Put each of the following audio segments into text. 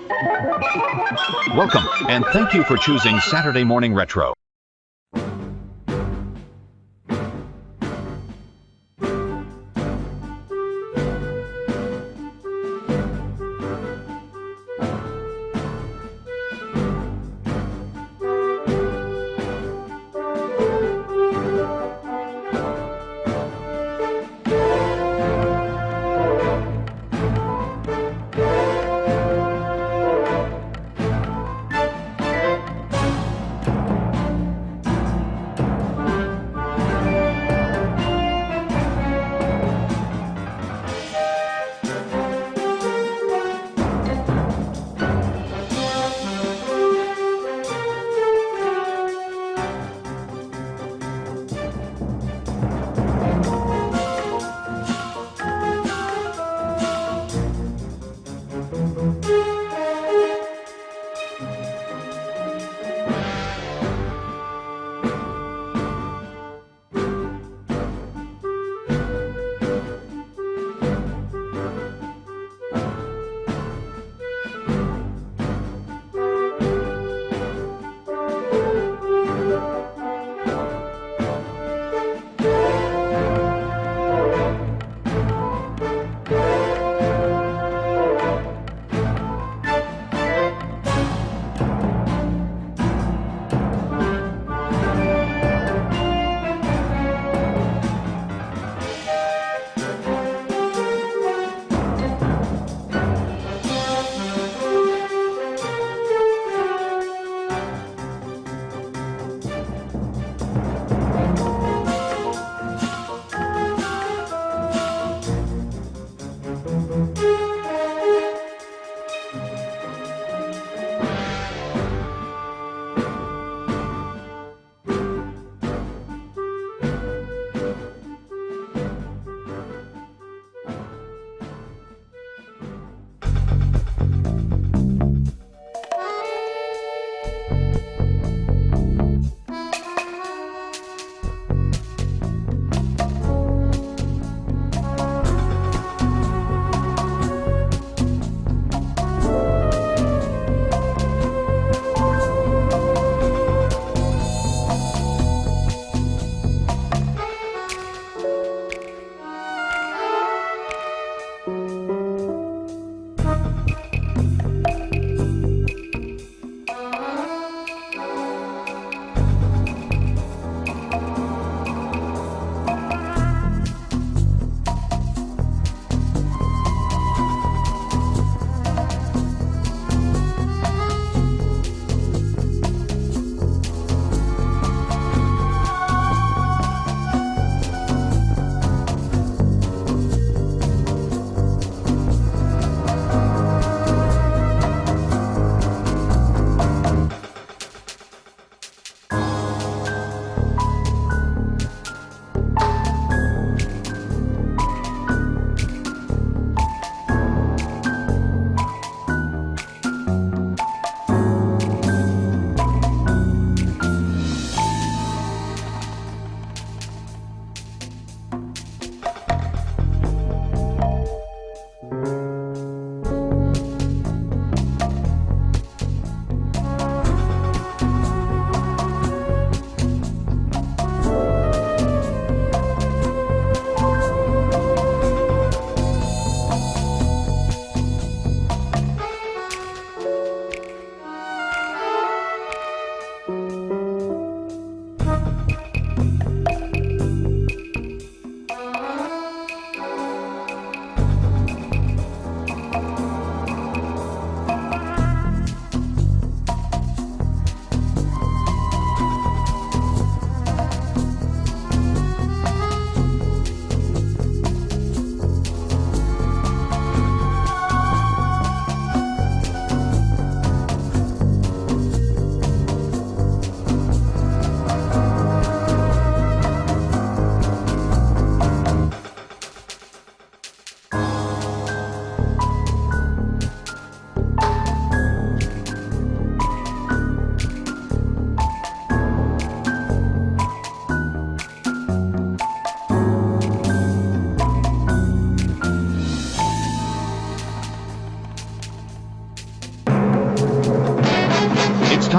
Welcome, and thank you for choosing Saturday Morning Retro.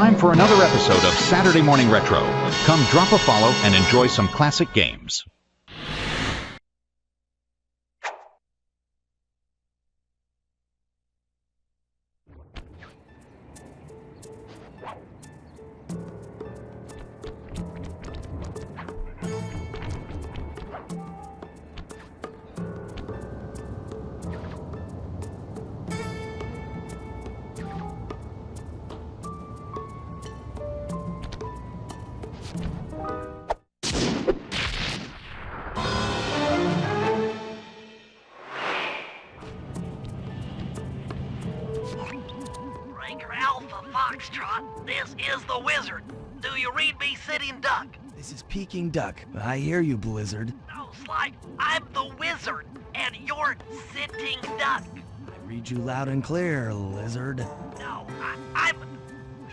time for another episode of Saturday Morning Retro. Come drop a follow and enjoy some classic games. Alpha Foxtrot, this is the Wizard. Do you read me, Sitting Duck? This is Peking Duck. I hear you, Blizzard. No, Sly, I'm the Wizard, and you're Sitting Duck. I read you loud and clear, Lizard. No, I'm...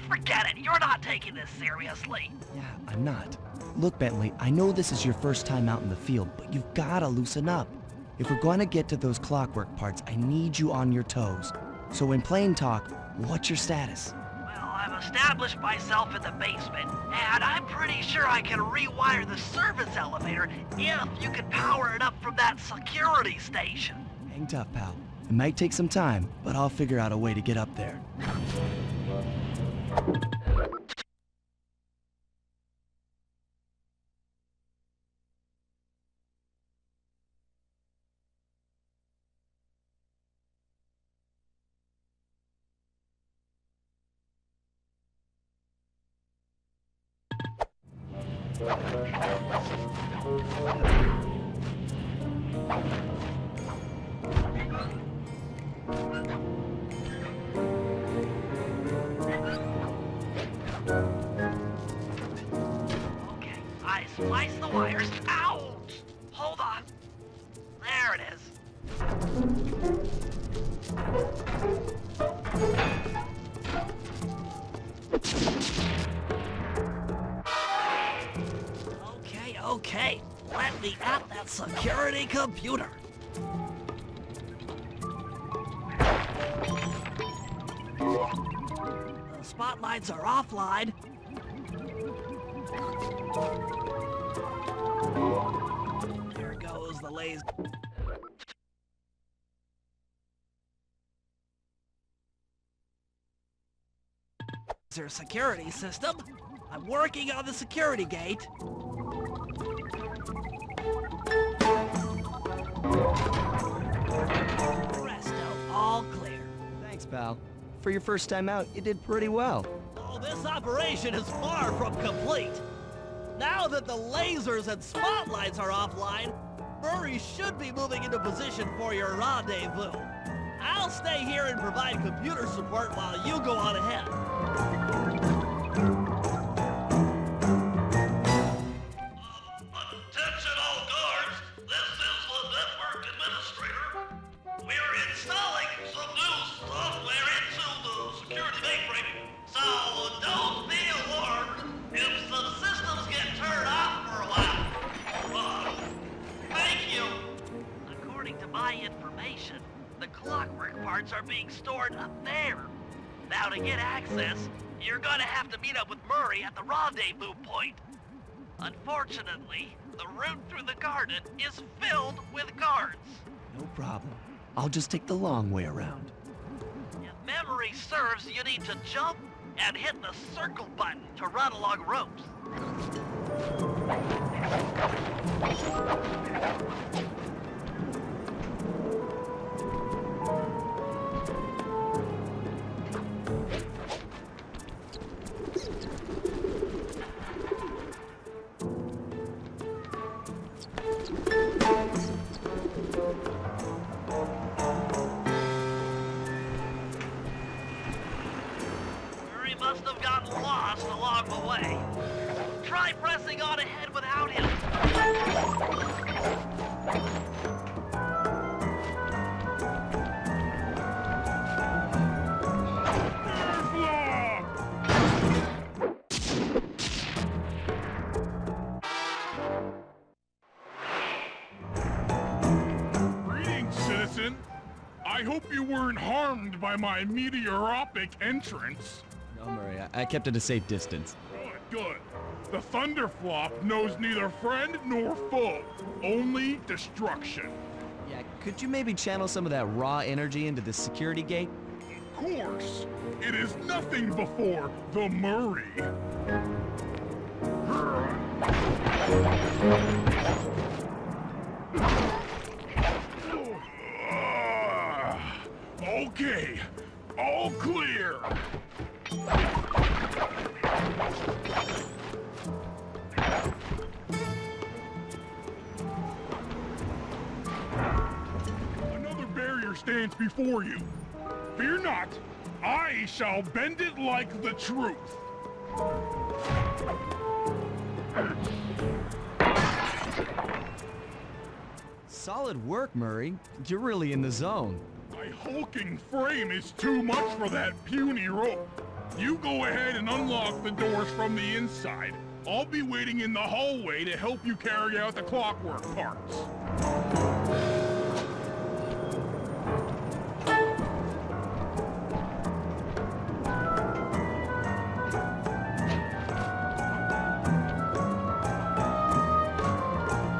Forget it, you're not taking this seriously. Yeah, I'm not. Look, Bentley, I know this is your first time out in the field, but you've gotta loosen up. If we're going to get to those clockwork parts, I need you on your toes. So in plain talk, what's your status? Well, I've established myself in the basement, and I'm pretty sure I can rewire the service elevator if you can power it up from that security station. Hang tough, pal. It might take some time, but I'll figure out a way to get up there. Okay, I splice the wires. Ouch! Hold on. There it is. Okay. Let me at that security computer. The spotlights are offline. There goes the laser. Security system. I'm working on the security gate. Presto, all clear. Thanks, pal. For your first time out, you did pretty well. Oh, this operation is far from complete. Now that the lasers and spotlights are offline, Murray should be moving into position for your rendezvous. I'll stay here and provide computer support while you go on ahead. Attention all guards, this is the network administrator. We're installing some new software into the security mainframe, so don't be alarmed if the systems get turned off for a while. Thank you. According to my information, the clockwork parts are being stored up there. Now to get access, you're gonna have to meet up with Murray at the rendezvous point. Unfortunately, the route through the garden is filled with guards. No problem. I'll just take the long way around. If memory serves, you need to jump and hit the circle button to run along ropes. Murray must have gotten lost along the way. Try pressing on ahead without him. Greetings, citizen. I hope you weren't harmed by my meteoropic entrance. No, Murray, I kept it a safe distance. Good, good. The Thunderflop knows neither friend nor foe, only destruction. Yeah, could you maybe channel some of that raw energy into the security gate? Of course, it is nothing before the Murray. Okay, all clear. Another barrier stands before you. Fear not, I shall bend it like the truth. Solid work, Murray. You're really in the zone. My hulking frame is too much for that puny rope. You go ahead and unlock the doors from the inside. I'll be waiting in the hallway to help you carry out the clockwork parts.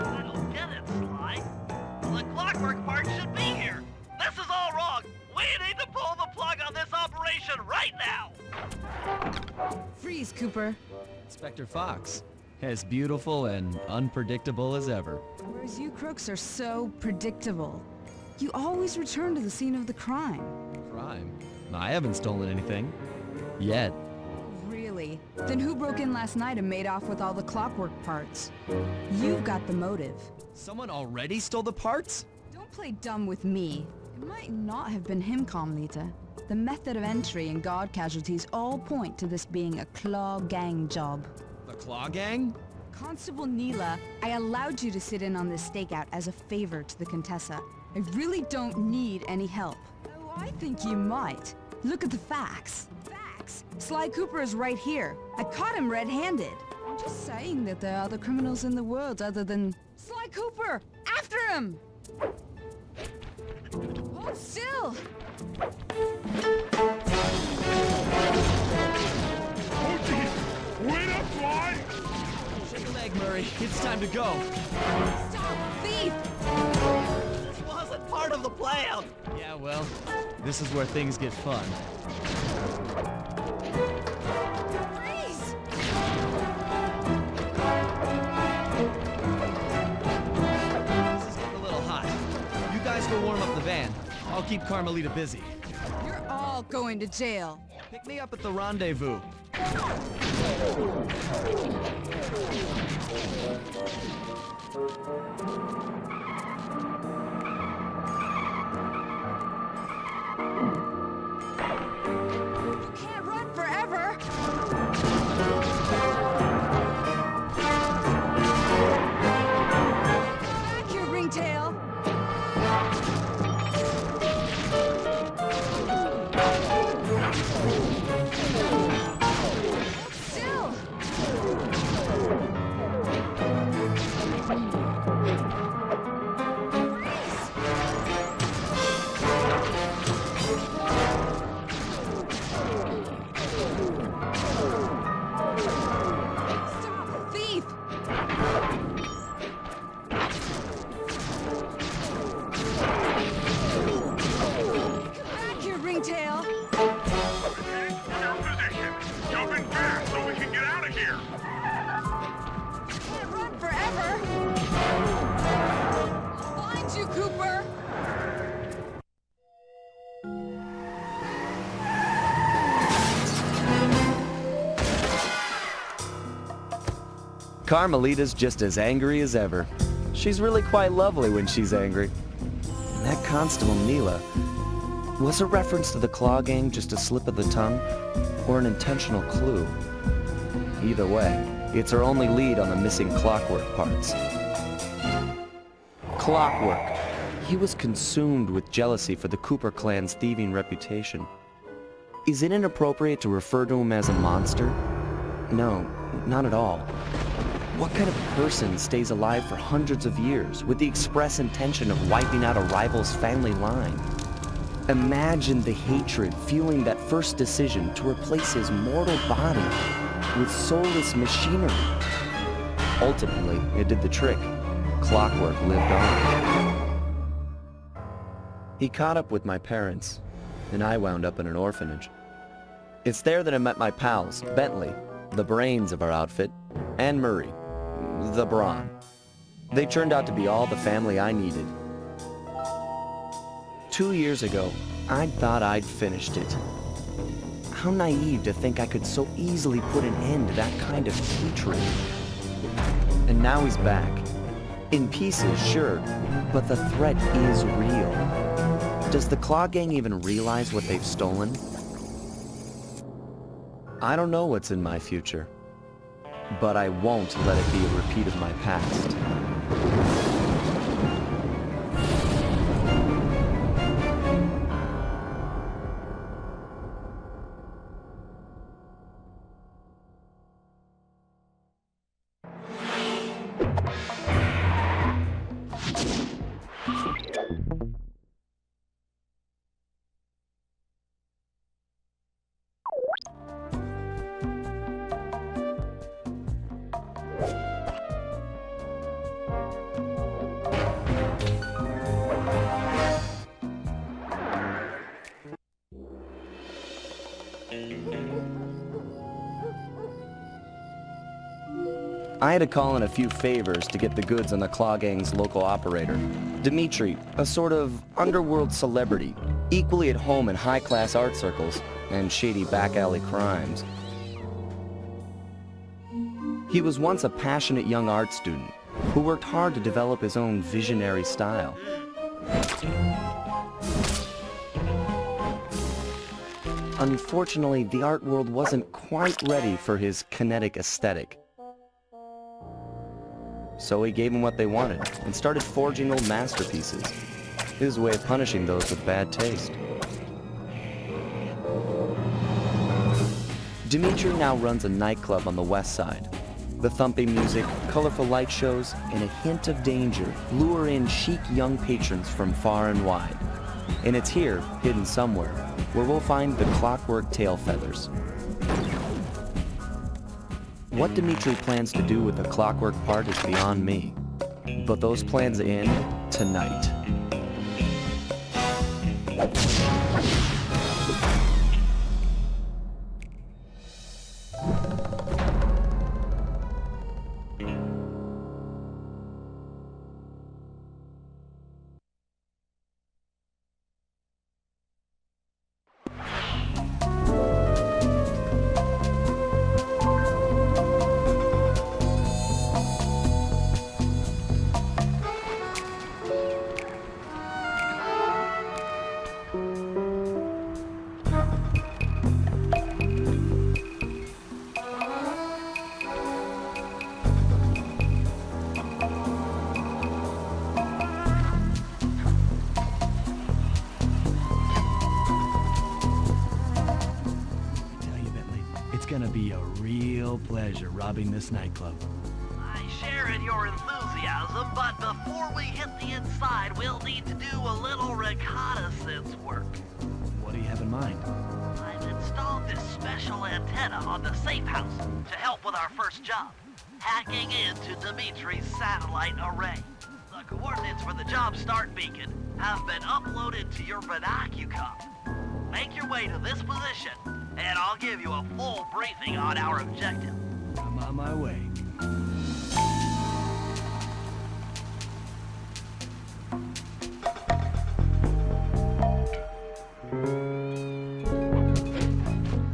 I don't get it, Sly. The clockwork part should be here. This is all wrong. We need to pull the plug on this operation right now. Freeze, Cooper. Inspector Fox. As beautiful and unpredictable as ever. Whereas you crooks are so predictable. You always return to the scene of the crime. Crime? I haven't stolen anything. Yet. Really? Then who broke in last night and made off with all the clockwork parts? You've got the motive. Someone already stole the parts? Don't play dumb with me. It might not have been him, Carmelita. The method of entry and guard casualties all point to this being a Claw Gang job. The Claw Gang? Constable Neela, I allowed you to sit in on this stakeout as a favor to the Contessa. I really don't need any help. Oh, I think you might. Look at the facts. Facts? Sly Cooper is right here. I caught him red-handed. I'm just saying that there are other criminals in the world other than... Sly Cooper! After him! Hold still! Oh, geez! Wait up, Sly! Shake a leg, Murray. It's time to go. Stop, thief! This wasn't part of the plan. Yeah, well, this is where things get fun. Freeze! This is getting a little hot. You guys go warm up the van. I'll keep Carmelita busy. You're all going to jail. Pick me up at the rendezvous. You can't run forever! Come back, you ringtail! Still! Freeze! Stop, thief! Come back, you ringtail! Your position. Jump in fast so we can get out of here. Can't run forever! I'll find you, Cooper! Carmelita's just as angry as ever. She's really quite lovely when she's angry. And that Constable Neela, was a reference to the Claw Gang just a slip of the tongue, or an intentional clue? Either way, it's her only lead on the missing clockwork parts. Clockwork. He was consumed with jealousy for the Cooper clan's thieving reputation. Is it inappropriate to refer to him as a monster? No, not at all. What kind of person stays alive for hundreds of years with the express intention of wiping out a rival's family line? Imagine the hatred fueling that first decision to replace his mortal body with soulless machinery. Ultimately, it did the trick. Clockwork lived on. He caught up with my parents, and I wound up in an orphanage. It's there that I met my pals, Bentley, the brains of our outfit, and Murray, the brawn. They turned out to be all the family I needed. 2 years ago, I thought I'd finished it. How naive to think I could so easily put an end to that kind of hatred. And now he's back. In pieces, sure, but the threat is real. Does the Claw Gang even realize what they've stolen? I don't know what's in my future, but I won't let it be a repeat of my past. I had to call in a few favors to get the goods on the Claw Gang's local operator, Dimitri, a sort of underworld celebrity, equally at home in high-class art circles and shady back-alley crimes. He was once a passionate young art student who worked hard to develop his own visionary style. Unfortunately, the art world wasn't quite ready for his kinetic aesthetic. So he gave them what they wanted and started forging old masterpieces. His way of punishing those with bad taste. Dimitri now runs a nightclub on the west side. The thumping music, colorful light shows, and a hint of danger lure in chic young patrons from far and wide. And it's here, hidden somewhere, where we'll find the Clockwork Tail Feathers. What Dimitri plans to do with the Clockwork part is beyond me. But those plans end tonight. Gonna be a real pleasure robbing this nightclub. I share in your enthusiasm, but before we hit the inside, we'll need to do a little reconnaissance work. What do you have in mind? I've installed this special antenna on the safe house to help with our first job, hacking into Dimitri's satellite array. The coordinates for the job start beacon have been uploaded to your binocucom. Make your way to this position, and I'll give you a full briefing on our objective. I'm on my way.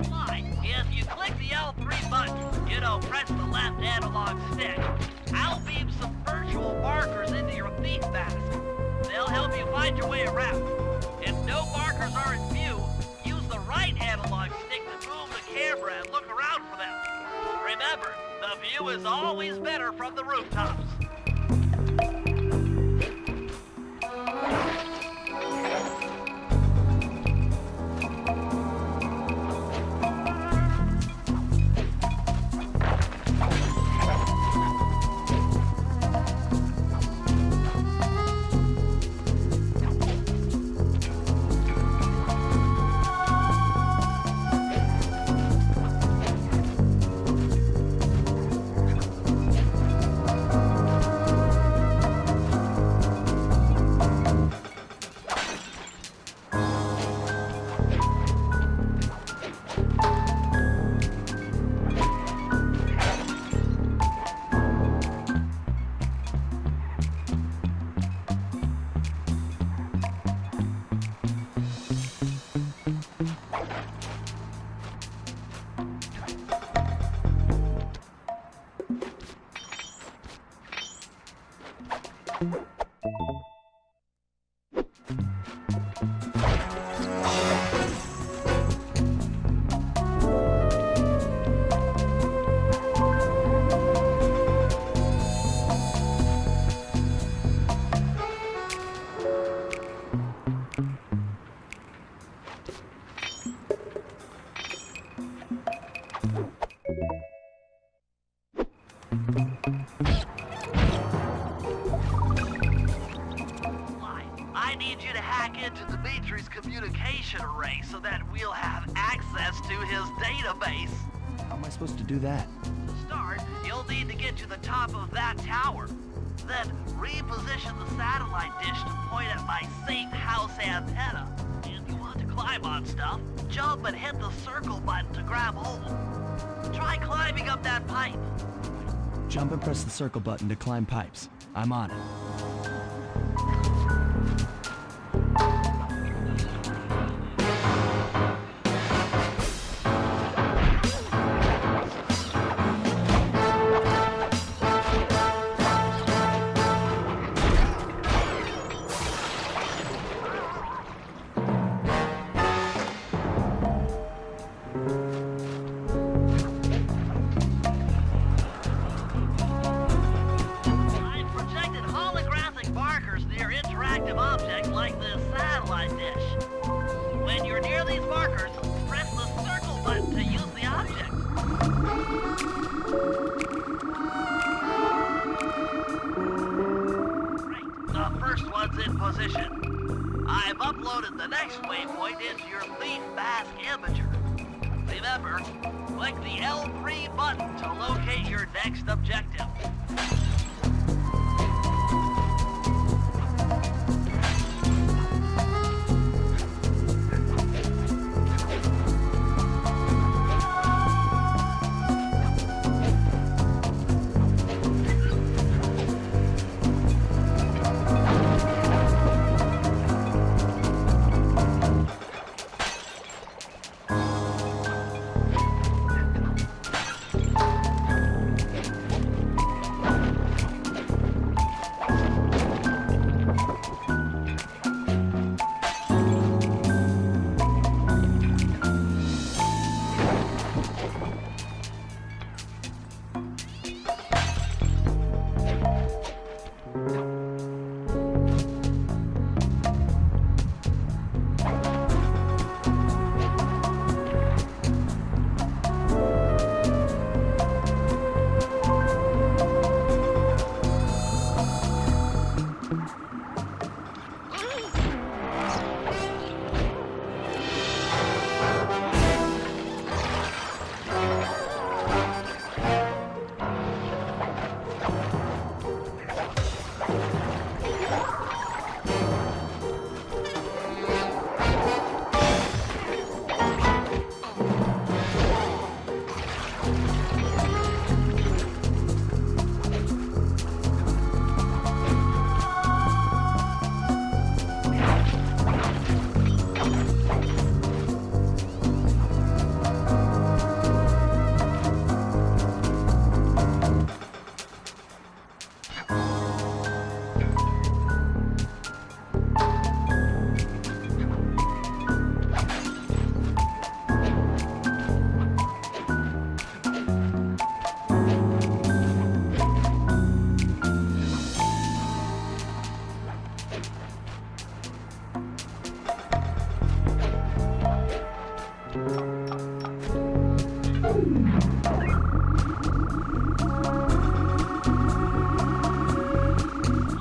Fine. If you click the L3 button, press the left analog stick, I'll beam some virtual markers into your thief mask. They'll help you find your way around. If no markers are in view, use the right analog stick to move the camera and look around for them. Remember, the view is always better from the rooftops. I need you to hack into Dimitri's communication array so that we'll have access to his database. How am I supposed to do that? To start, you'll need to get to the top of that tower. Then reposition the satellite dish to point at my safe house antenna. If you want to climb on stuff, jump and hit the circle button to grab hold. Try climbing up that pipe. Jump and press the circle button to climb pipes. I'm on it. I've projected holographic markers near interactive objects like this satellite dish. When you're near these markers, press the circle button to use the object. Great. The first one's in position. I've uploaded the next waypoint into your leaf mask imager. Remember, click the L3 button to locate your next objective.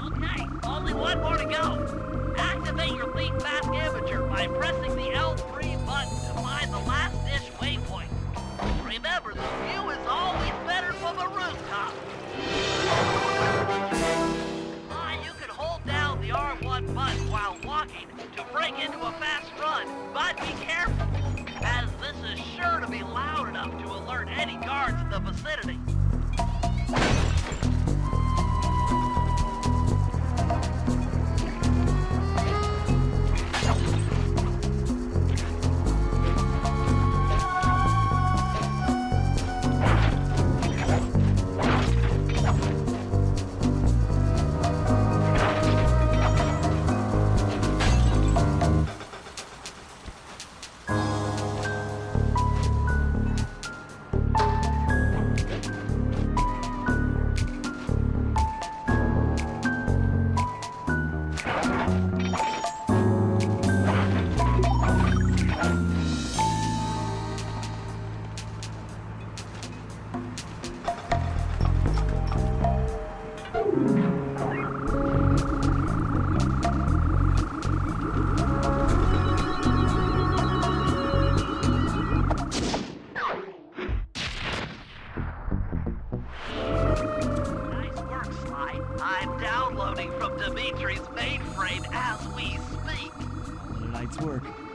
Okay, only one more to go. Activate your leaf mask imager by pressing the L3 button to find the last dish waypoint. Remember, the view is always better from a rooftop. You can hold down the R1 button while walking to break into a fast run, but be careful, as this is sure to be loud enough to alert any guards in the vicinity.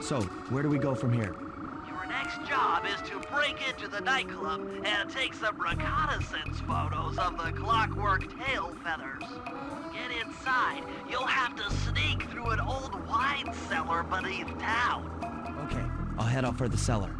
So, where do we go from here? Your next job is to break into the nightclub and take some reconnaissance photos of the Clockwork tail feathers. Get inside. You'll have to sneak through an old wine cellar beneath town. Okay, I'll head out for the cellar.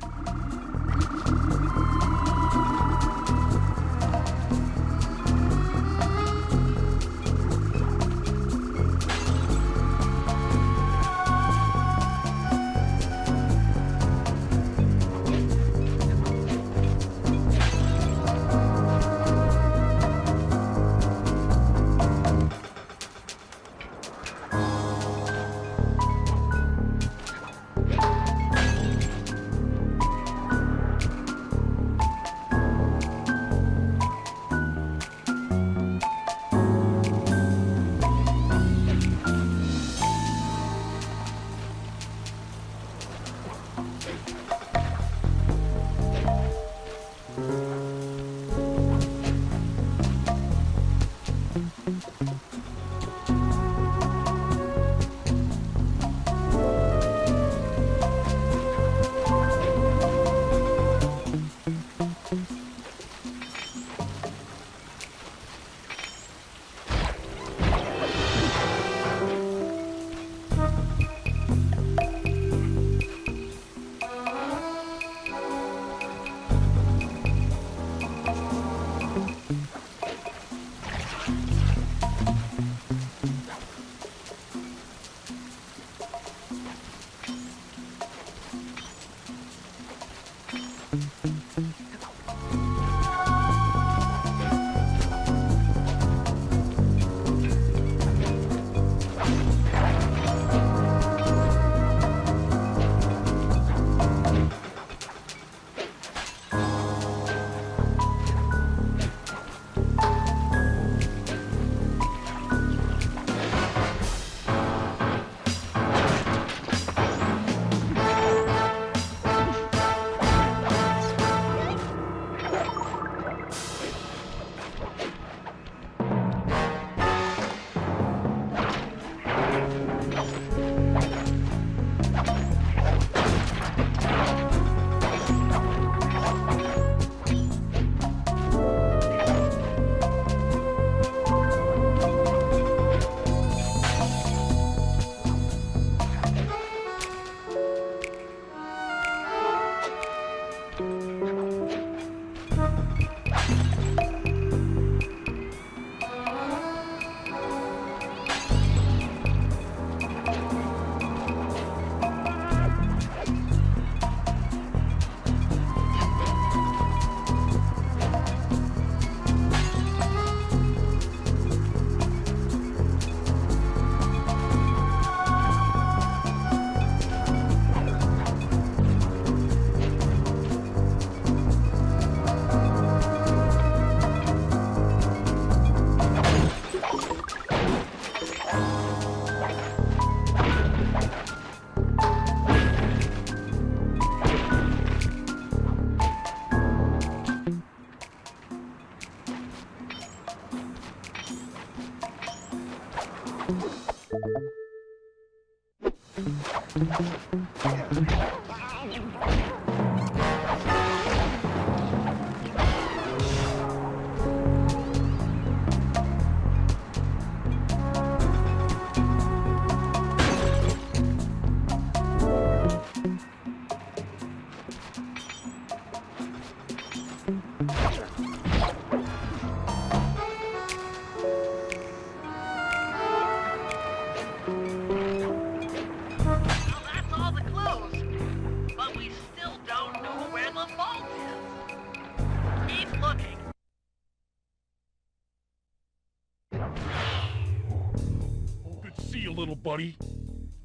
Little buddy.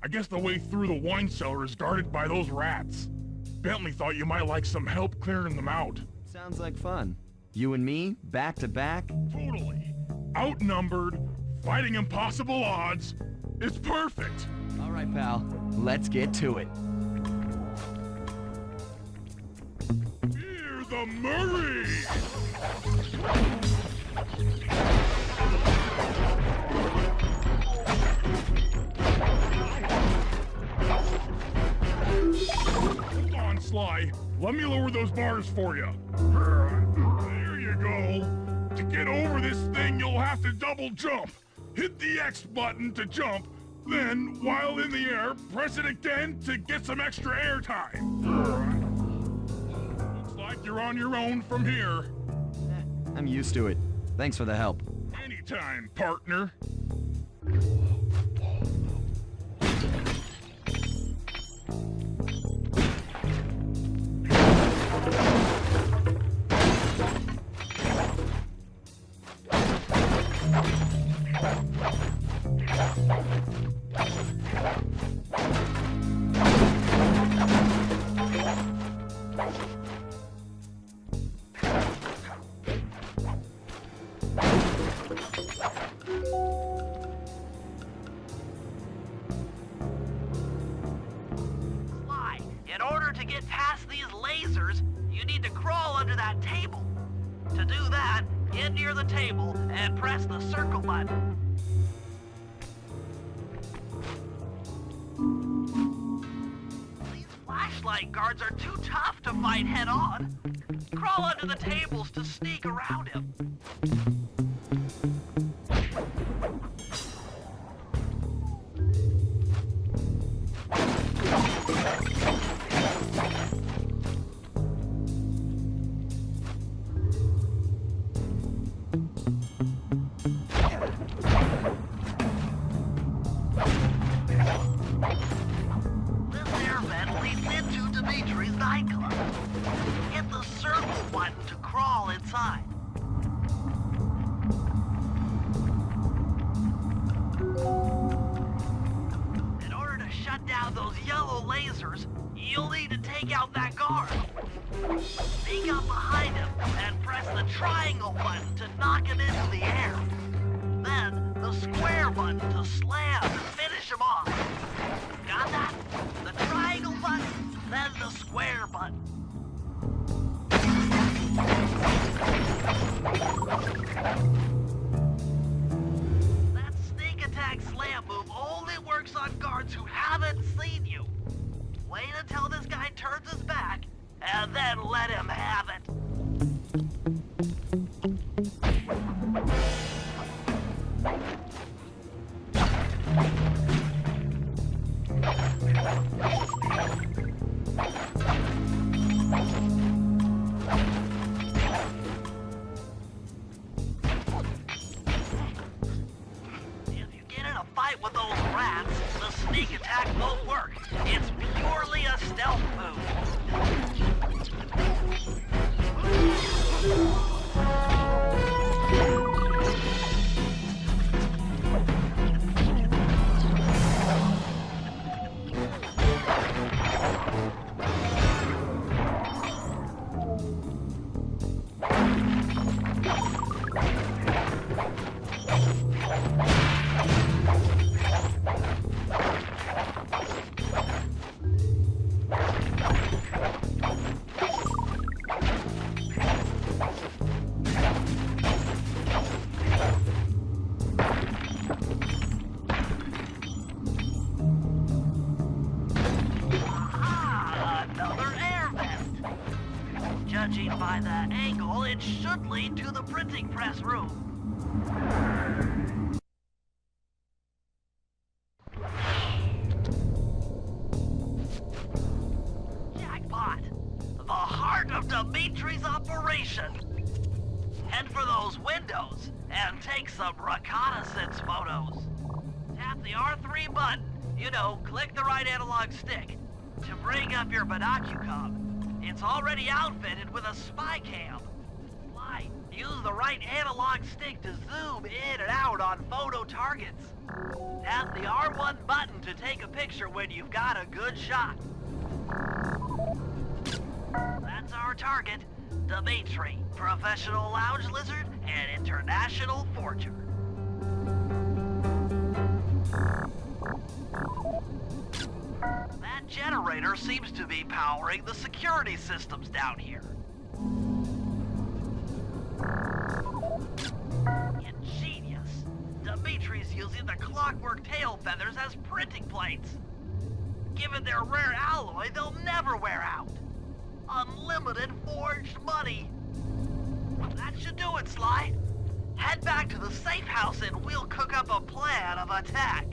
I guess the way through the wine cellar is guarded by those rats. Bentley thought you might like some help clearing them out. Sounds like fun. You and me, back to back? Totally. Outnumbered, fighting impossible odds. It's perfect. All right, pal. Let's get to it. Here's the Murray! Sly. Let me lower those bars for you. There you go. To get over this thing, you'll have to double jump. Hit the X button to jump, then, while in the air, press it again to get some extra air time. Looks like you're on your own from here. I'm used to it. Thanks for the help. Anytime, partner. Sly, in order to get past these lasers, you need to crawl under that table. To do that, get near the table and press the circle button. These flashlight guards are too tough to fight head-on. Crawl under the tables to sneak around him. This air vent leads into Dimitri's nightclub. Hit the circle button to crawl inside. In order to shut down those yellow lasers, you'll need to take out that guard. Sneak up behind him and press the triangle button to knock him into the air. Then the square button to slam and finish him off. Got that? The triangle button, then the square button. That sneak attack slam move only works on guards who haven't seen you. Wait until this guy turns his back, and then let him have it. If you get in a fight with those rats, the sneak attack won't work. It's purely a stealth move. Another air vent. Judging by the angle, it should lead to the printing press room. Jackpot! The heart of Dimitri's operation. Head for those windows and take some reconnaissance photos. Tap the R3 button. You know, click the right analog stick to bring up your binocucom. It's already outfitted with a spy cam. Fly, use the right analog stick to zoom in and out on photo targets. Tap the R1 button to take a picture when you've got a good shot. That's our target, Dimitri, professional lounge lizard and international forger. That generator seems to be powering the security systems down here. Ingenious. Dimitri's using the clockwork tail feathers as printing plates. Given their rare alloy, they'll never wear out. unlimited forged money. That should do it, Sly. Head back to the safe house and we'll cook up a plan of attack.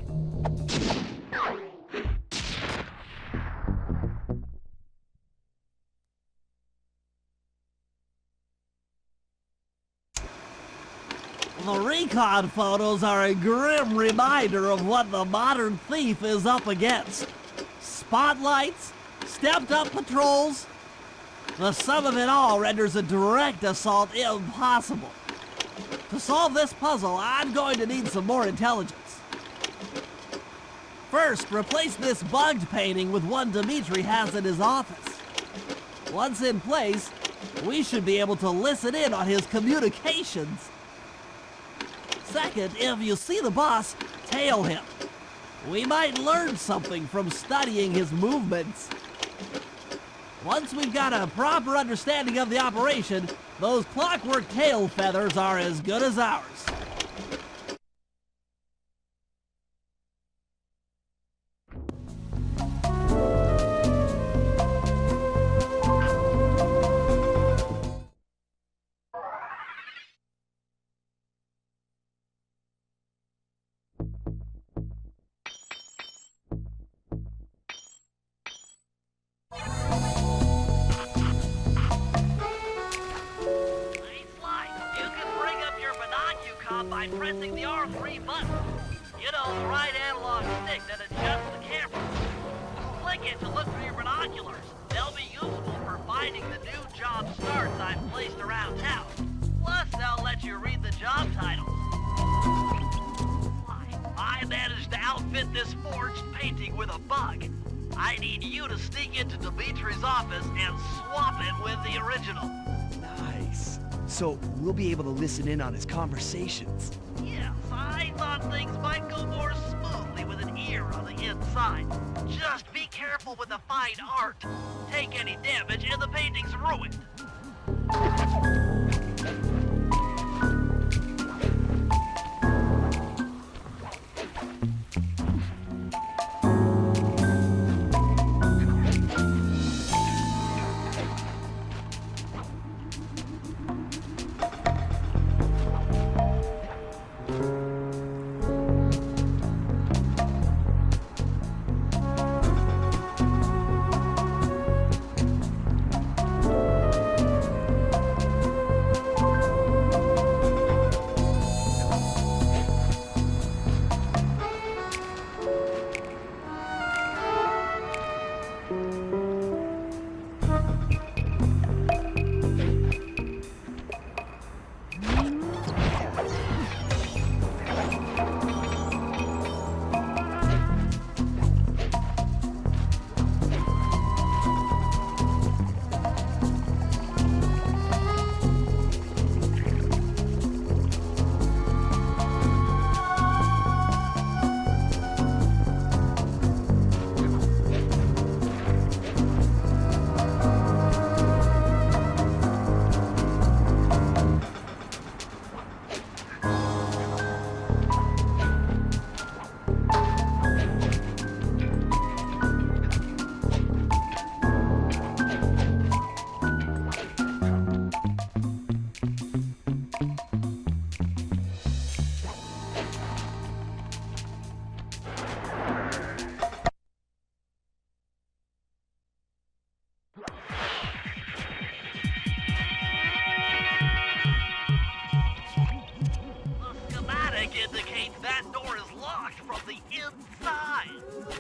The recon photos are a grim reminder of what the modern thief is up against. Spotlights, stepped-up patrols. The sum of it all renders a direct assault impossible. To solve this puzzle, I'm going to need some more intelligence. First, replace this bugged painting with one Dimitri has in his office. Once in place, we should be able to listen in on his communications. Second, if you see the boss, tail him. We might learn something from studying his movements. Once we've got a proper understanding of the operation, those clockwork tail feathers are as good as ours. By pressing the R3 button. You know, the right analog stick that adjusts the camera. Click it to look through your binoculars. They'll be useful for finding the new job starts I've placed around town. Plus, they'll let you read the job titles. I managed to outfit this forged painting with a bug. I need you to sneak into Dimitri's office and swap it with the original. Nice. So we'll be able to listen in on his conversations. Yes, I thought things might go more smoothly with an ear on the inside. Just be careful with the fine art. Take any damage and the painting's ruined.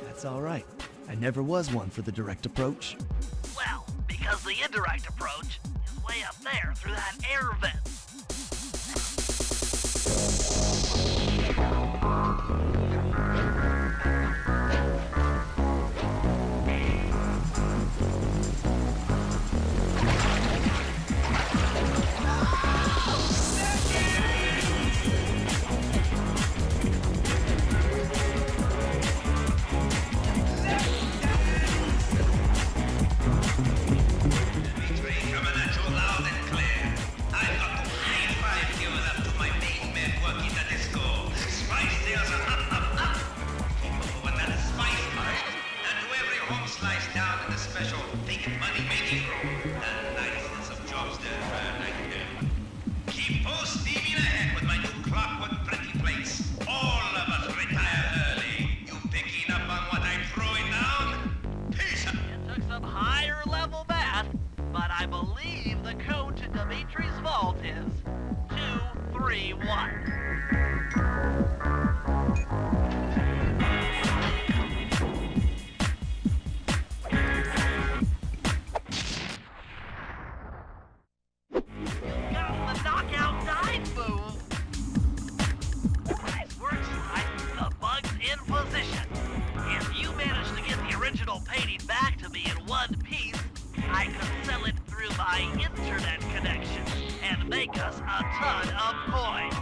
That's all right. I never was one for the direct approach. Well, because the indirect approach is way up there through that air vent. Coming at you loud and clear. I've got is 231. Got the knockout dive move. Nice work, Sly. The bug's in position. If you manage to get the original painting back to me in one piece, I could sell it through my internet connection and make us a ton of coins.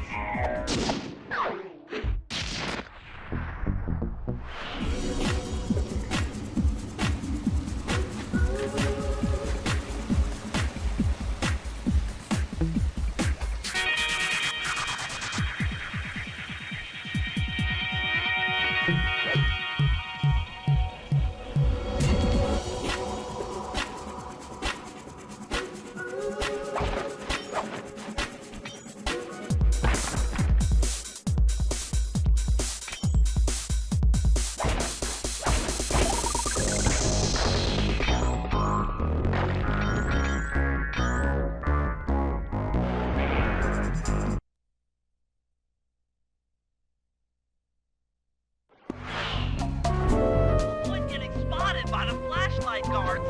Avoid getting spotted by the flashlight guards.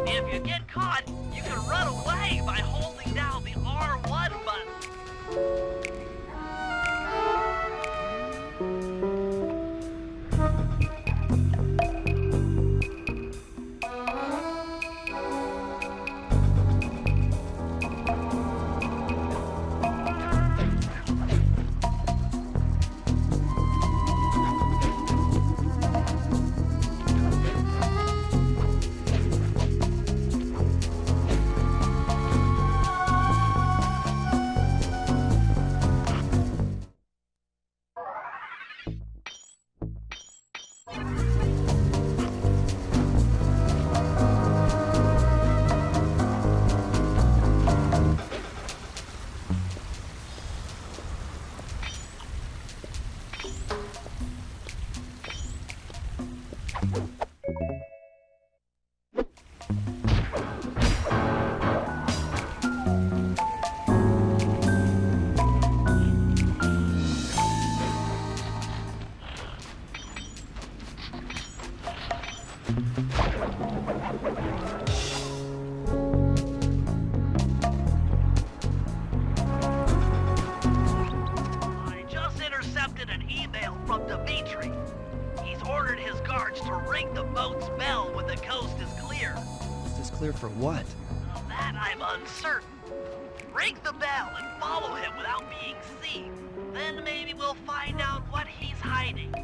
If you get caught, you can run away by holding down the R1 button. I just intercepted an email from Dimitri. He's ordered his guards to ring the boat's bell when the coast is clear. Is this clear for what? Of that I'm uncertain. Ring the bell and follow him without being seen. Then maybe we'll find out what he's hiding.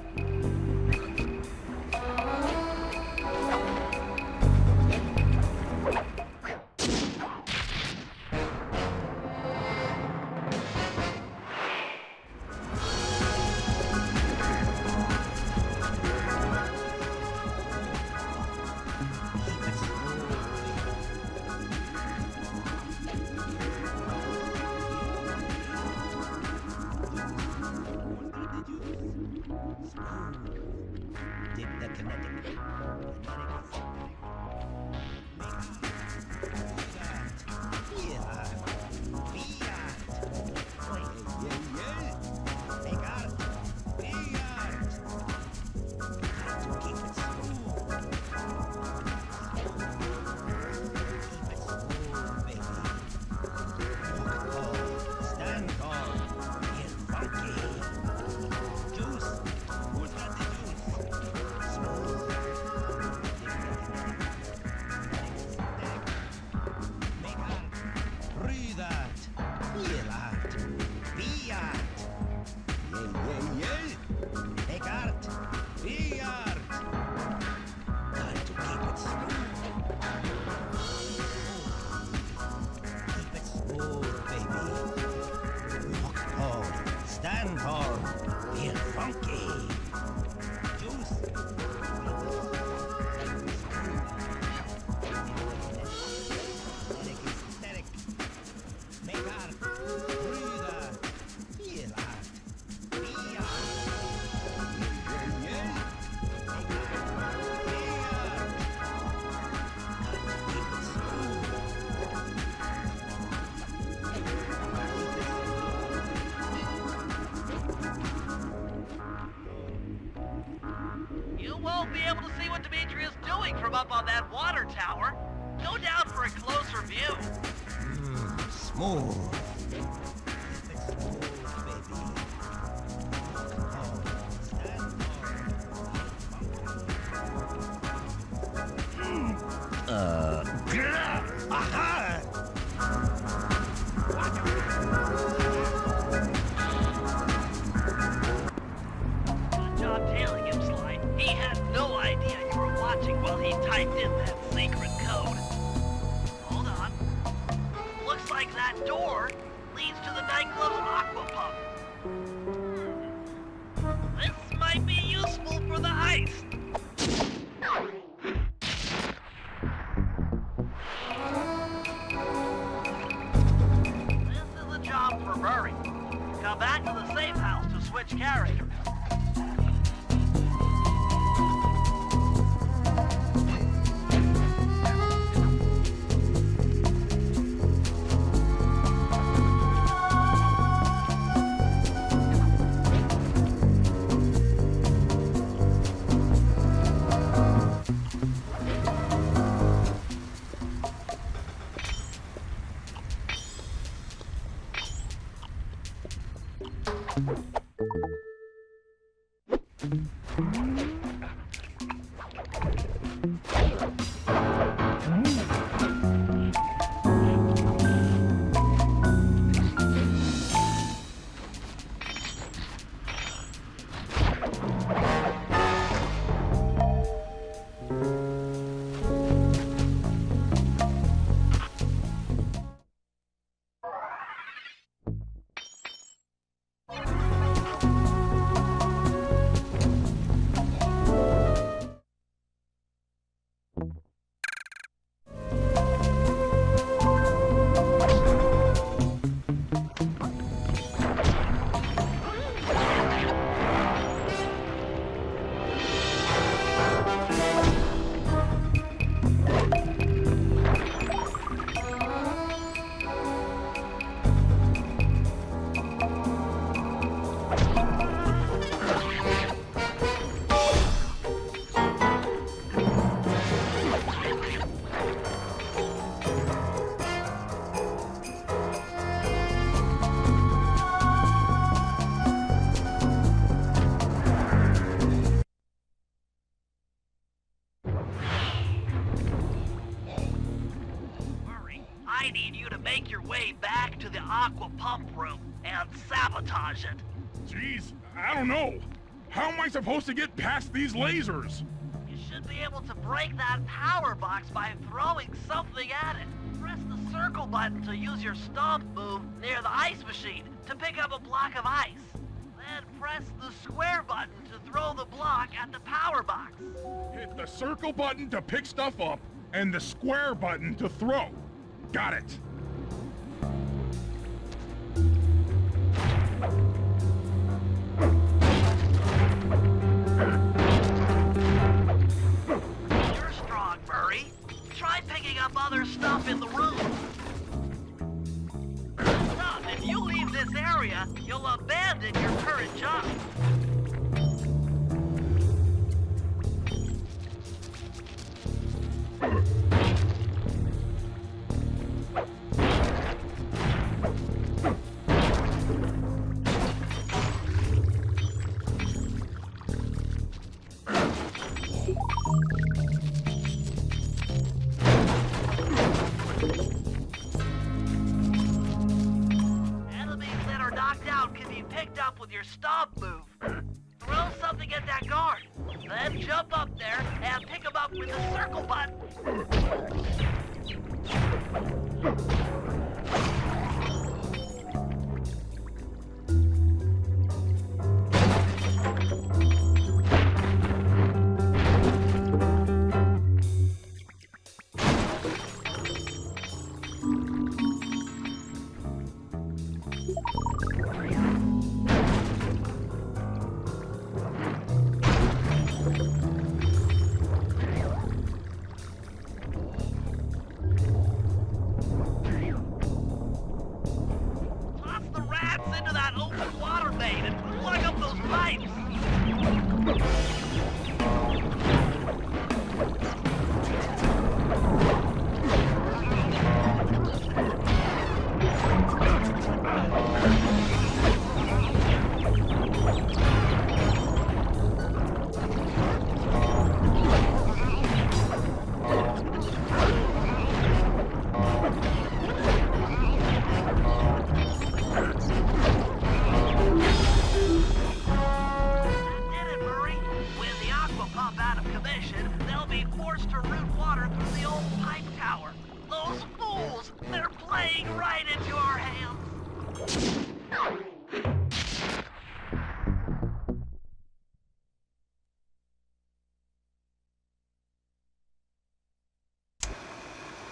up on that water tower. Go down for a closer view. Smooth. Aha! Good job tailing him, Sly. He had no idea you were watching while he typed in that secret code. Hold on. Looks like that door leads to the nightclub's aqua pump. This might be useful for the heist. This is a job for Murray. Come back to the safe house to switch characters. I need you to make your way back to the aqua pump room and sabotage it. Jeez, I don't know. How am I supposed to get past these lasers? You should be able to break that power box by throwing something at it. Press the circle button to use your stomp move near the ice machine to pick up a block of ice. Then press the square button to throw the block at the power box. Hit the circle button to pick stuff up and the square button to throw. Got it. You're strong, Murray. Try picking up other stuff in the room. Stop. If you leave this area, you'll abandon your current job. Up with your stomp move. Throw something at that guard. Then jump up there and pick him up with the circle button. playing right into our hands.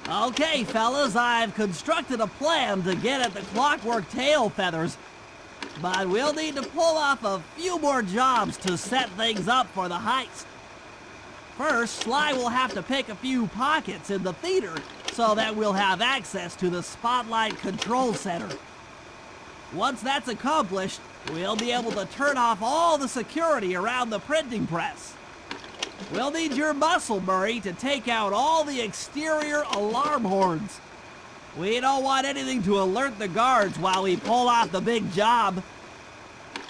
Okay, fellas, I've constructed a plan to get at the clockwork tail feathers. But we'll need to pull off a few more jobs to set things up for the heist. First, Sly will have to pick a few pockets in the theater so that we'll have access to the Spotlight Control Center. Once that's accomplished, we'll be able to turn off all the security around the printing press. We'll need your muscle, Murray, to take out all the exterior alarm horns. We don't want anything to alert the guards while we pull off the big job.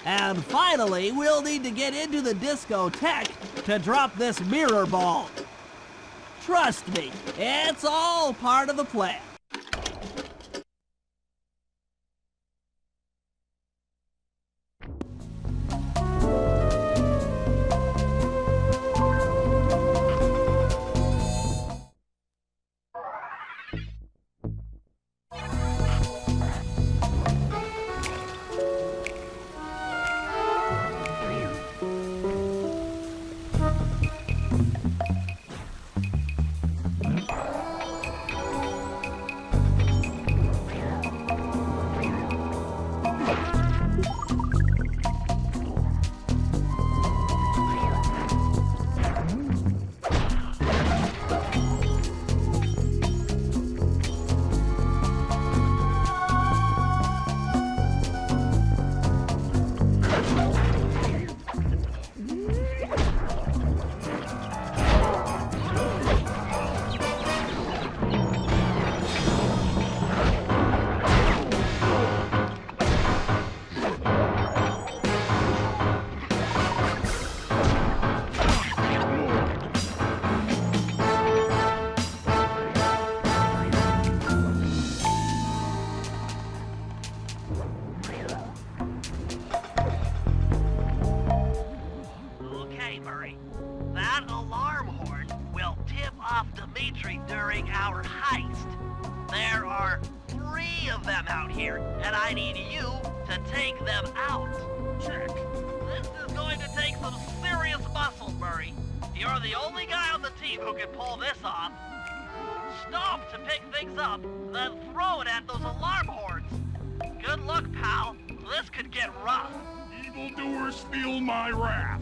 And finally, we'll need to get into the discotheque to drop this mirror ball. Trust me, it's all part of the plan. Okay, Murray. That alarm horn will tip off Dimitri during our heist. There are 3 of them out here, and I need you to take them out. Check. This is going to take some serious muscle, Murray. You're the only guy on the team who can pull this off. Stop to pick things up, then throw it at those alarm horns. Good luck, pal. This could get rough. Evildoers feel my wrath.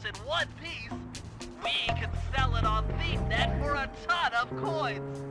in one piece, we can sell it on ThiefNet for a ton of coins.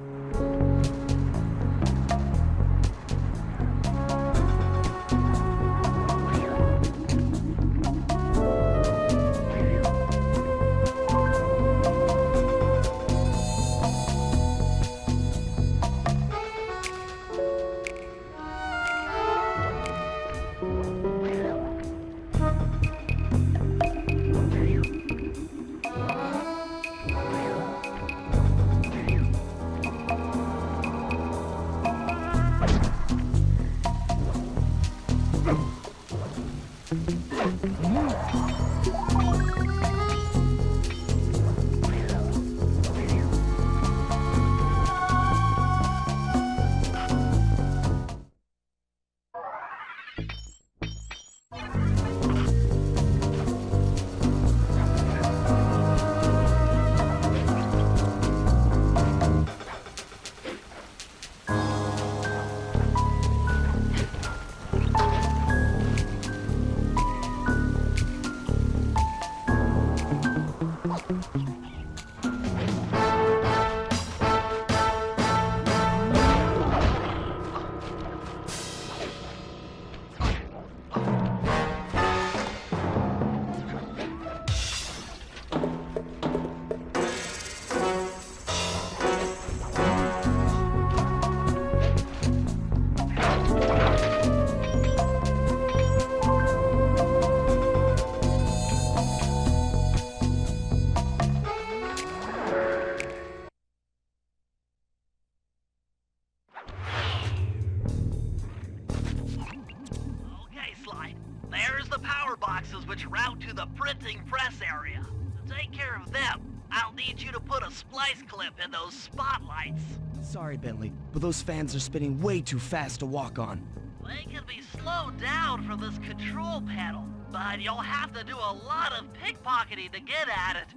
There's the power boxes which route to the printing press area. To take care of them, I'll need you to put a splice clip in those spotlights. Sorry, Bentley, but those fans are spinning way too fast to walk on. They can be slowed down from this control panel, but you'll have to do a lot of pickpocketing to get at it.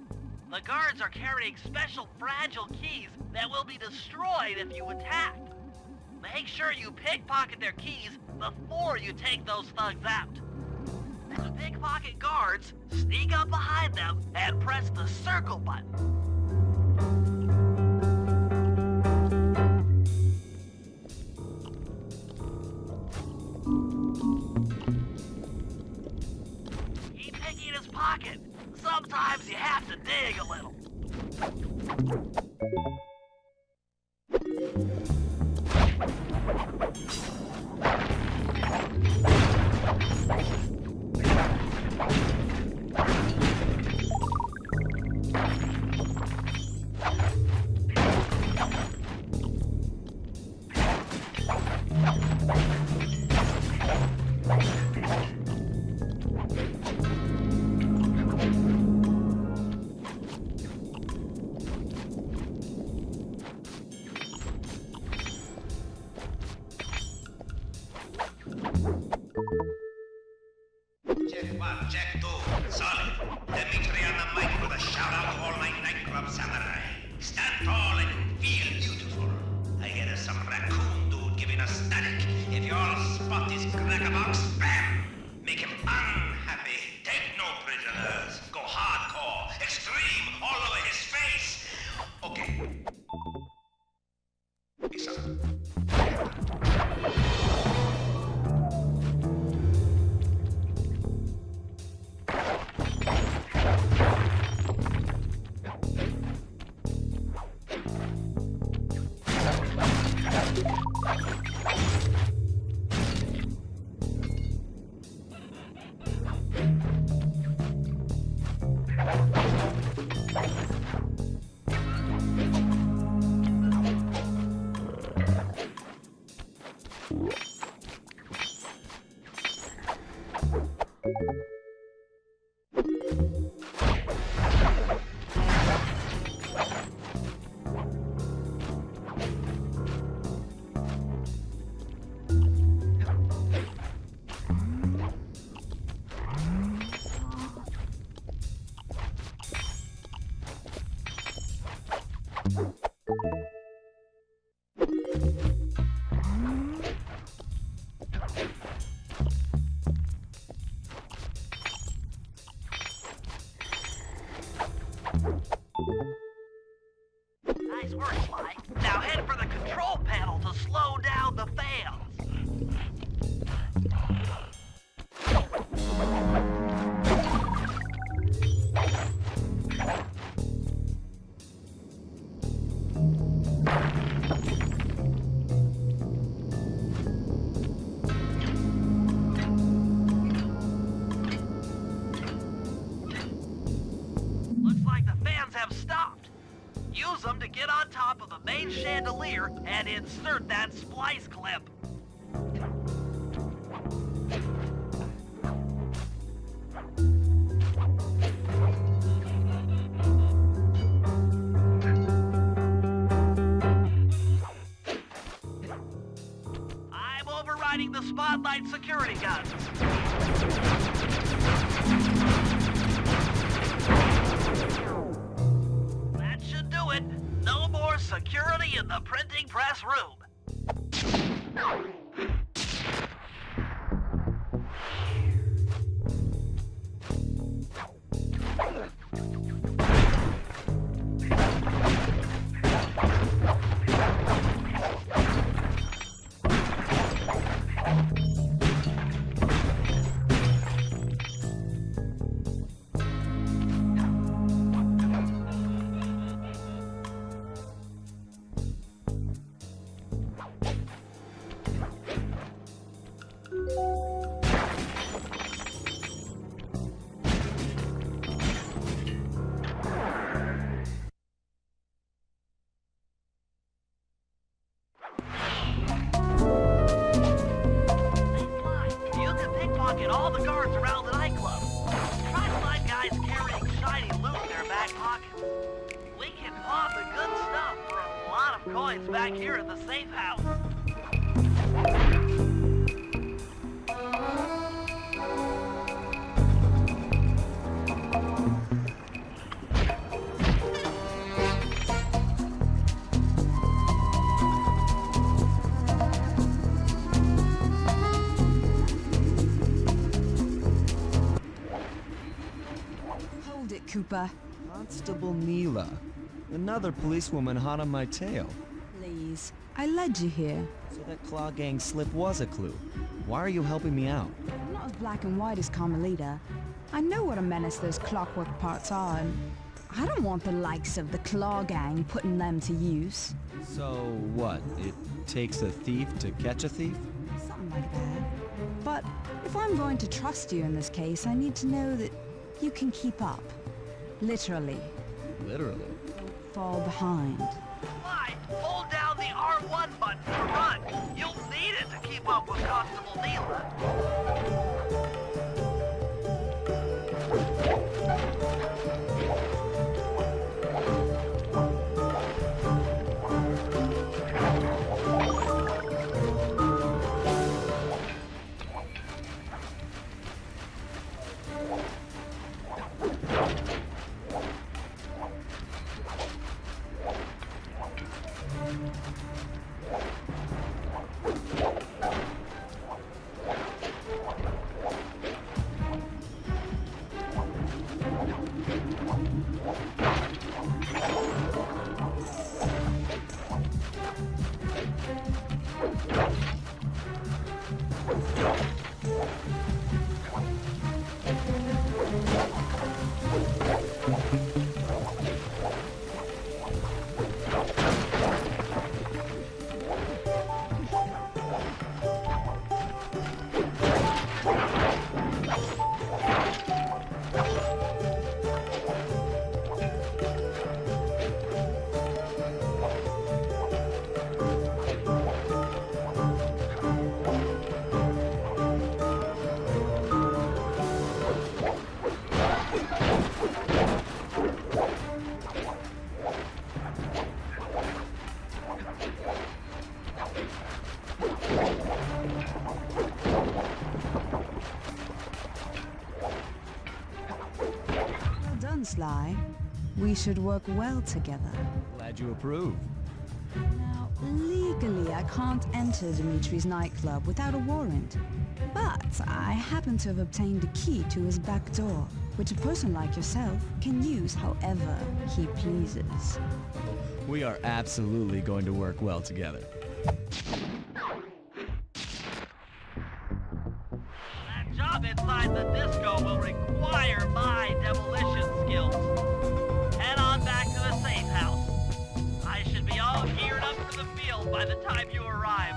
The guards are carrying special fragile keys that will be destroyed if you attack. Make sure you pickpocket their keys before you take those thugs out. The pickpocket guards sneak up behind them and press the circle button. Keep picking his pocket. Sometimes you have to dig a little. stand tall and feel beautiful. I hear some raccoon dude giving us static. If you all spot this crackerbox, bam! Make him unhappy. Take no prisoners. Go hardcore. Extreme all over his face. Okay. Peace out. Nice work, Sly. Now head for the control panel to slow down the fans. Looks like the fans have stopped. Use them to get on top of the main chandelier and insert that splice clip. I'm overriding the spotlight security gun. That should do it. No more security in the printing press room. You can pickpocket all the guards around the nightclub. Try to find guys carrying shiny loot in their back pockets. We can pawn the good stuff for a lot of coins back here at the safe house. Hold it, Cooper. Constable Neela. Another policewoman hot on my tail. Please. I led you here. So that Claw Gang slip was a clue. Why are you helping me out? I'm not as black and white as Carmelita. I know what a menace those clockwork parts are, and I don't want the likes of the Claw Gang putting them to use. So what? It takes a thief to catch a thief? Something like that. But if I'm going to trust you in this case, I need to know that you can keep up. Literally. Literally. Fall behind. Sly, hold down the R1 button to run. You'll need it to keep up with Constable Neela. Sly. We should work well together. Glad you approve. Now, legally, I can't enter Dimitri's nightclub without a warrant. But I happen to have obtained a key to his back door, which a person like yourself can use however he pleases. We are absolutely going to work well together. That job inside the disco will require my demolition skills. Head on back to the safe house. I should be all geared up for the field by the time you arrive.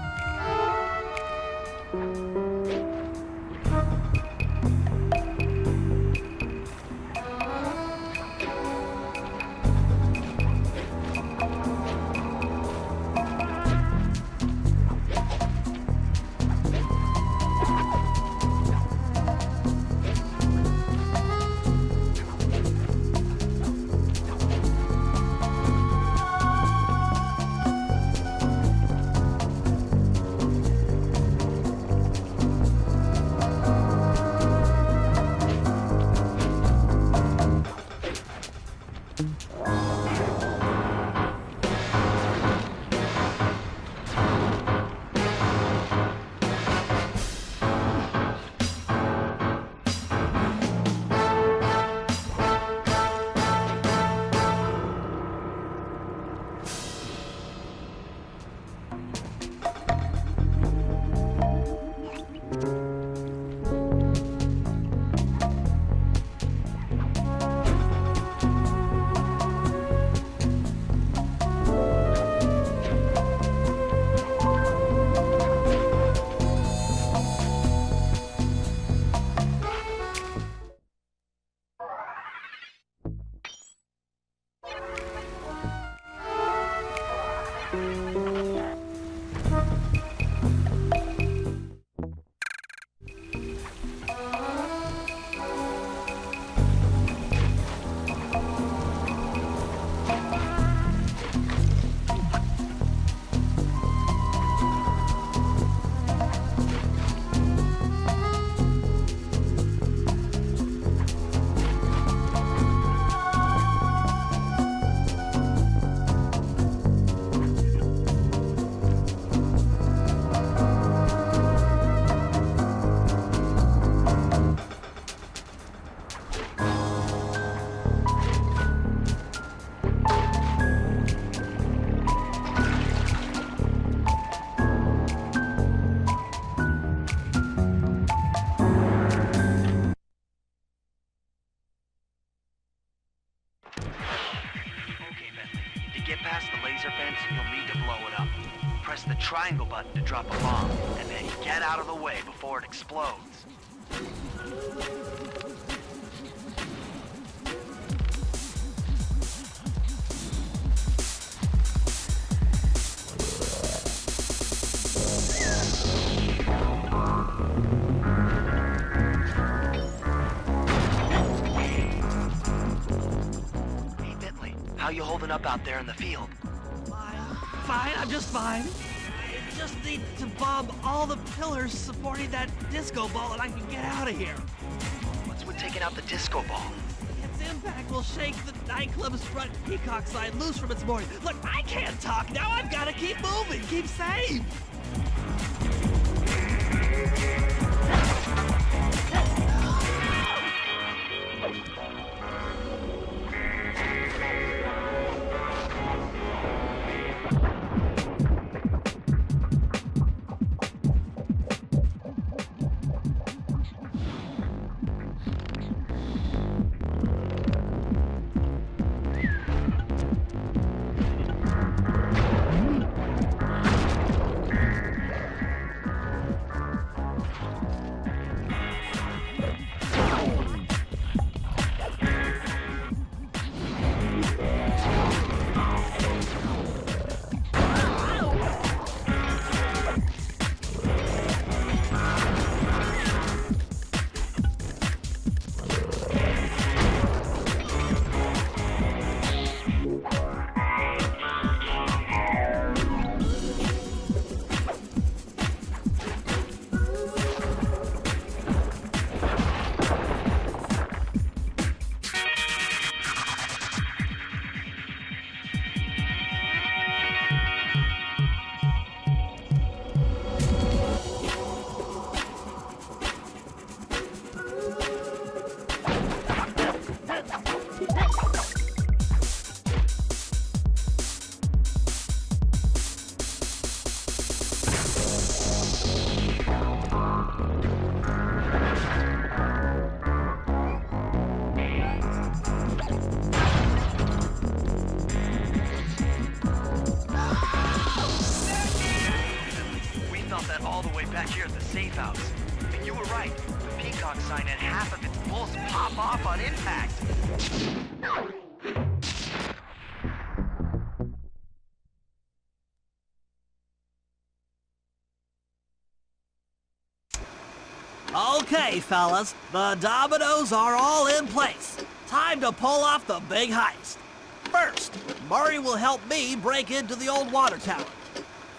Press the triangle button to drop a bomb, and then get out of the way before it explodes. Hey, Bentley, how you holding up out there in the field? Fine, I'm just fine. I just need to bomb all the pillars supporting that disco ball and I can get out of here. What's with taking out the disco ball? Its impact will shake the nightclub's front peacock sign loose from its mooring. Look, I can't talk now. I've got to keep moving, keep safe. here at the safe house. And you were right. The Peacock sign had half of its bolts pop off on impact. Okay, fellas, the dominoes are all in place. Time to pull off the big heist. First, Murray will help me break into the old water tower.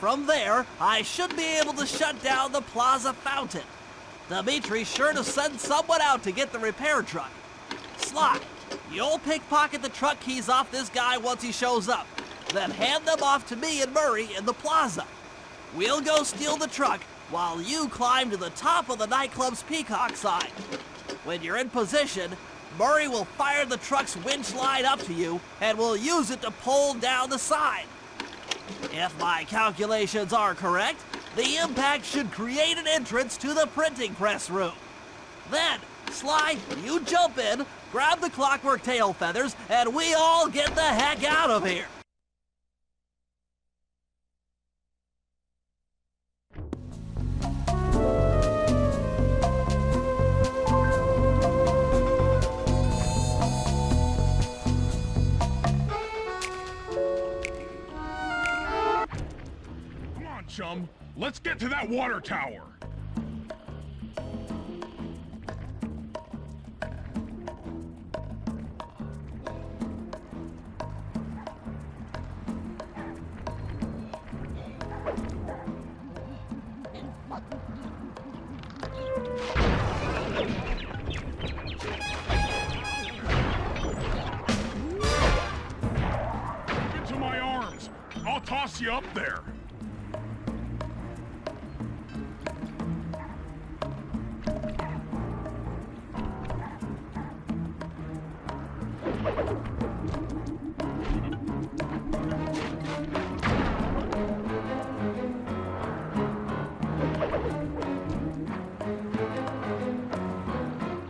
From there, I should be able to shut down the plaza fountain. Dimitri's sure to send someone out to get the repair truck. Sly, you'll pickpocket the truck keys off this guy once he shows up, then hand them off to me and Murray in the plaza. We'll go steal the truck while you climb to the top of the nightclub's Peacock sign. When you're in position, Murray will fire the truck's winch line up to you and will use it to pull down the sign. If my calculations are correct, the impact should create an entrance to the printing press room. Then, Sly, you jump in, grab the clockwork tail feathers, and we all get the heck out of here. Chum, let's get to that water tower. Into my arms. I'll toss you up there.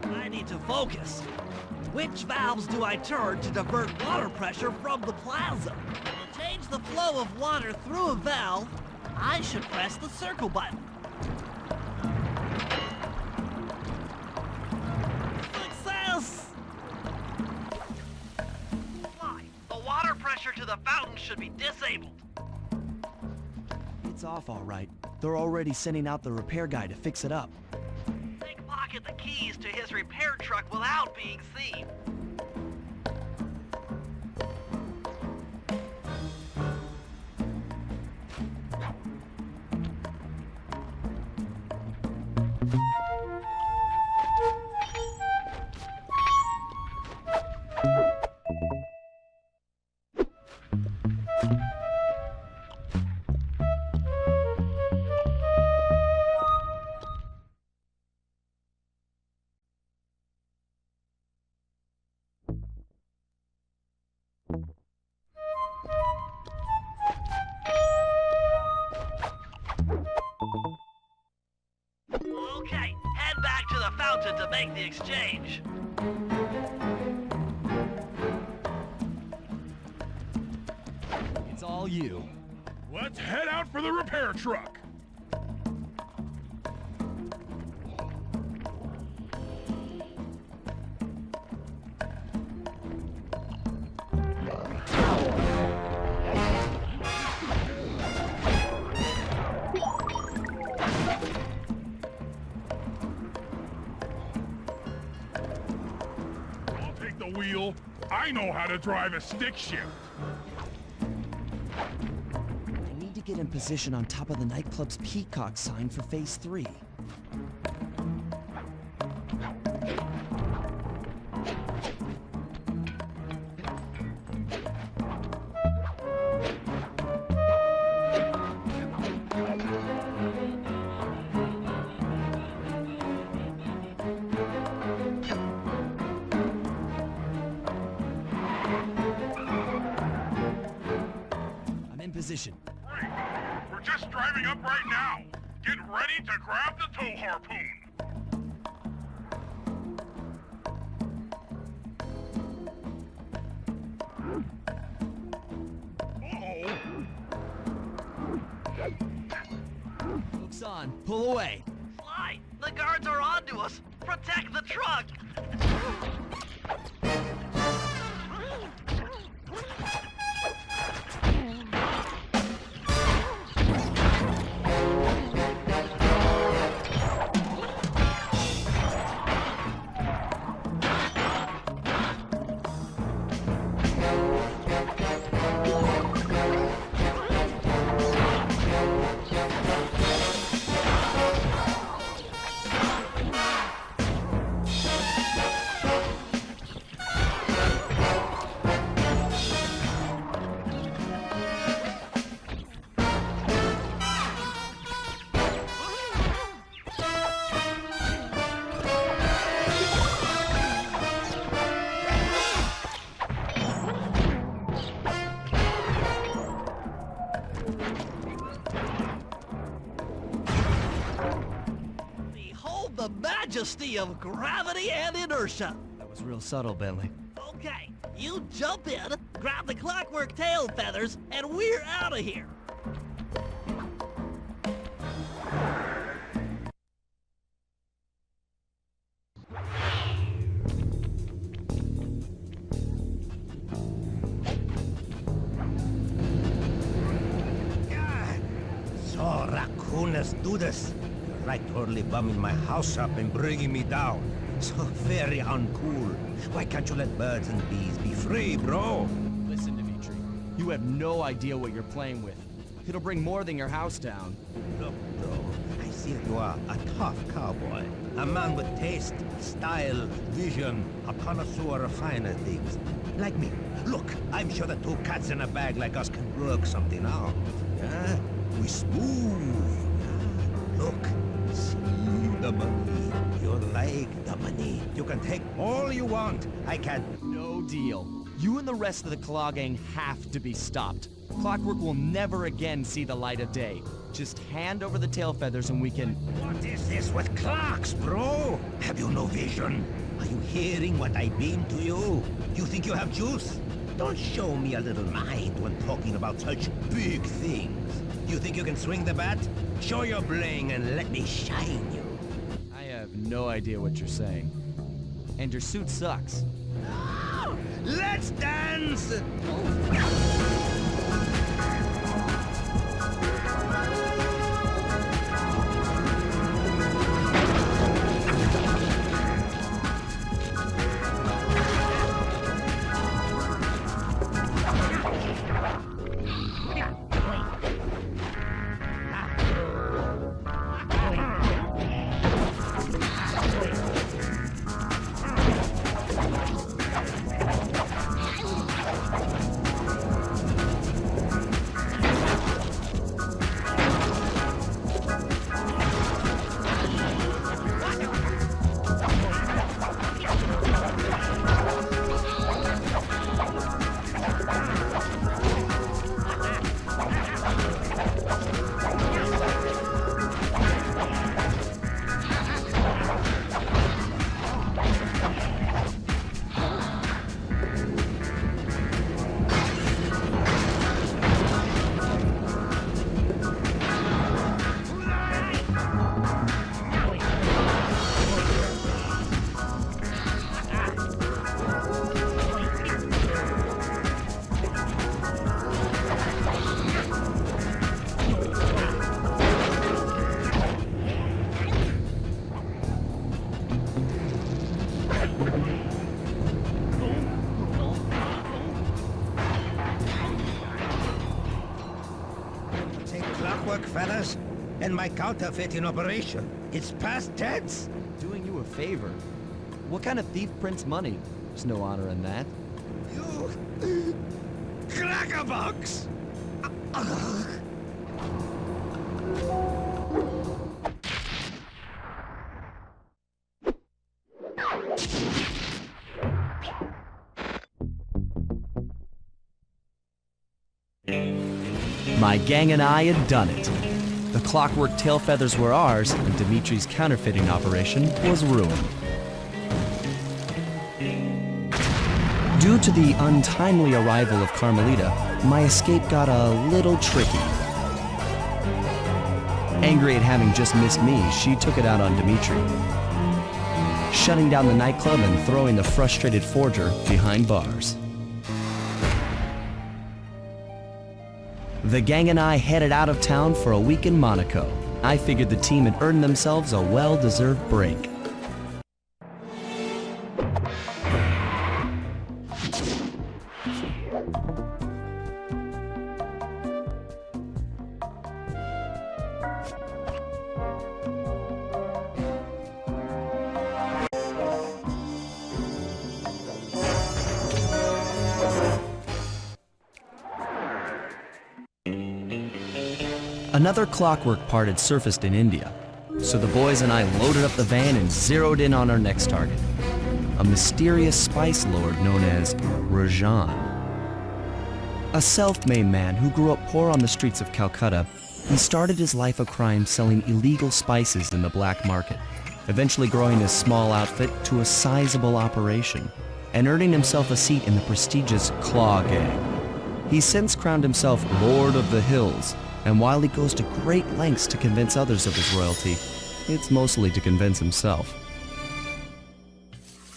I need to focus. Which valves do I turn to divert water pressure from the plaza? To change the flow of water through a valve, I should press the circle button. Success! Sly, the water pressure to the fountain should be disabled. It's off all right. They're already sending out the repair guy to fix it up. Pickpocket the keys to his repair truck without being seen. Okay, head back to the fountain to make the exchange. It's all you. Let's head out for the repair truck. I'll take the wheel. I know how to drive a stick shift. I need to get in position on top of the nightclub's Peacock sign for Phase 3. I'm in position. Frank, we're just driving up right now. Get ready to grab the tow harpoon. Uh-oh. Hook's on. Pull away. Sly, the guards are onto us. Protect the truck. Behold the majesty of gravity and inertia. That was real subtle, Bentley. Okay, you jump in, grab the clockwork tail feathers, and we're out of here. So, raccooners do this. You're right, totally bumming my house up and bringing me down. So very uncool. Why can't you let birds and bees be free, bro? Listen, Dimitri. You have no idea what you're playing with. It'll bring more than your house down. Look, bro, I see that you are a tough cowboy. A man with taste, style, vision, a connoisseur of finer things. Like me. Look, I'm sure that two cats in a bag like us can work something out. Yeah? We smooth. Yeah? Look, see the money. You like the money. You can take all you want. I can. No deal. You and the rest of the Claw Gang have to be stopped. Clockwork will never again see the light of day. Just hand over the tail feathers and we can... What is this with clocks, bro? Have you no vision? Are you hearing what I beam to you? You think you have juice? Don't show me a little mind when talking about such big things. You think you can swing the bat? Show your bling and let me shine you. I have no idea what you're saying. And your suit sucks. Let's dance! Clockwork, fellas, and my counterfeit in operation. It's past tense. Doing you a favor. What kind of thief prints money? There's no honor in that. You... Crackerbox! My gang and I had done it. The clockwork tail feathers were ours, and Dimitri's counterfeiting operation was ruined. Due to the untimely arrival of Carmelita, my escape got a little tricky. Angry at having just missed me, she took it out on Dimitri, shutting down the nightclub and throwing the frustrated forger behind bars. The gang and I headed out of town for a week in Monaco. I figured the team had earned themselves a well-deserved break. Another clockwork part had surfaced in India, so the boys and I loaded up the van and zeroed in on our next target, a mysterious spice lord known as Rajan. A self-made man who grew up poor on the streets of Calcutta, he started his life of crime selling illegal spices in the black market, eventually growing his small outfit to a sizable operation and earning himself a seat in the prestigious Claw Gang. He's since crowned himself Lord of the Hills, and while he goes to great lengths to convince others of his royalty, it's mostly to convince himself.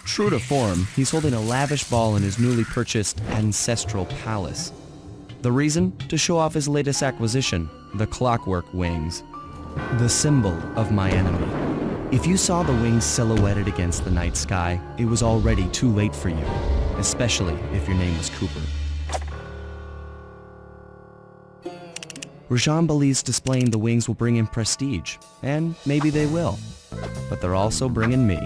True to form, he's holding a lavish ball in his newly purchased ancestral palace. The reason? To show off his latest acquisition, the clockwork wings, the symbol of my enemy. If you saw the wings silhouetted against the night sky, it was already too late for you, especially if your name was Cooper. Rajan believes displaying the wings will bring him prestige, and maybe they will, but they're also bringing me.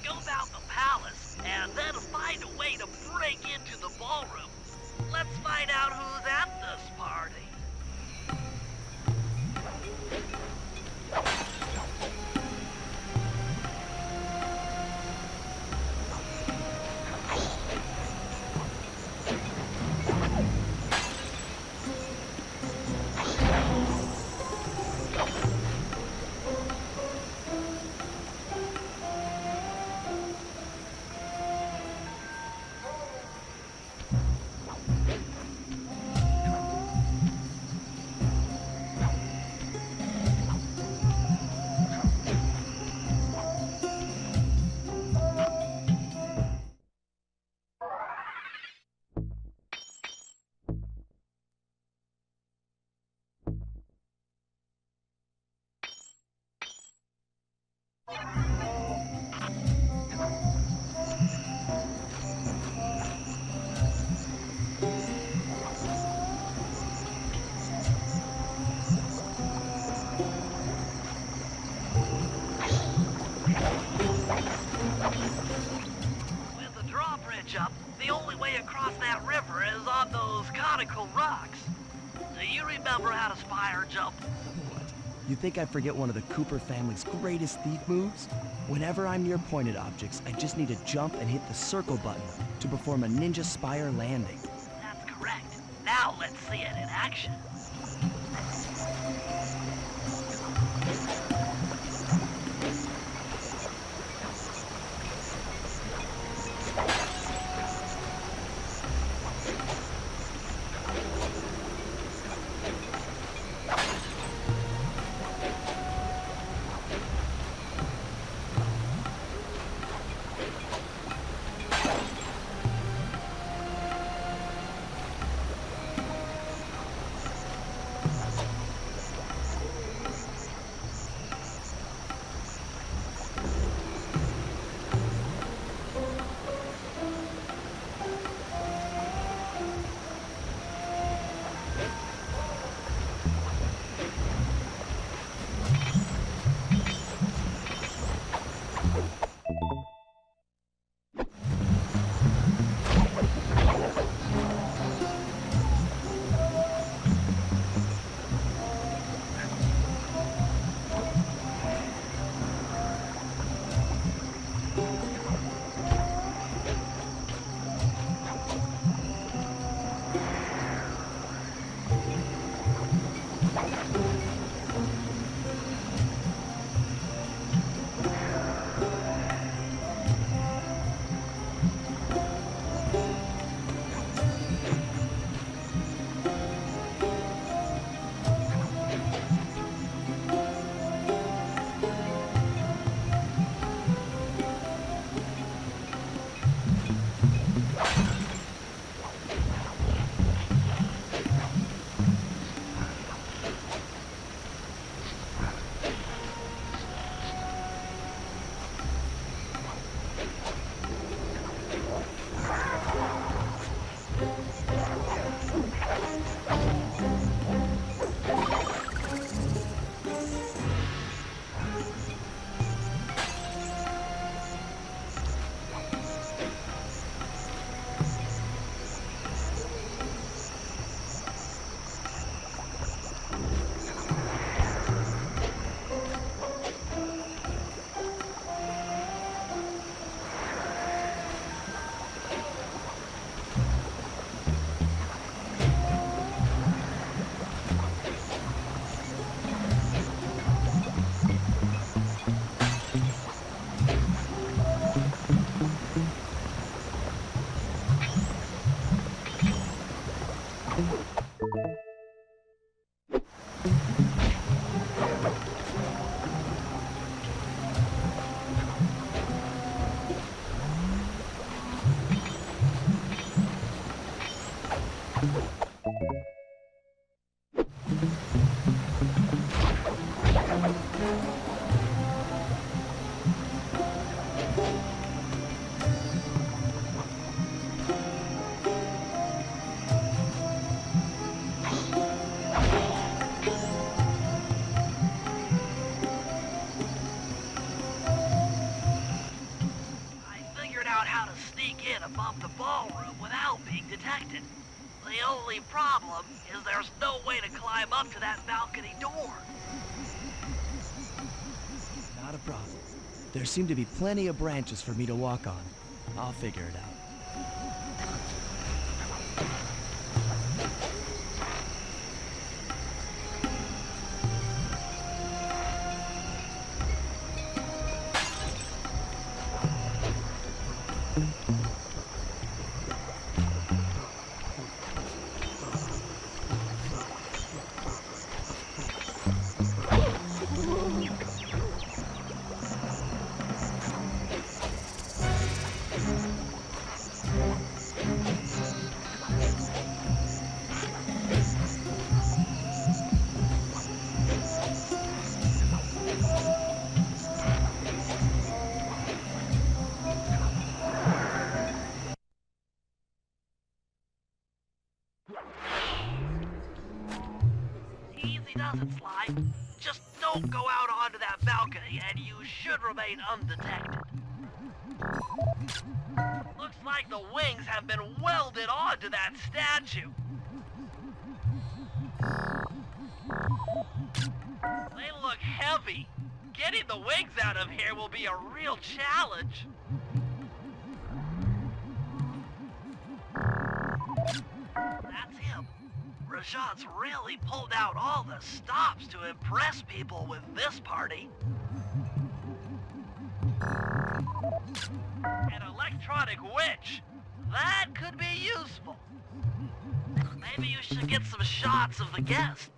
Scope out the palace, and then find a way to break into the ballroom. Let's find out who's at this party. With the drawbridge up, the only way across that river is on those conical rocks. Do you remember how to spire jump? What? You think I forget one of the Cooper family's greatest thief moves? Whenever I'm near pointed objects, I just need to jump and hit the circle button to perform a ninja spire landing. That's correct. Now let's see it in action. the ballroom without being detected. The only problem is there's no way to climb up to that balcony door. Not a problem. There seem to be plenty of branches for me to walk on. I'll figure it out. Easy does it, Sly. Just don't go out onto that balcony and you should remain undetected. Looks like the wings have been welded onto that statue. They look heavy. Getting the wings out of here will be a real challenge. That's him. Rajan's really pulled out all the stops to impress people with this party. An electronic witch. That could be useful. Maybe you should get some shots of the guests.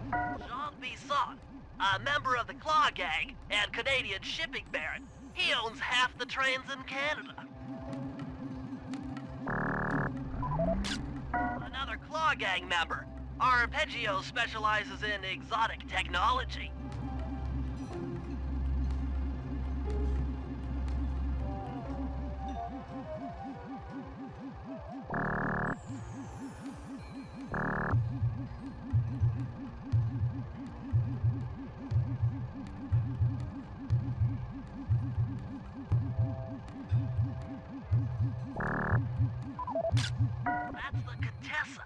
Jean Bisson, a member of the Claw Gang and Canadian shipping baron. He owns half the trains in Canada. Another Claw Gang member. Arpeggio specializes in exotic technology. That's the Contessa,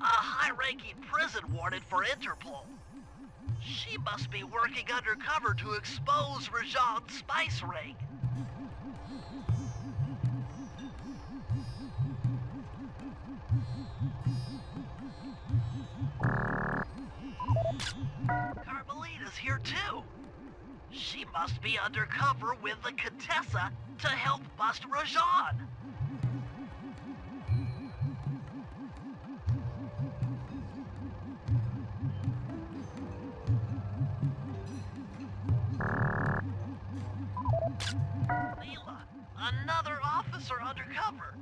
a high-ranking prison warden for Interpol. She must be working undercover to expose Rajan's spice ring. Carmelita's here too. She must be undercover with the Contessa to help bust Rajan. Leela, another officer undercover.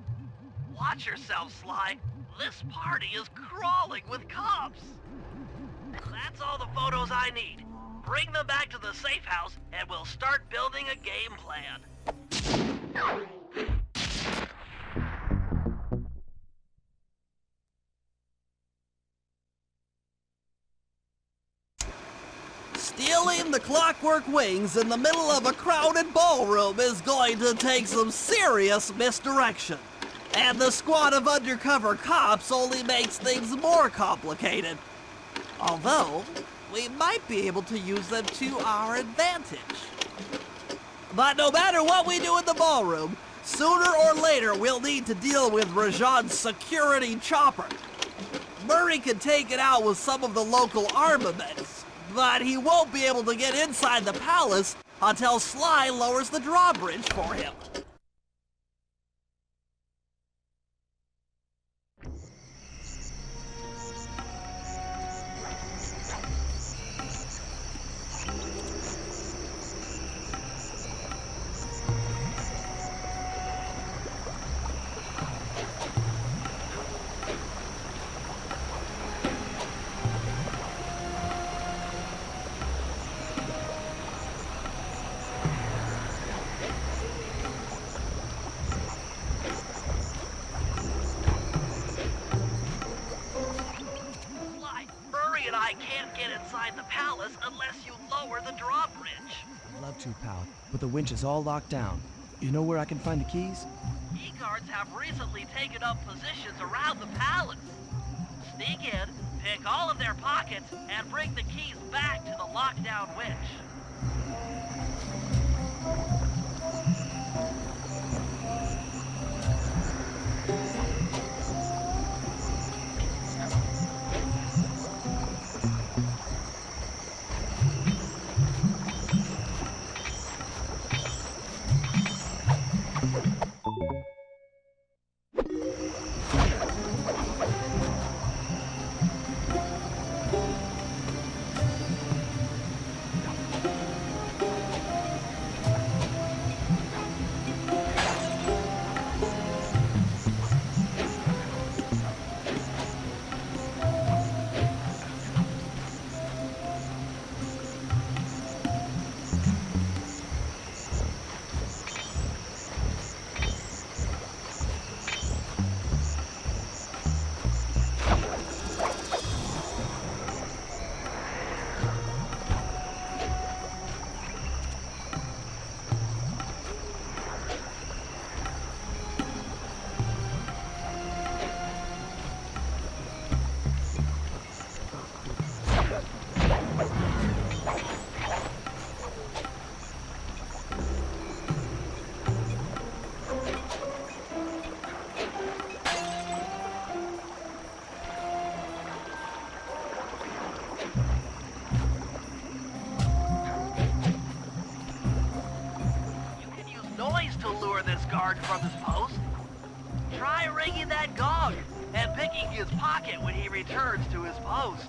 Watch yourself, Sly. This party is crawling with cops. That's all the photos I need. Bring them back to the safe house and we'll start building a game plan. Stealing the clockwork wings in the middle of a crowded ballroom is going to take some serious misdirection. And the squad of undercover cops only makes things more complicated. Although, we might be able to use them to our advantage. But no matter what we do in the ballroom, sooner or later we'll need to deal with Rajan's security chopper. Murray can take it out with some of the local armaments, but he won't be able to get inside the palace until Sly lowers the drawbridge for him. I can't get inside the palace unless you lower the drawbridge. I'd love to, pal, but the winch is all locked down. You know where I can find the keys? E-guards have recently taken up positions around the palace. Sneak in, pick all of their pockets, and bring the keys back to the lockdown witch. To lure this guard from his post. Try ringing that gong and picking his pocket when he returns to his post.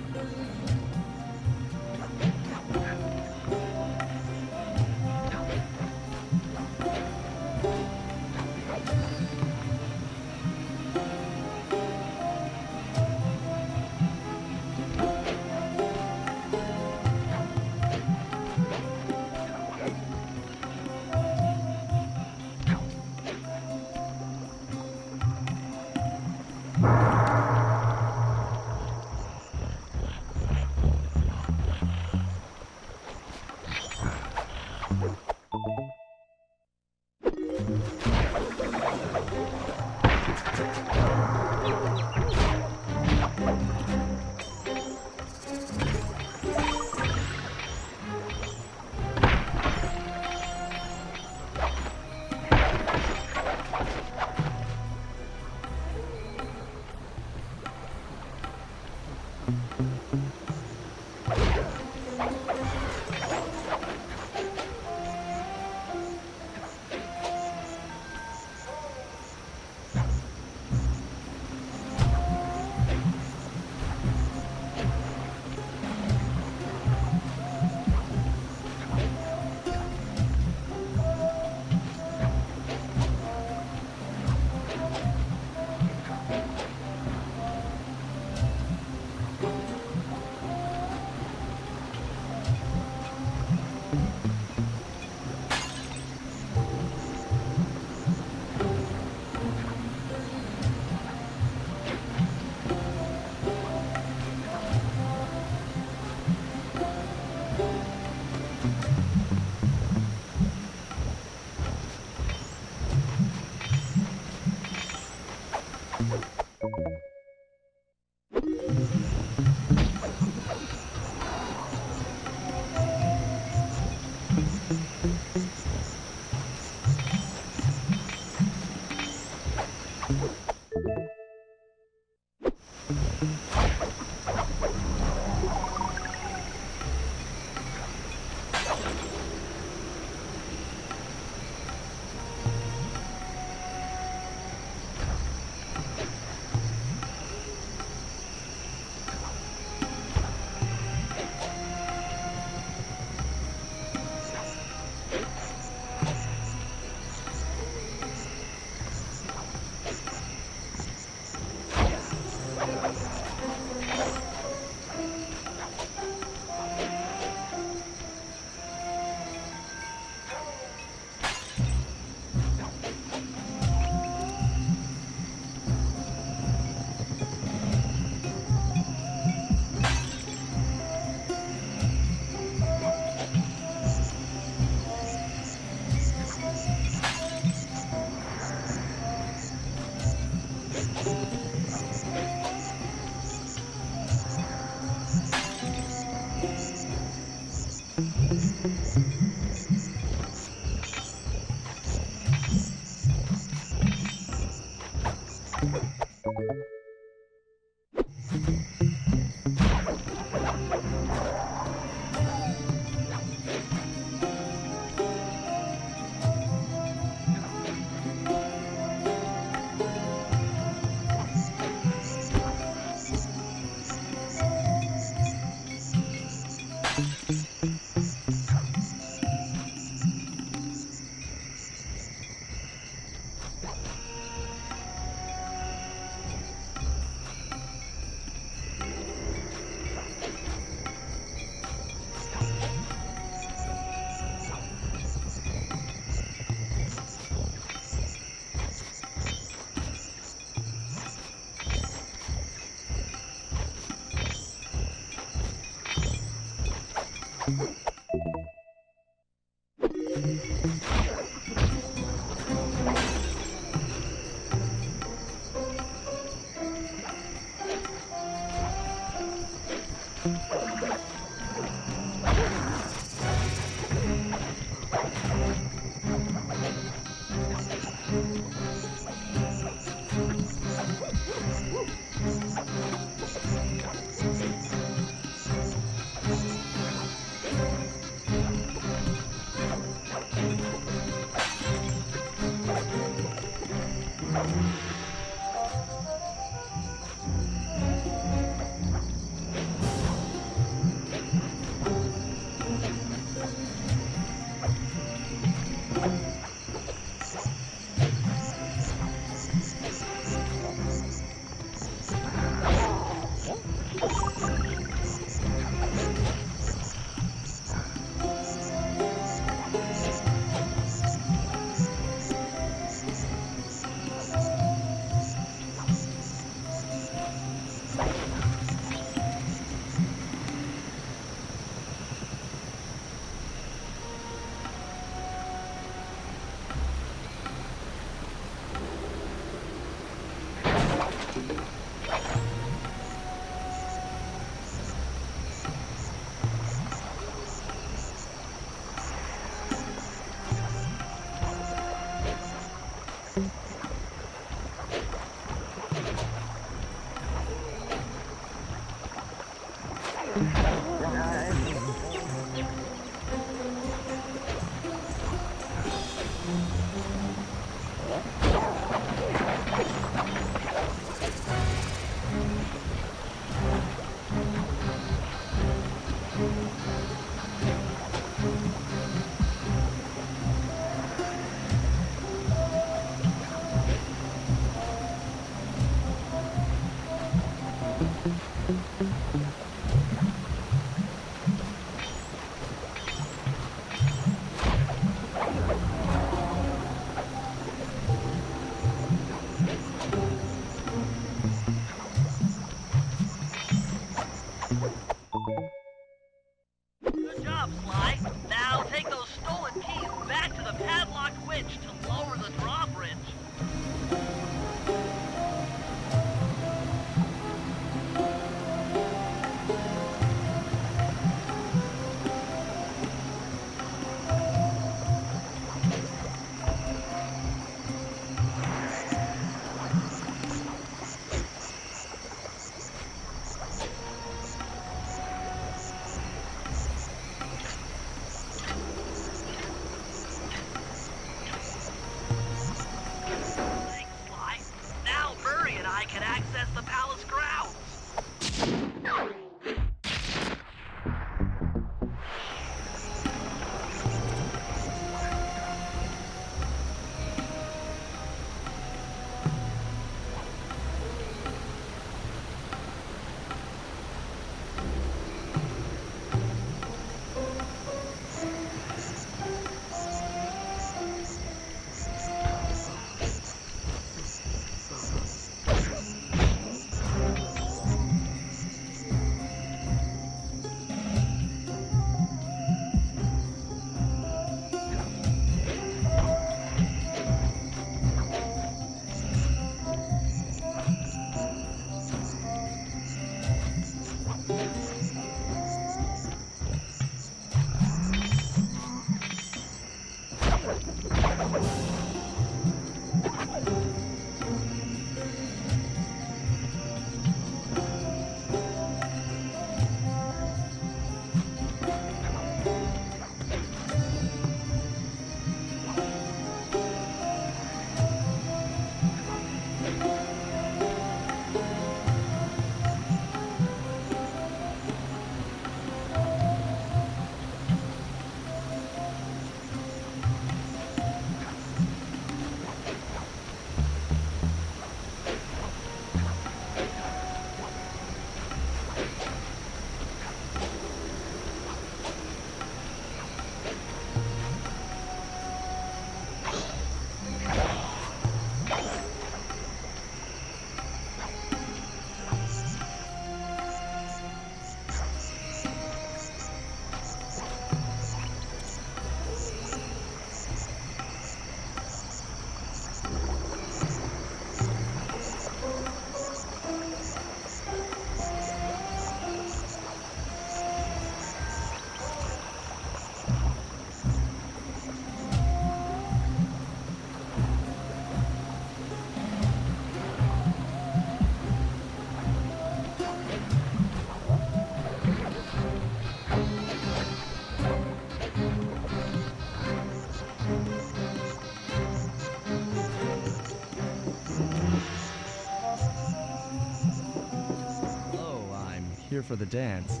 for the dance.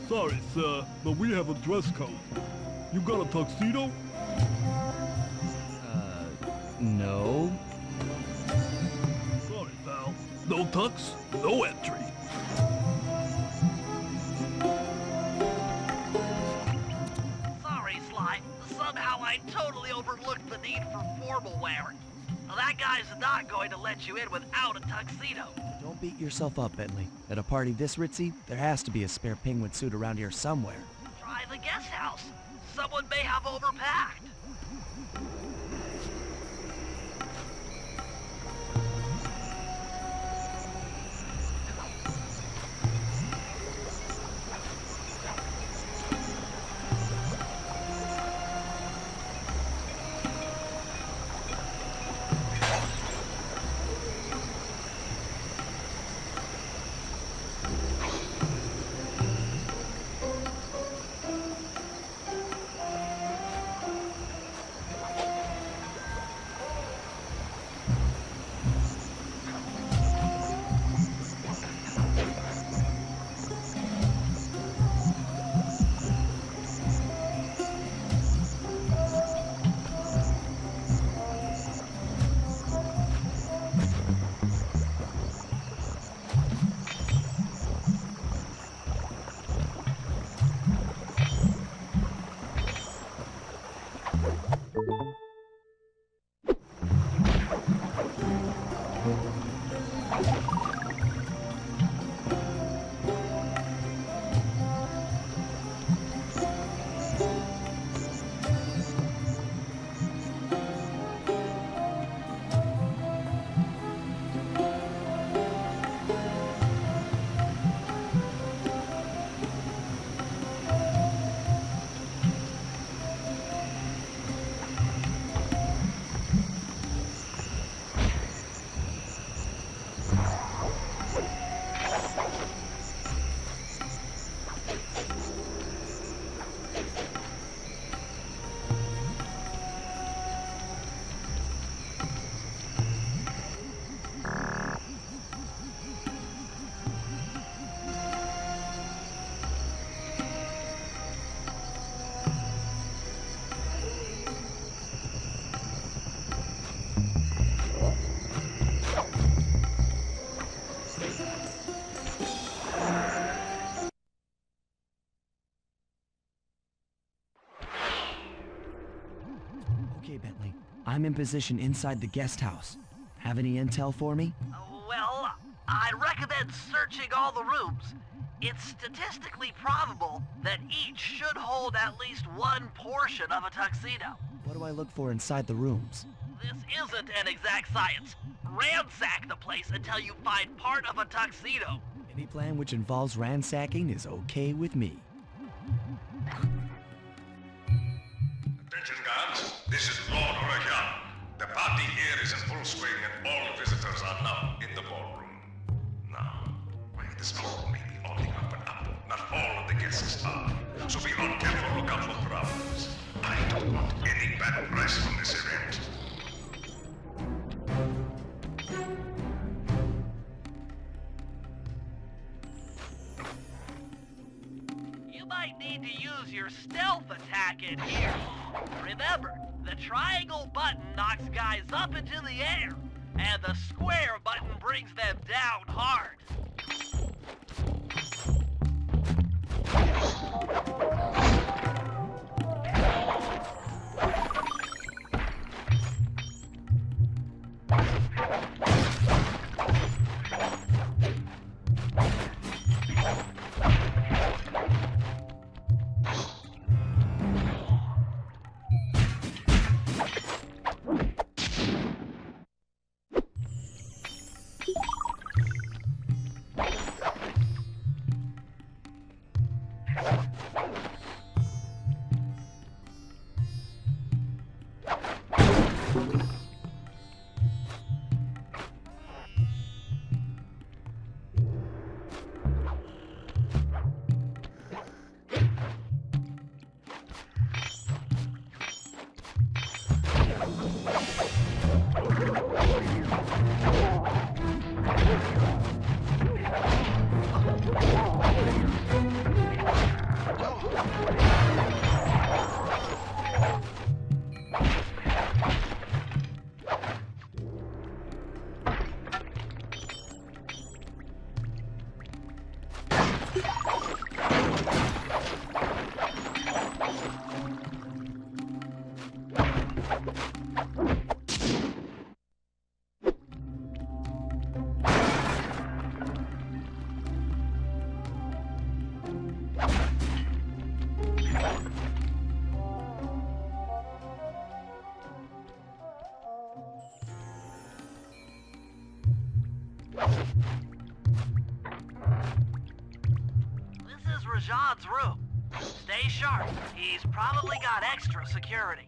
Sorry, sir, but we have a dress code. You got a tuxedo? No. Sorry, pal. No tux, no entry. Sorry, Sly. Somehow I totally overlooked the need for formal wear. That guy's not going to let you in without a tuxedo. Don't beat yourself up, Bentley. At a party this ritzy, there has to be a spare penguin suit around here somewhere. Try the guest house. Someone may have overpacked. Okay, Bentley. I'm in position inside the guest house. Have any intel for me? Well, I recommend searching all the rooms. It's statistically probable that each should hold at least one portion of a tuxedo. What do I look for inside the rooms? This isn't an exact science. Ransack the place until you find part of a tuxedo. Any plan which involves ransacking is okay with me. Attention guards, this is Lord Huracan. The party here is in full swing and all visitors are now in the ballroom. Now, the smoke may be on the up and up. Not all of the guests are. So be on careful lookout for problems. I don't want any bad press from this event. You might need to use your stealth attack in here. Remember, the triangle button knocks guys up into the air, and the square button brings them down hard. This is Rajad's room. Stay sharp. He's probably got extra security.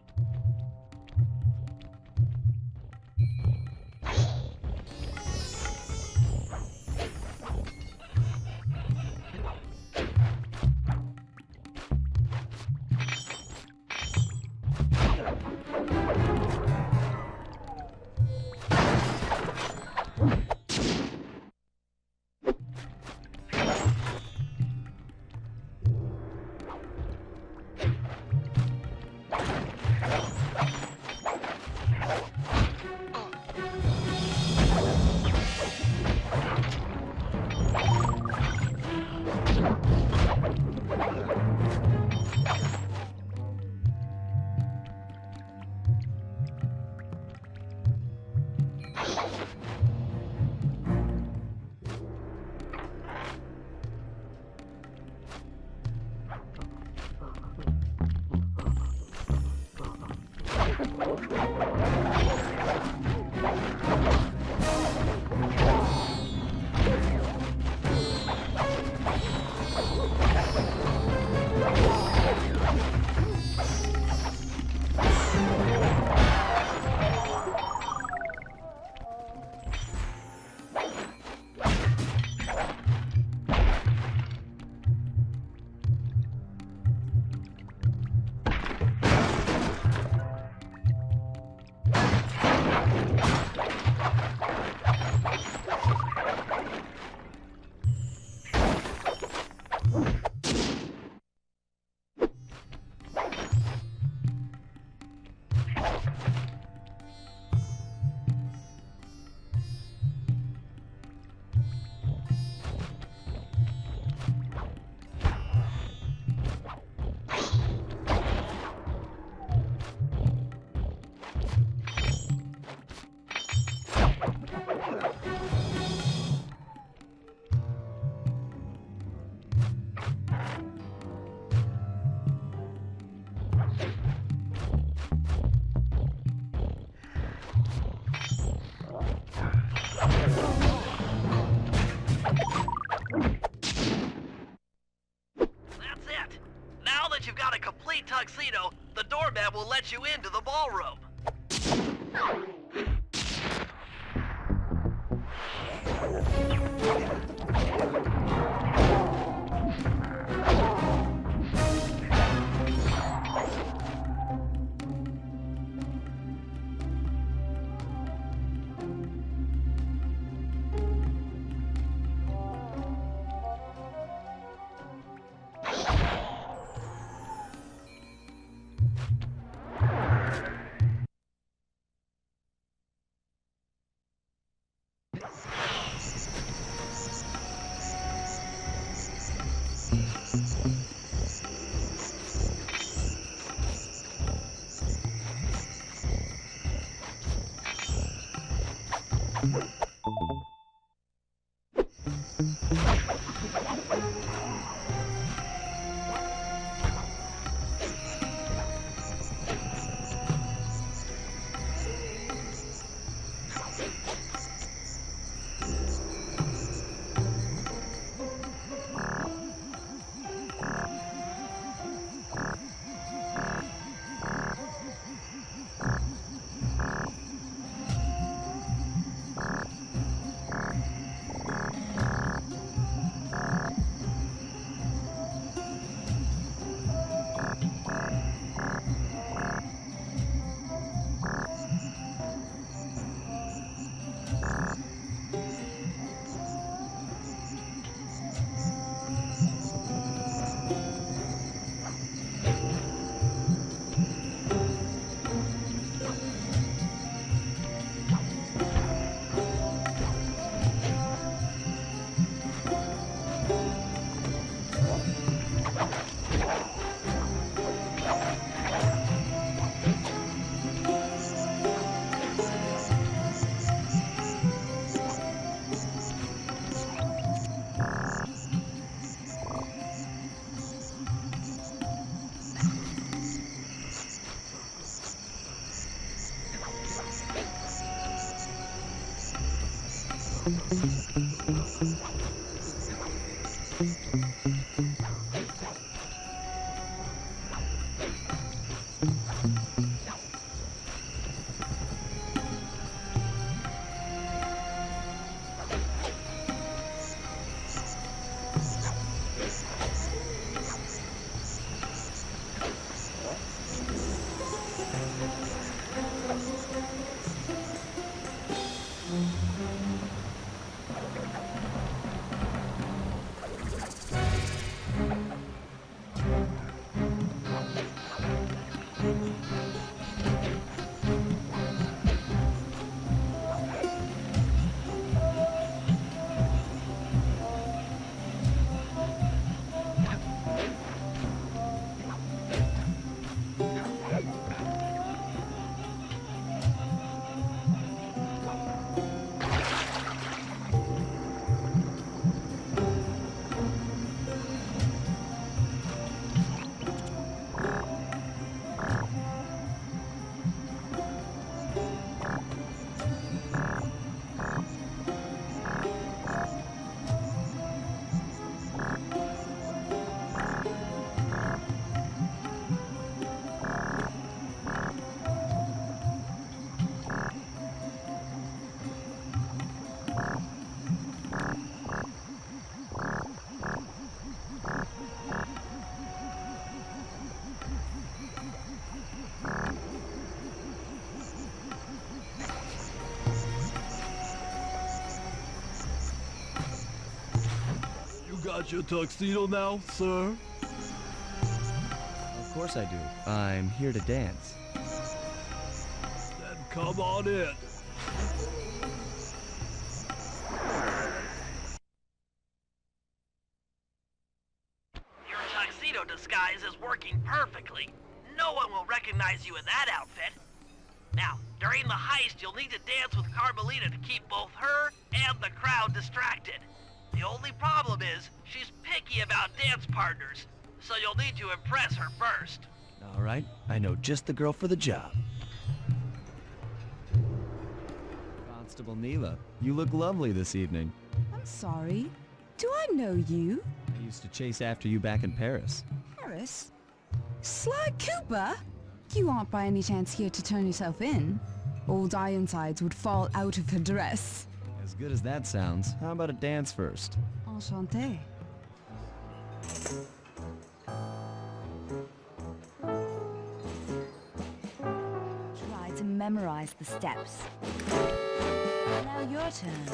Tuxedo, the doorman will let you into the ballroom. Got your tuxedo now, sir? Of course I do. I'm here to dance. Then come on in. Your tuxedo disguise is working perfectly. No one will recognize you in that outfit. Now, during the heist, you'll need to dance with Carmelita to keep both her and the crowd distracted. The only problem is, she's picky about dance partners, so you'll need to impress her first. All right, I know just the girl for the job. Constable Neela, you look lovely this evening. I'm sorry. Do I know you? I used to chase after you back in Paris. Paris? Sly Cooper? You aren't by any chance here to turn yourself in? Old Ironsides would fall out of her dress. As good as that sounds, how about a dance first? Enchanté. Try to memorize the steps. Now your turn.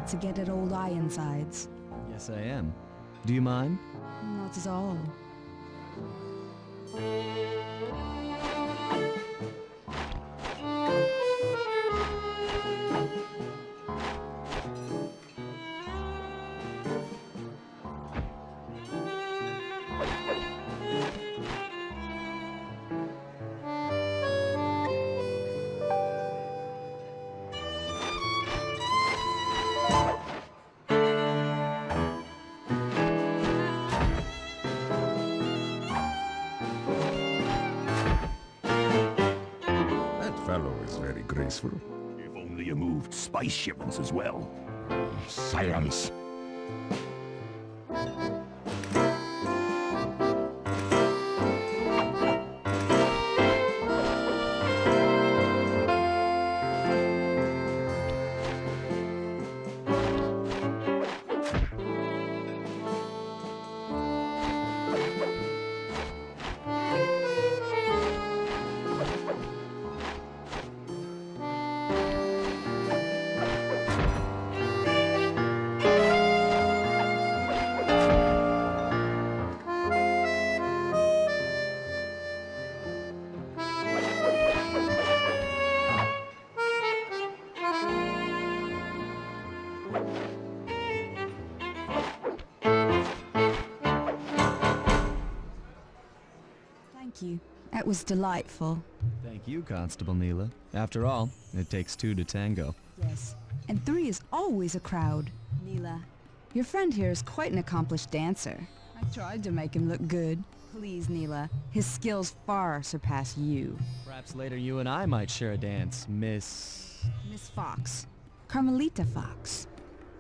To get at old Ironsides. Yes, I am. Do you mind? Not at all. Graceful. If only you moved spice shipments as well. Silence. Thank you. That was delightful. Thank you, Constable Neela. After all, it takes two to tango. Yes, and three is always a crowd. Neela, your friend here is quite an accomplished dancer. I tried to make him look good. Please, Neela, his skills far surpass you. Perhaps later you and I might share a dance, Miss... Miss Fox. Carmelita Fox.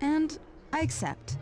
And I accept.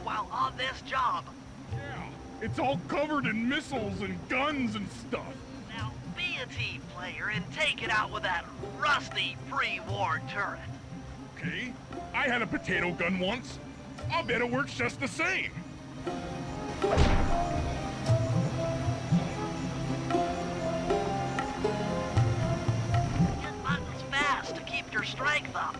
while on this job. Yeah, it's all covered in missiles and guns and stuff. Now, be a team player and take it out with that rusty pre-war turret. Okay, I had a potato gun once. I'll bet it works just the same. Hit buttons fast to keep your strength up.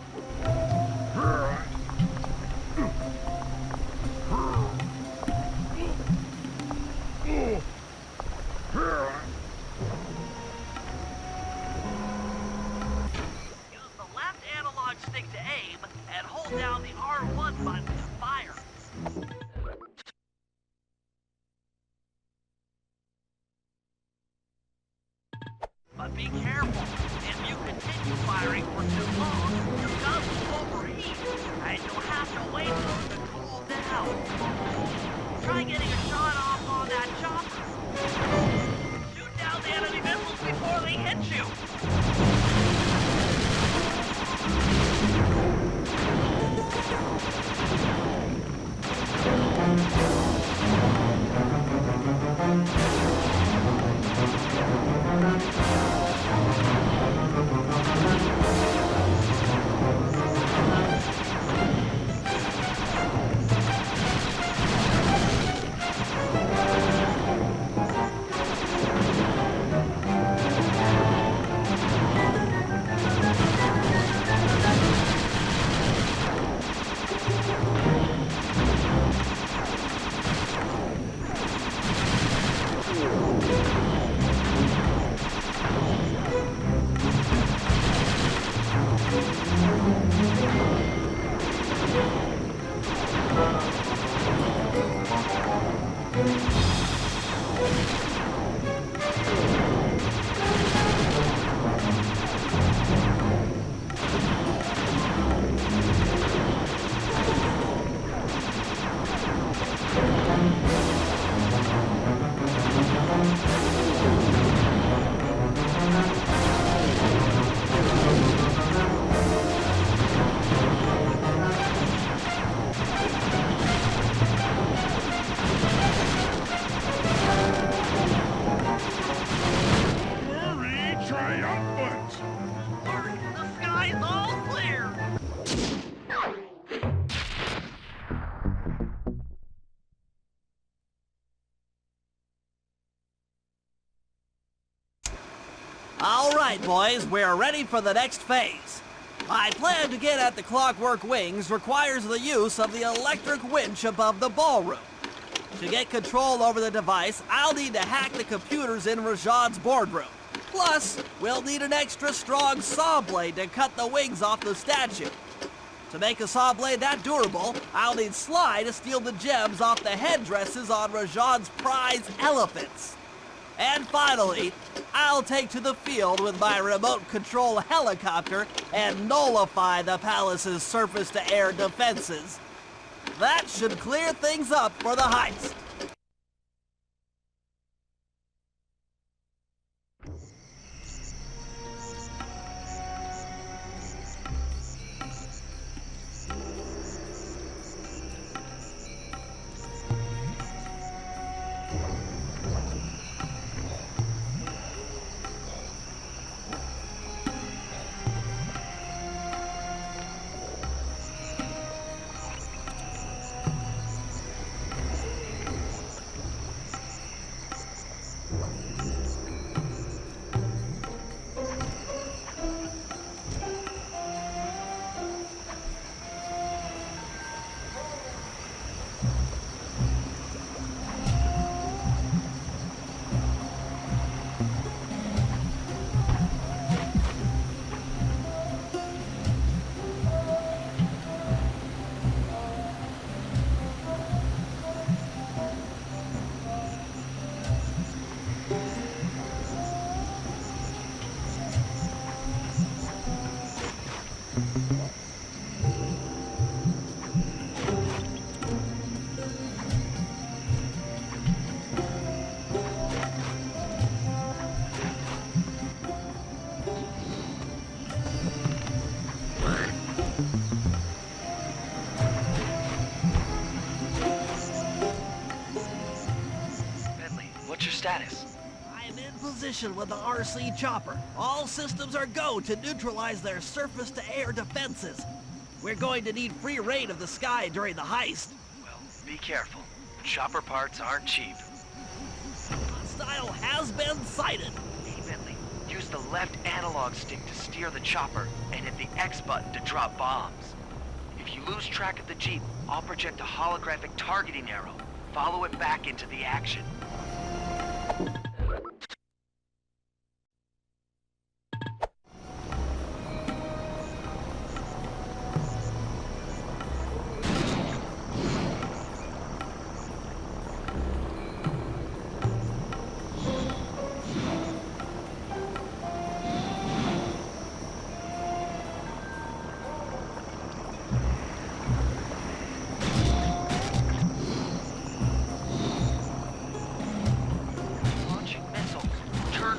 Use the left analog stick to aim and hold down the R1 button to fire. But be careful. If you continue firing for too long, your gun will overheat, and you'll have to wait for it to cool down. Try getting a shot off on that chopper. Shoot down the enemy missiles before they hit you. triumphant! Murray, the sky's all clear! All right, boys, we're ready for the next phase. My plan to get at the Clockwork Wings requires the use of the electric winch above the ballroom. To get control over the device, I'll need to hack the computers in Rajad's boardroom. Plus, we'll need an extra strong saw blade to cut the wings off the statue. To make a saw blade that durable, I'll need Sly to steal the gems off the headdresses on Rajad's prize elephants. And finally, I'll take to the field with my remote control helicopter and nullify the palace's surface-to-air defenses. That should clear things up for the heist. What's your status? I'm in position with the RC chopper. All systems are go to neutralize their surface-to-air defenses. We're going to need free reign of the sky during the heist. Well, be careful. Chopper parts aren't cheap. Hostile has been sighted. Hey, Bentley, use the left analog stick to steer the chopper and hit the X button to drop bombs. If you lose track of the Jeep, I'll project a holographic targeting arrow. Follow it back into the action.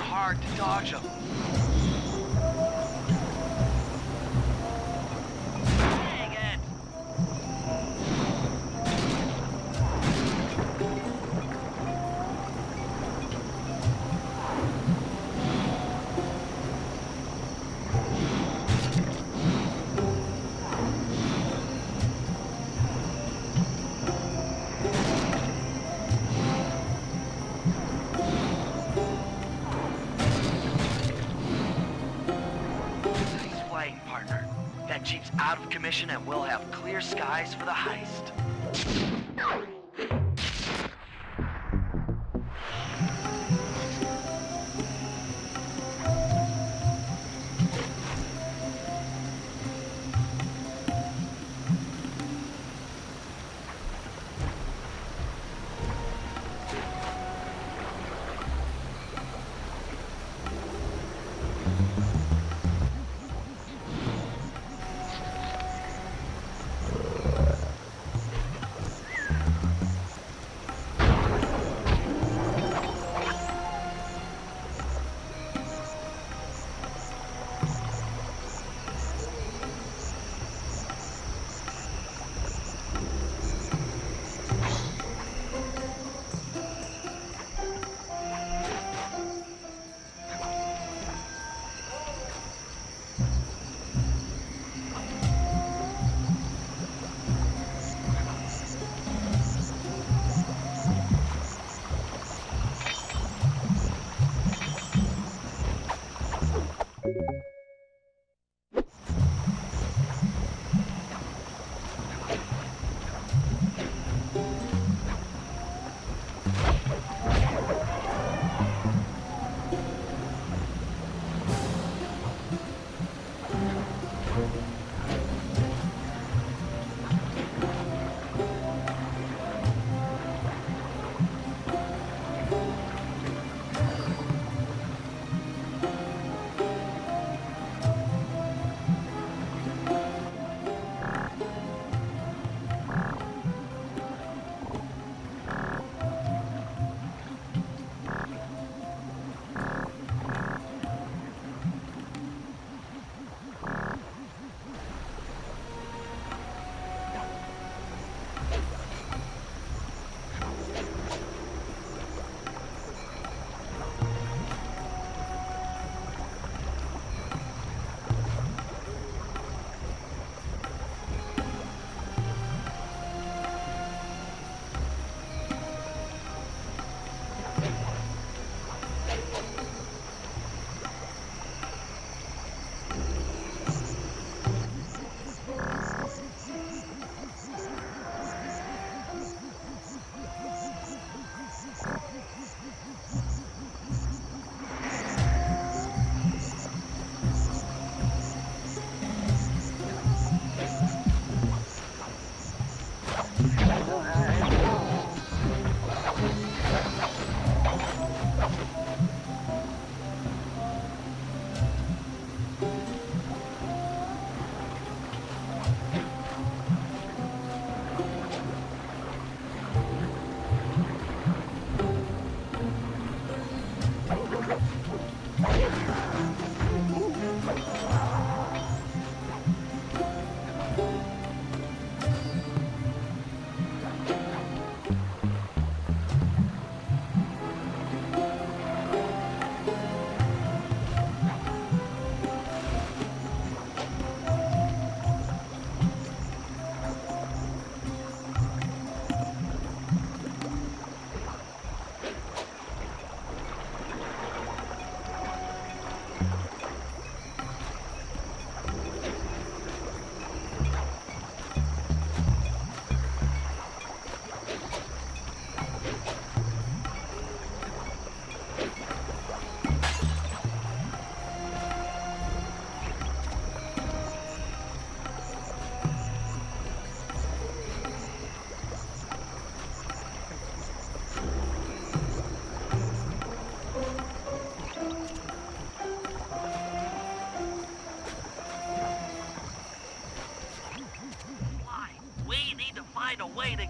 Hard to dodge them. Dang it! Partner. That Jeep's out of commission and we'll have clear skies for the heist.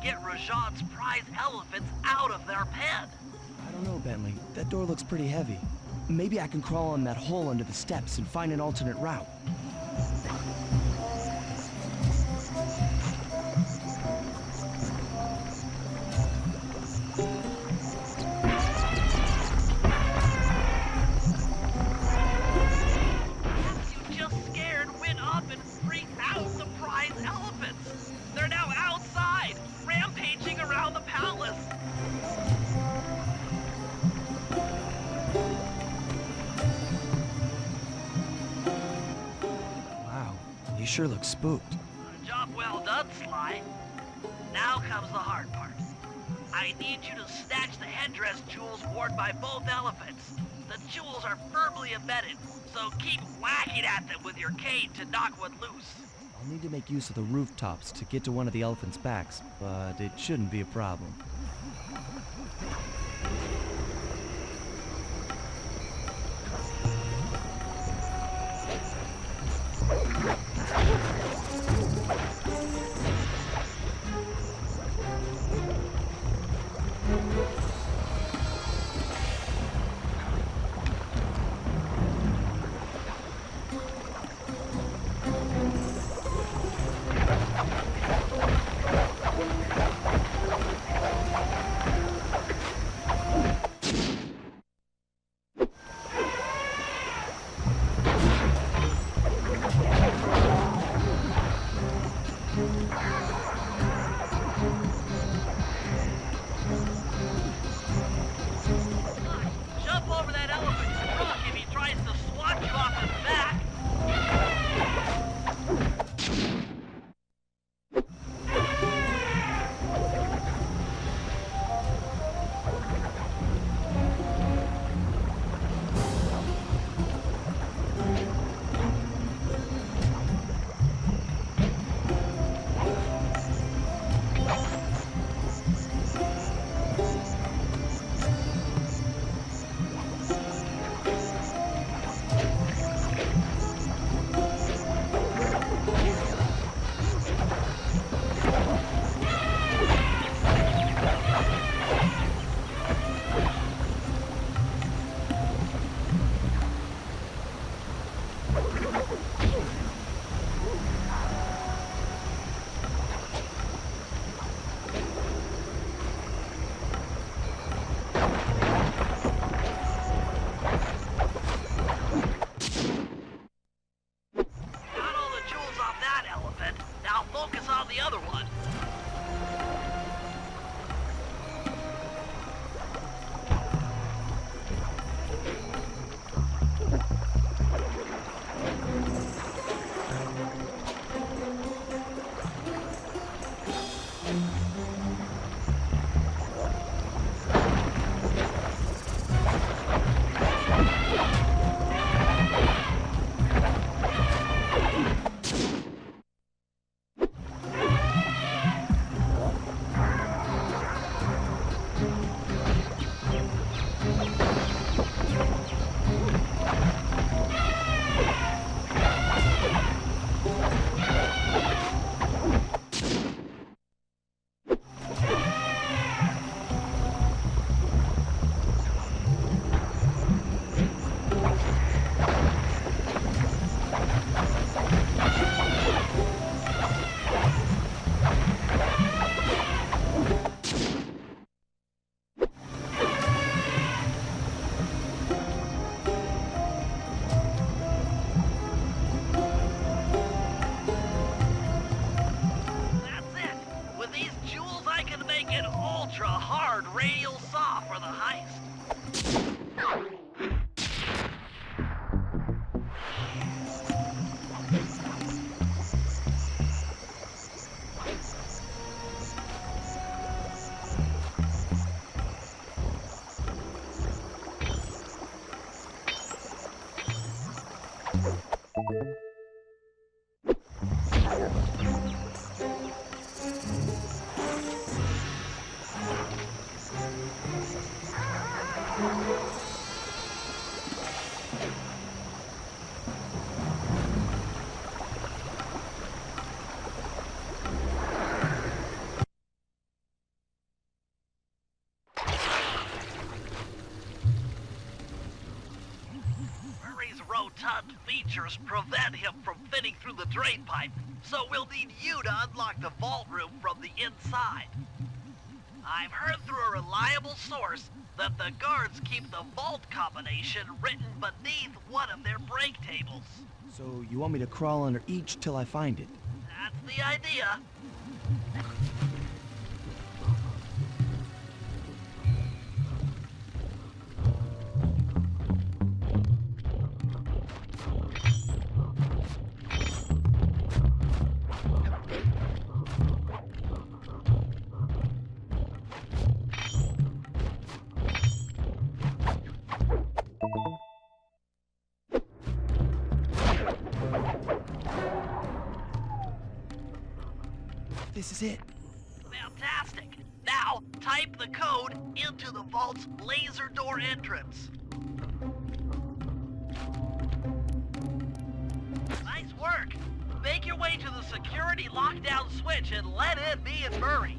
get Rajan's prize elephants out of their pen. I don't know, Bentley. That door looks pretty heavy. Maybe I can crawl in that hole under the steps and find an alternate route. You just scared, went up, and freaked out the prize elephants. They're now outside, rampaging around the palace. Wow, you sure look spooked. Job well done, Sly. Now comes the hard part. I need you to snatch the headdress jewels worn by both elephants. The jewels are firmly embedded, so keep whacking at them with your cane to knock one loose. I'll need to make use of the rooftops to get to one of the elephants' backs, but it shouldn't be a problem. Jump over that elephant's trunk if he tries to swat you off his back. Got all the jewels off that elephant. Now focus on the other one. That's it. With these jewels, I can make an ultra-hard radial saw for the heist. rotund features prevent him from fitting through the drain pipe, so we'll need you to unlock the vault room from the inside. I've heard through a reliable source that the guards keep the vault combination written beneath one of their break tables. So you want me to crawl under each till I find it? That's the idea. This is it. Fantastic. Now, type the code into the vault's laser door entrance. Nice work. Make your way to the security lockdown switch and let in me and Murray.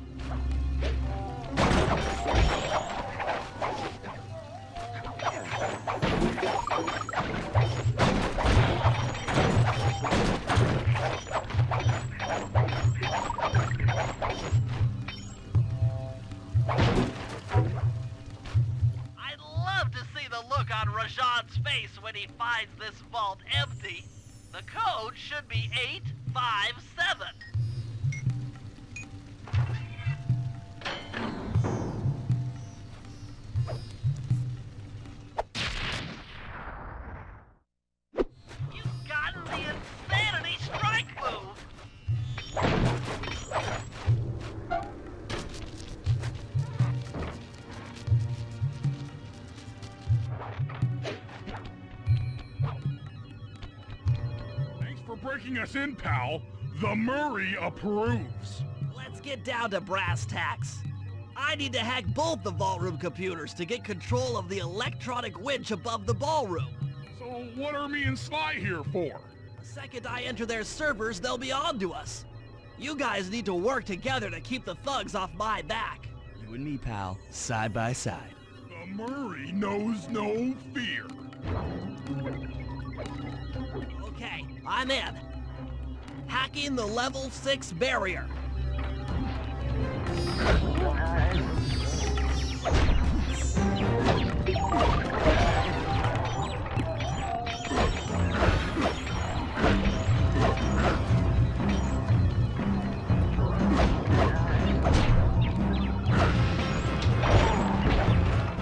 I'd love to see the look on Rajan's face when he finds this vault empty. The code should be 857. You've gotten the insanity strike move. Thanks for breaking us in, pal. The Murray approves. Let's get down to brass tacks. I need to hack both the vault room computers to get control of the electronic winch above the ballroom. So what are me and Sly here for? The second I enter their servers, they'll be on to us. You guys need to work together to keep the thugs off my back. You and me, pal, side by side. The Murray knows no fear. Okay, I'm in. Hacking the level 6 barrier.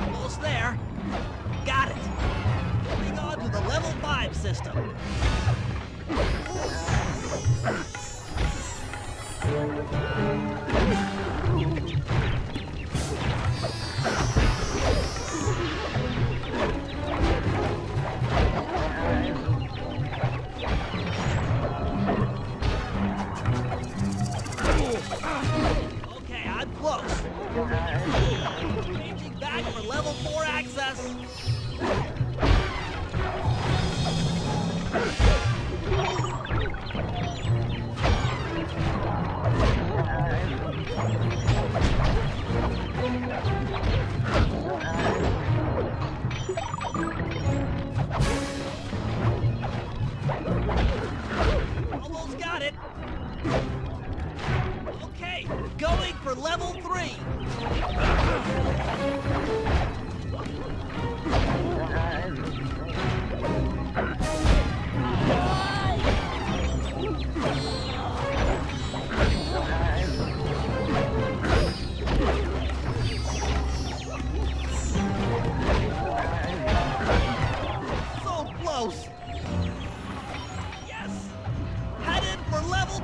Almost there. Got it. Moving on to the level 5 system. Okay, I'm close. Changing back for level 4 access. Almost got it. Okay, going for level 3. So close. Yes. Headed for level 2.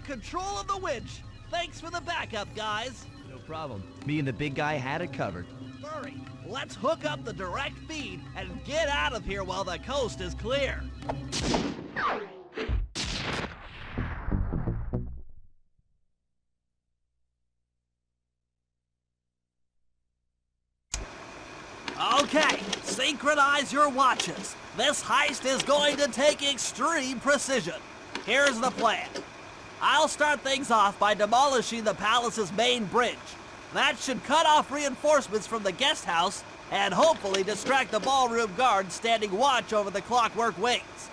control of the winch. Thanks for the backup, guys. No problem. Me and the big guy had it covered. Hurry, let's hook up the direct feed and get out of here while the coast is clear. Okay, synchronize your watches. This heist is going to take extreme precision. Here's the plan. I'll start things off by demolishing the palace's main bridge. That should cut off reinforcements from the guest house and hopefully distract the ballroom guards standing watch over the clockwork wings.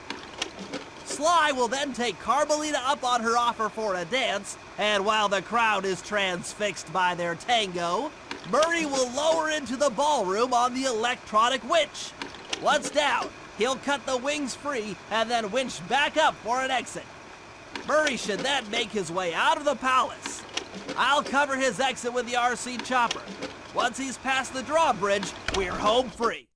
Sly will then take Carmelita up on her offer for a dance, and while the crowd is transfixed by their tango, Murray will lower into the ballroom on the electronic winch. Once down, he'll cut the wings free and then winch back up for an exit. Murray should then make his way out of the palace. I'll cover his exit with the RC chopper. Once he's past the drawbridge, we're home free.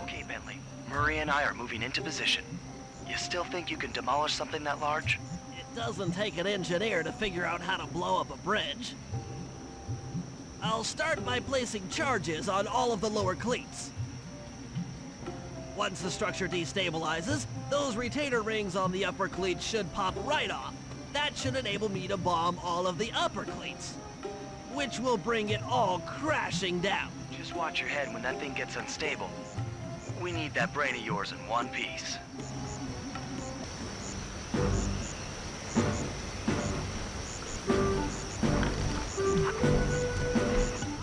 Okay, Bentley. Murray and I are moving into position. You still think you can demolish something that large? It doesn't take an engineer to figure out how to blow up a bridge. I'll start by placing charges on all of the lower cleats. Once the structure destabilizes, those retainer rings on the upper cleats should pop right off. That should enable me to bomb all of the upper cleats, which will bring it all crashing down. Just watch your head when that thing gets unstable. We need that brain of yours in one piece.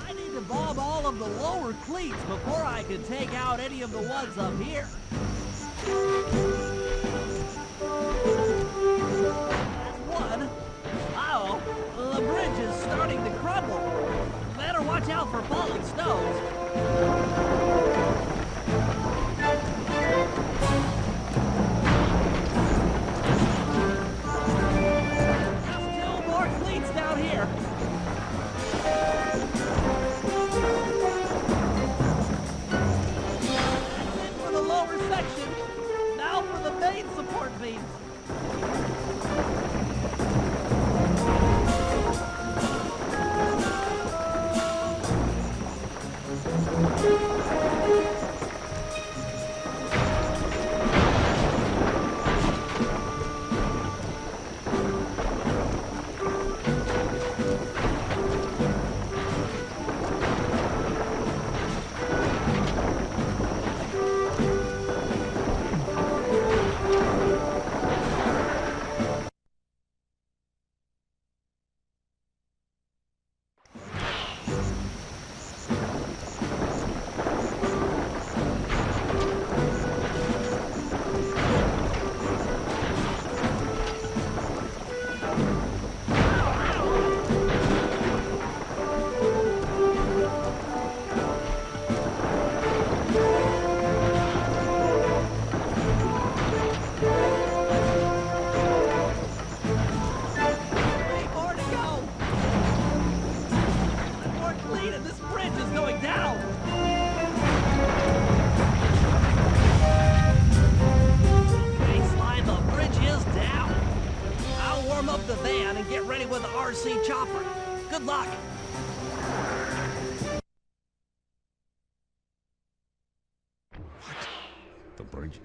I need to bomb all of the lower cleats before I can take out any of the ones up here. That's one. Uh-oh, the bridge is starting to crumble. Better watch out for falling stones. Down here. That's it for the lower section. Now for the main support beams. Up the van and get ready with the RC chopper. Good luck. What?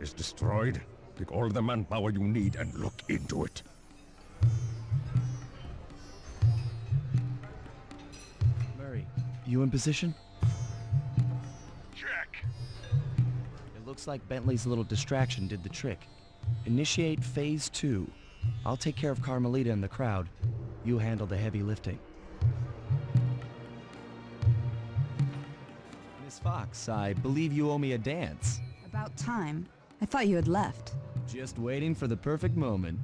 is destroyed, take all the manpower you need and look into it. Murray, you in position? Check. It looks like Bentley's little distraction did the trick. Initiate phase 2. I'll take care of Carmelita and the crowd. You handle the heavy lifting. Miss Fox, I believe you owe me a dance. About time. I thought you had left. Just waiting for the perfect moment.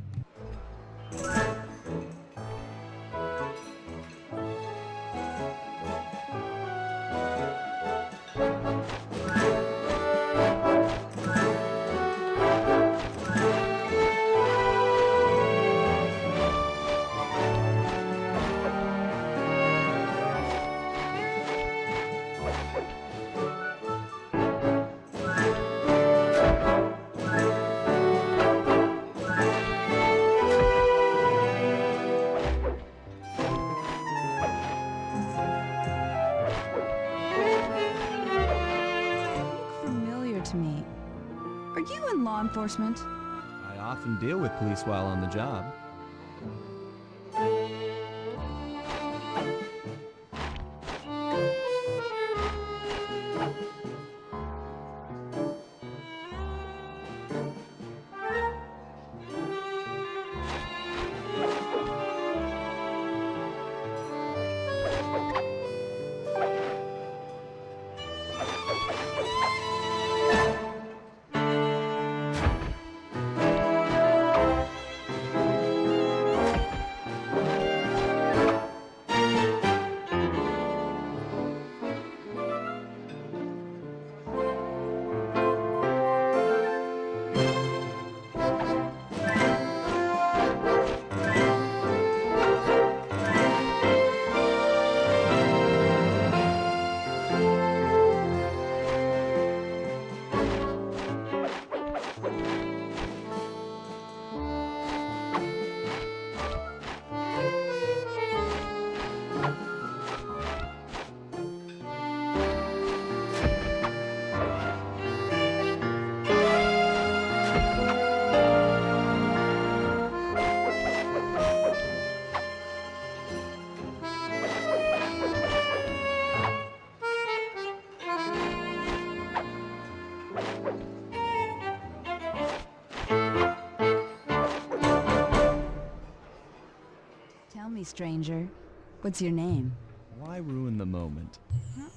To me. Are you in law enforcement? I often deal with police while on the job. Tell me, stranger. What's your name? Why ruin the moment?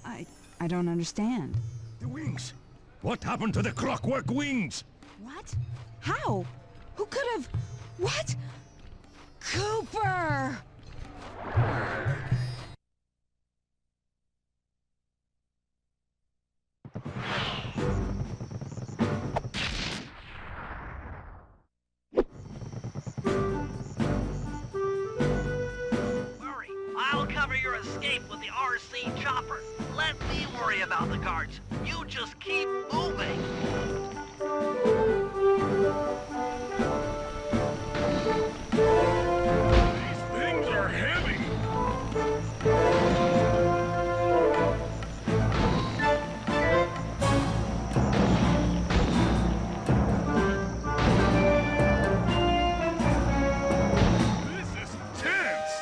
I don't understand. The wings! What happened to the clockwork wings? What? How? Who could have... What? Cooper! Murray, I'll cover your escape with the RC chopper. Let me worry about the guards. You just keep moving. These things are heavy. This is tense.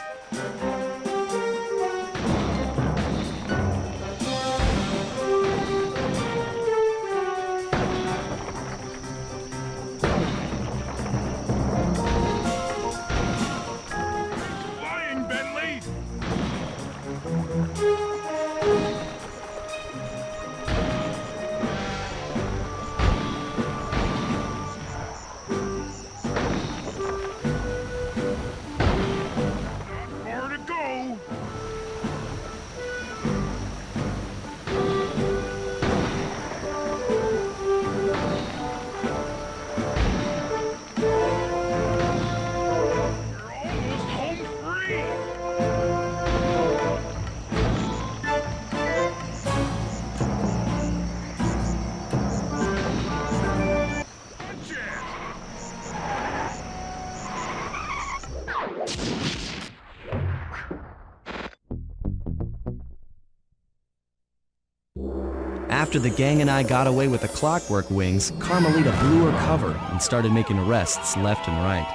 After the gang and I got away with the clockwork wings, Carmelita blew her cover and started making arrests left and right.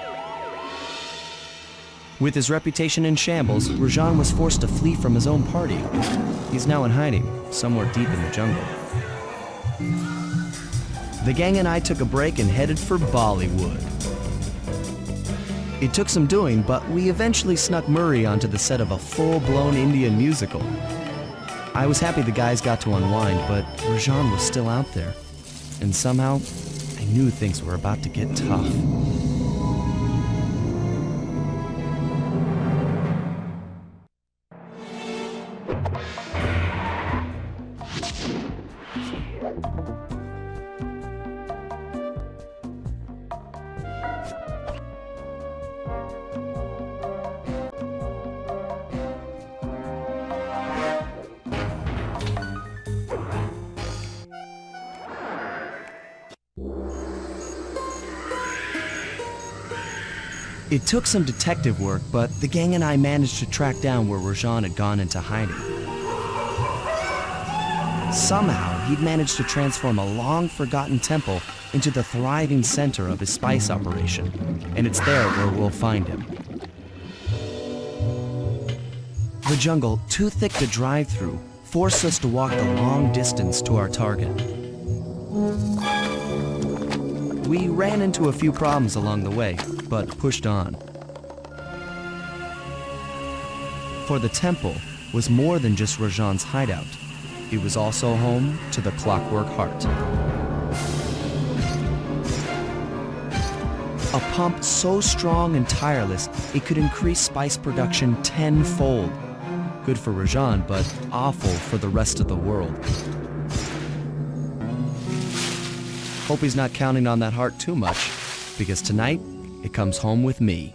With his reputation in shambles, Rajan was forced to flee from his own party. He's now in hiding, somewhere deep in the jungle. The gang and I took a break and headed for Bollywood. It took some doing, but we eventually snuck Murray onto the set of a full-blown Indian musical. I was happy the guys got to unwind, but Rajan was still out there. And somehow, I knew things were about to get tough. It took some detective work, but the gang and I managed to track down where Rajan had gone into hiding. Somehow, he'd managed to transform a long-forgotten temple into the thriving center of his spice operation, and it's there where we'll find him. The jungle, too thick to drive through, forced us to walk the long distance to our target. We ran into a few problems along the way, but pushed on. For the temple was more than just Rajan's hideout. It was also home to the Clockwork Heart. A pump so strong and tireless, it could increase spice production tenfold. Good for Rajan, but awful for the rest of the world. Hope he's not counting on that heart too much, because tonight, it comes home with me.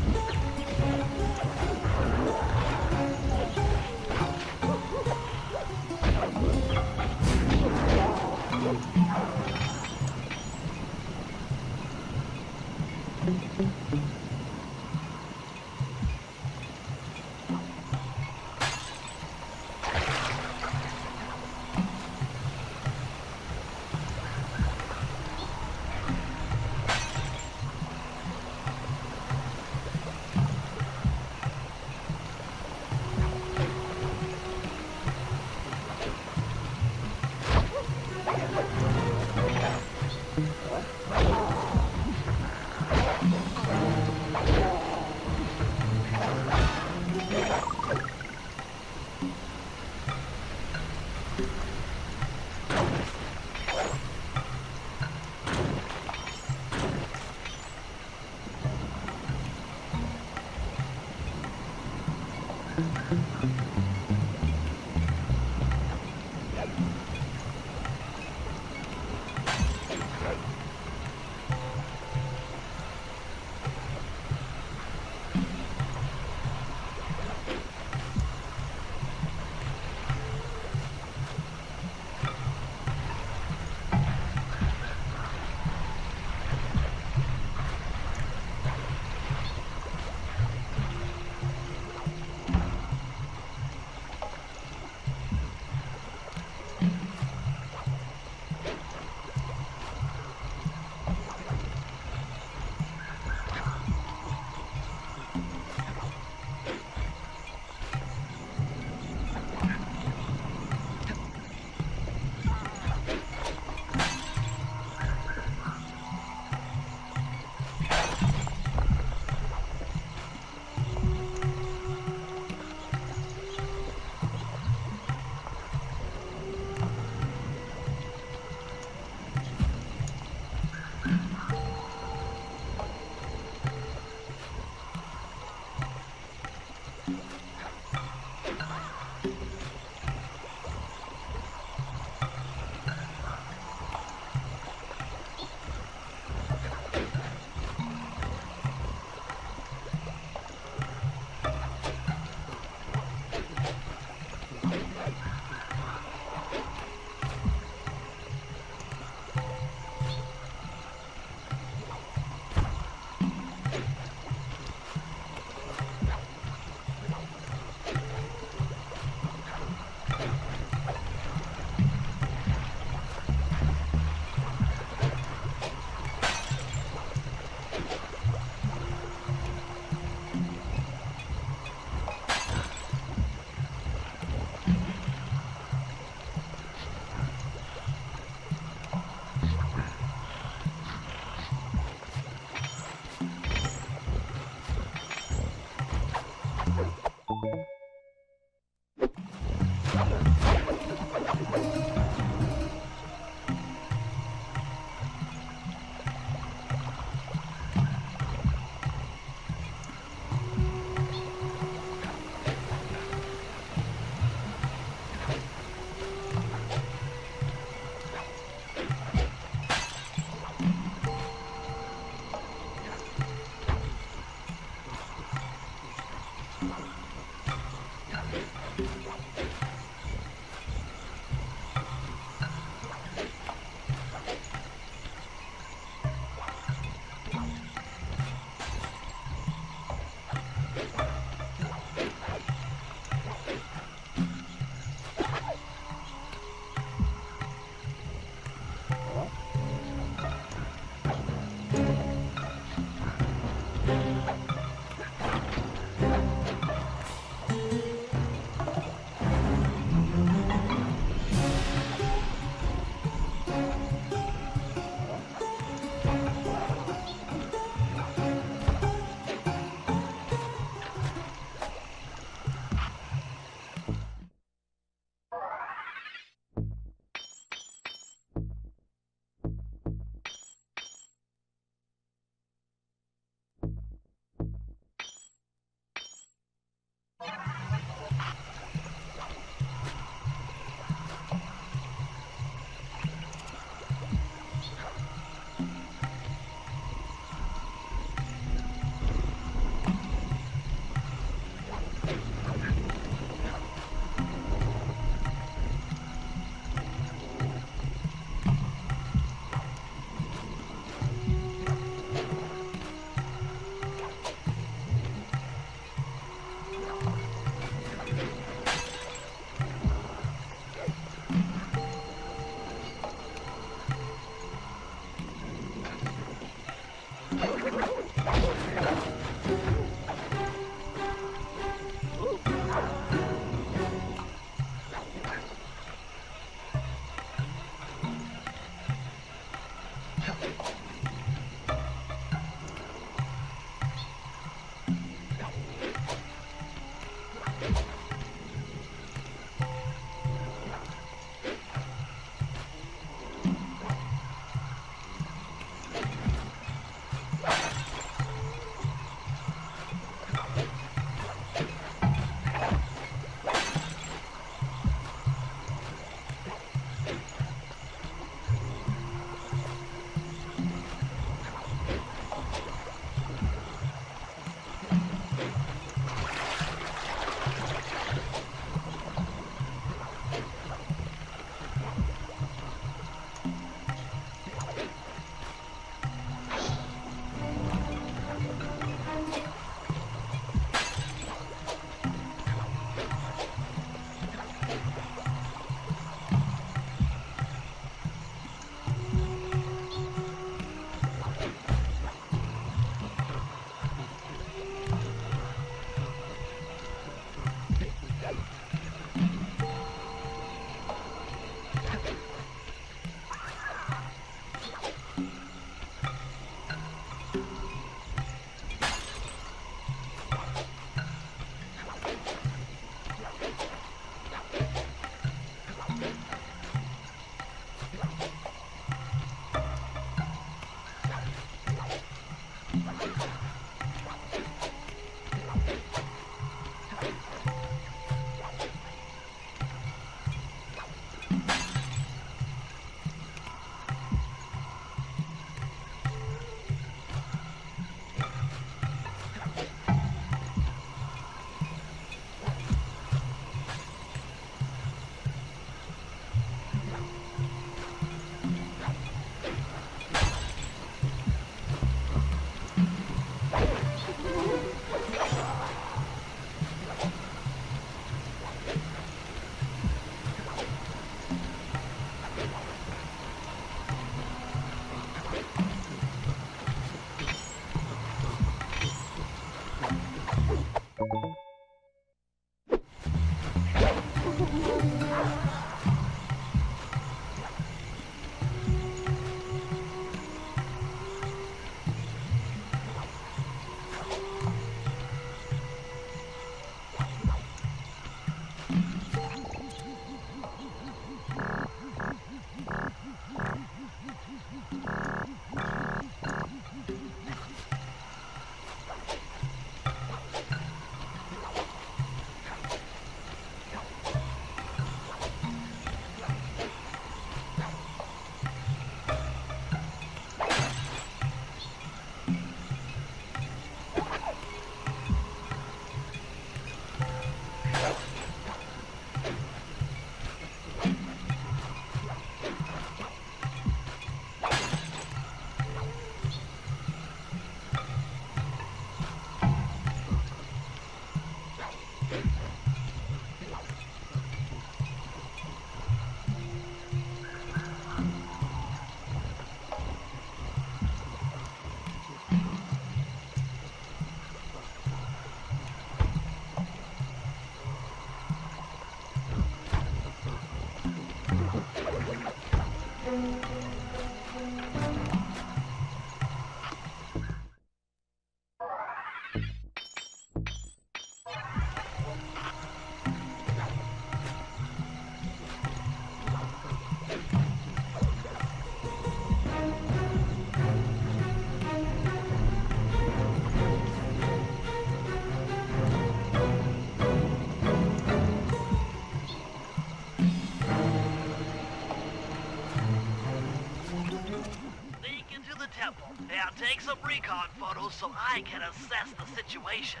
take some recon photos so I can assess the situation.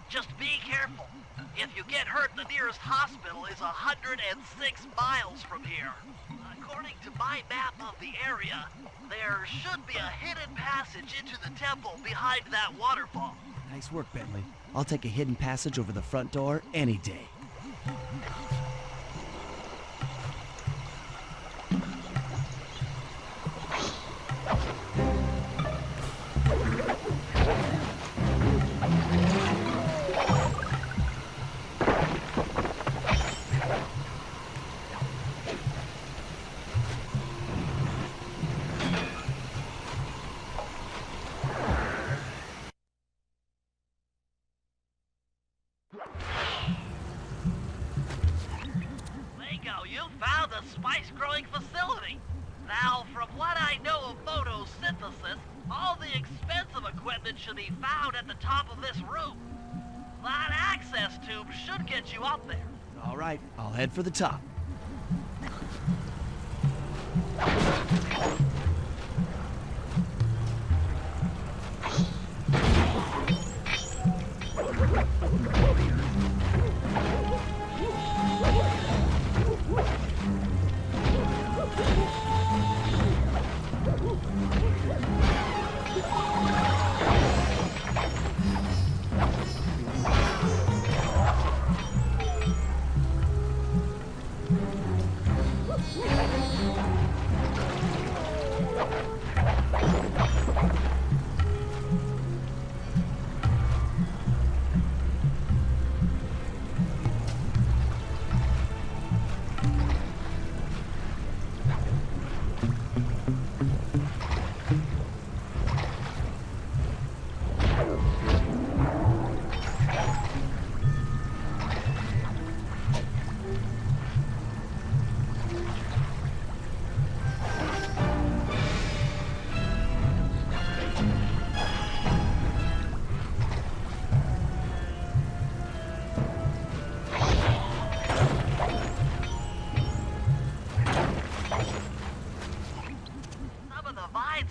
Just be careful. If you get hurt, the nearest hospital is 106 miles from here. According to my map of the area, there should be a hidden passage into the temple behind that waterfall. Nice work, Bentley. I'll take a hidden passage over the front door any day. Lingo, you found a spice-growing facility. Now, from what I know of photosynthesis, all the expensive equipment should be found at the top of this room. That access tube should get you up there. All right, I'll head for the top.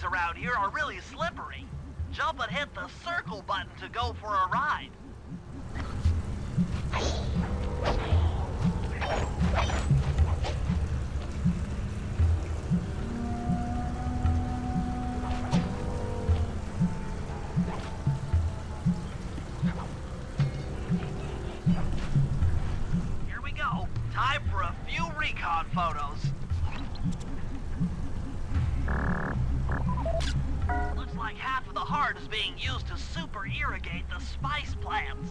Around here are really slippery. Jump and hit the circle button to go for a ride. Here we go. Time for a few recon photos. Looks like half of the heart is being used to super irrigate the spice plants.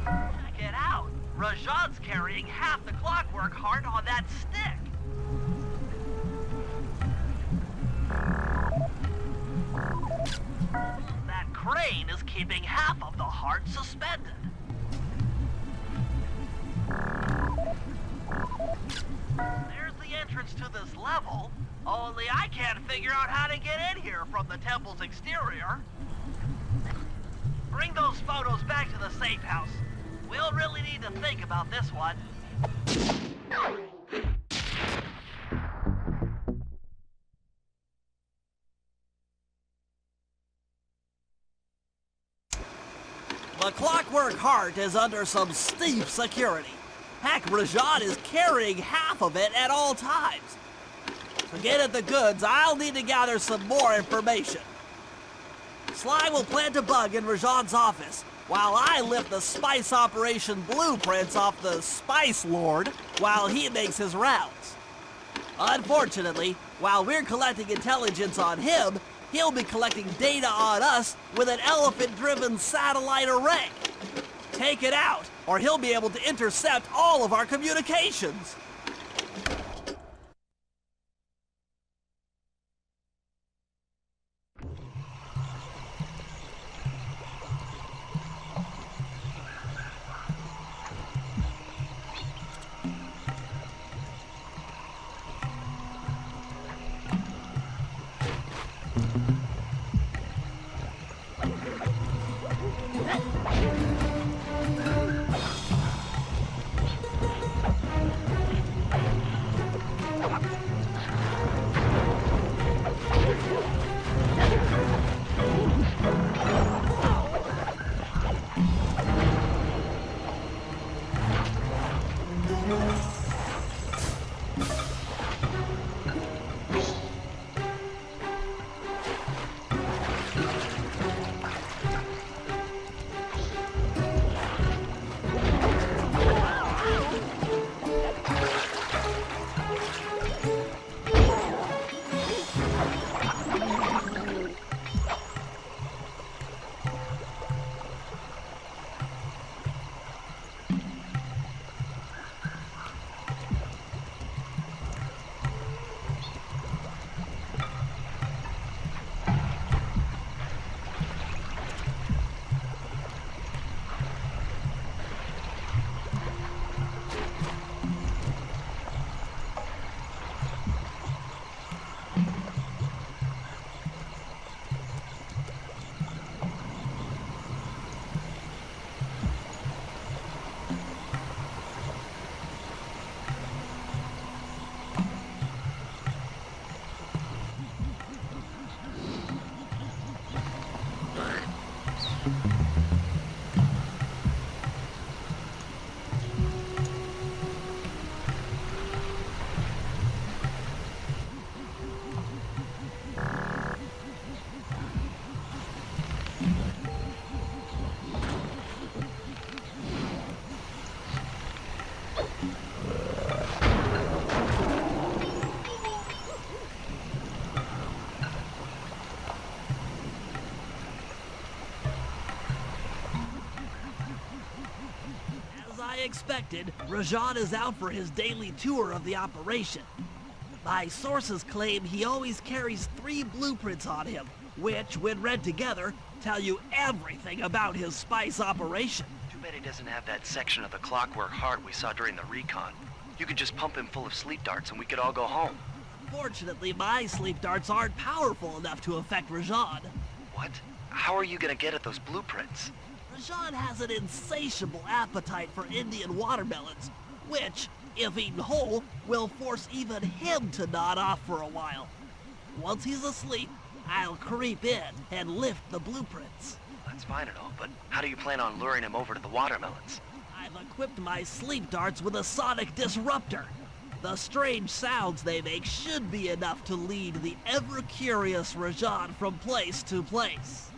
Check it out. Rajan's carrying half the clockwork heart on that stick. That crane is keeping half of the heart suspended. There's the entrance to this level, only I can't figure out how to get in here from the temple's exterior. Bring those photos back to the safe house. We'll really need to think about this one. The Clockwork Heart is under some steep security. Heck, Rajan is carrying half of it at all times. To get at the goods, I'll need to gather some more information. Sly will plant a bug in Rajan's office, while I lift the spice operation blueprints off the Spice Lord while he makes his rounds. Unfortunately, while we're collecting intelligence on him, he'll be collecting data on us with an elephant-driven satellite array. Take it out, or he'll be able to intercept all of our communications. expected, Rajan is out for his daily tour of the operation. My sources claim he always carries 3 blueprints on him, which, when read together, tell you everything about his spice operation. Too bad he doesn't have that section of the clockwork heart we saw during the recon. You could just pump him full of sleep darts and we could all go home. Fortunately, my sleep darts aren't powerful enough to affect Rajan. What? How are you gonna get at those blueprints? Rajan has an insatiable appetite for Indian watermelons, which, if eaten whole, will force even him to nod off for a while. Once he's asleep, I'll creep in and lift the blueprints. That's fine and all, but how do you plan on luring him over to the watermelons? I've equipped my sleep darts with a sonic disruptor. The strange sounds they make should be enough to lead the ever-curious Rajan from place to place.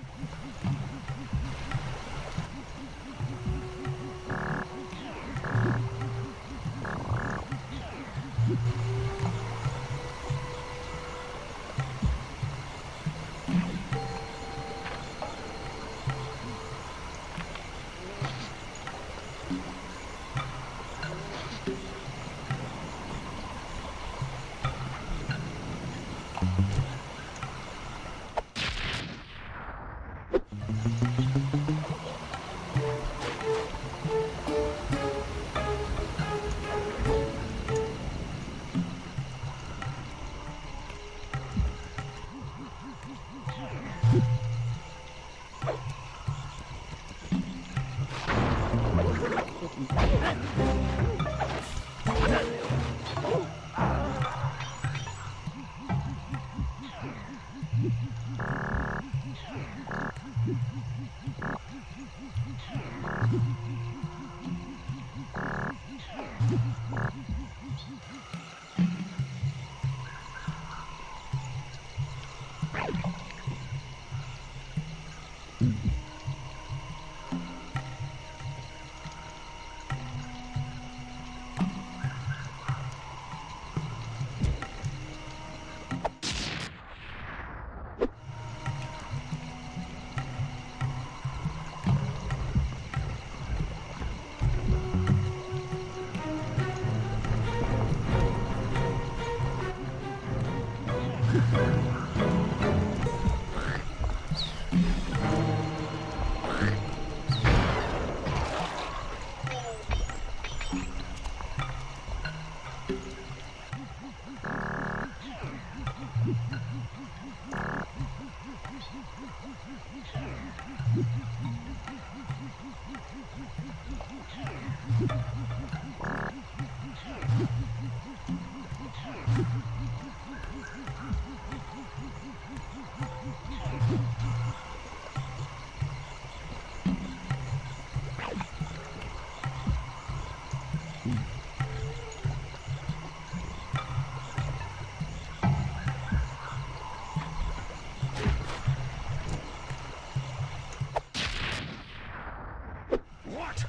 What?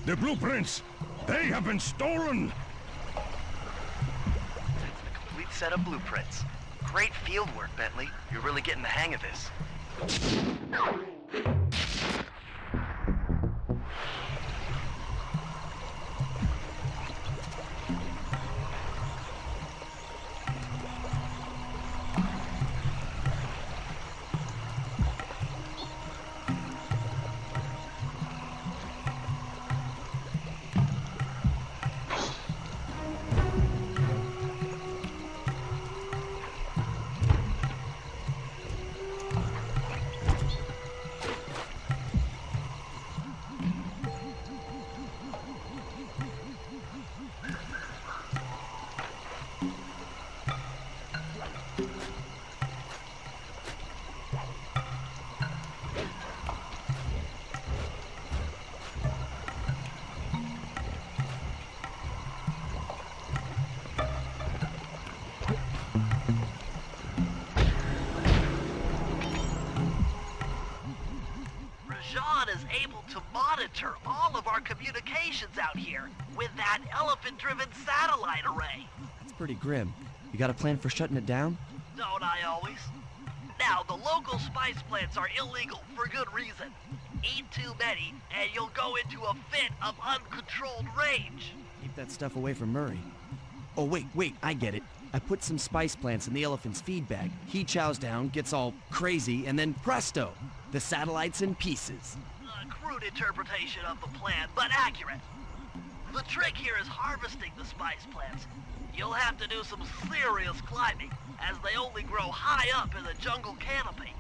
The blueprints! They have been stolen! That's the complete set of blueprints. Great field work, Bentley. You're really getting the hang of this. Is able to monitor all of our communications out here with that elephant-driven satellite array. That's pretty grim. You got a plan for shutting it down? Don't I always? Now, the local spice plants are illegal for good reason. Eat too many, and you'll go into a fit of uncontrolled rage. Keep that stuff away from Murray. Oh, wait, I get it. I put some spice plants in the elephant's feed bag. He chows down, gets all crazy, and then presto, the satellite's in pieces. A crude interpretation of the plan, but accurate. The trick here is harvesting the spice plants. You'll have to do some serious climbing, as they only grow high up in the jungle canopy.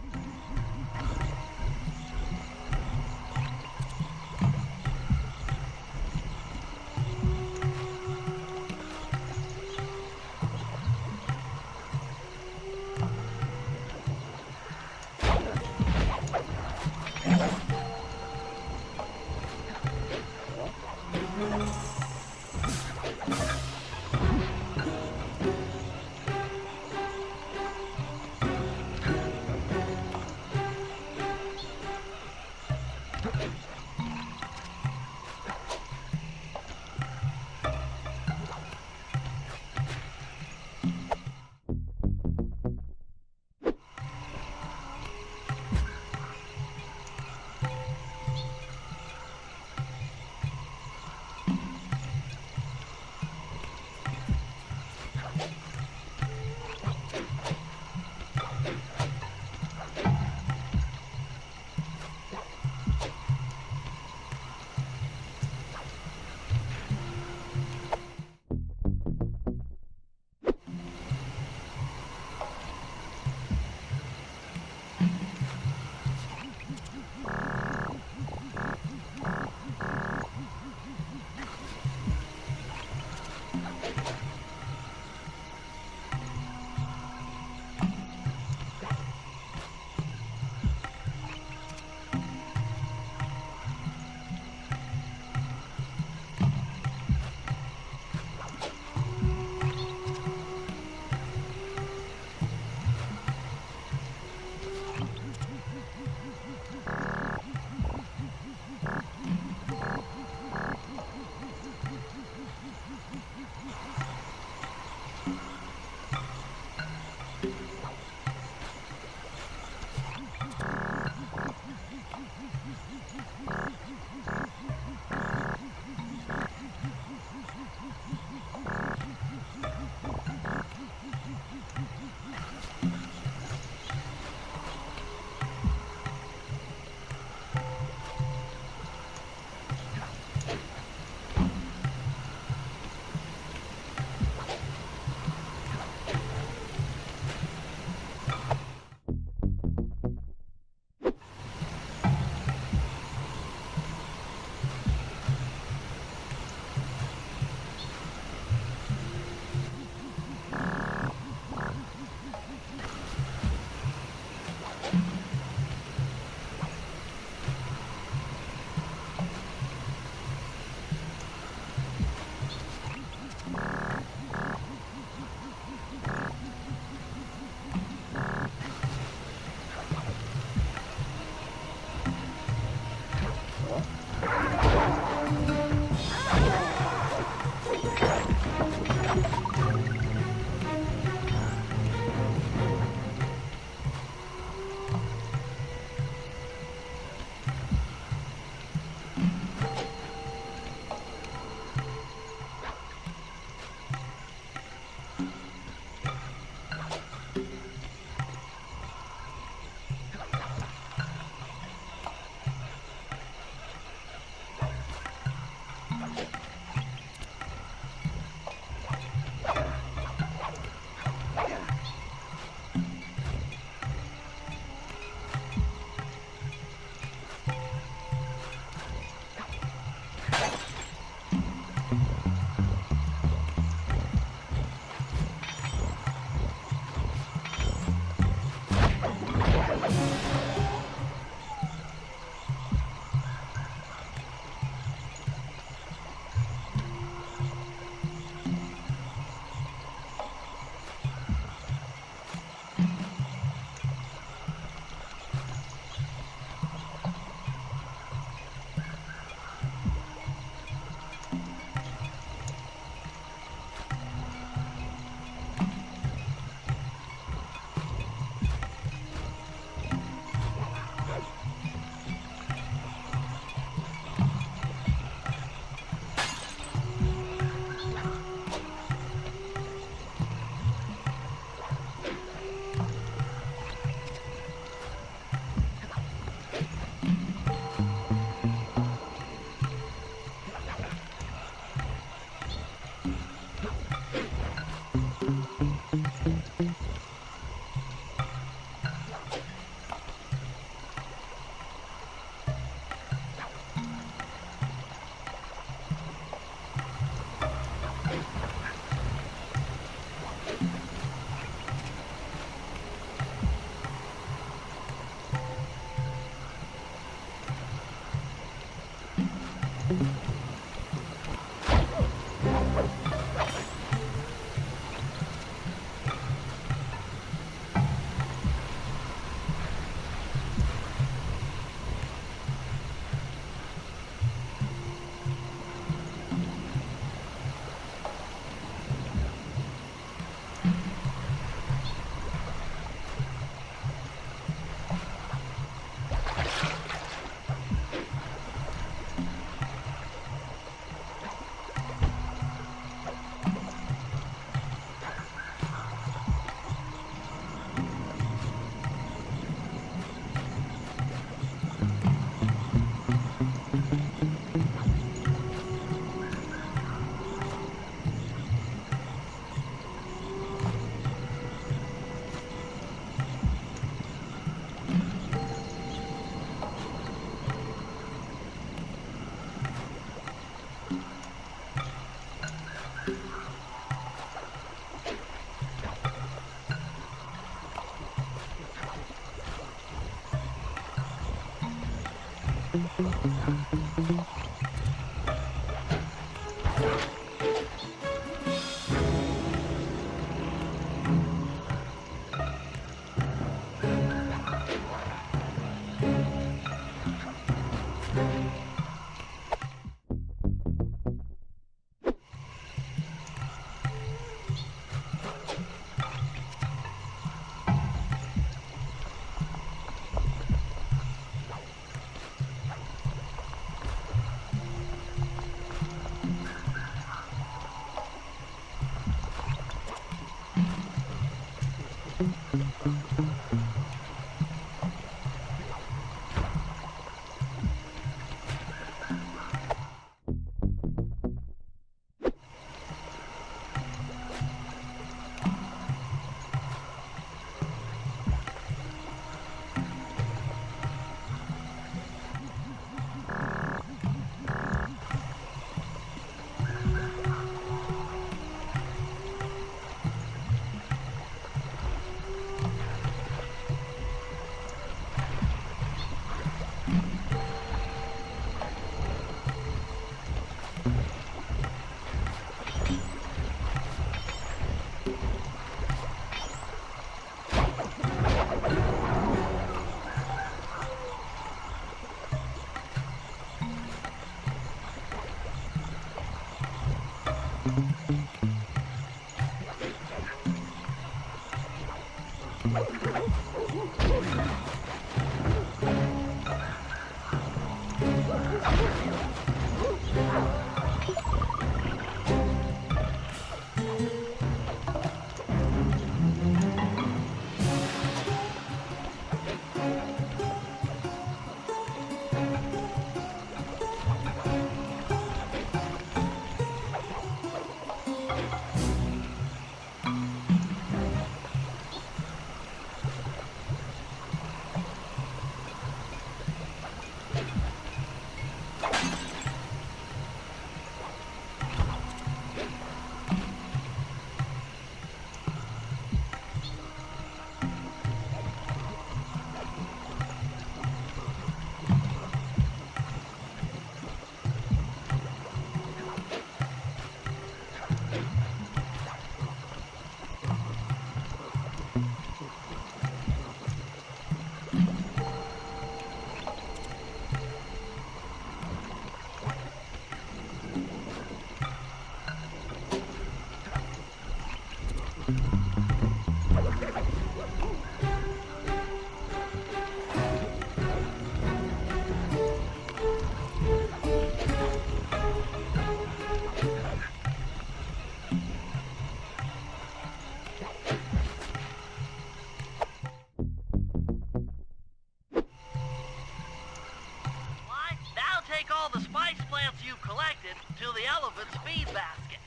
take all the spice plants you've collected to the elephant's feed basket.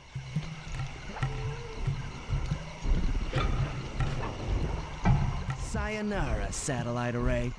Sayonara, satellite array.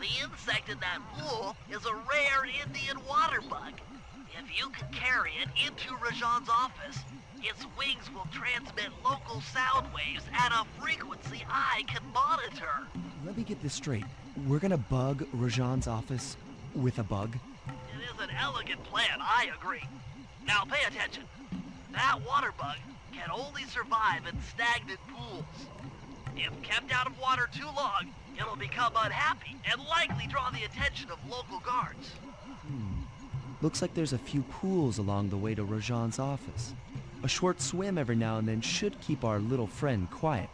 The insect in that pool is a rare Indian water bug. If you can carry it into Rajan's office, its wings will transmit local sound waves at a frequency I can monitor. Let me get this straight. We're gonna bug Rajan's office with a bug? It is an elegant plan, I agree. Now pay attention. That water bug can only survive in stagnant pools. If kept out of water too long, it'll become unhappy and likely draw the attention of local guards. Looks like there's a few pools along the way to Rajan's office. A short swim every now and then should keep our little friend quiet.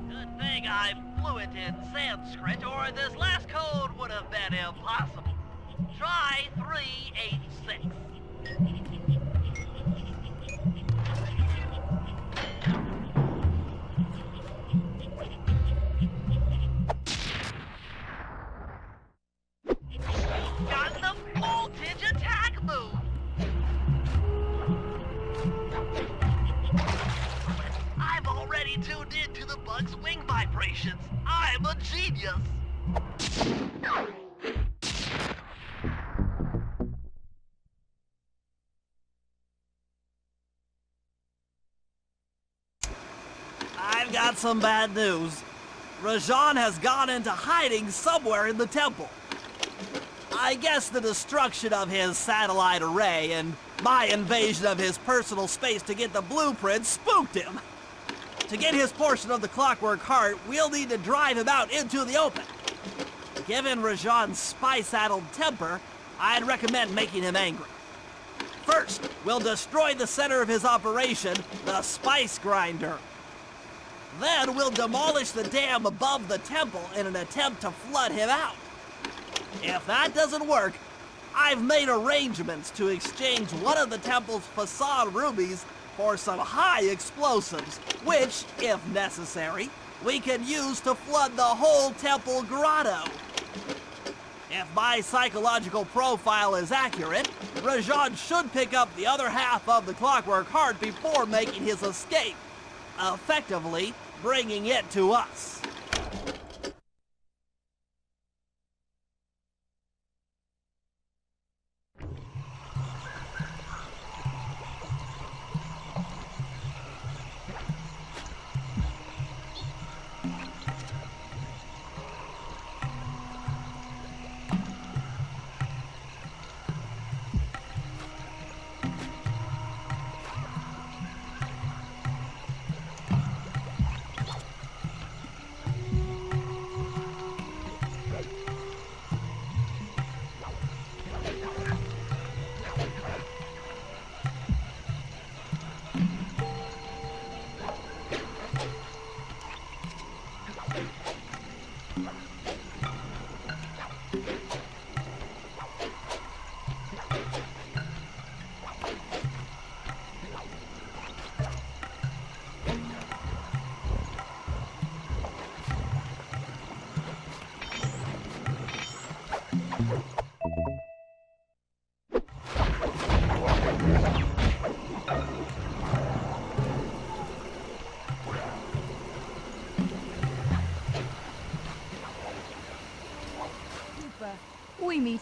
Good thing I'm fluent in Sanskrit, or this last code would have been impossible. Try 386. Got the voltage attack move. I've already tuned into the bug's wing vibrations. I'm a genius. I've got some bad news. Rajan has gone into hiding somewhere in the temple. I guess the destruction of his satellite array and my invasion of his personal space to get the blueprints spooked him. To get his portion of the Clockwork Heart, we'll need to drive him out into the open. Given Rajan's spy-saddled temper, I'd recommend making him angry. First, we'll destroy the center of his operation, the spice grinder. Then we'll demolish the dam above the temple in an attempt to flood him out. If that doesn't work, I've made arrangements to exchange one of the temple's facade rubies for some high explosives, which, if necessary, we can use to flood the whole temple grotto. If my psychological profile is accurate, Rajan should pick up the other half of the Clockwork Heart before making his escape, effectively bringing it to us.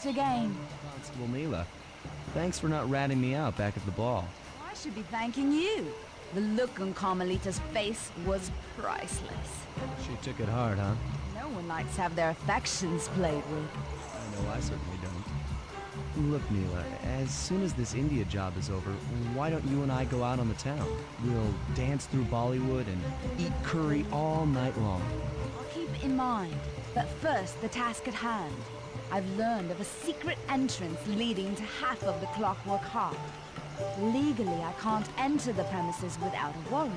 it again. Constable Neela, thanks for not ratting me out back at the ball. I should be thanking you. The look on Carmelita's face was priceless. She took it hard, huh? No one likes to have their affections played with. I know I certainly don't. Look, Neela, as soon as this India job is over, why don't you and I go out on the town? We'll dance through Bollywood and eat curry all night long. I'll keep it in mind. But first, the task at hand. I've learned of a secret entrance leading to half of the Clockwork Heart. Legally, I can't enter the premises without a warrant.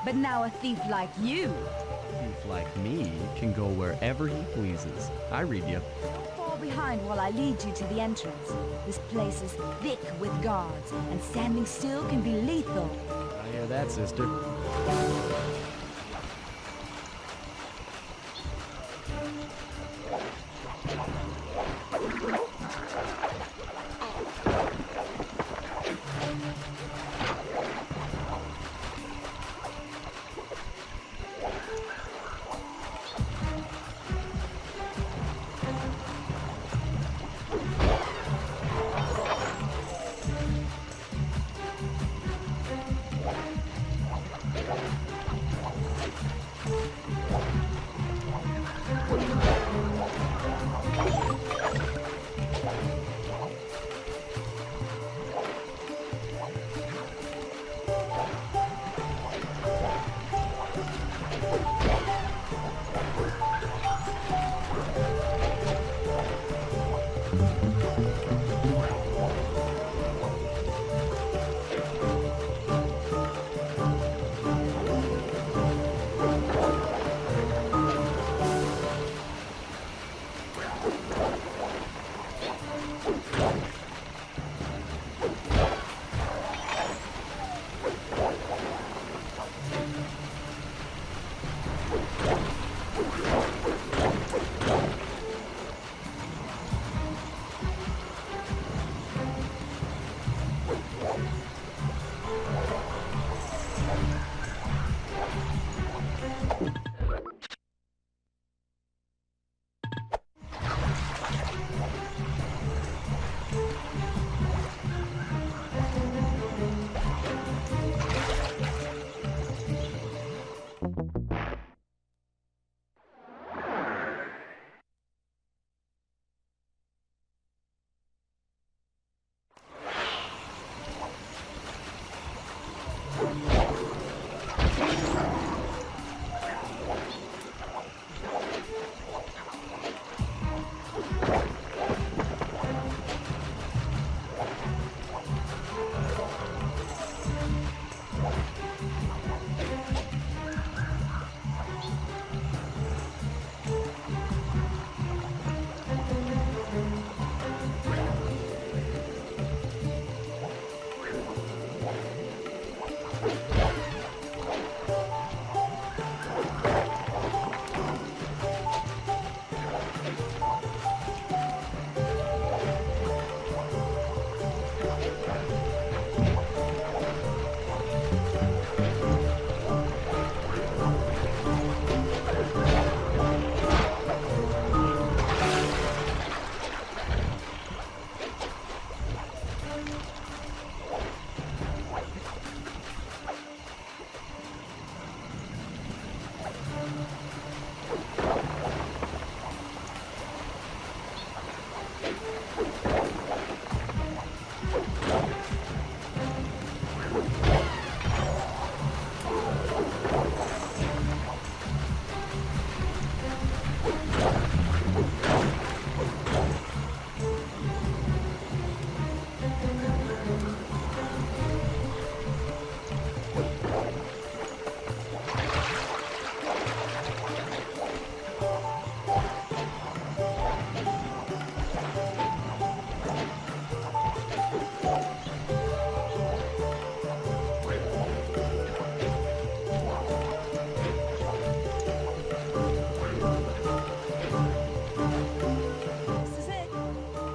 But now a thief like you... A thief like me can go wherever he pleases. I read you. Don't fall behind while I lead you to the entrance. This place is thick with guards, and standing still can be lethal. I hear that, sister.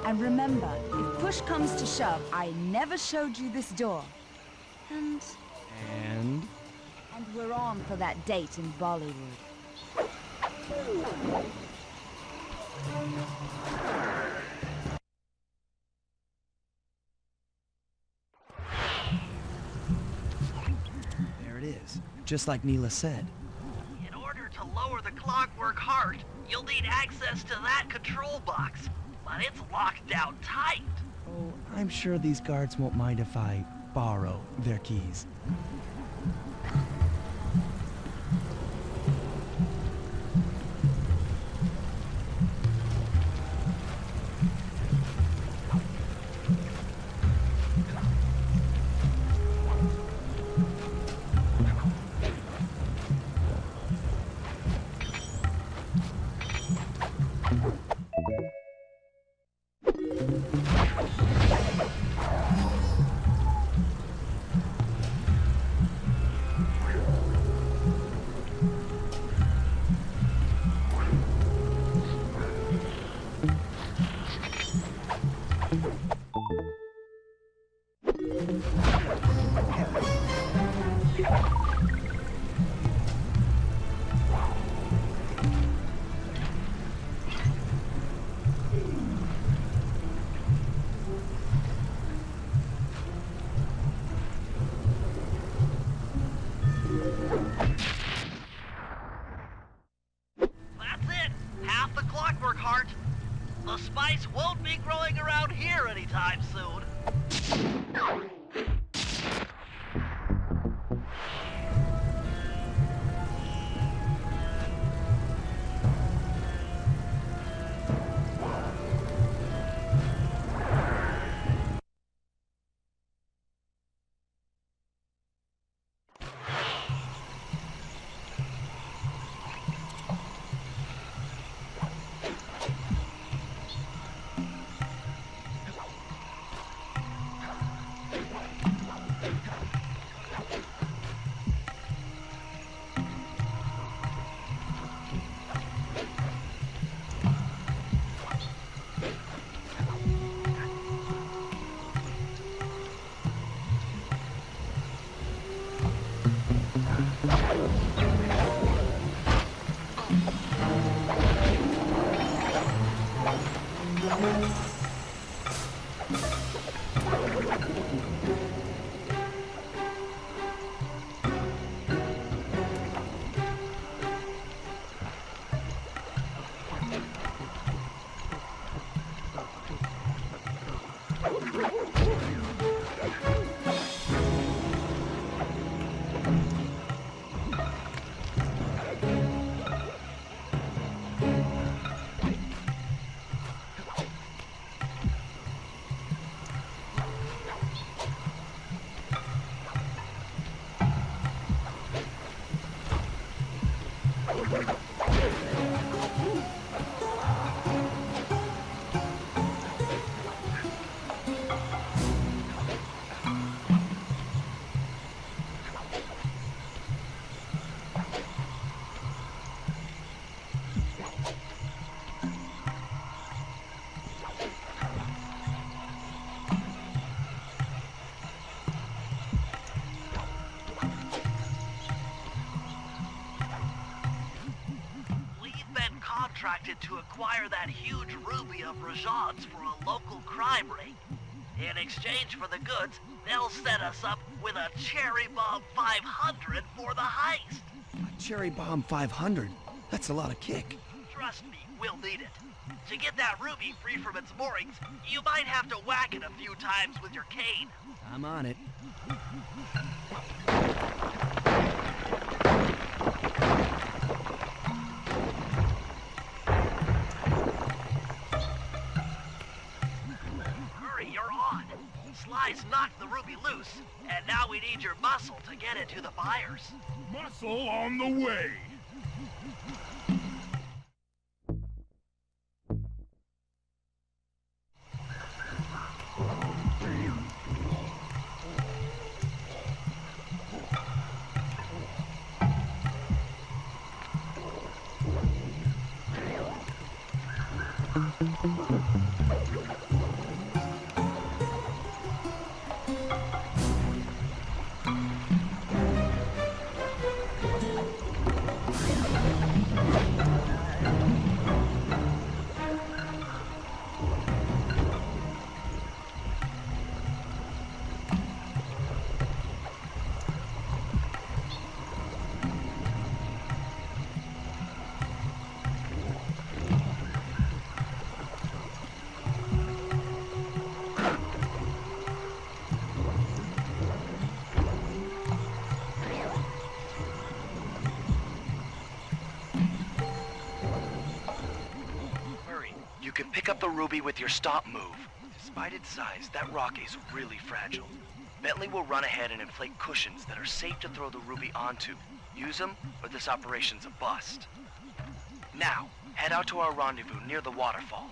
And remember, if push comes to shove, I never showed you this door. And we're on for that date in Bollywood. is, just like Neela said. In order to lower the clockwork heart, you'll need access to that control box. But it's locked down tight. Oh, I'm sure these guards won't mind if I borrow their keys. That's it. Half the clockwork heart. The spice won't be growing around here anytime soon. Contracted to acquire that huge ruby of Rajan's for a local crime ring. In exchange for the goods, they'll set us up with a Cherry Bomb 500 for the heist. A Cherry Bomb 500? That's a lot of kick. Trust me, we'll need it. To get that ruby free from its moorings, you might have to whack it a few times with your cane. I'm on it. Sly's knocked the ruby loose, and now we need your muscle to get it to the buyers. Muscle on the way! can pick up the ruby with your stop move. Despite its size, that rock is really fragile. Bentley will run ahead and inflate cushions that are safe to throw the ruby onto. Use them, or this operation's a bust. Now, head out to our rendezvous near the waterfall.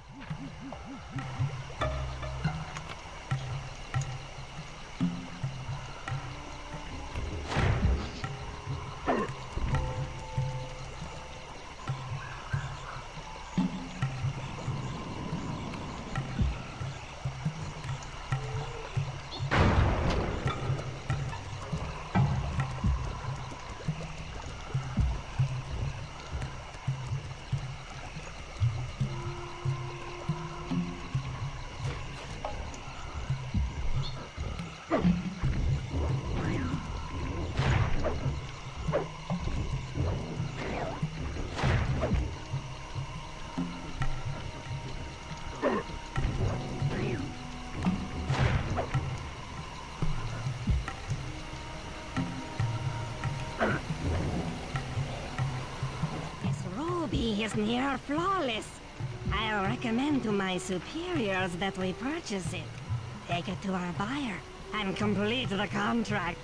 He is near flawless. I'll recommend to my superiors that we purchase it, take it to our buyer, and complete the contract.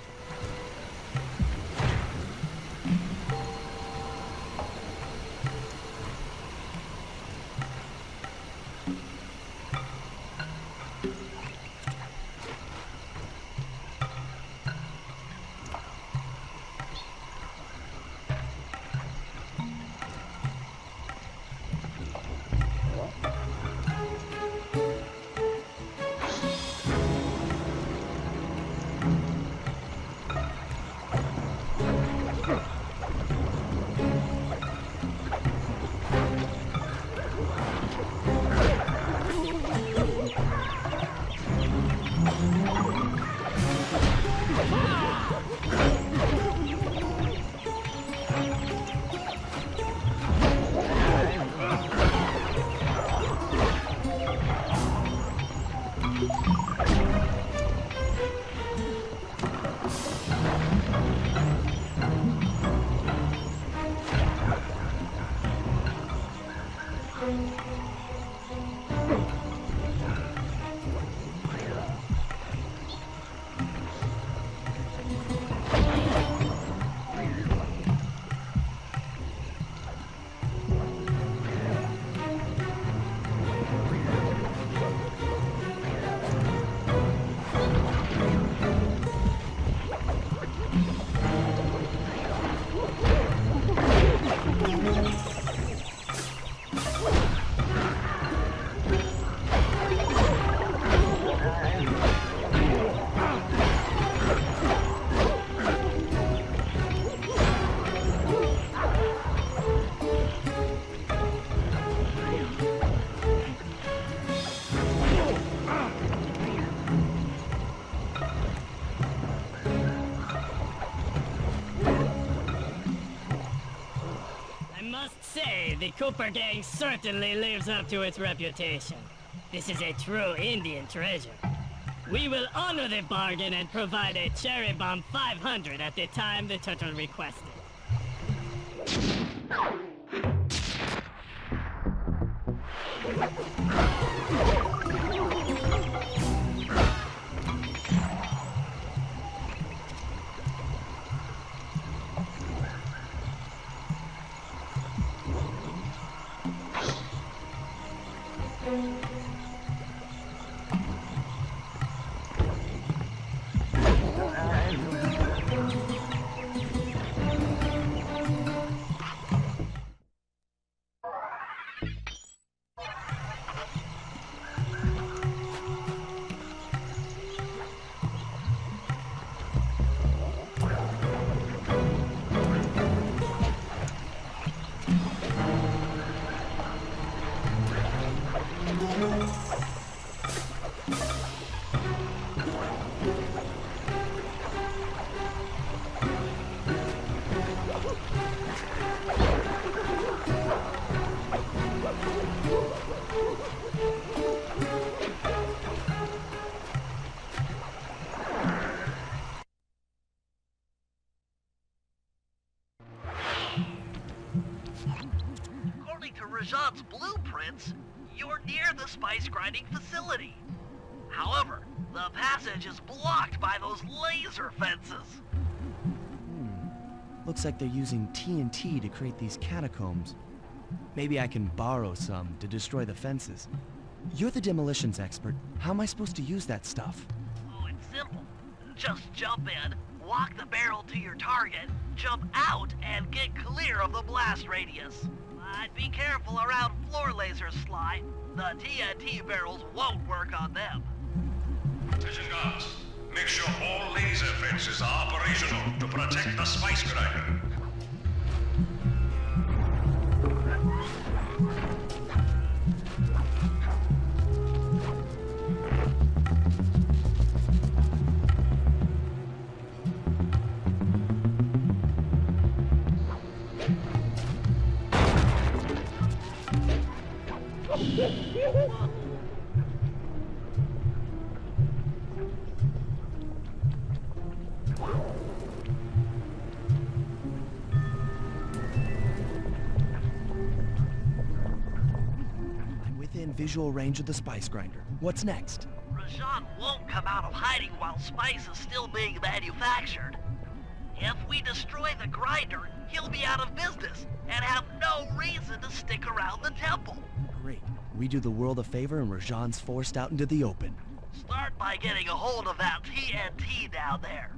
The Cooper gang certainly lives up to its reputation. This is a true Indian treasure. We will honor the bargain and provide a cherry bomb 500 at the time the turtle requested. According to Rajat's blueprints, you're near the spice grinding facility. However, the passage is blocked by those laser fences. Looks like they're using TNT to create these catacombs. Maybe I can borrow some to destroy the fences. You're the demolitions expert. How am I supposed to use that stuff? Oh, it's simple. Just jump in, walk the barrel to your target, jump out, and get clear of the blast radius. But be careful around floor lasers, Sly. The TNT barrels won't work on them. Attention guards, make sure all laser fences are operational to protect the spice grinder. I'm within visual range of the spice grinder. What's next? Rajan won't come out of hiding while spice is still being manufactured. If we destroy the grinder, he'll be out of business and have no reason to stick around the temple. Great. We do the world a favor and Rajan's forced out into the open. Start by getting a hold of that TNT down there.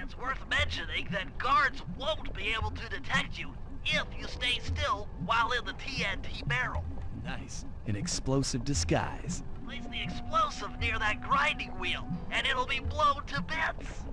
It's worth mentioning that guards won't be able to detect you if you stay still while in the TNT barrel. Nice. An explosive disguise. Place the explosive near that grinding wheel, and it'll be blown to bits.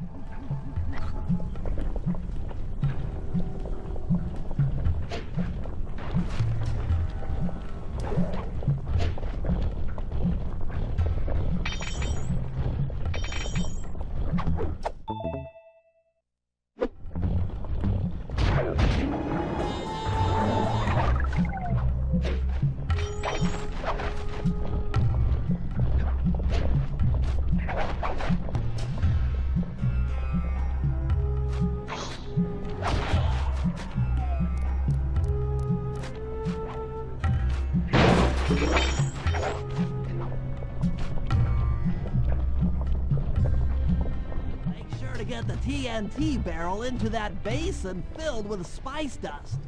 Make sure to get the TNT barrel into that basin filled with spice dust.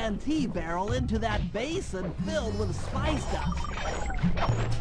TNT barrel into that basin filled with spice dust.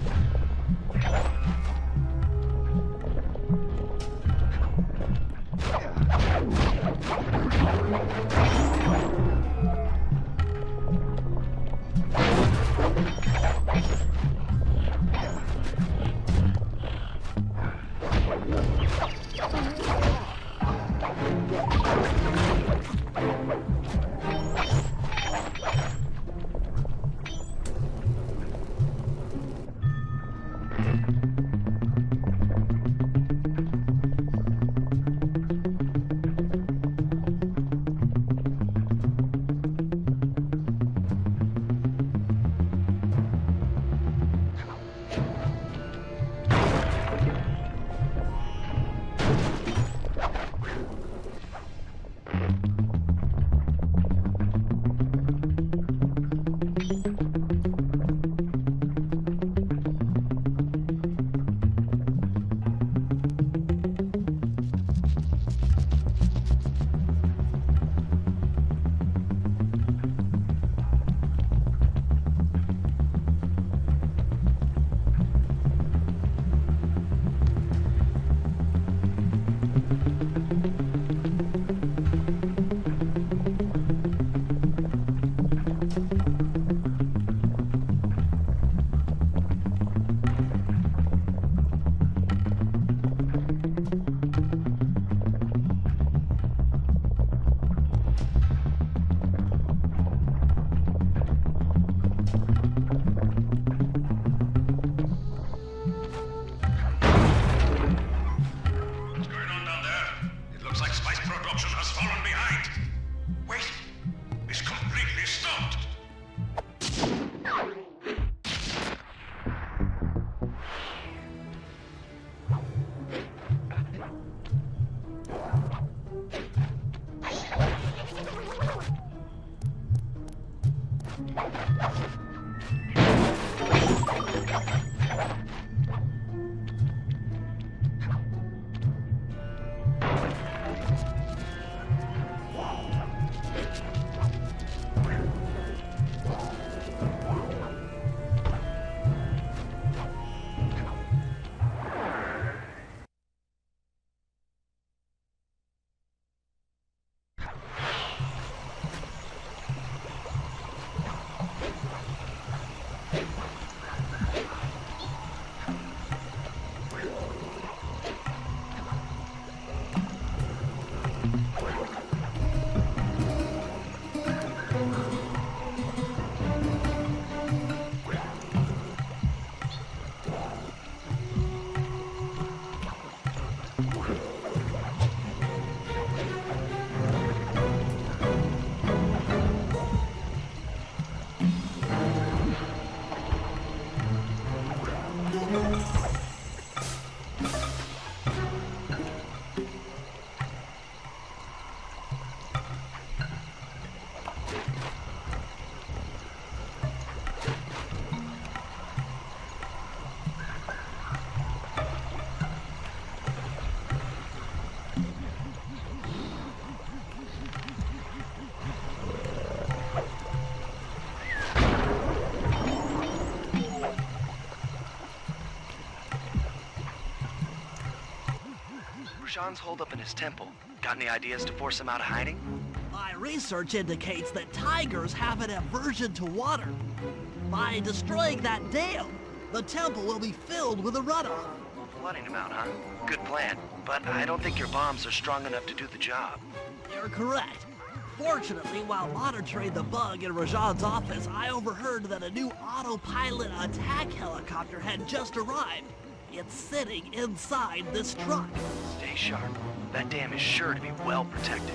Rajan's holed up in his temple. Got any ideas to force him out of hiding? My research indicates that tigers have an aversion to water. By destroying that dam, the temple will be filled with a runoff. Flooding him out, huh? Good plan. But I don't think your bombs are strong enough to do the job. You're correct. Fortunately, while monitoring the bug in Rajan's office, I overheard that a new autopilot attack helicopter had just arrived. It's sitting inside this truck. Stay sharp. That dam is sure to be well protected.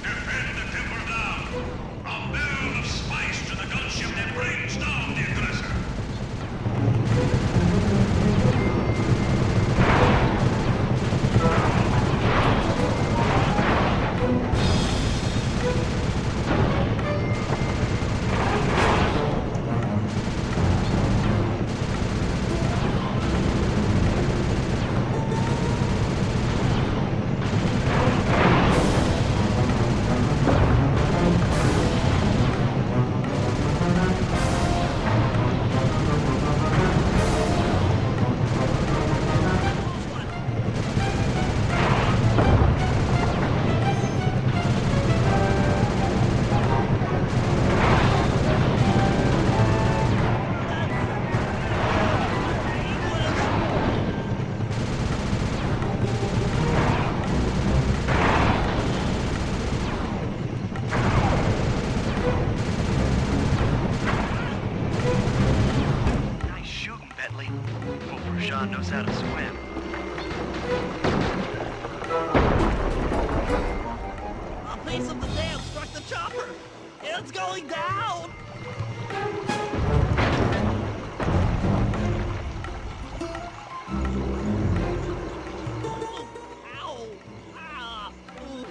defend the temple down. A barrel of spice to the gunship that brings down the aggressor. Nice shooting, Bentley. Hope Rajan knows how to swim. A piece of the dam struck the chopper. It's going down. Ow. Ah. Oh.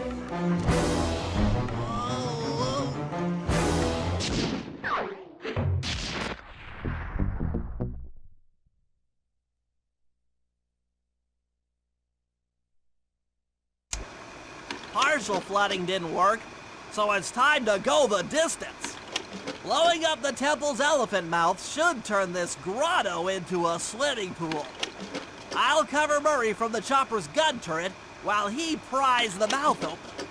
Partial flooding didn't work, so it's time to go the distance. Blowing up the temple's elephant mouth should turn this grotto into a swimming pool. I'll cover Murray from the chopper's gun turret while he pries the mouth open.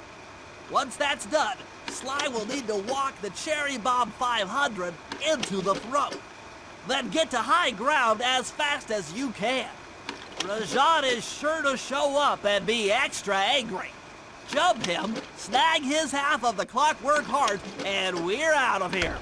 Once that's done, Sly will need to walk the Cherry Bomb 500 into the throat. Then get to high ground as fast as you can. Rajan is sure to show up and be extra angry. Jump him, snag his half of the clockwork heart, and we're out of here.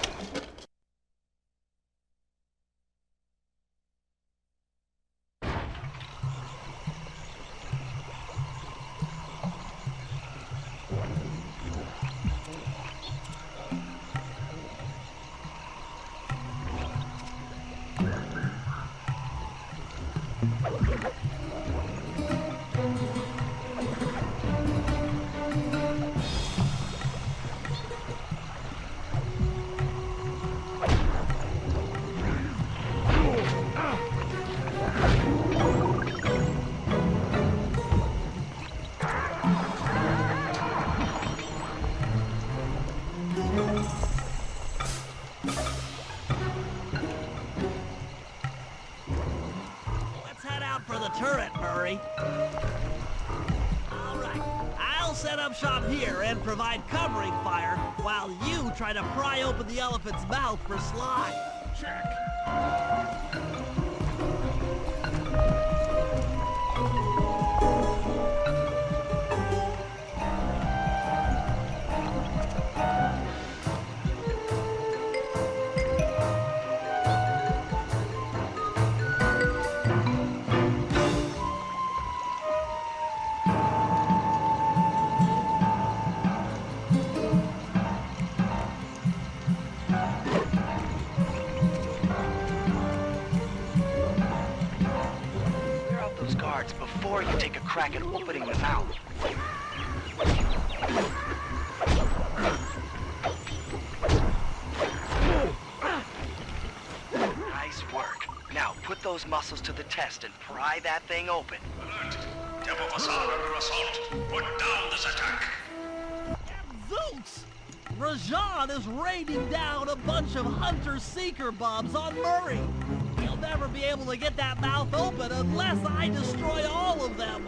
Let's head out for the turret, Murray. All right, I'll set up shop here and provide covering fire while you try to pry open the elephant's mouth for Sly. Check. Clear out those guards before you take a crack at opening the mouth. Nice work. Now put those muscles to the test and pry that thing open. Alert! Temple Facade under assault. Put down this attack. Zooks! Rajan is raining down a bunch of hunter-seeker bombs on Murray. He'll never be able to get that mouth open unless I destroy all of them.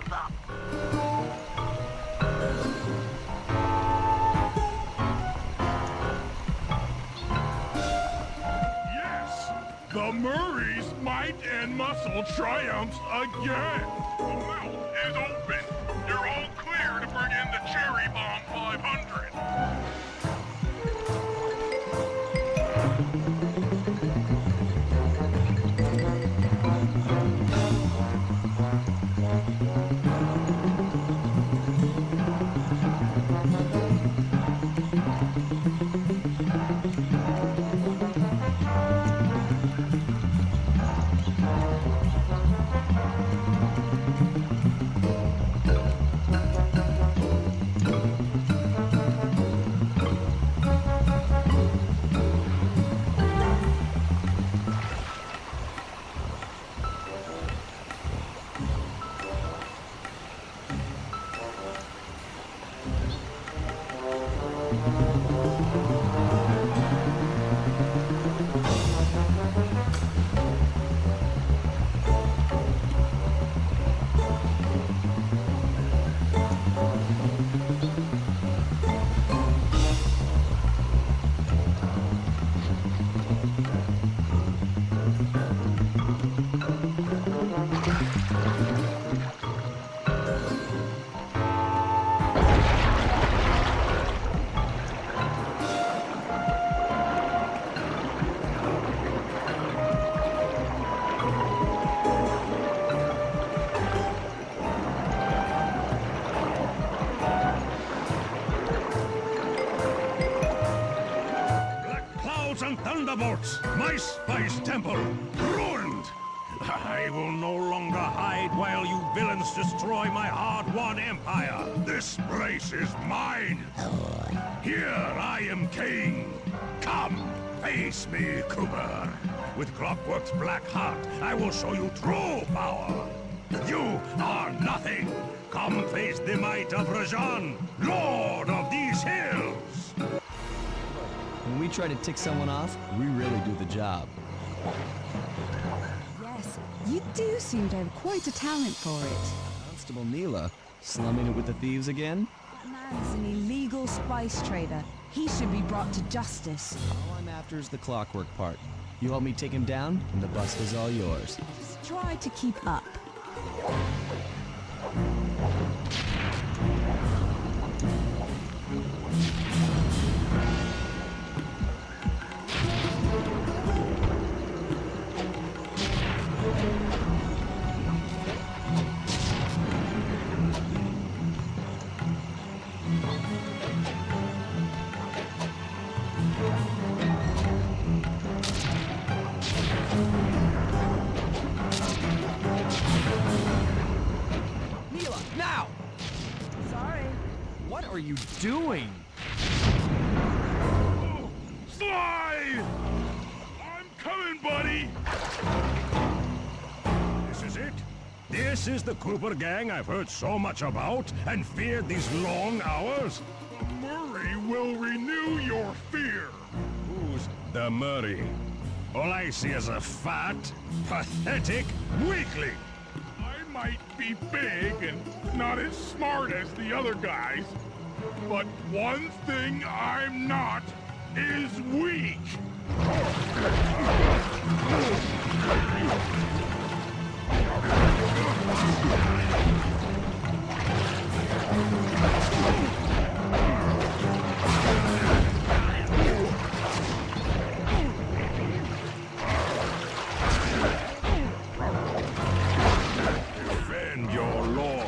them. Yes! The Murray's might and muscle triumphs again! The mouth is open! You're all clear to bring in the Cherry Bomb 500! And thunderbolts, my spice temple, ruined! I will no longer hide while you villains destroy my hard-won empire. This place is mine. Here I am king. Come, face me, Cooper. With Clockwork's black heart, I will show you true power. You are nothing. Come face the might of Rajan, lord of these hills. When we try to tick someone off, we really do the job. Yes, you do seem to have quite a talent for it. Constable Neela, slumming it with the thieves again? That man's an illegal spice trader. He should be brought to justice. All I'm after is the Clockwork part. You help me take him down, and the bust is all yours. Just try to keep up. Neela, now! Sorry. What are you doing? Oh, Sly! I'm coming, buddy! This is it? This is the Cooper gang I've heard so much about and feared these long hours? Murray will renew your fear! Who's the Murray? All I see is a fat, pathetic weakling. I might be big and not as smart as the other guys, but one thing I'm not is weak! Defend your lord.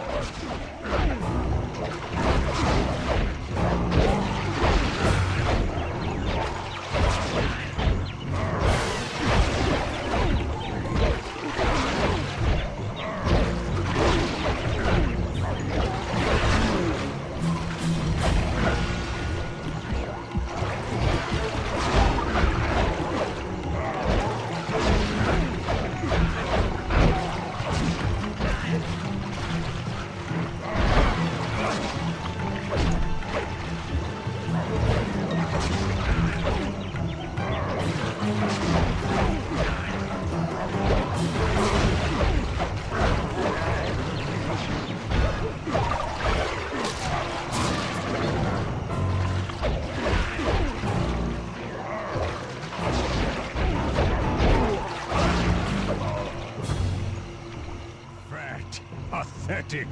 pathetic,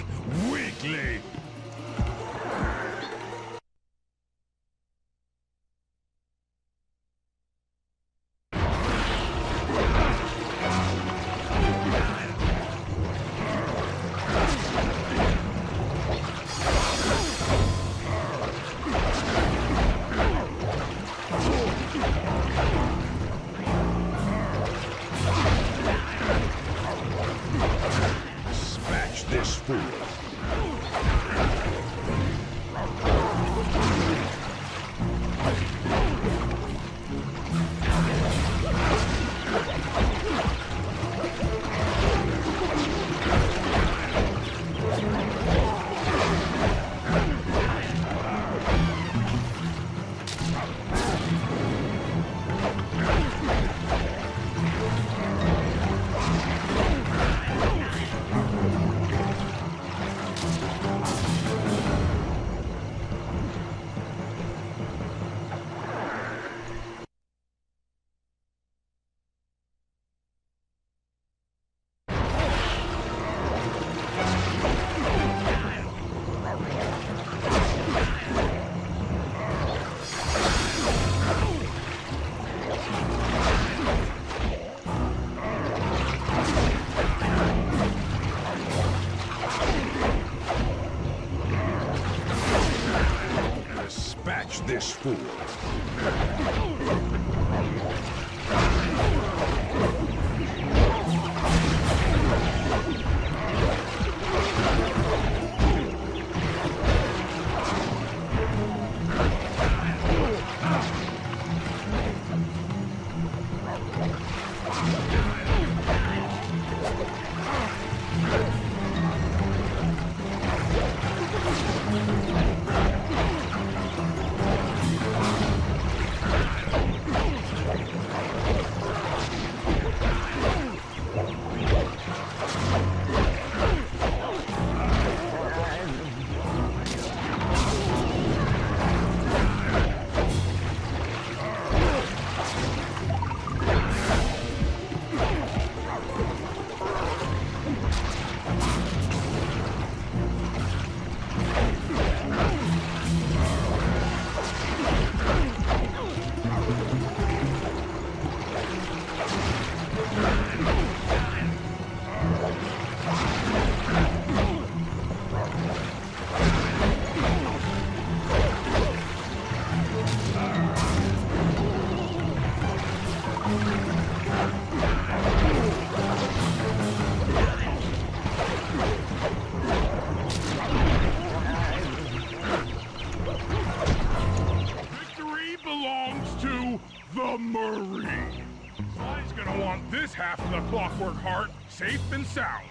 weakly. Dispatch this fool. Dispatch this fool. The Marine. Sly's gonna want this half of the Clockwork Heart safe and sound.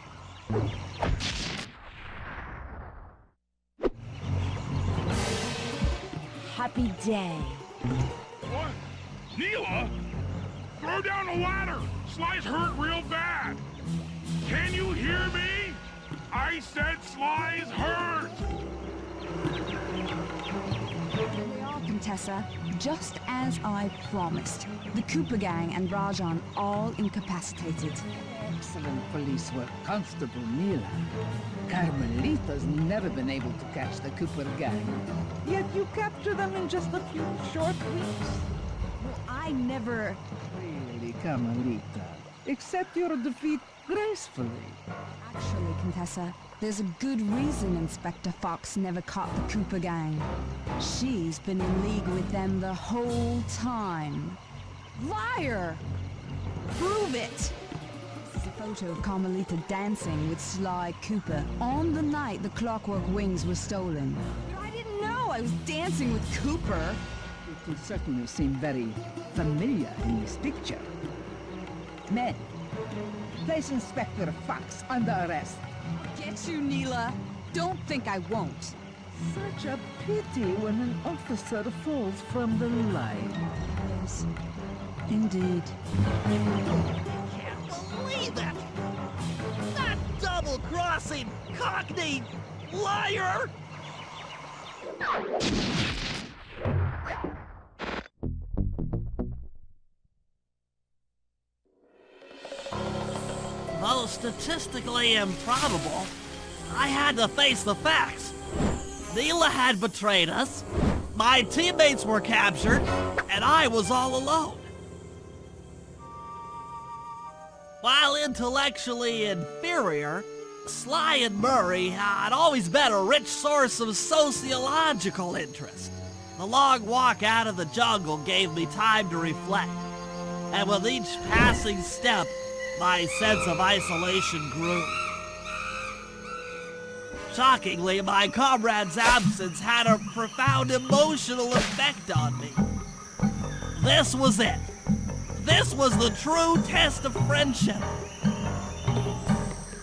Happy day. What? Neela? Throw down a ladder! Sly's hurt real bad! Can you hear me? I said Sly's hurt! Here we are, Contessa. Just as I promised. The Cooper gang and Rajan all incapacitated. Excellent police work, Constable Neela. Carmelita's never been able to catch the Cooper gang. Yet you captured them in just a few short weeks. Well, I never... Really, Carmelita. Accept your defeat gracefully. Actually, Contessa, there's a good reason Inspector Fox never caught the Cooper gang. She's been in league with them the whole time. Liar! Prove it! This is a photo of Carmelita dancing with Sly Cooper on the night the Clockwork Wings were stolen. I didn't know I was dancing with Cooper. It will certainly seem very familiar in this picture. Men, place Inspector Fox under arrest. Get you, Neela. Don't think I won't. Such a pity when an officer falls from the line. Yes, indeed. Can't believe it! That double-crossing, cockney liar! Though statistically improbable, I had to face the facts. Neela had betrayed us, my teammates were captured, and I was all alone. While intellectually inferior, Sly and Murray had always been a rich source of sociological interest. The long walk out of the jungle gave me time to reflect, and with each passing step, my sense of isolation grew. Shockingly, my comrade's absence had a profound emotional effect on me. This was it. This was the true test of friendship.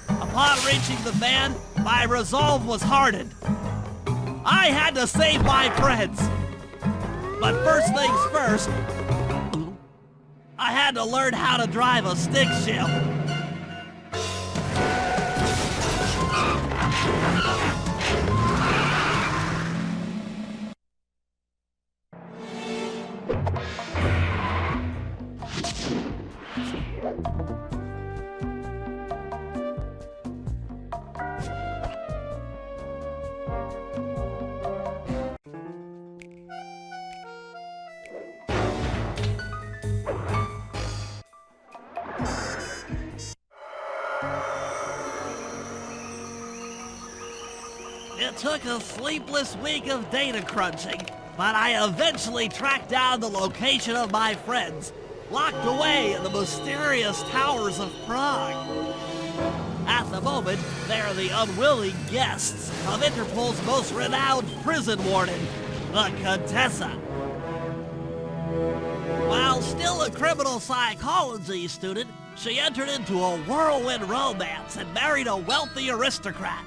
Upon reaching the van, my resolve was hardened. I had to save my friends. But first things first, I had to learn how to drive a stick shift. It took a sleepless week of data crunching, but I eventually tracked down the location of my friends, locked away in the mysterious towers of Prague. At the moment, they are the unwilling guests of Interpol's most renowned prison warden, the Contessa. While still a criminal psychology student, she entered into a whirlwind romance and married a wealthy aristocrat.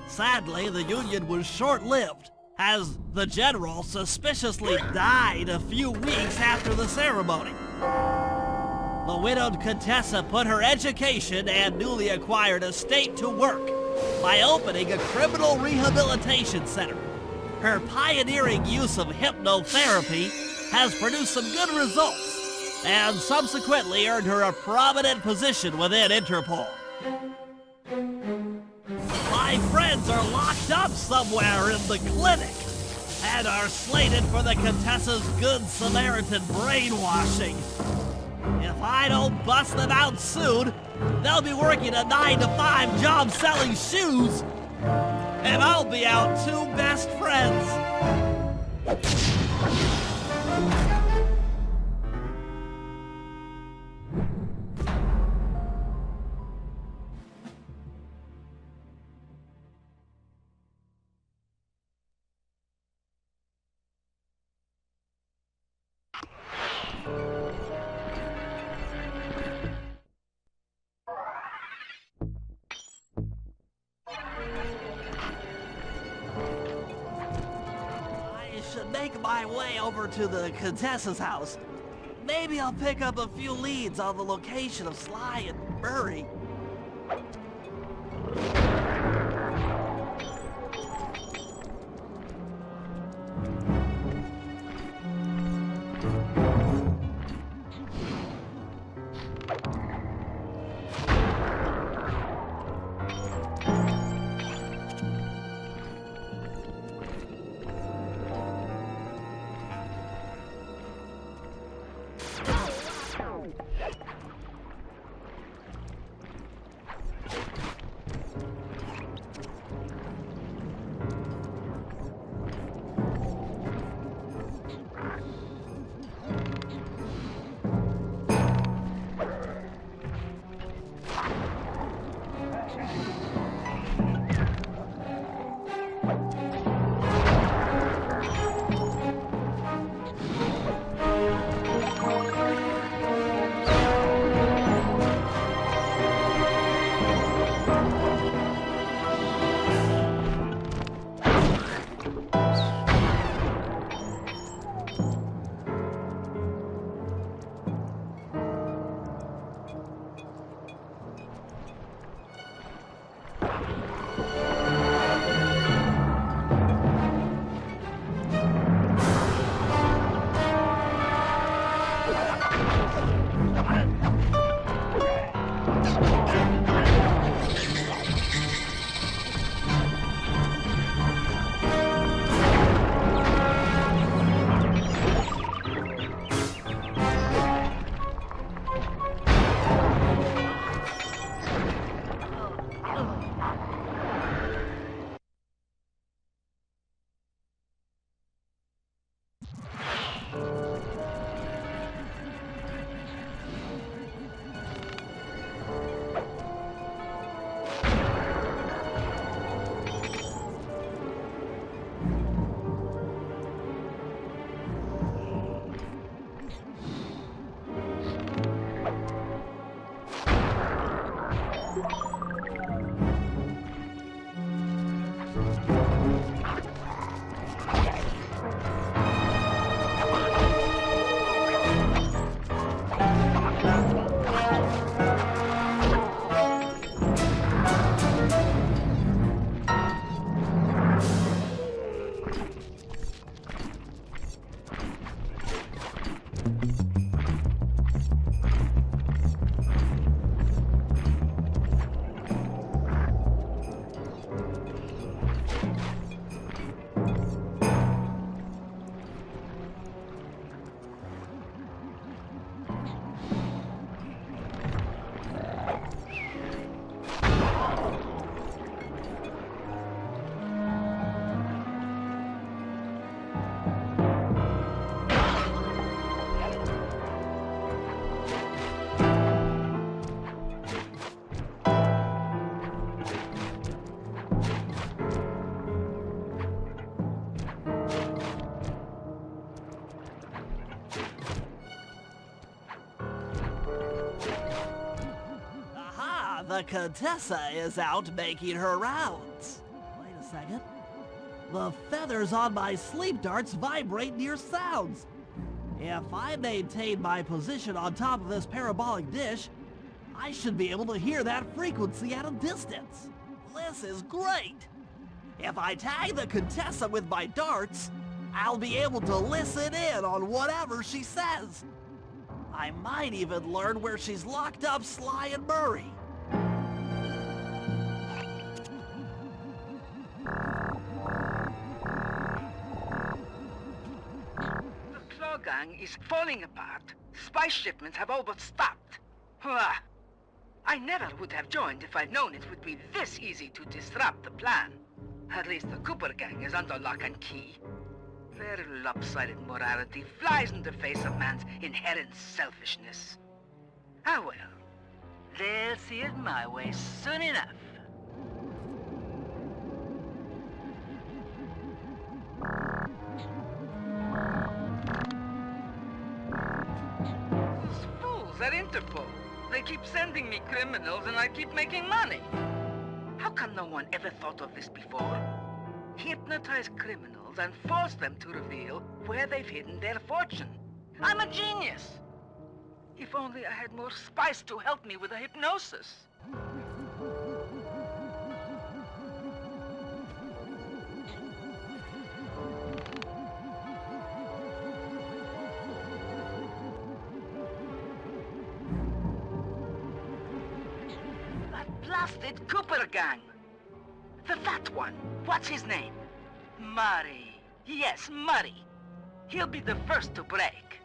Sadly, the union was short-lived, as the general suspiciously died a few weeks after the ceremony. The widowed Contessa put her education and newly acquired estate to work by opening a criminal rehabilitation center. Her pioneering use of hypnotherapy has produced some good results, and subsequently earned her a prominent position within Interpol. My friends are locked up somewhere in the clinic and are slated for the Contessa's Good Samaritan brainwashing. If I don't bust them out soon, they'll be working a 9-to-5 job selling shoes, and I'll be out two best friends. Make my way over to the Contessa's house. Maybe I'll pick up a few leads on the location of Sly and Murray. The Contessa is out making her rounds. Wait a second. The feathers on my sleep darts vibrate near sounds. If I maintain my position on top of this parabolic dish, I should be able to hear that frequency at a distance. This is great. If I tag the Contessa with my darts, I'll be able to listen in on whatever she says. I might even learn where she's locked up Sly and Murray. The Claw Gang is falling apart. Spice shipments have all but stopped. I never would have joined if I'd known it would be this easy to disrupt the plan. At least the Cooper Gang is under lock and key. Their lopsided morality flies in the face of man's inherent selfishness. Ah well, they'll see it my way soon enough. Those fools at Interpol. They keep sending me criminals and I keep making money. How come no one ever thought of this before? Hypnotize criminals and force them to reveal where they've hidden their fortune. I'm a genius! If only I had more spice to help me with the hypnosis. Blasted Cooper Gang! The fat one. What's his name? Murray. Yes, Murray. He'll be the first to break.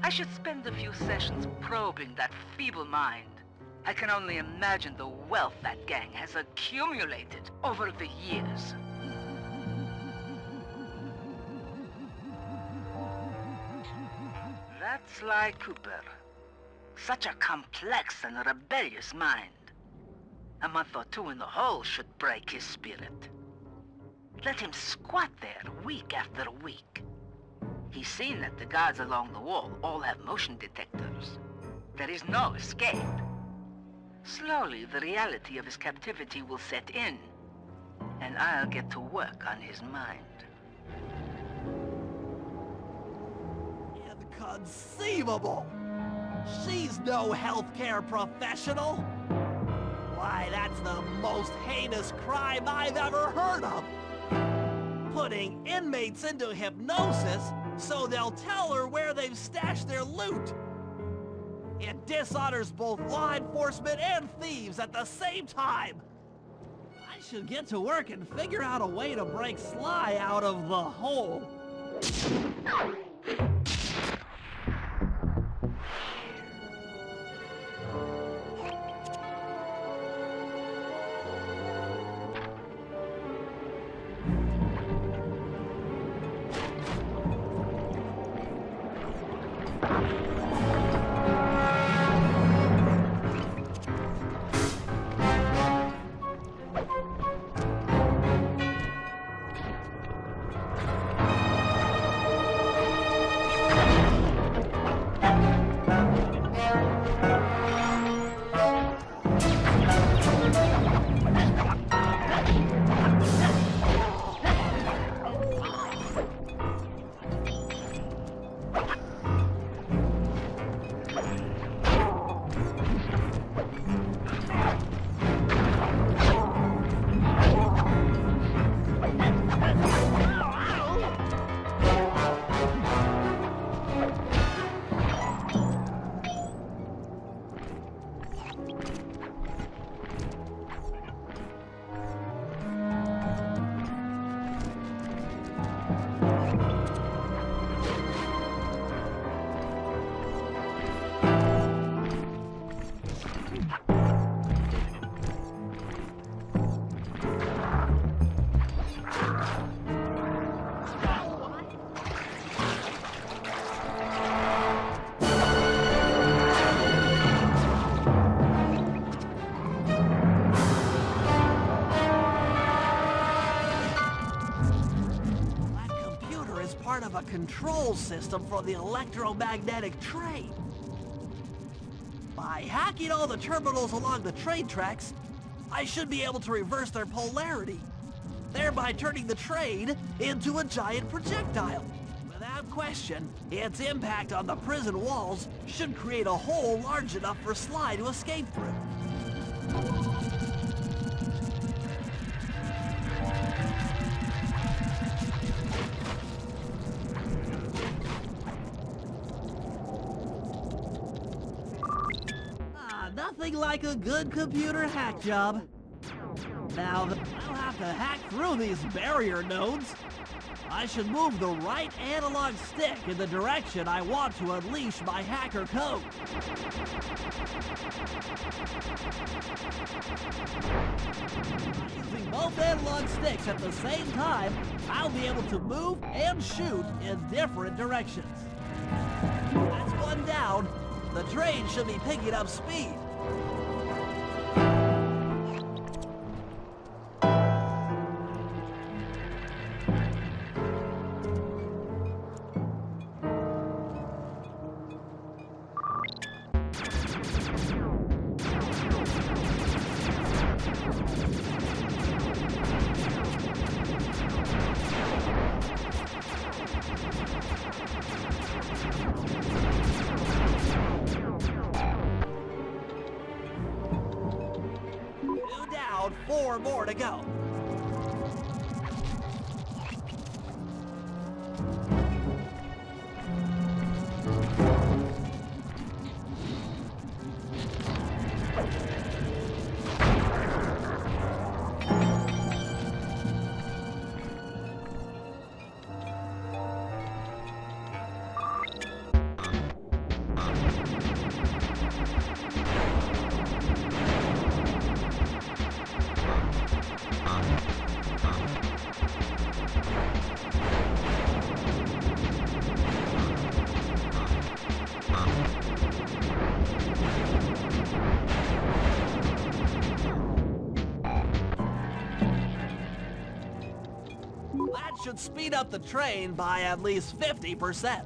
I should spend a few sessions probing that feeble mind. I can only imagine the wealth that gang has accumulated over the years. That's Sly Cooper. Such a complex and rebellious mind. A month or two in the hole should break his spirit. Let him squat there week after week. He's seen that the guards along the wall all have motion detectors. There is no escape. Slowly, the reality of his captivity will set in, and I'll get to work on his mind. Inconceivable! She's no healthcare professional! Why, that's the most heinous crime I've ever heard of! Putting inmates into hypnosis so they'll tell her where they've stashed their loot! It dishonors both law enforcement and thieves at the same time! I should get to work and figure out a way to break Sly out of the hole. part of a control system for the electromagnetic train. By hacking all the terminals along the train tracks, I should be able to reverse their polarity, thereby turning the train into a giant projectile. Without question, its impact on the prison walls should create a hole large enough for Sly to escape through. Nothing like a good computer hack job. Now, I'll have to hack through these barrier nodes. I should move the right analog stick in the direction I want to unleash my hacker code. By using both analog sticks at the same time, I'll be able to move and shoot in different directions. That's one down. The train should be picking up speed. Four more to go. That should speed up the train by at least 50%.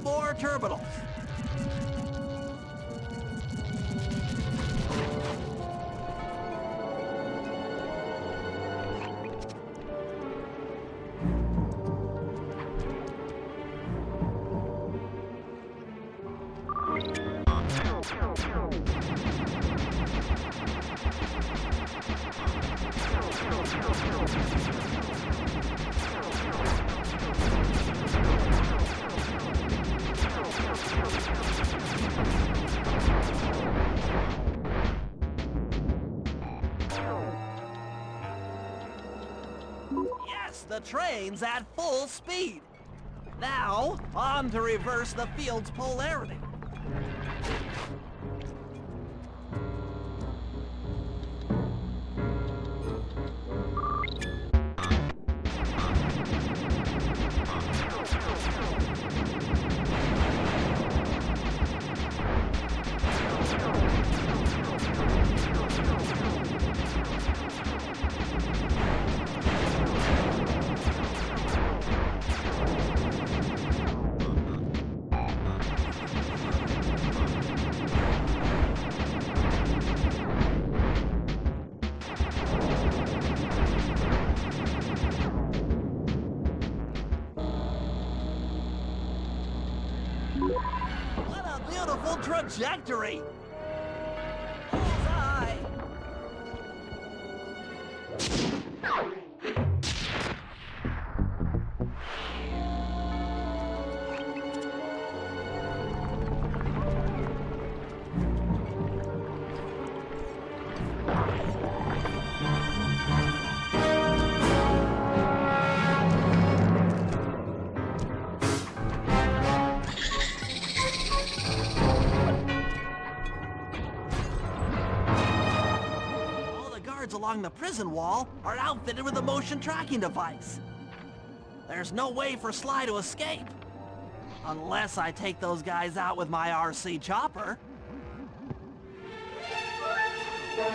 More terminals. trains at full speed. Now, on to reverse the field's polarity. What a beautiful trajectory! Bullseye! Along the prison wall are outfitted with a motion tracking device. There's no way for Sly to escape. Unless I take those guys out with my RC chopper. Please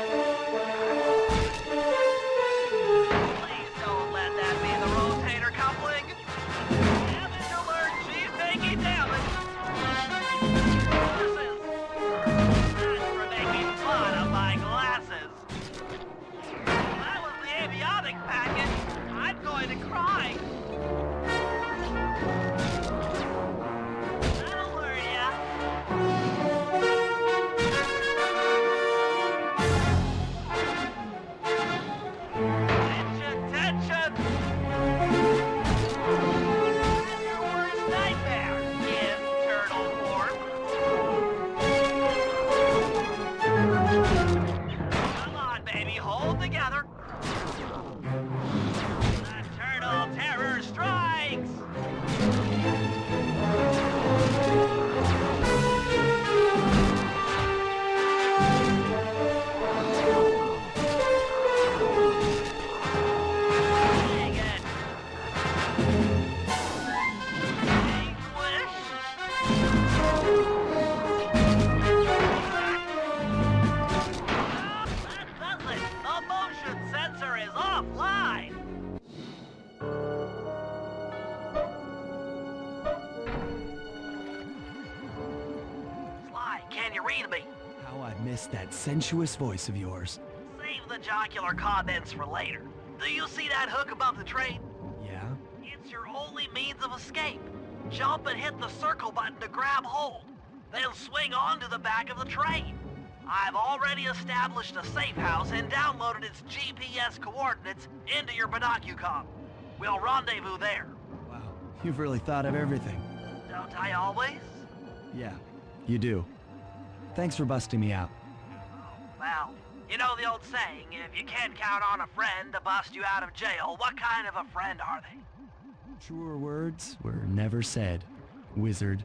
don't let that be the rotator coupling. Damage alert, she's taking damage. That's for making fun of my glasses. That was the avionic package. I'm going to cry. That'll learn ya. Tension, tension. Your worst nightmare in turtle form. Come on, baby, hold together. The turtle terror strikes! Dang it! English? That does it! The motion sensor is offline! Sly, can you read me? How I missed that sensuous voice of yours. Save the jocular comments for later. Do you see that hook above the train? Yeah? It's your only means of escape. Jump and hit the circle button to grab hold. Then swing onto the back of the train. I've already established a safe house and downloaded its GPS coordinates into your binocucom. We'll rendezvous there. Wow, you've really thought of everything. Don't I always? Yeah, you do. Thanks for busting me out. Well, you know the old saying, if you can't count on a friend to bust you out of jail, what kind of a friend are they? Truer words were never said, wizard.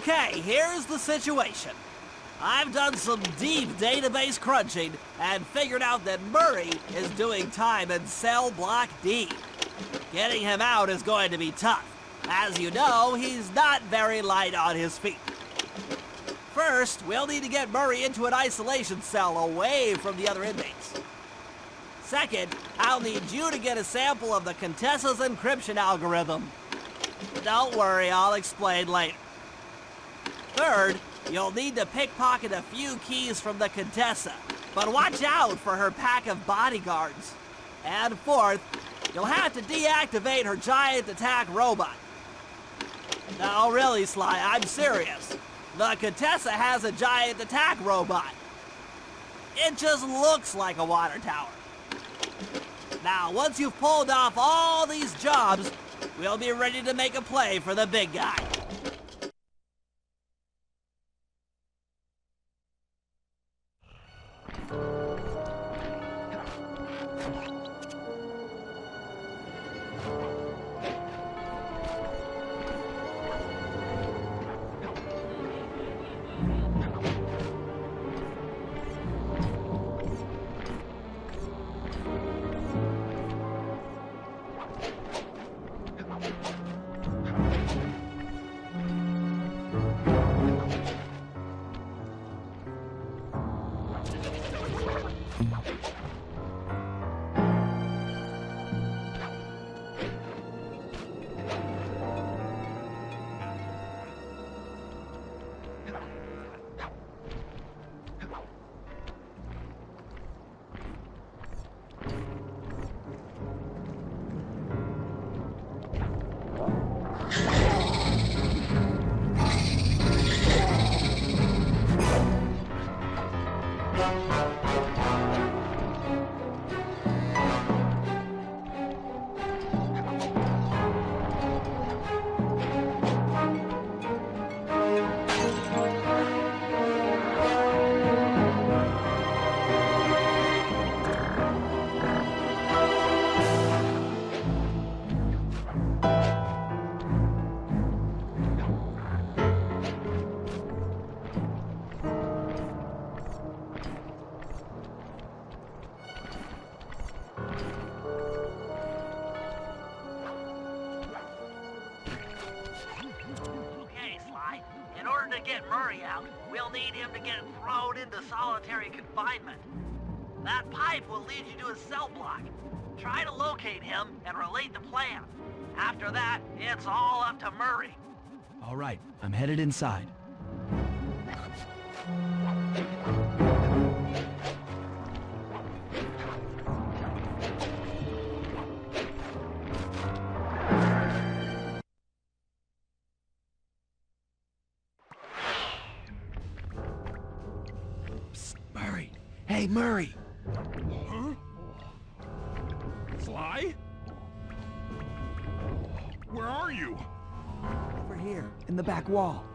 Okay, here's the situation. I've done some deep database crunching and figured out that Murray is doing time in cell block D. Getting him out is going to be tough. As you know, he's not very light on his feet. First, we'll need to get Murray into an isolation cell away from the other inmates. Second, I'll need you to get a sample of the Contessa's encryption algorithm. Don't worry, I'll explain later. Third, you'll need to pickpocket a few keys from the Contessa, but watch out for her pack of bodyguards. And fourth, you'll have to deactivate her giant attack robot. No, really, Sly, I'm serious. The Contessa has a giant attack robot. It just looks like a water tower. Now, once you've pulled off all these jobs, we'll be ready to make a play for the big guy. get Murray out, we'll need him to get thrown into solitary confinement. That pipe will lead you to his cell block. Try to locate him and relate the plan. After that, it's all up to Murray. All right, I'm headed inside. Hey, Murray! Huh? Sly? Where are you? Over here, in the back wall.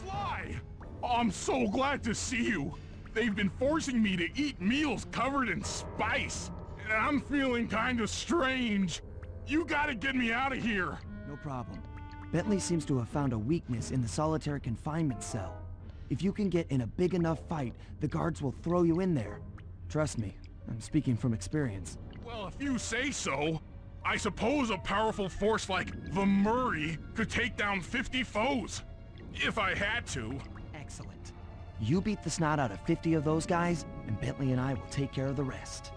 Sly! I'm so glad to see you. They've been forcing me to eat meals covered in spice, and I'm feeling kind of strange. You gotta get me out of here. No problem. Bentley seems to have found a weakness in the solitary confinement cell. If you can get in a big enough fight, the guards will throw you in there. Trust me, I'm speaking from experience. Well, if you say so, I suppose a powerful force like the Murray could take down 50 foes. If I had to. Excellent. You beat the snot out of 50 of those guys, and Bentley and I will take care of the rest.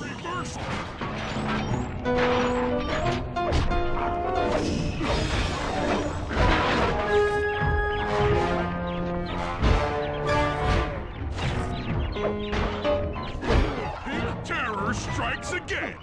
Reversal! Pink terror strikes again!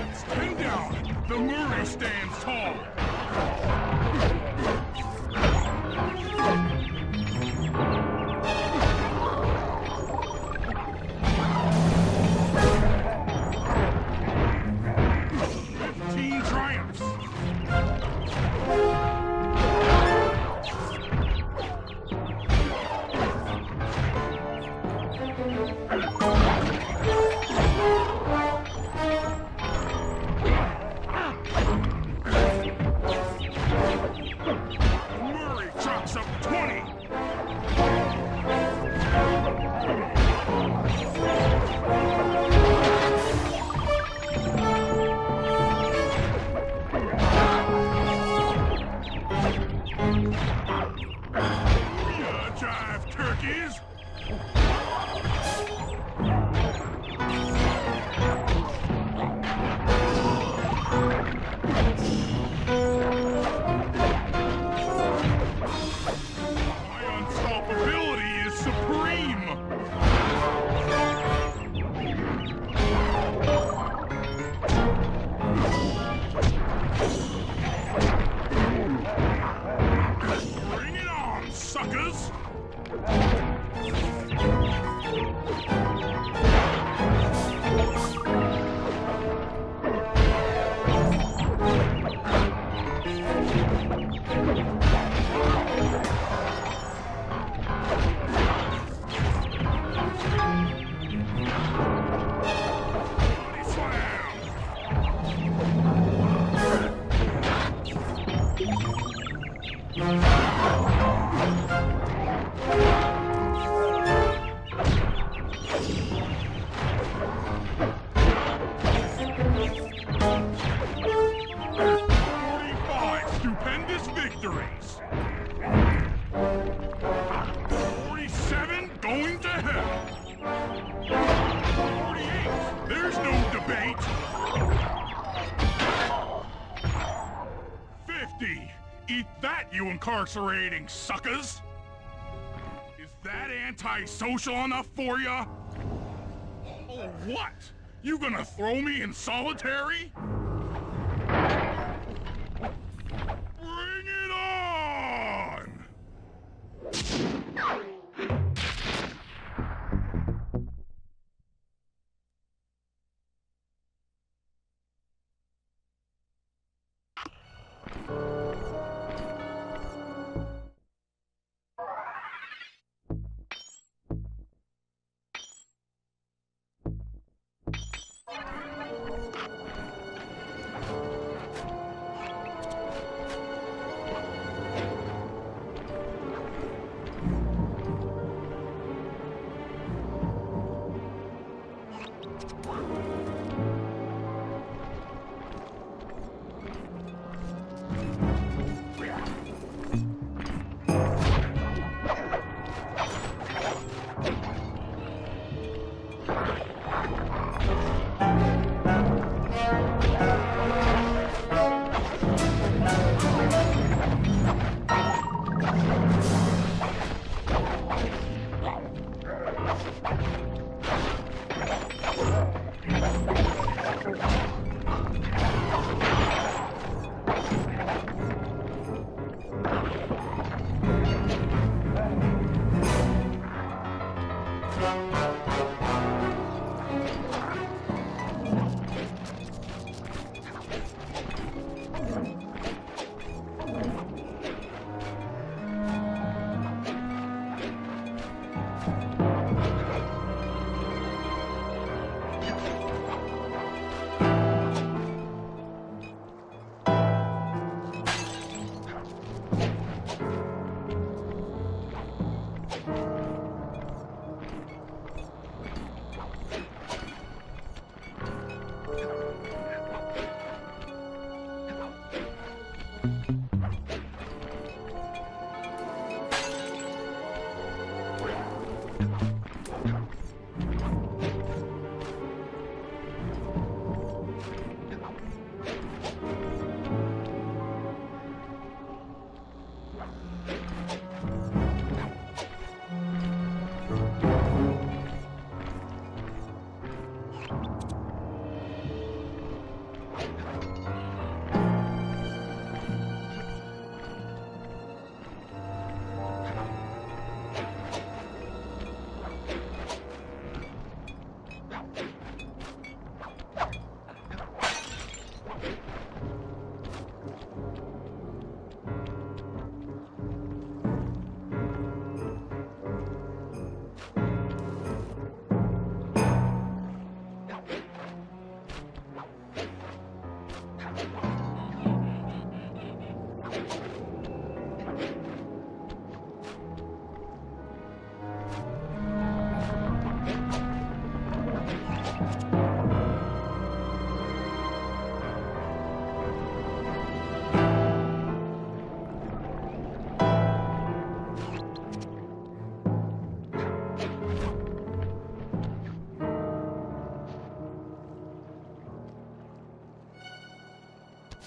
It's 10 down! The Murray stands tall! Triumphs! Murray chops up 20! Jive turkeys! My unstoppability is supreme! Bring it on, suckers! Body slam! Stupendous victories! 47 going to hell! 48, there's no debate! 50, eat that, you incarcerating suckers! Is that antisocial enough for ya? Oh, what? You gonna throw me in solitary? Bring it on!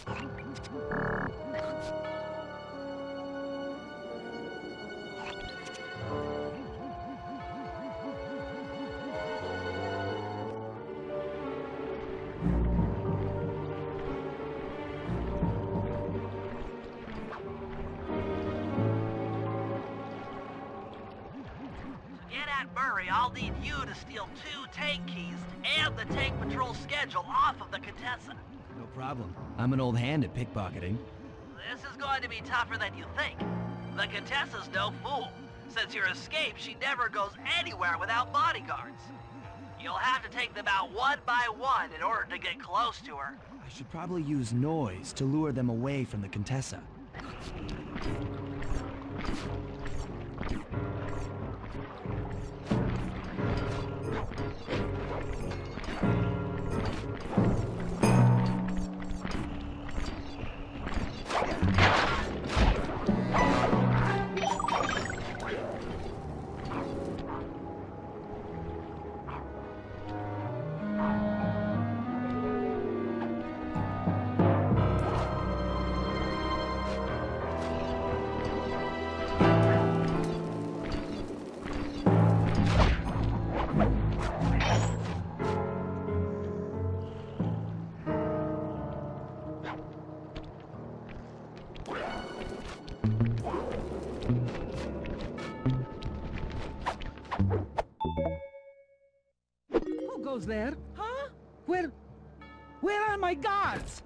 Get at Murray, I'll need you to steal 2 tank keys and the tank patrol schedule off of the Contessa. No problem. I'm an old hand at pickpocketing. This is going to be tougher than you think. The Contessa's no fool. Since your escape, she never goes anywhere without bodyguards. You'll have to take them out one by one in order to get close to her. I should probably use noise to lure them away from the Contessa. Who goes there? Huh? Where are my guards?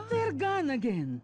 They're gone again.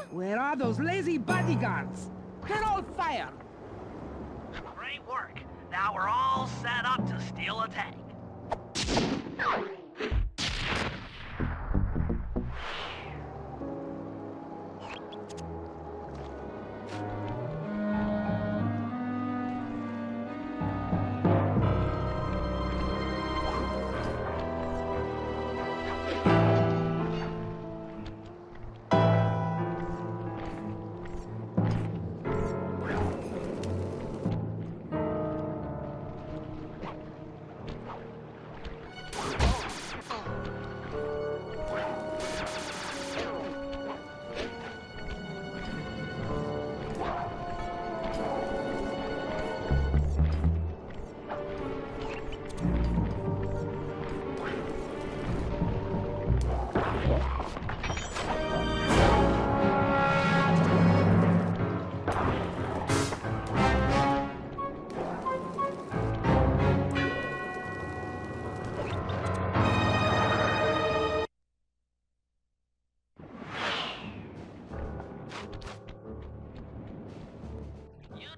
Where are those lazy bodyguards? They're all fire! Great work. Now we're all set up to steal a tank.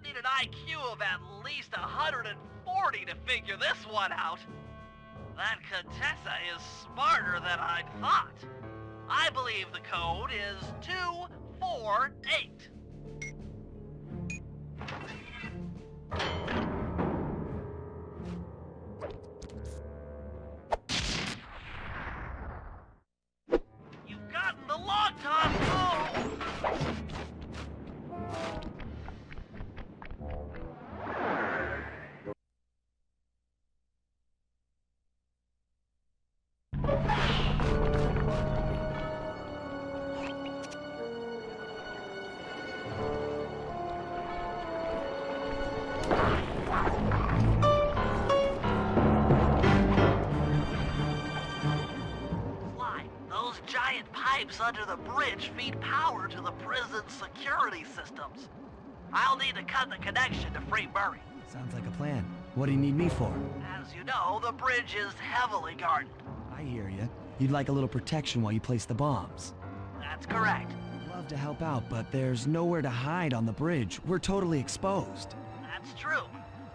An IQ of at least 140 to figure this one out. That Contessa is smarter than I'd thought. I believe the code is 248. You've gotten the log toss home! Pipes under the bridge feed power to the prison's security systems. I'll need to cut the connection to free Murray. Sounds like a plan. What do you need me for? As you know, the bridge is heavily guarded. I hear you. You'd like a little protection while you place the bombs. That's correct. I'd love to help out, but there's nowhere to hide on the bridge. We're totally exposed. That's true.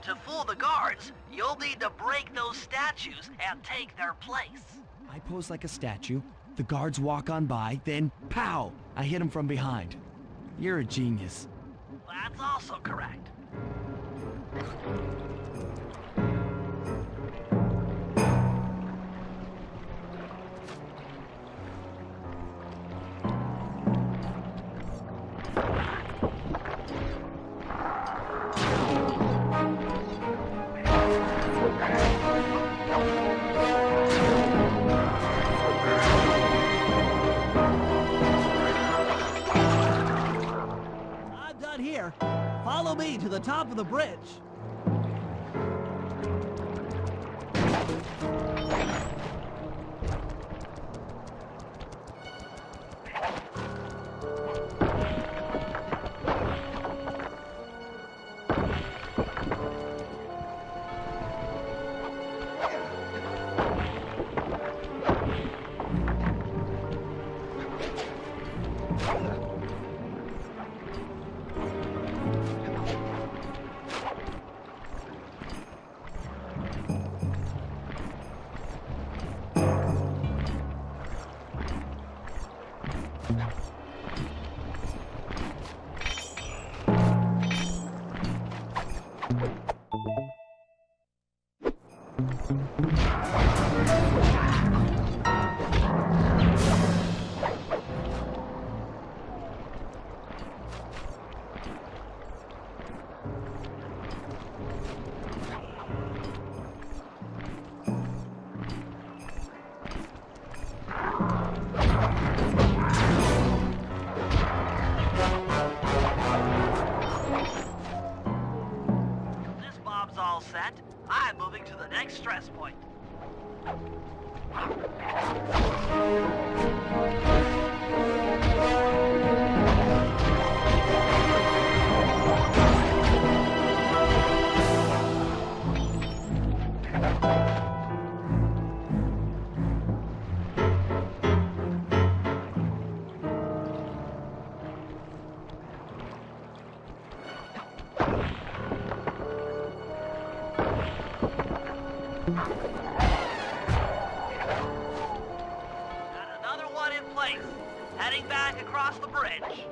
To fool the guards, you'll need to break those statues and take their place. I pose like a statue. The guards walk on by, then pow! I hit them from behind. You're a genius. That's also correct. Here, follow me to the top of the bridge. This bob's all set. I'm moving to the next stress point. Got another one in place. Heading back across the bridge.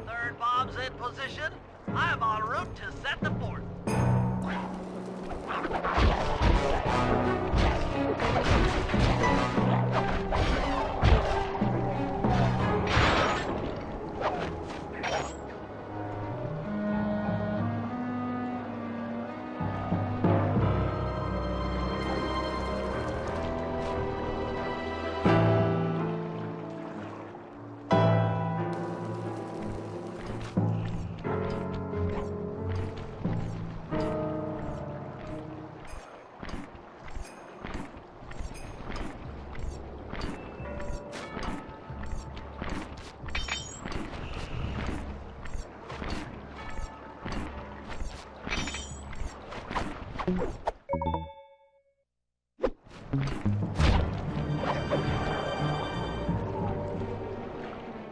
Third bomb's in position. I'm en route to set the fort.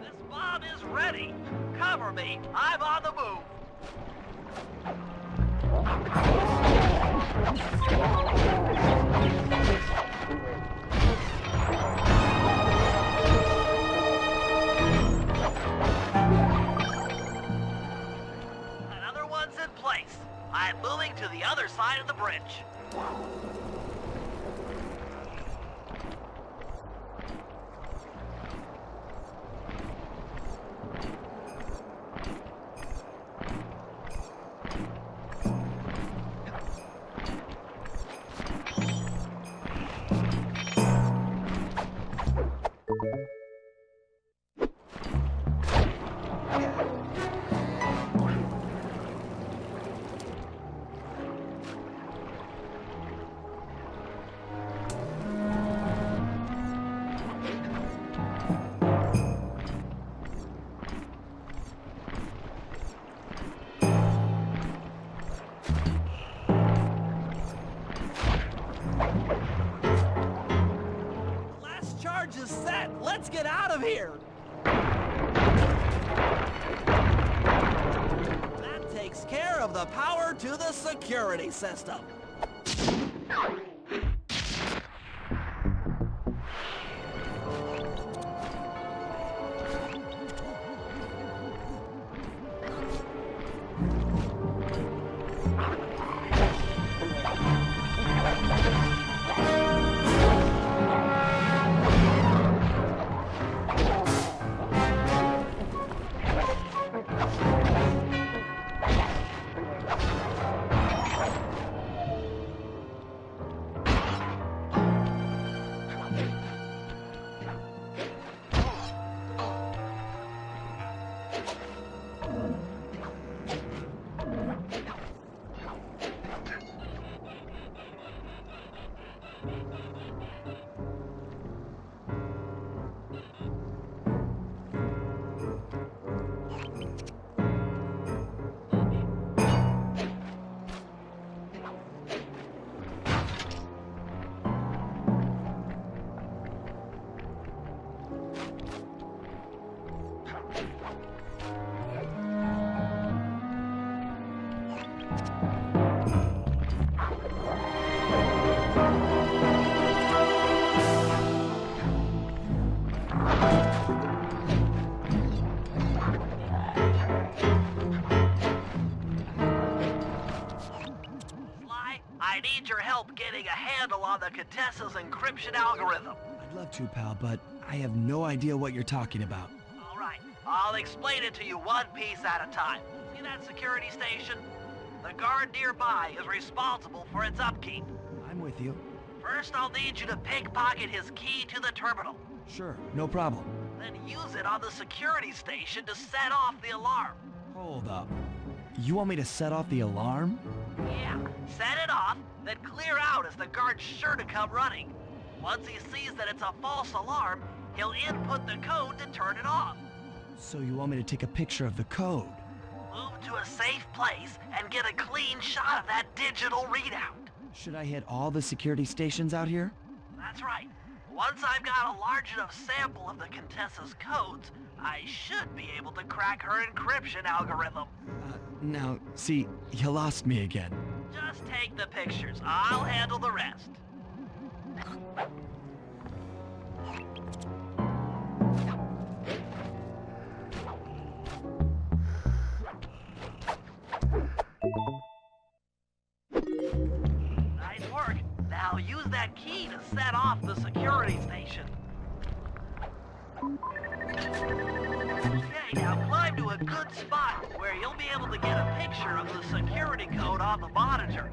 This bomb is ready. Cover me. I'm on the move. Another one's in place. I'm moving to the other side of the bridge. Last charge is set. Let's get out of here. That takes care of the power to the security system. I need your help getting a handle on the Contessa's encryption algorithm. I'd love to, pal, but I have no idea what you're talking about. All right, I'll explain it to you one piece at a time. See that security station? The guard nearby is responsible for its upkeep. I'm with you. First, I'll need you to pickpocket his key to the terminal. Sure, no problem. Then use it on the security station to set off the alarm. Hold up. You want me to set off the alarm? Yeah, set it off, then clear out as the guard's sure to come running. Once he sees that it's a false alarm, he'll input the code to turn it off. So you want me to take a picture of the code? Move to a safe place and get a clean shot of that digital readout. Should I hit all the security stations out here? That's right. Once I've got a large enough sample of the Contessa's codes, I should be able to crack her encryption algorithm. Now, see, you lost me again. Just take the pictures. I'll handle the rest. Nice work. Now use that key to set off the security station. Okay, now climb to a good spot where you'll be able to get a picture of the security code on the monitor.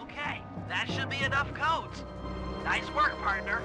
Okay, that should be enough codes. Nice work, partner.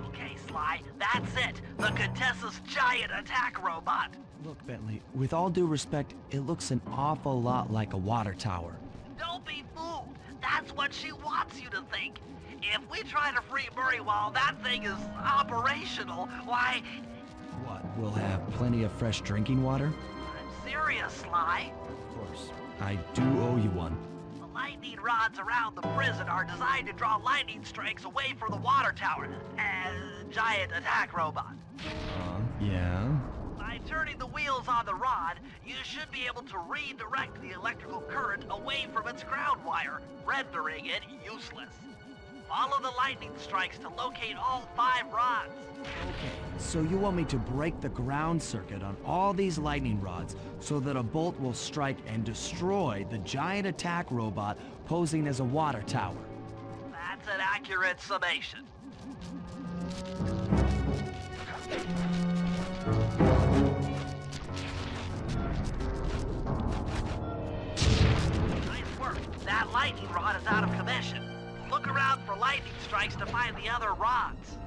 Okay, Sly, that's it. The Contessa's giant attack robot. Look, Bentley, with all due respect, it looks an awful lot like a water tower. Don't be fooled. That's what she wants you to think. If we try to free Murray while that thing is operational, why... What, we'll have plenty of fresh drinking water? I'm serious, Sly. Of course. I do owe you one. The lightning rods around the prison are designed to draw lightning strikes away from the water tower. Giant attack robot. Yeah? By turning the wheels on the rod, you should be able to redirect the electrical current away from its ground wire, rendering it useless. Follow the lightning strikes to locate all 5 rods. Okay, so you want me to break the ground circuit on all these lightning rods so that a bolt will strike and destroy the giant attack robot posing as a water tower. That's an accurate summation. Nice work. That lightning rod is out of commission. Look around for lightning strikes to find the other rods.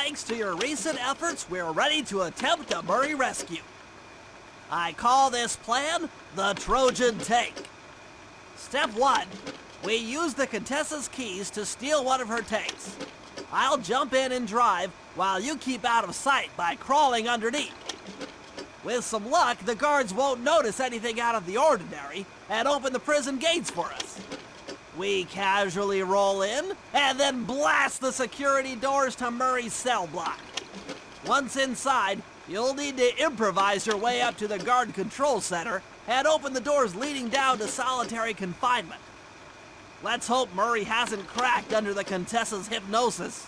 Thanks to your recent efforts, we're ready to attempt a Murray rescue. I call this plan the Trojan Tank. Step 1. We use the Contessa's keys to steal one of her tanks. I'll jump in and drive while you keep out of sight by crawling underneath. With some luck, the guards won't notice anything out of the ordinary and open the prison gates for us. We casually roll in and then blast the security doors to Murray's cell block. Once inside, you'll need to improvise your way up to the guard control center and open the doors leading down to solitary confinement. Let's hope Murray hasn't cracked under the Contessa's hypnosis.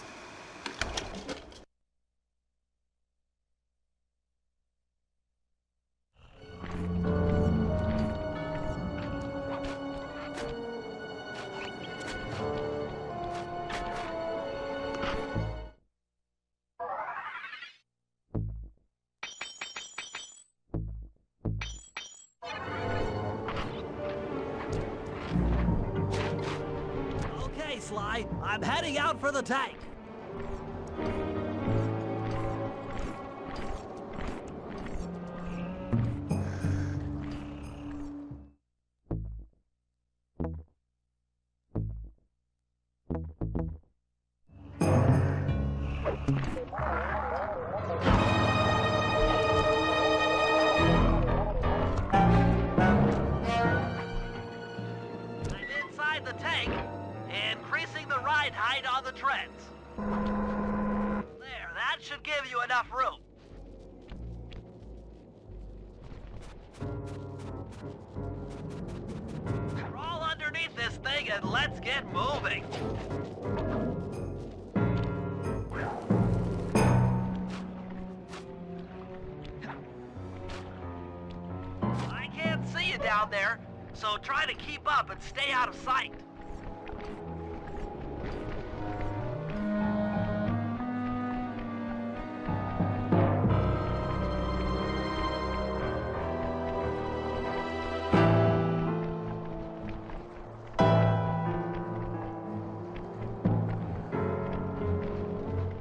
Okay, Sly, I'm heading out for the tank. The tank, increasing the ride height on the treads. There, that should give you enough room. Crawl underneath this thing and let's get moving. I can't see you down there, so try to keep up and stay out of sight.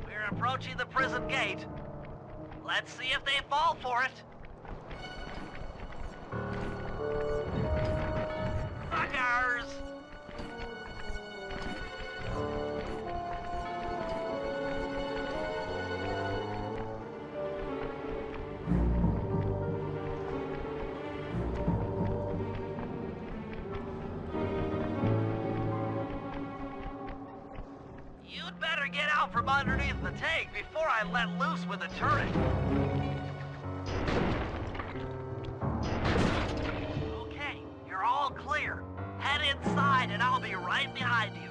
We're approaching the prison gate. Let's see if they fall for it. Suckers! You'd better get out from underneath the tank before I let loose with the turret. Okay, you're all clear. Head inside and I'll be right behind you.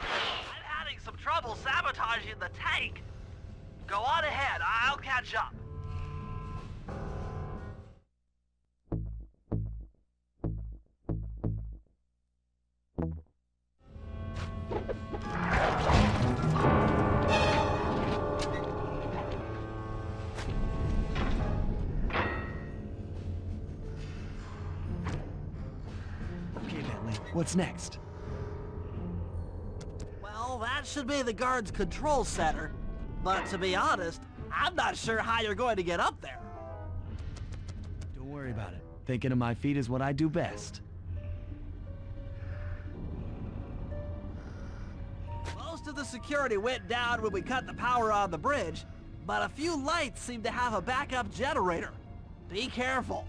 I'm having some trouble sabotaging the tank. Go on ahead, I'll catch up. Okay, Bentley, what's next? Well, that should be the guard's control center. But to be honest, I'm not sure how you're going to get up there. Don't worry about it. Thinking of my feet is what I do best. Most of the security went down when we cut the power on the bridge, but a few lights seem to have a backup generator. Be careful.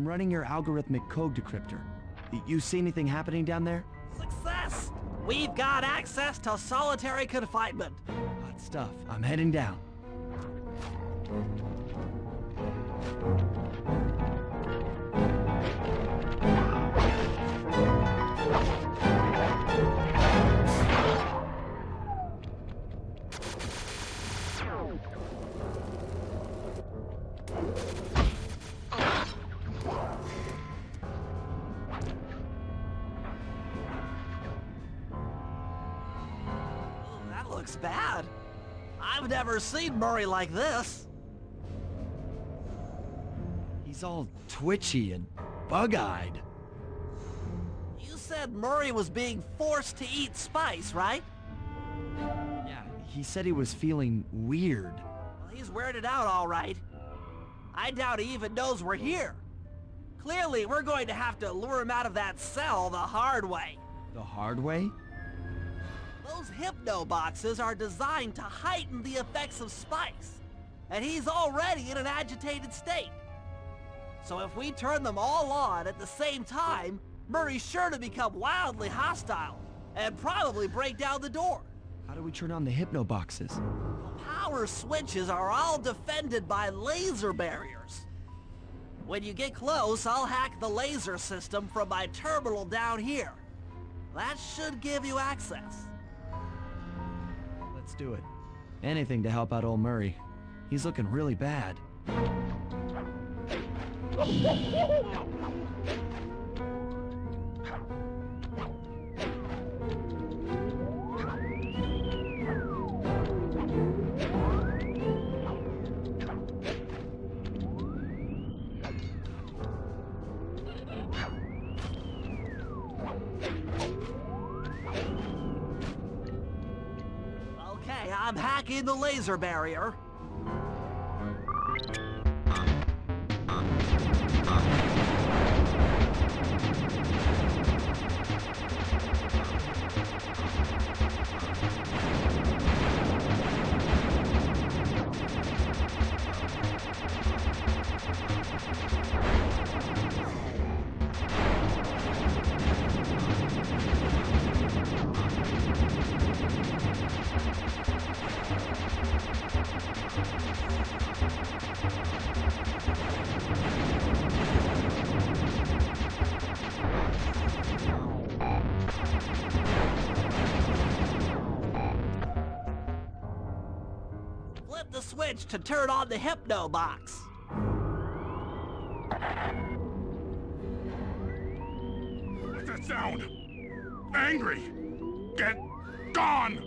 I'm running your algorithmic code decryptor. You see anything happening down there? Success! We've got access to solitary confinement. Hot stuff. I'm heading down. That looks bad. I've never seen Murray like this. He's all twitchy and bug-eyed. You said Murray was being forced to eat spice, right? Yeah, he said he was feeling weird. Well, he's weirded out all right. I doubt he even knows we're here. Clearly, we're going to have to lure him out of that cell the hard way. The hard way? Those hypno boxes are designed to heighten the effects of spice, and he's already in an agitated state. So if we turn them all on at the same time, Murray's sure to become wildly hostile and probably break down the door. How do we turn on the hypno boxes? The power switches are all defended by laser barriers. When you get close, I'll hack the laser system from my terminal down here. That should give you access. Let's do it. Anything to help out old Murray. He's looking really bad. Okay, I'm hacking the laser barrier. Flip the switch to turn on the hypno box. What's that sound? Angry! Get gone!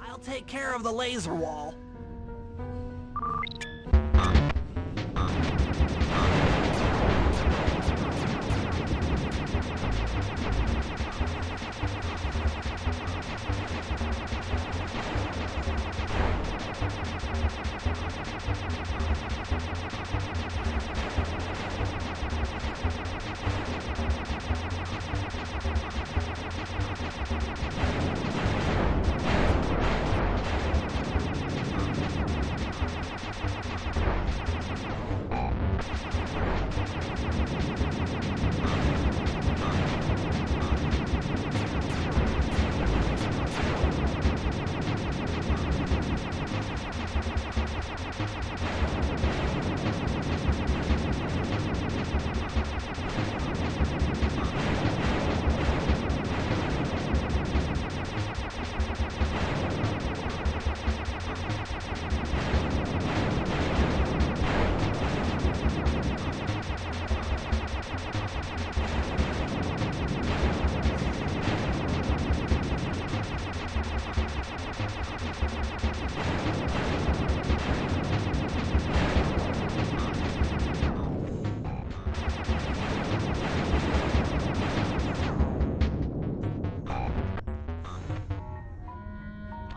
I'll take care of the laser wall.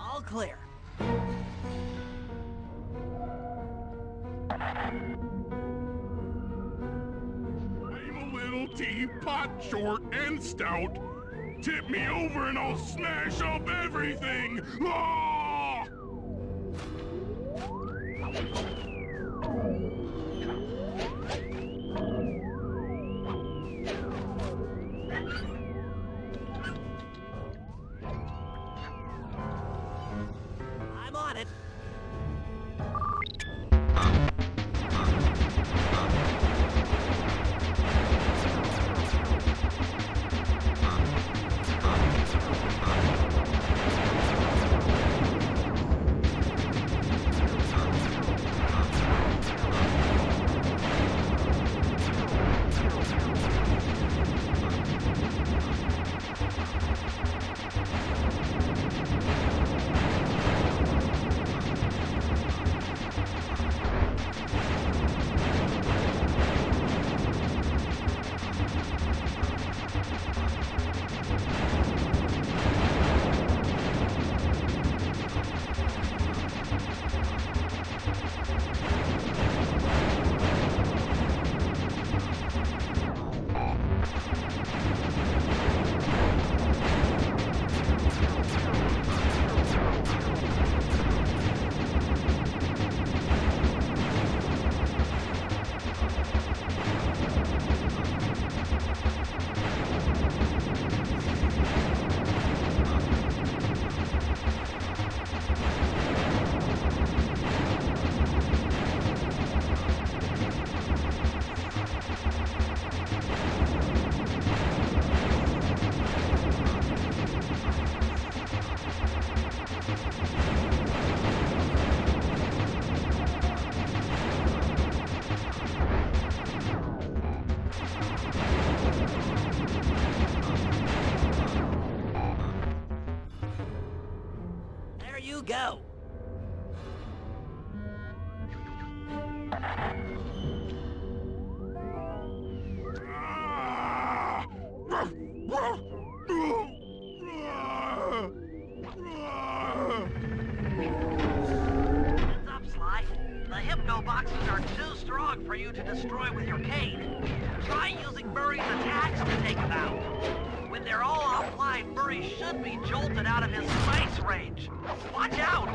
All clear. I'm a little tea, pot, short, and stout. Tip me over and I'll smash up everything! Ah! I'm on it. There you go. Heads up, Sly. The hypno boxes are too strong for you to destroy with your cane. Try using Murray's attacks to take them out. When they're all offline, Murray should be jolted out of his space range. Watch out!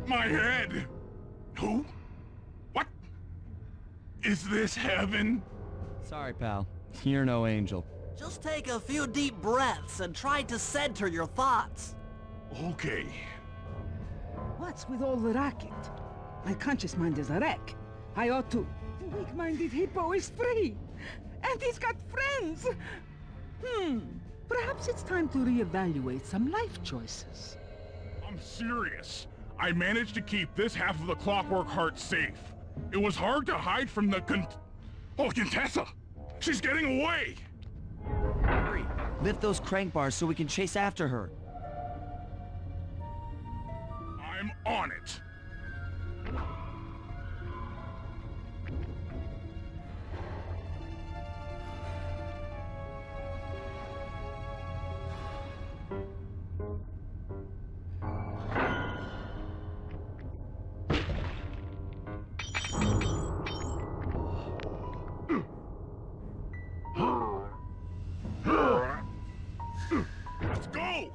My head! Who? What? Is this heaven? Sorry, pal. You're no angel. Just take a few deep breaths and try to center your thoughts. Okay. What's with all the racket? My conscious mind is a wreck. I ought to... The weak-minded hippo is free! And he's got friends! Perhaps it's time to reevaluate some life choices. I'm serious. I managed to keep this half of the Clockwork Heart safe. It was hard to hide from the Contessa! She's getting away! Hurry, lift those crank bars so we can chase after her. I'm on it. Let's go!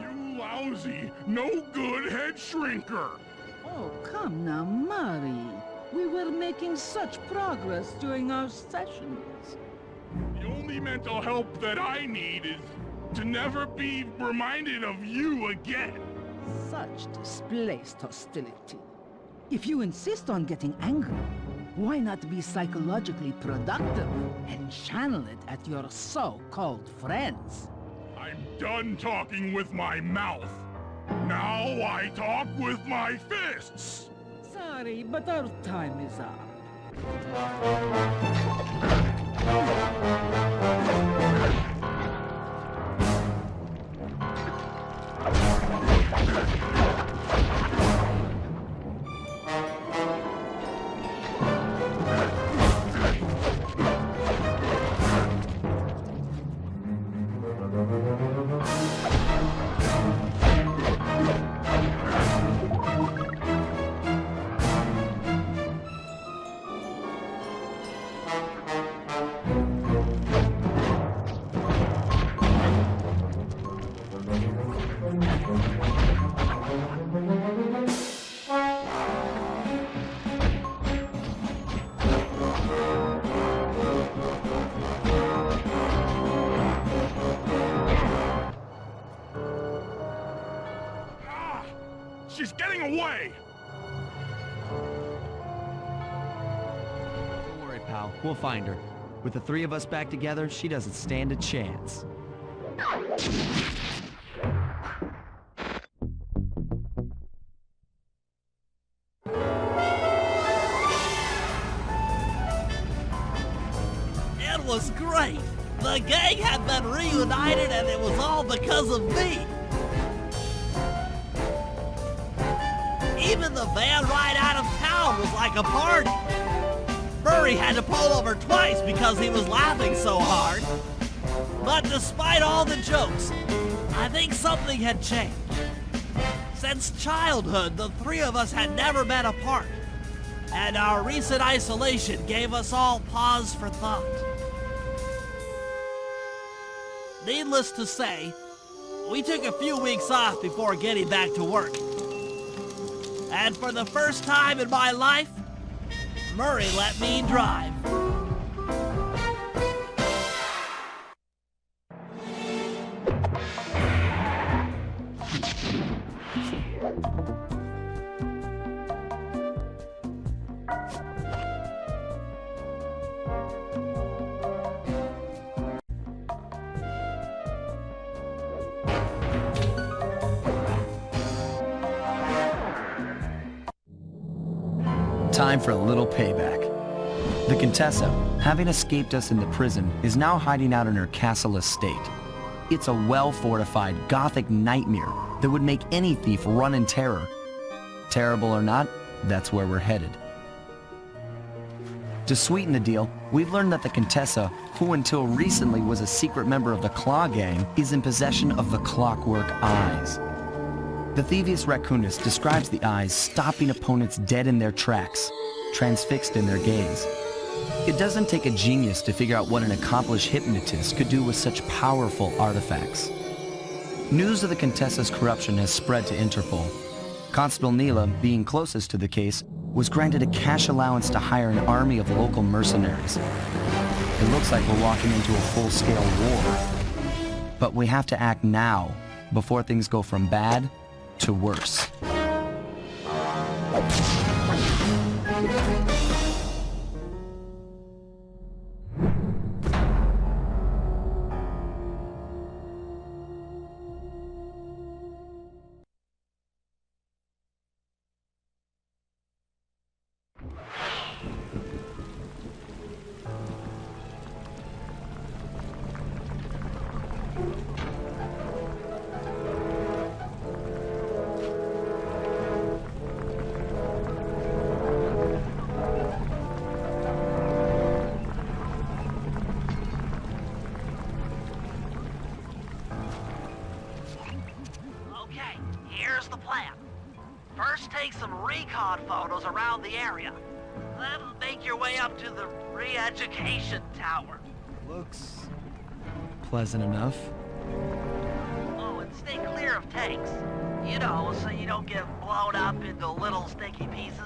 You lousy, no good head shrinker! Oh, come now, Murray. We were making such progress during our sessions. The only mental help that I need is to never be reminded of you again. Such displaced hostility. If you insist on getting angry, Why not be psychologically productive and channel it at your so-called friends? I'm done talking with my mouth. Now I talk with my fists. Sorry, but our time is up. She's getting away! Don't worry, pal. We'll find her. With the three of us back together, she doesn't stand a chance. It was great! The gang had been reunited and it was all because of me! Even the van ride out of town was like a party! Murray had to pull over twice because he was laughing so hard. But despite all the jokes, I think something had changed. Since childhood, the three of us had never been apart, and our recent isolation gave us all pause for thought. Needless to say, we took a few weeks off before getting back to work. And for the first time in my life, Murray let me drive. Time for a little payback. The Contessa, having escaped us in the prison, is now hiding out in her castle estate. It's a well-fortified Gothic nightmare that would make any thief run in terror. Terrible or not, that's where we're headed. To sweeten the deal, we've learned that the Contessa, who until recently was a secret member of the Claw Gang, is in possession of the Clockwork Eyes. The Thievius Raccoonus describes the eyes stopping opponents dead in their tracks, transfixed in their gaze. It doesn't take a genius to figure out what an accomplished hypnotist could do with such powerful artifacts. News of the Contessa's corruption has spread to Interpol. Constable Neela, being closest to the case, was granted a cash allowance to hire an army of local mercenaries. It looks like we're walking into a full-scale war. But we have to act now, before things go from bad to worse. Okay, here's the plan. First, take some recon photos around the area. Then make your way up to the re-education tower. Looks pleasant enough. Oh, and stay clear of tanks. You know, so you don't get blown up into little sticky pieces.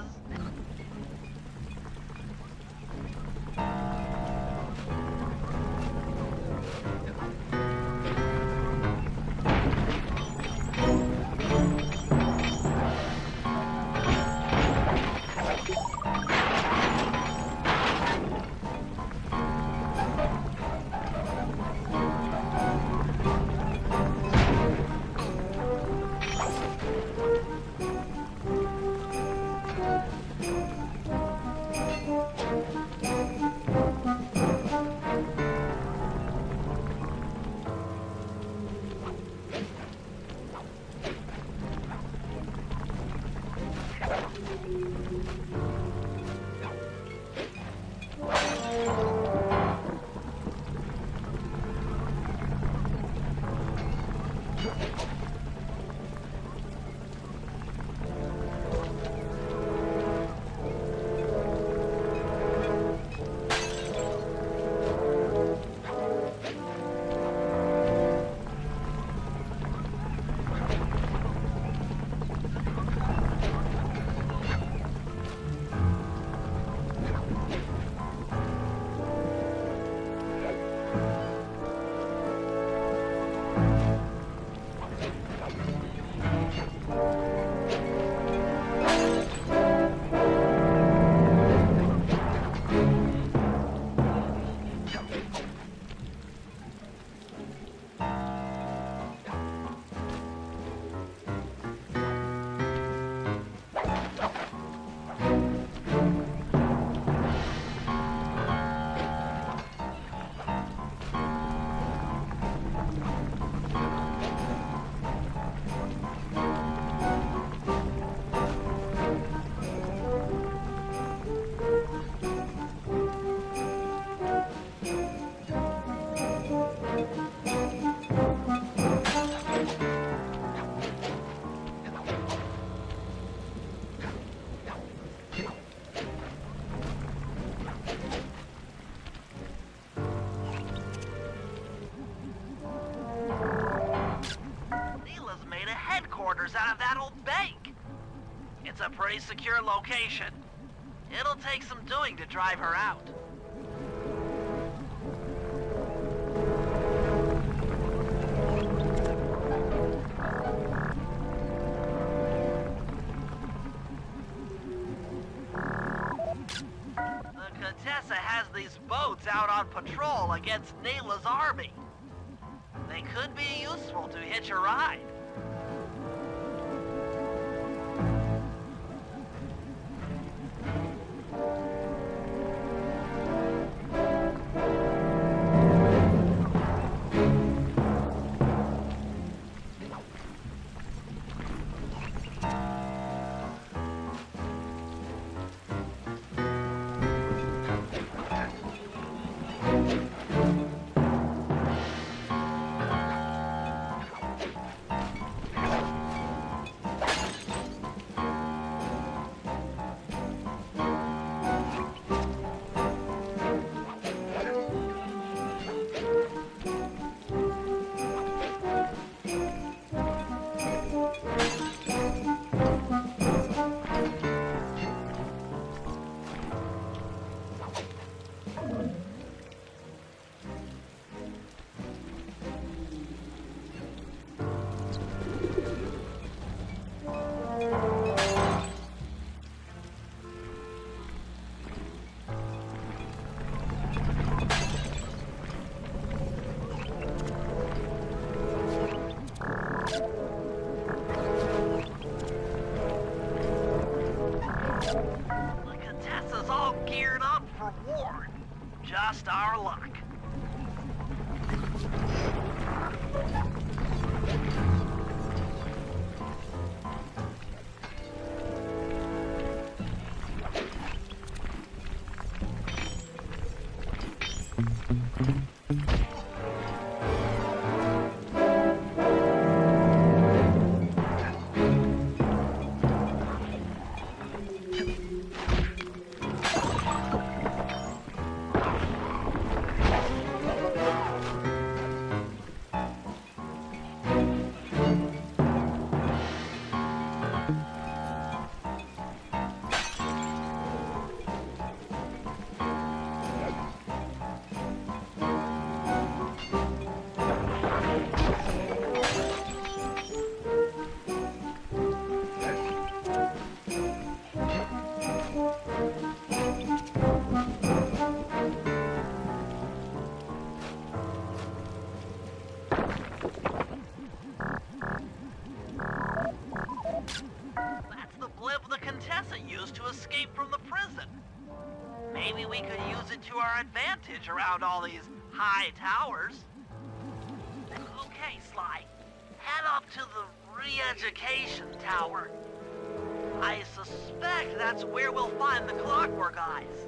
pretty secure location. It'll take some doing to drive her out. The Contessa has these boats out on patrol against Nayla's army. They could be useful to hitch a ride. The Contessa's all geared up for war. Just our luck. That's the blimp the Contessa used to escape from the prison. Maybe we could use it to our advantage around all these high towers. Okay, Sly. Head up to the re-education tower. I suspect that's where we'll find the Clockwork Eyes.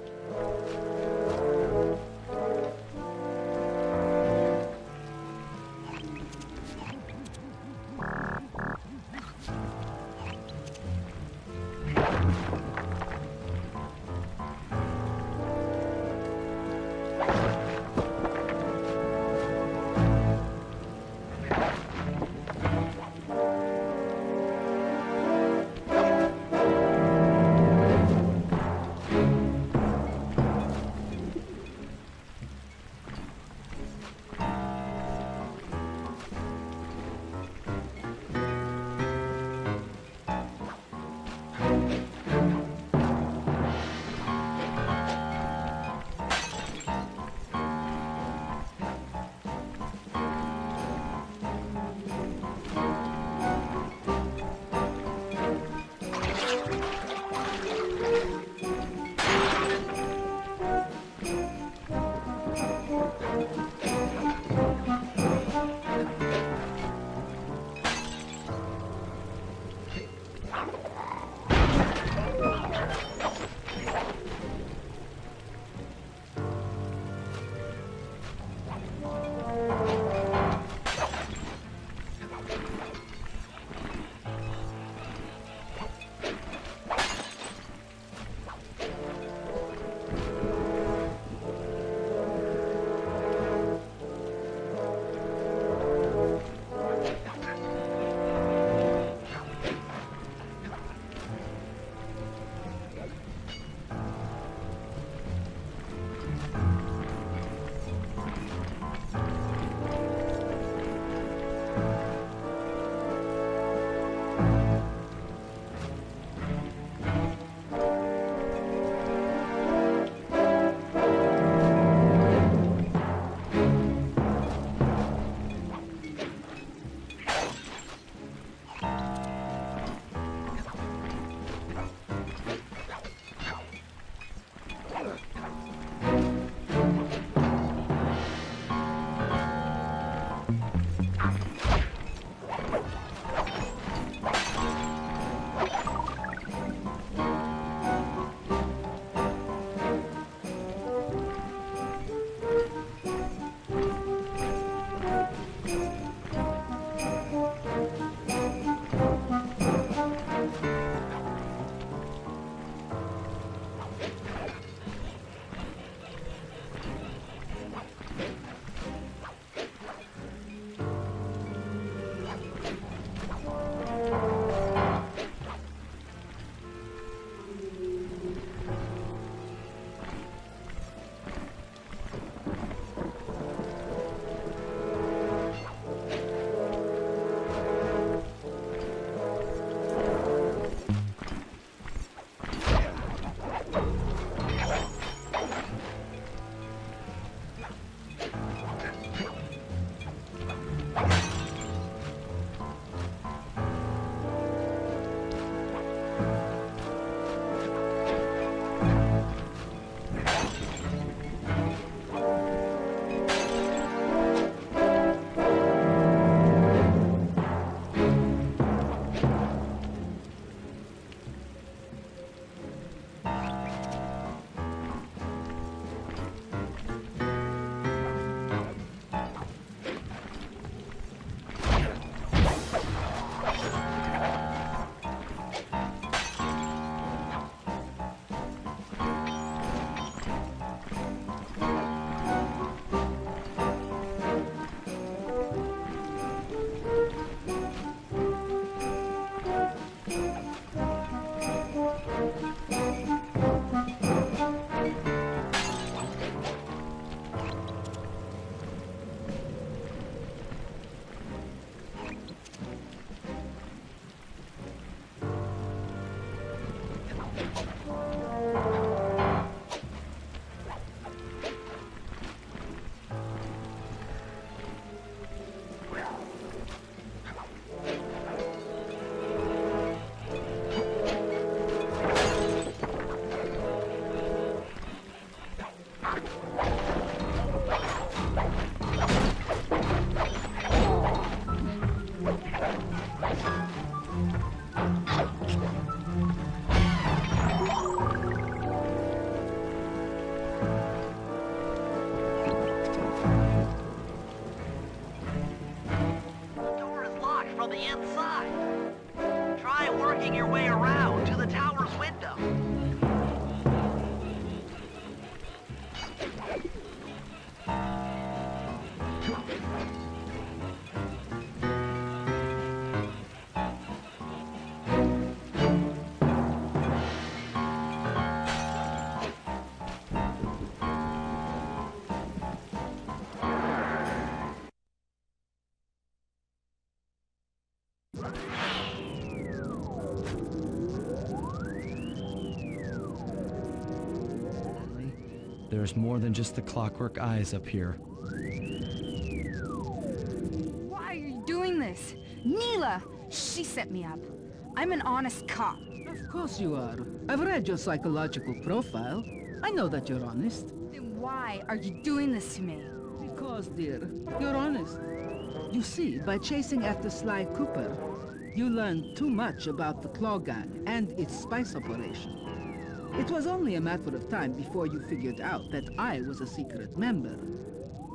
inside. Try working your way around to the tower's window. There's more than just the clockwork eyes up here. Why are you doing this? Neela! She set me up. I'm an honest cop. Of course you are. I've read your psychological profile. I know that you're honest. Then why are you doing this to me? Because, dear, you're honest. You see, by chasing after Sly Cooper, you learned too much about the Claw Gang and its spice operation. It was only a matter of time before you figured out that I was a secret member.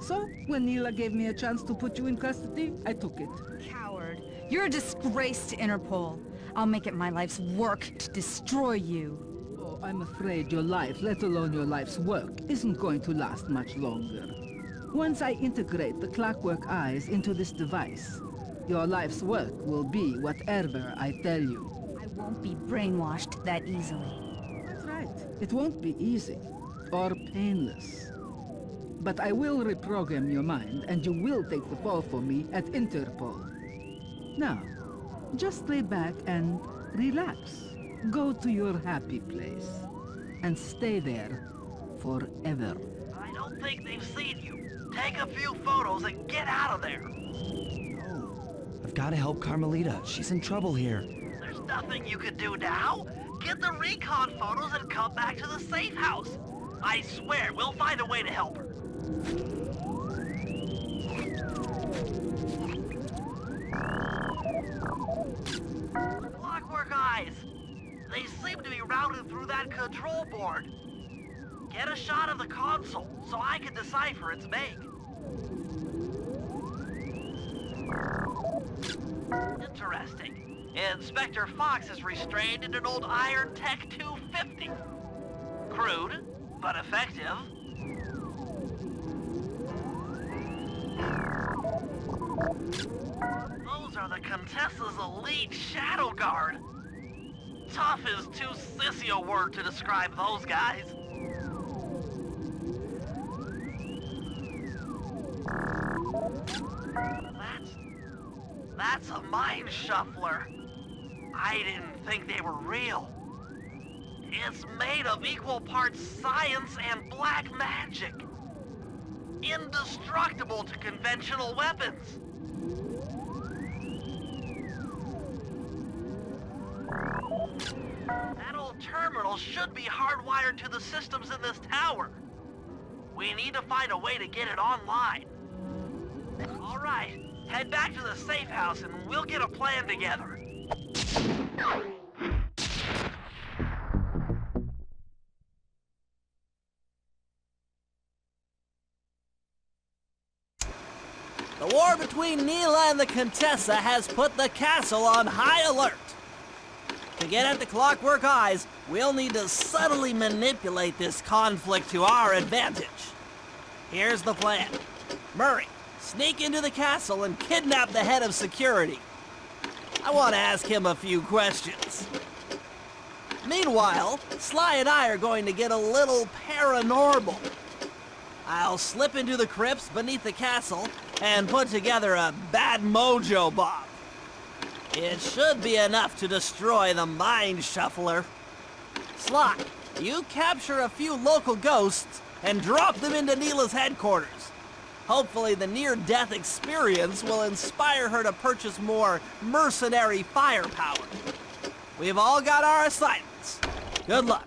So, when Neela gave me a chance to put you in custody, I took it. Coward. You're a disgrace to Interpol. I'll make it my life's work to destroy you. Oh, I'm afraid your life, let alone your life's work, isn't going to last much longer. Once I integrate the clockwork eyes into this device, your life's work will be whatever I tell you. I won't be brainwashed that easily. That's right. It won't be easy or painless. But I will reprogram your mind, and you will take the fall for me at Interpol. Now, just lay back and relax. Go to your happy place. And stay there forever. I don't think they've seen you. Take a few photos and get out of there. No. I've got to help Carmelita. She's in trouble here. There's nothing you can do now. Get the recon photos and come back to the safe house. I swear, we'll find a way to help her. Clockwork eyes. They seem to be routed through that control board. Get a shot of the console so I can decipher its make. Interesting. Inspector Fox is restrained in an old Iron Tech 250. Crude, but effective. Those are the Contessa's elite shadow guard. Tough is too sissy a word to describe those guys. That's a mind shuffler. I didn't think they were real. It's made of equal parts science and black magic. Indestructible to conventional weapons. That old terminal should be hardwired to the systems in this tower. We need to find a way to get it online. All right, head back to the safe house and we'll get a plan together. The war between Neela and the Contessa has put the castle on high alert. To get at the clockwork eyes, we'll need to subtly manipulate this conflict to our advantage. Here's the plan. Murray, sneak into the castle and kidnap the head of security. I want to ask him a few questions. Meanwhile, Sly and I are going to get a little paranormal. I'll slip into the crypts beneath the castle and put together a bad mojo bomb. It should be enough to destroy the mind shuffler. Sly, you capture a few local ghosts and drop them into Neela's headquarters. Hopefully the near-death experience will inspire her to purchase more mercenary firepower. We've all got our assignments. Good luck.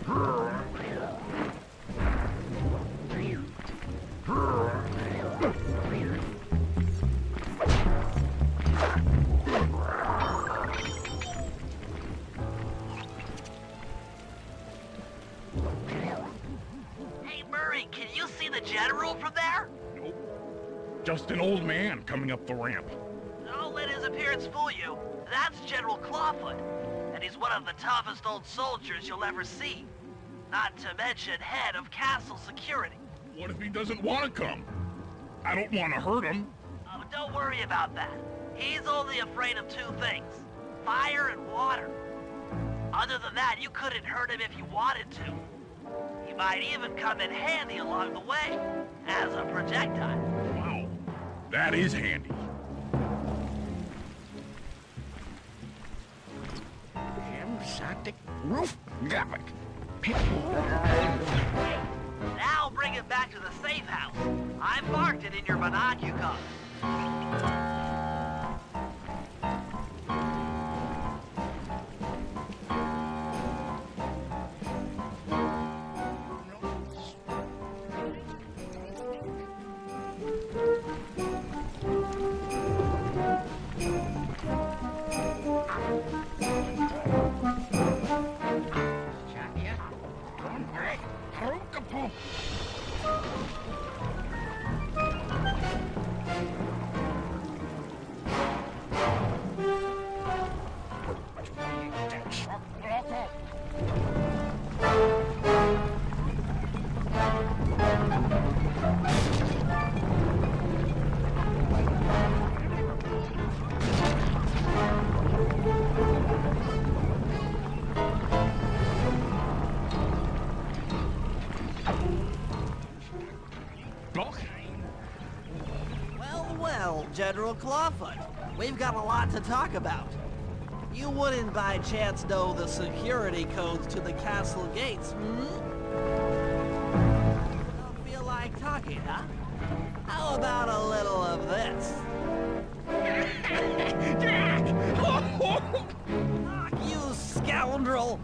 Hey, Murray, can you see the general from there? Nope. Just an old man coming up the ramp. Don't let his appearance fool you. That's General Clawfoot, and he's one of the toughest old soldiers you'll ever see. Not to mention head of castle security. What if he doesn't want to come? I don't want to hurt him. Oh, don't worry about that. He's only afraid of two things, fire and water. Other than that, you couldn't hurt him if you wanted to. He might even come in handy along the way, as a projectile. Wow, that is handy. Now bring it back to the safe house. I marked it in your binocular. Well, General Clawfoot, we've got a lot to talk about. You wouldn't by chance know the security codes to the castle gates, Don't feel like talking, huh? How about a little of this? You scoundrel!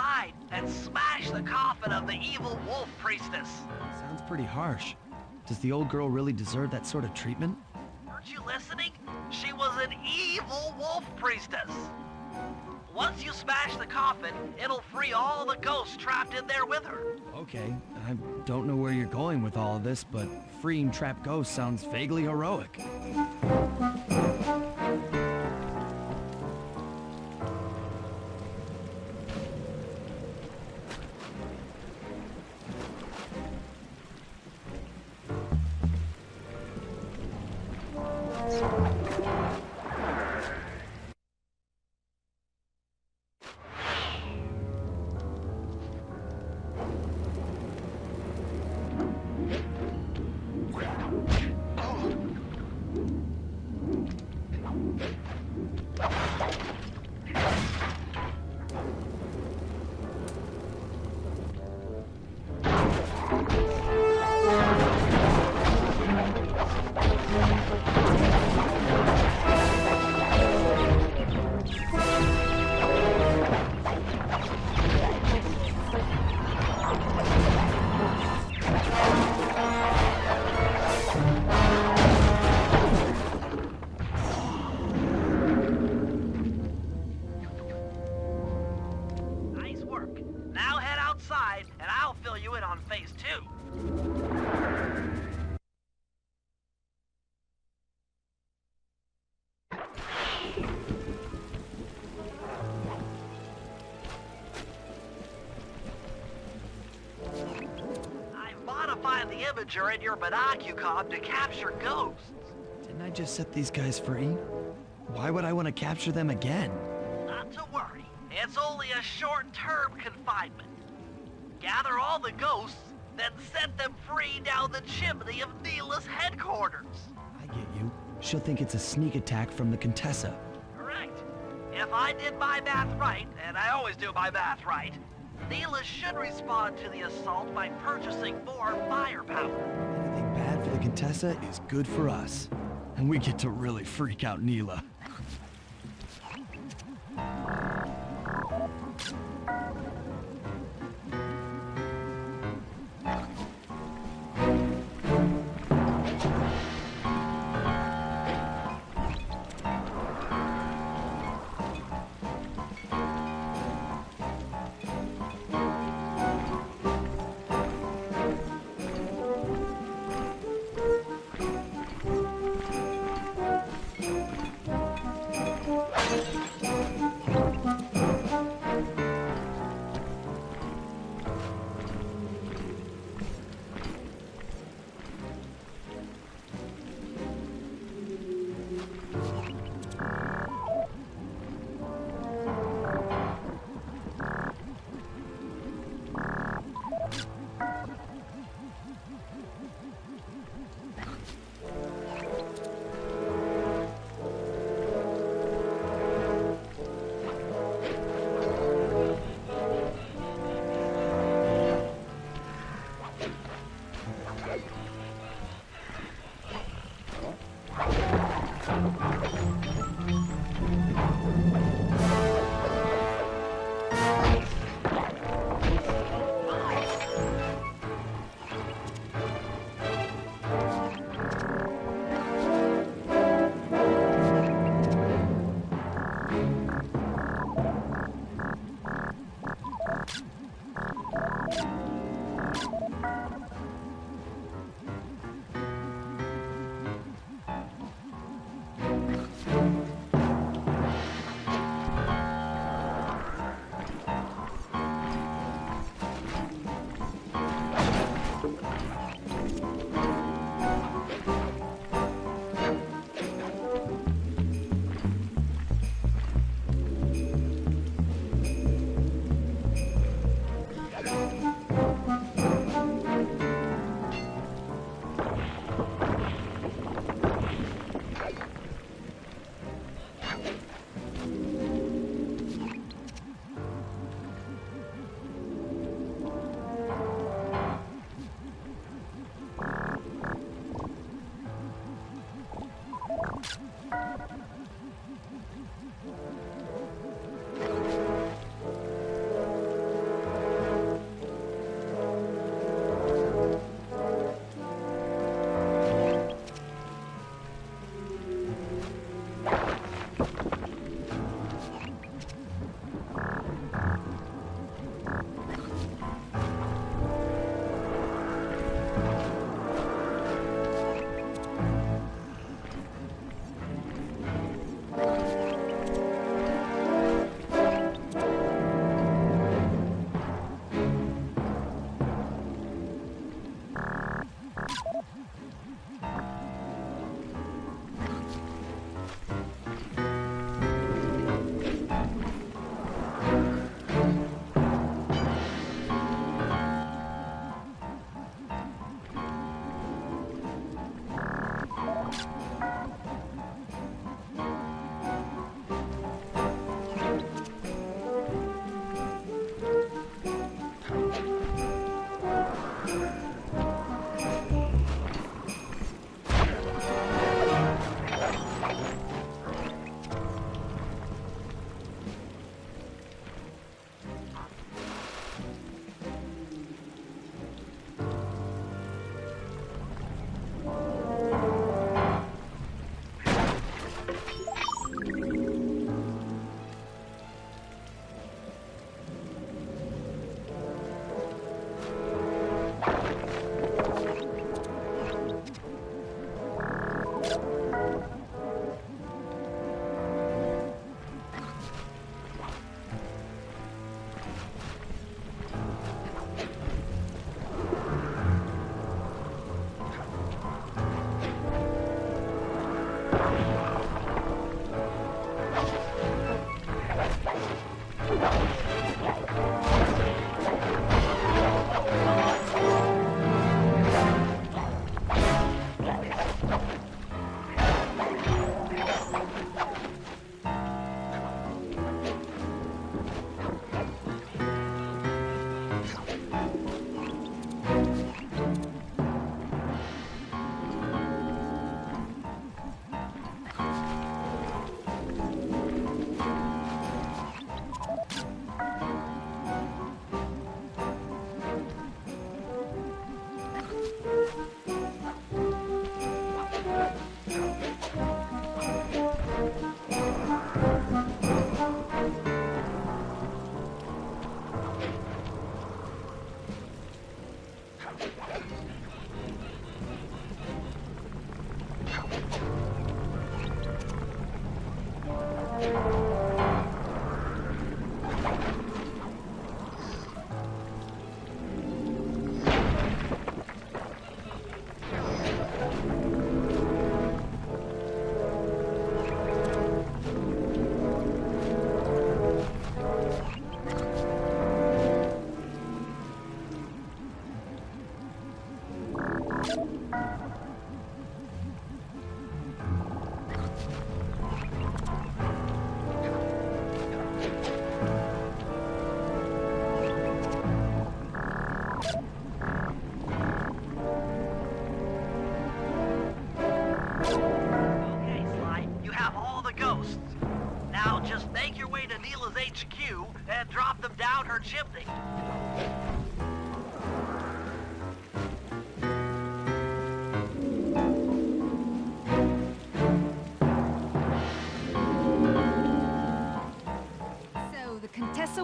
outside and smash the coffin of the evil wolf priestess. Sounds pretty harsh. Does the old girl really deserve that sort of treatment? Weren't you listening? She was an evil wolf priestess. Once you smash the coffin, it'll free all the ghosts trapped in there with her. Okay, I don't know where you're going with all of this, but freeing trapped ghosts sounds vaguely heroic. Nice work. Now head outside, and I'll fill you in on phase 2. I've modified the imager in your binocucom to capture ghosts. Didn't I just set these guys free? Why would I want to capture them again? Not to worry. It's only a short-term confinement. Gather all the ghosts, then set them free down the chimney of Neela's headquarters. I get you. She'll think it's a sneak attack from the Contessa. Correct. If I did my math right, and I always do my math right, Neela should respond to the assault by purchasing more firepower. Anything bad for the Contessa is good for us. And we get to really freak out Neela.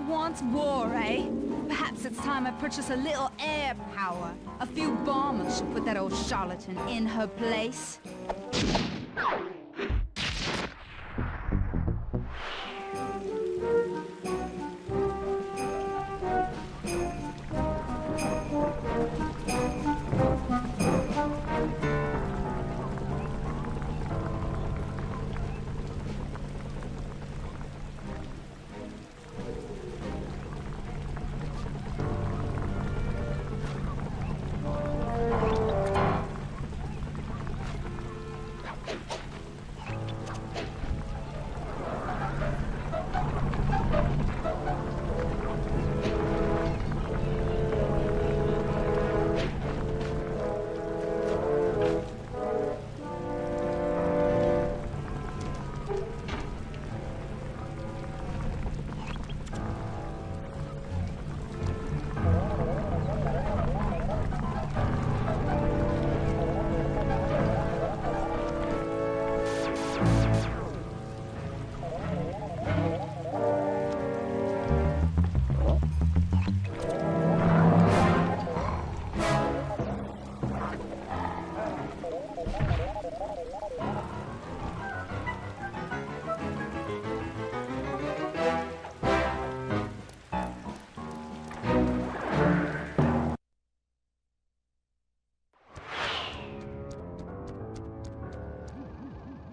wants war, eh? Perhaps it's time I purchase a little air power. A few bombers should put that old charlatan in her place.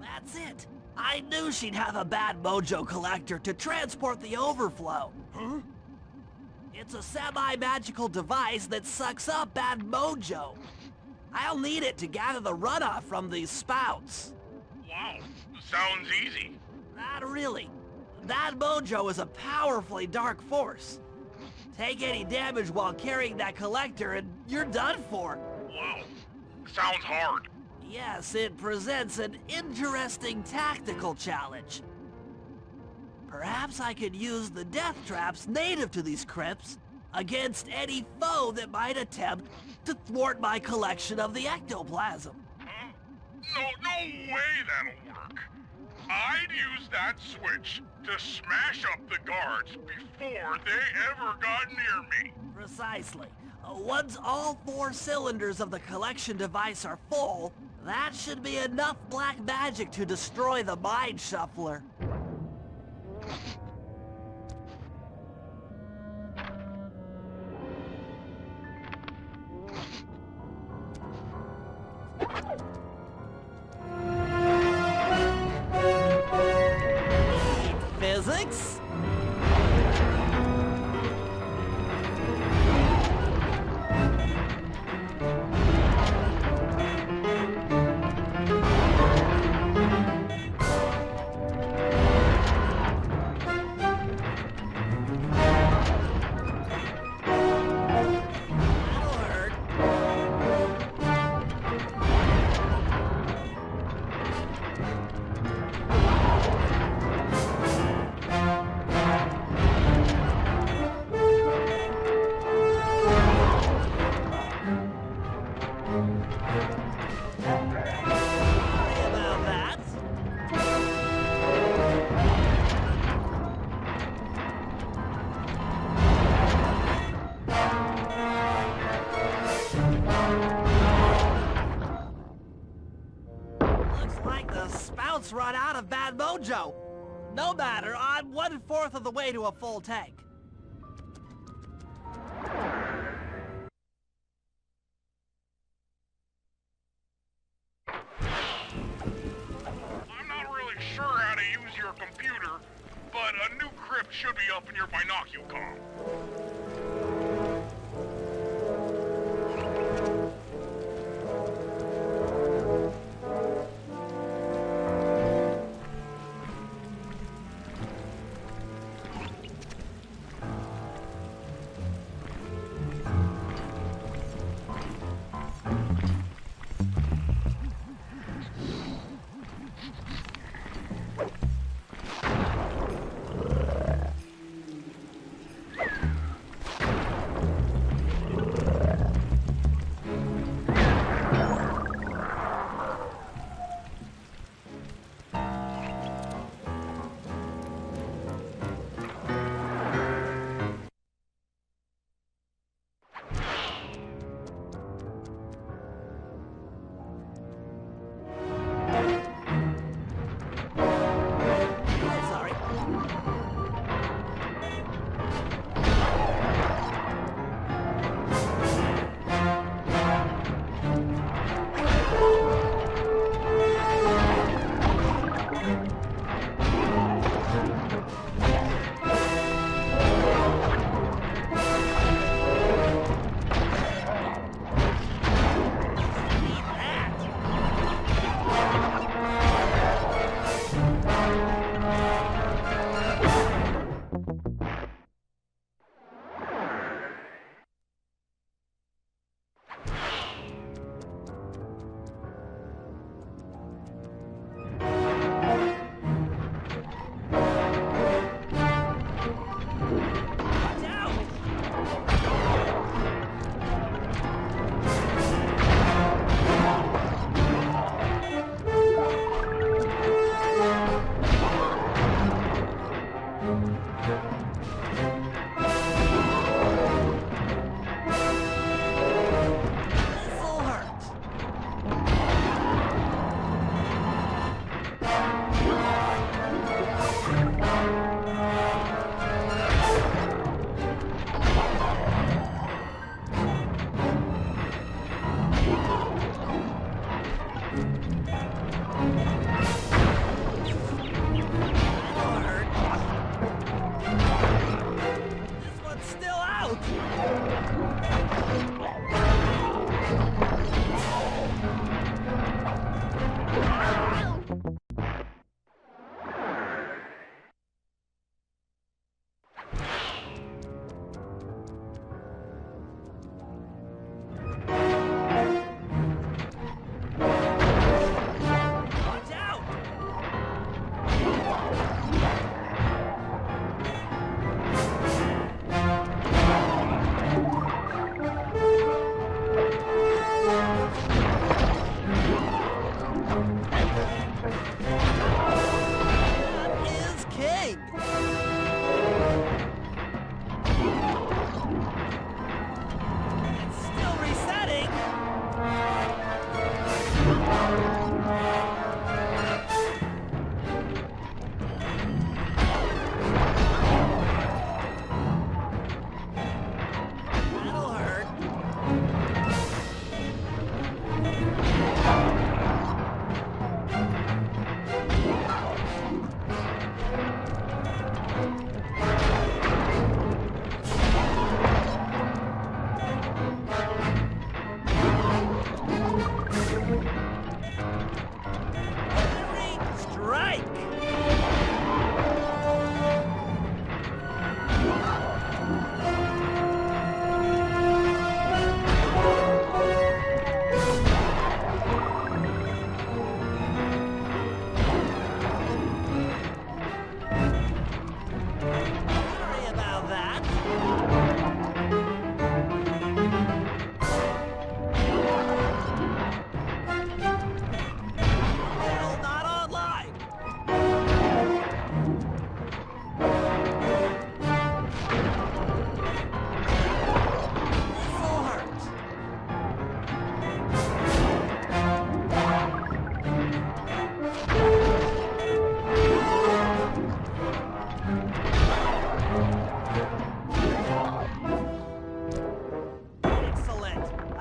That's it. I knew she'd have a bad mojo collector to transport the overflow. Huh? It's a semi-magical device that sucks up bad mojo. I'll need it to gather the runoff from these spouts. Wow, sounds easy. Not really. That mojo is a powerfully dark force. Take any damage while carrying that collector and you're done for. Wow, sounds hard. Yes, it presents an interesting tactical challenge. Perhaps I could use the death traps native to these crypts against any foe that might attempt to thwart my collection of the ectoplasm. Huh? No way that'll work. I'd use that switch to smash up the guards before they ever got near me. Precisely. Once all 4 cylinders of the collection device are full, that should be enough black magic to destroy the Mind Shuffler. Physics? Run out of bad mojo. No matter, I'm 1/4 of the way to a full tank. I'm not really sure how to use your computer, but a new crypt should be up in your binocular. Thank you.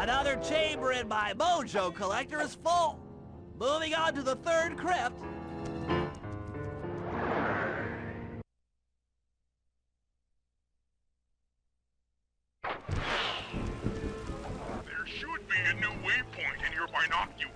Another chamber in my mojo collector is full. Moving on to the third crypt. There should be a new waypoint in your binocular.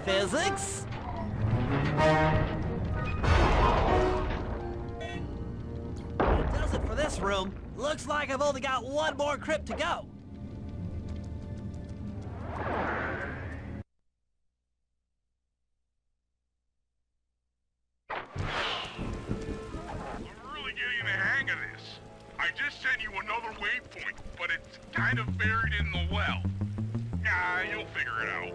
Physics? That does it for this room. Looks like I've only got one more crypt to go. I'm really getting the hang of this. I just sent you another waypoint, but it's kind of buried in the well. Yeah, you'll figure it out.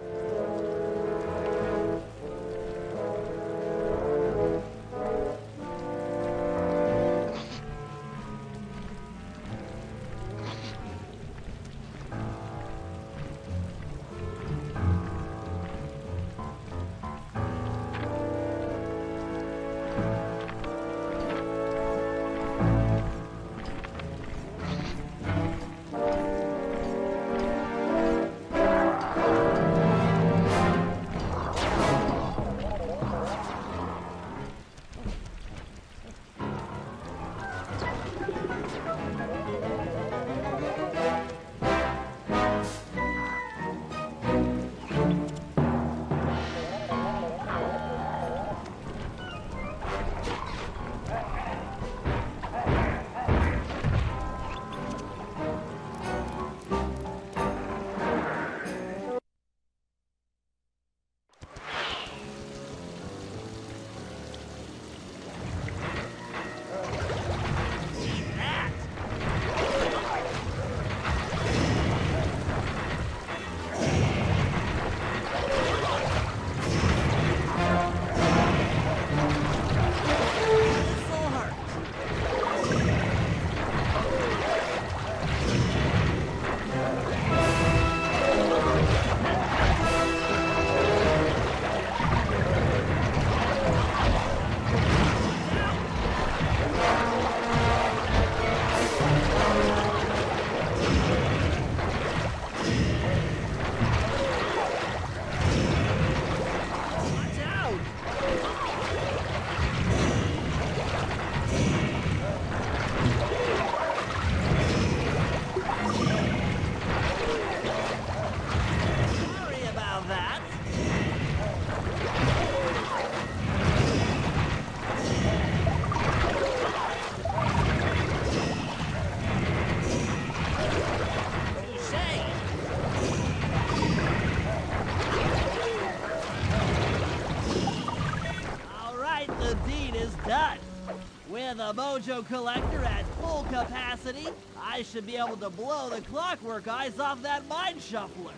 mojo collector at full capacity, I should be able to blow the clockwork eyes off that mine shuffler.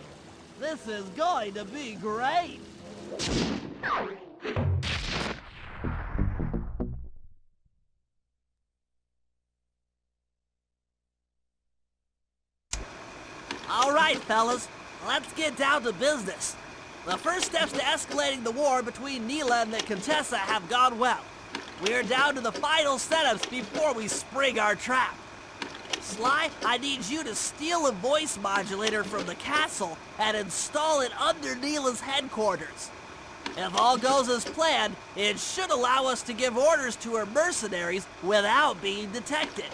This is going to be great. All right, fellas, let's get down to business. The first steps to escalating the war between Neela and the Contessa have gone well. We're down to the final setups before we spring our trap. Sly, I need you to steal a voice modulator from the castle and install it under Neela's headquarters. If all goes as planned, it should allow us to give orders to her mercenaries without being detected.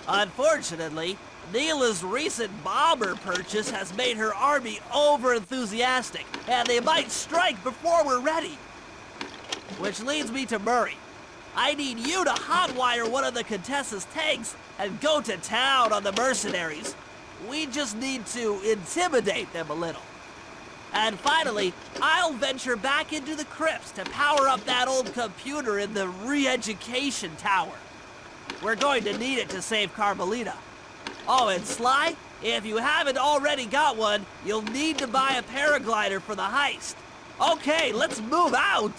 Unfortunately, Neela's recent bomber purchase has made her army over-enthusiastic, and they might strike before we're ready. Which leads me to Murray. I need you to hotwire one of the Contessa's tanks and go to town on the mercenaries. We just need to intimidate them a little. And finally, I'll venture back into the crypts to power up that old computer in the re-education tower. We're going to need it to save Carmelita. Oh, and Sly, if you haven't already got one, you'll need to buy a paraglider for the heist. Okay, let's move out!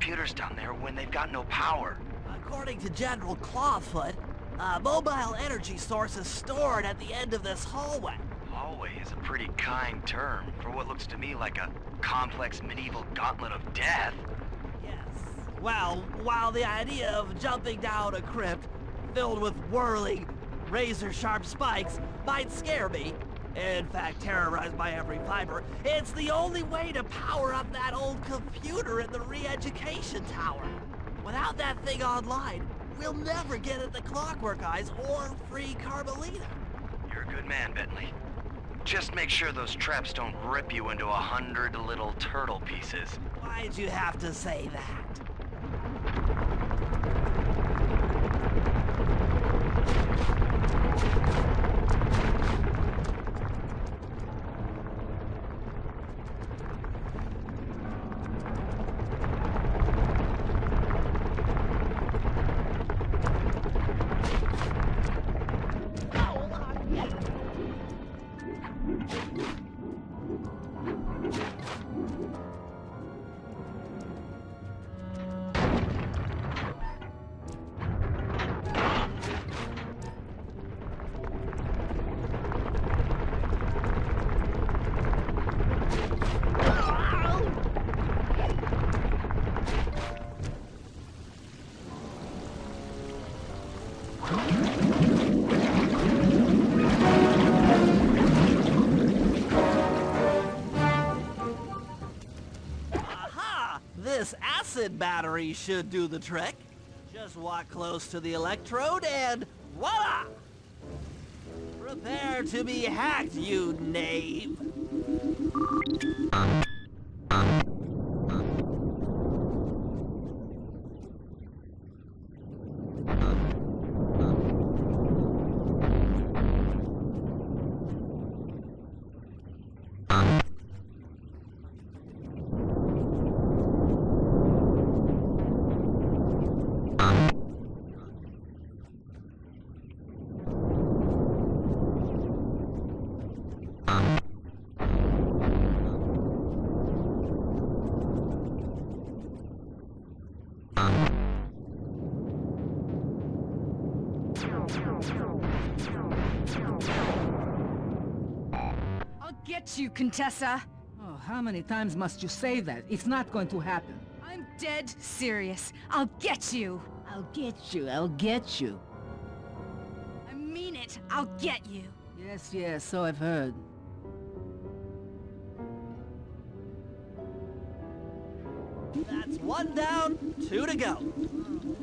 computers down there when they've got no power? According to General Clawfoot, a mobile energy source is stored at the end of this hallway. Hallway is a pretty kind term for what looks to me like a complex medieval gauntlet of death. Yes. Well, while the idea of jumping down a crypt filled with whirling, razor-sharp spikes might scare me, in fact terrorize my every fiber, it's the only way to power up that old computer in the re-education tower. Without that thing online, we'll never get at the Clockwork Eyes or free Carmelita. You're a good man, Bentley. Just make sure those traps don't rip you into 100 little turtle pieces. Why'd you have to say that? This acid battery should do the trick. Just walk close to the electrode and voila! Prepare to be hacked, you knave. I'll get you, Contessa. Oh, how many times must you say that? It's not going to happen. I'm dead serious. I'll get you. I'll get you. I'll get you. I mean it. I'll get you. Yes, yes, so I've heard. That's 1 down, 2 to go.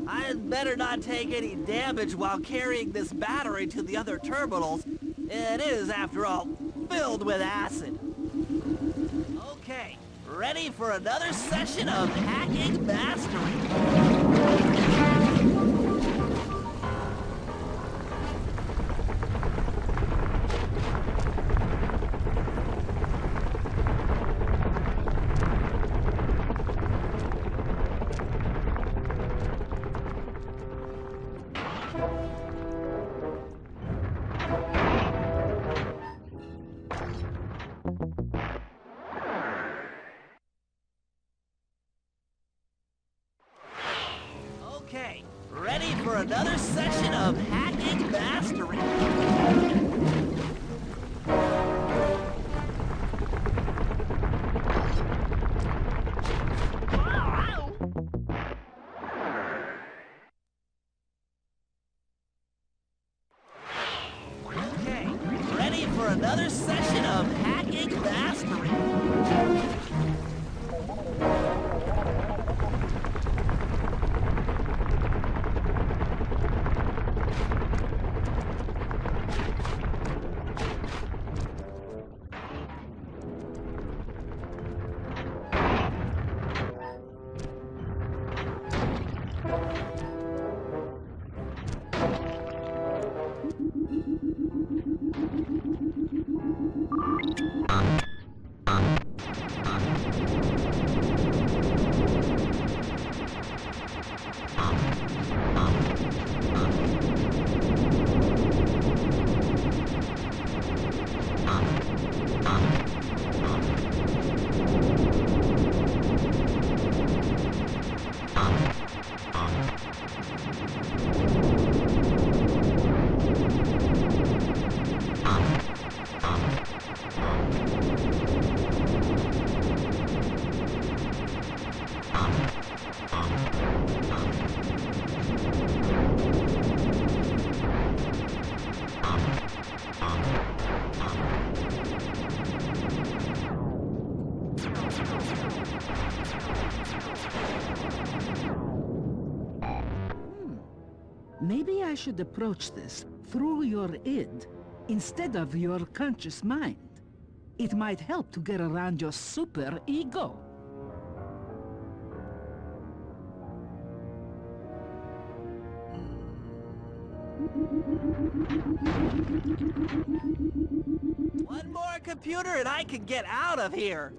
I'd better not take any damage while carrying this battery to the other terminals. It is, after all, filled with acid. Okay, ready for another session of hacking mastery. Okay, ready for another session of hacking mastery. Okay, ready for another session of hacking mastery. Maybe I should approach this through your id instead of your conscious mind. It might help to get around your super ego. One more computer and I can get out of here.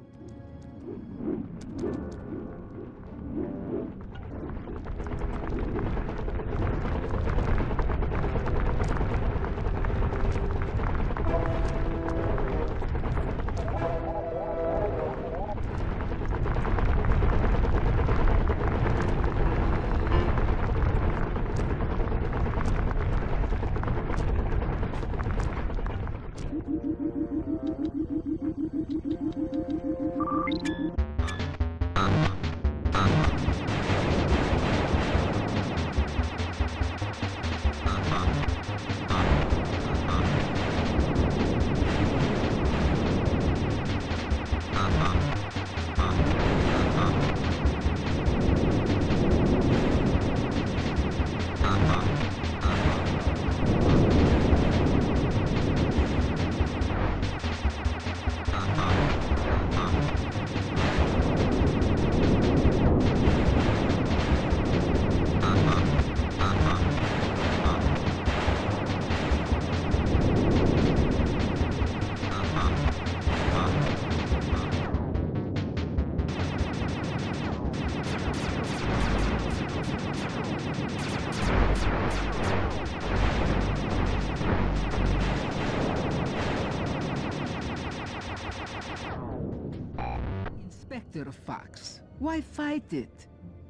Mr. Fox. Why fight it?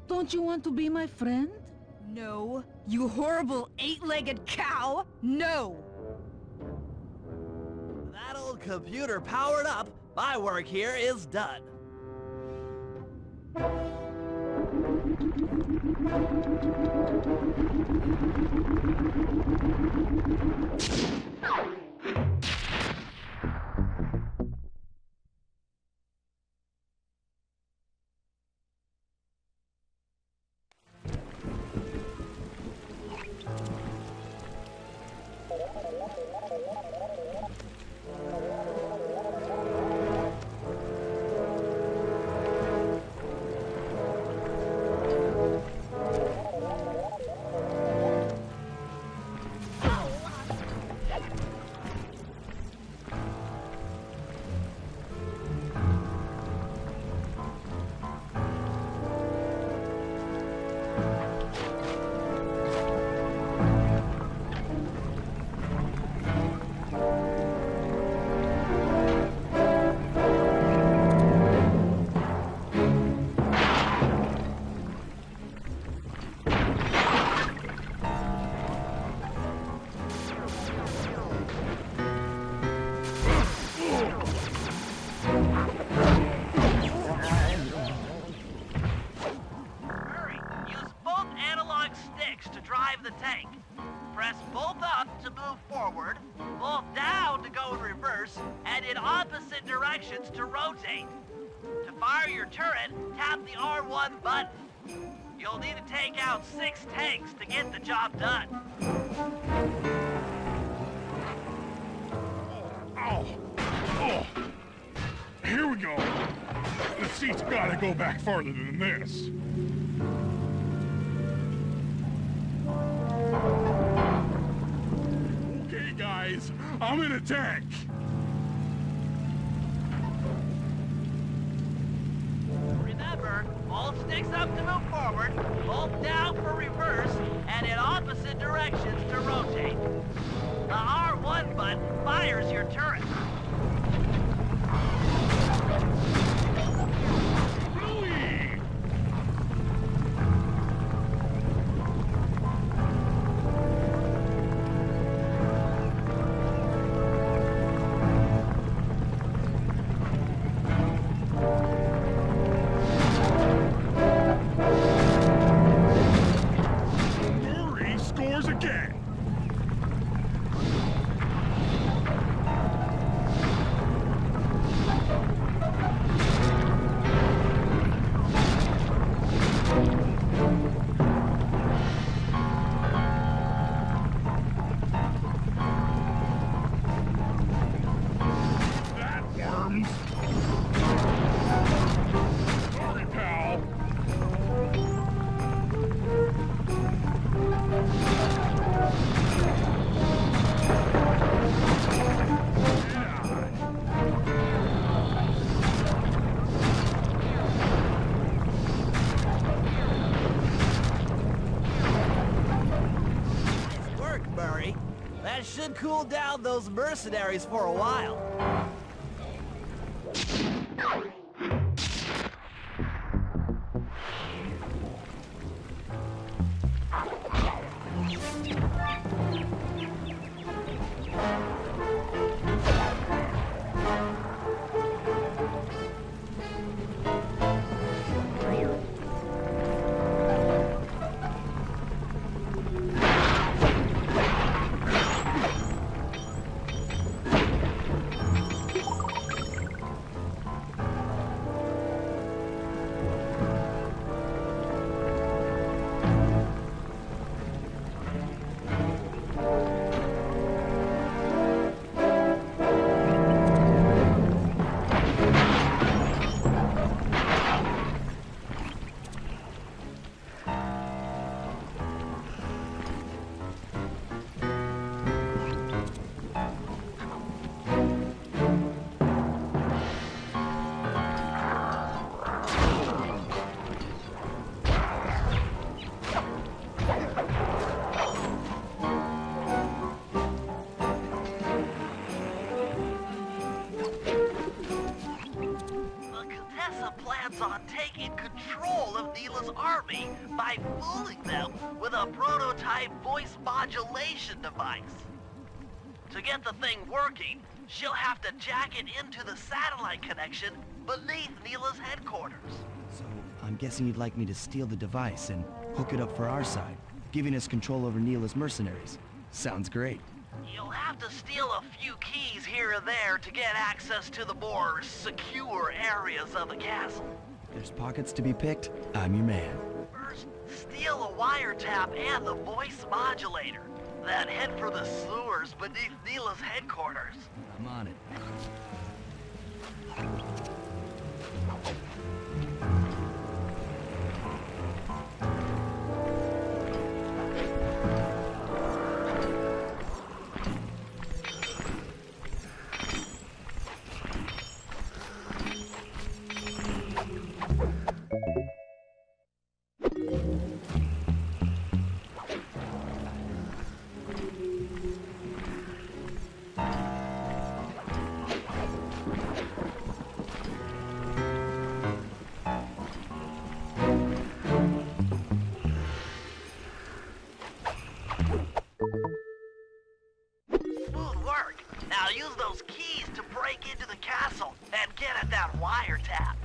Don't you want to be my friend? No. You horrible eight-legged cow! No! That old computer powered up, my work here is done. the tank. Press both up to move forward, both down to go in reverse, and in opposite directions to rotate. To fire your turret, tap the R1 button. You'll need to take out 6 tanks to get the job done. Oh. Here we go. The seat's gotta go back farther than this. Okay, guys, I'm in a tank. Remember, hold sticks up to move forward, hold down for reverse, and in opposite directions to rotate. The R1 button fires your turret. That should cool down those mercenaries for a while. Contessa plans on taking control of Neela's army by fooling them with a prototype voice modulation device. To get the thing working, she'll have to jack it into the satellite connection beneath Neela's headquarters. So, I'm guessing you'd like me to steal the device and hook it up for our side, giving us control over Neela's mercenaries. Sounds great. You'll have to steal a few keys here and there to get access to the more secure areas of the castle. There's pockets to be picked. I'm your man. First, steal a wiretap and the voice modulator. Then head for the sewers beneath Neela's headquarters. I'm on it. Smooth work. Now use those keys to break into the castle and get at that wiretap.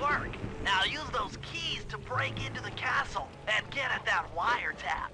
Work. Now use those keys to break into the castle and get at that wiretap.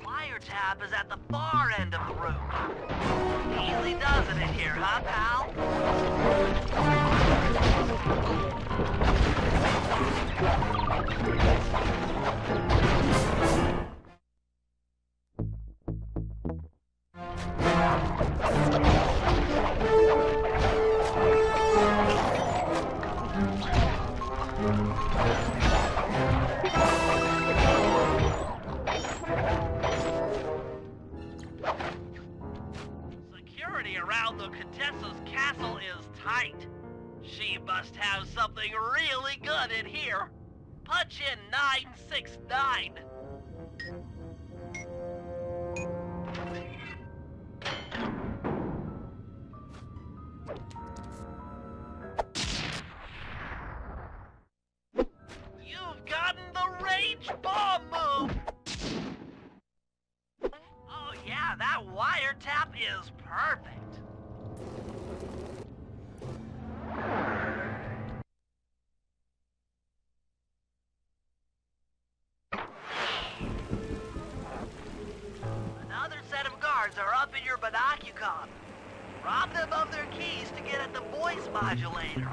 Wiretap is at the far end of the room. Easy does it in here, huh, pal? Security around the Contessa's castle is tight. She must have something really good in here. Punch in 969. You've gotten the range bomb move! Oh yeah, that wiretap is perfect. guards are up in your binocucom. Rob them of their keys to get at the voice modulator.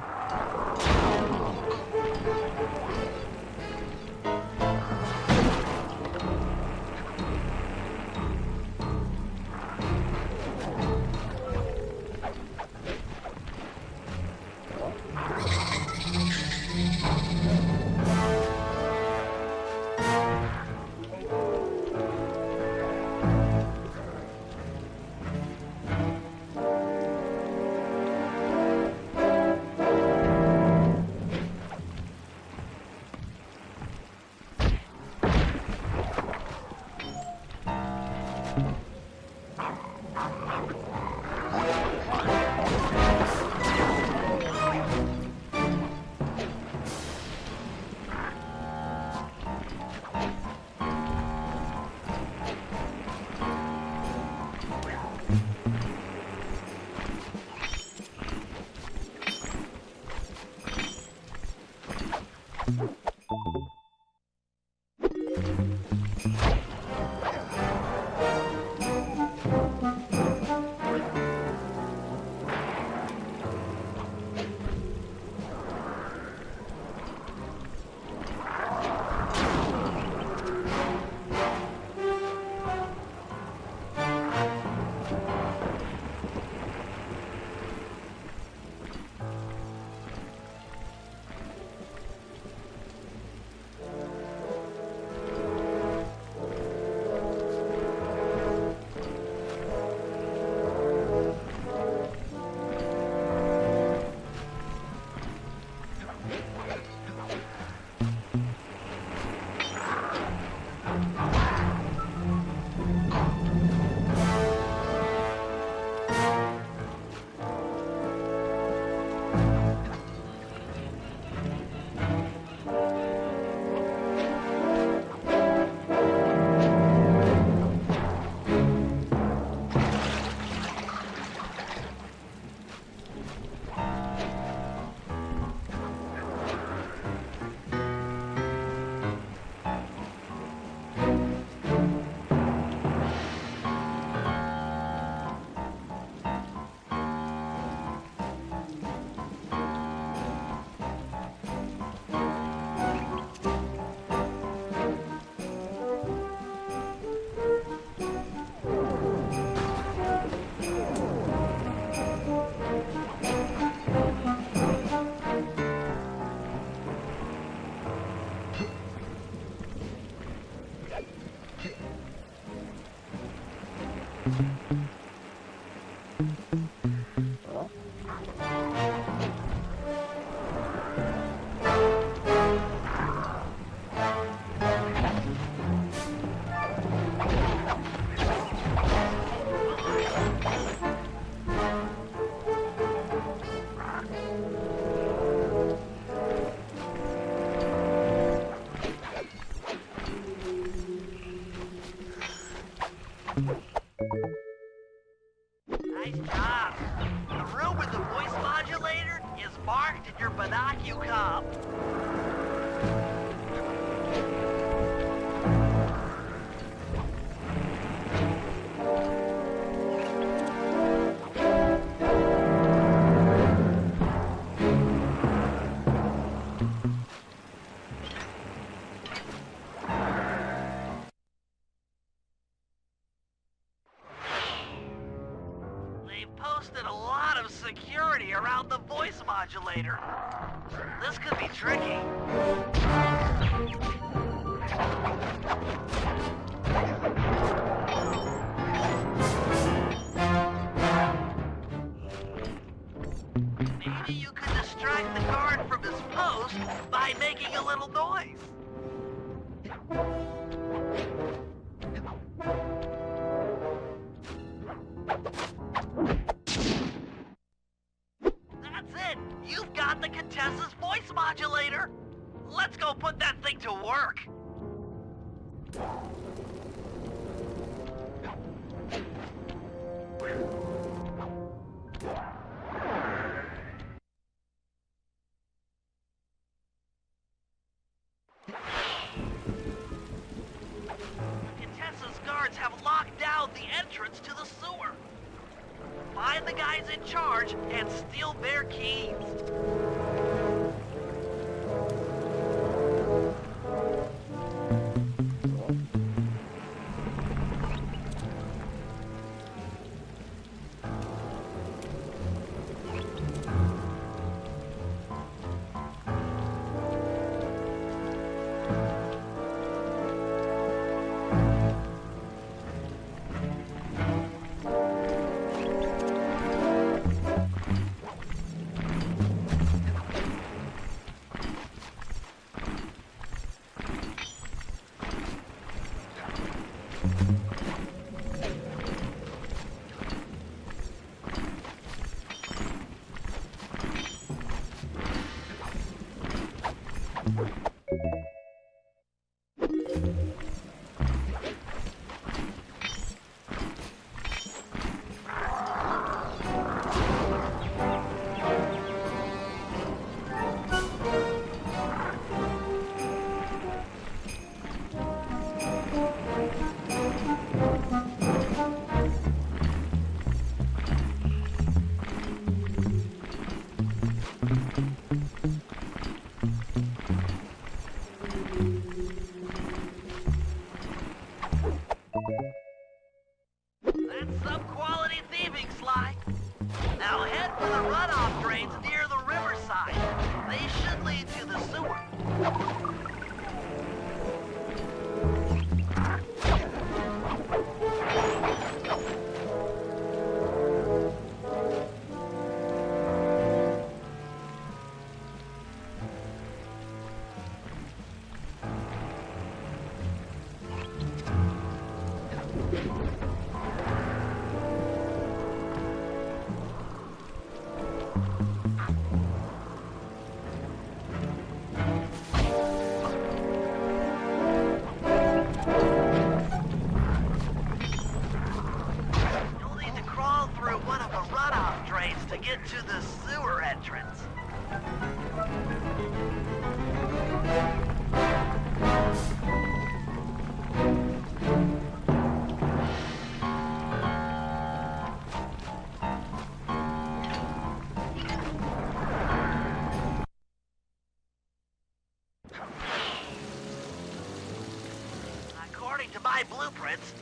Nice job. The room with the voice modulator is marked in your binocucom. They've posted a lot of security around the voice modulator. This could be tricky. Maybe you could distract the guard from his post by making a little noise. That's it! You've got the Contessa's voice modulator! Let's go put that thing to work! Contessa's guards have locked down the entrance to the sewer. Find the guys in charge and steal their keys. That's some quality thieving, Sly. Now head for the runoff drains near the riverside. They should lead to the sewer. To get to the sewer entrance. According to my blueprints,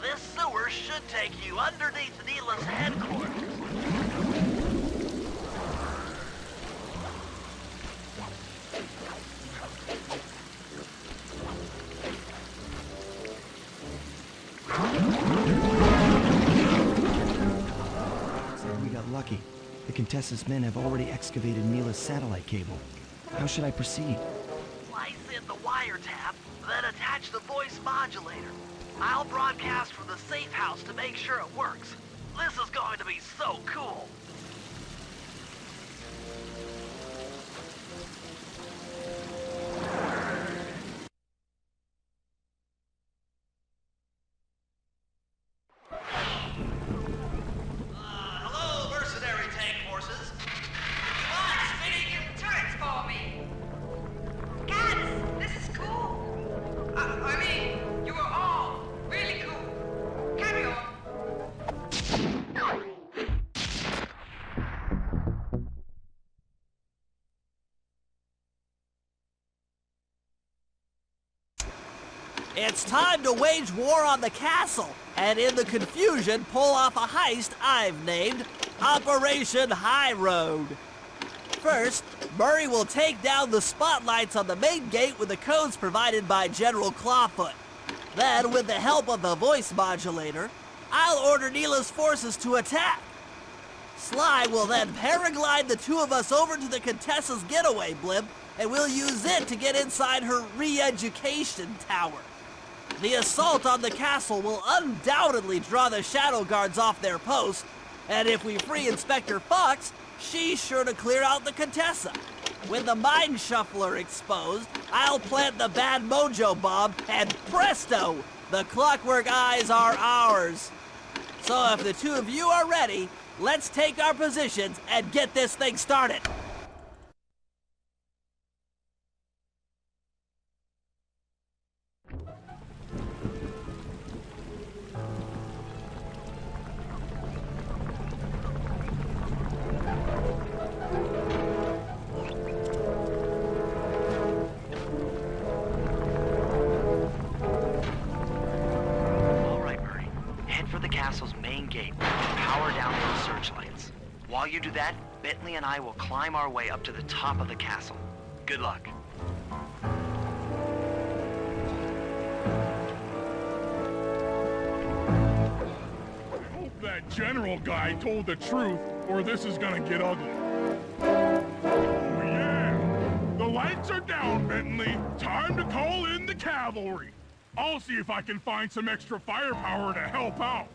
this sewer should take you underneath Neela's headquarters. We got lucky. The Contessa's men have already excavated Neela's satellite cable. How should I proceed? Slice in the wiretap, then attach the voice modulator. I'll broadcast from the safe house to make sure it works. This is going to be so cool. Hello, mercenary tank forces. You mind spinning your turrets for me? Guys, this is cool. I mean, you are all really cool. Carry on. It's time to wage war on the castle, and in the confusion, pull off a heist I've named Operation High Road. First, Murray will take down the spotlights on the main gate with the codes provided by General Clawfoot. Then, with the help of the voice modulator, I'll order Neela's forces to attack. Sly will then paraglide the two of us over to the Contessa's getaway blimp, and we'll use it to get inside her re-education tower. The assault on the castle will undoubtedly draw the Shadow Guards off their post, and if we free Inspector Fox, she's sure to clear out the Contessa. With the Mind Shuffler exposed, I'll plant the Bad Mojo bomb, and presto! The Clockwork Eyes are ours. So if the two of you are ready, let's take our positions and get this thing started. main gate and power down those searchlights. While you do that, Bentley and I will climb our way up to the top of the castle. Good luck. I hope that general guy told the truth, or this is gonna get ugly. Oh yeah! The lights are down, Bentley. Time to call in the cavalry. I'll see if I can find some extra firepower to help out.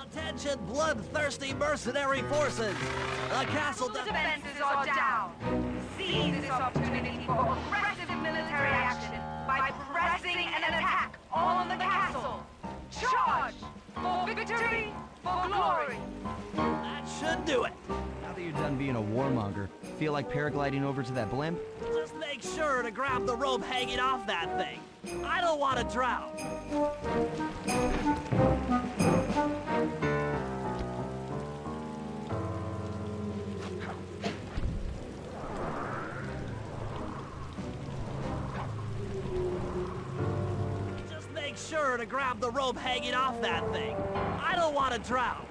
Attention, bloodthirsty mercenary forces! The castle defenses are down. Seize this opportunity for aggressive military action by pressing an attack on the castle. Charge! For victory, for glory! That should do it. Now that you're done being a warmonger, feel like paragliding over to that blimp? Just make sure to grab the rope hanging off that thing. I don't want to drown. Just make sure to grab the rope hanging off that thing. I don't want to drown.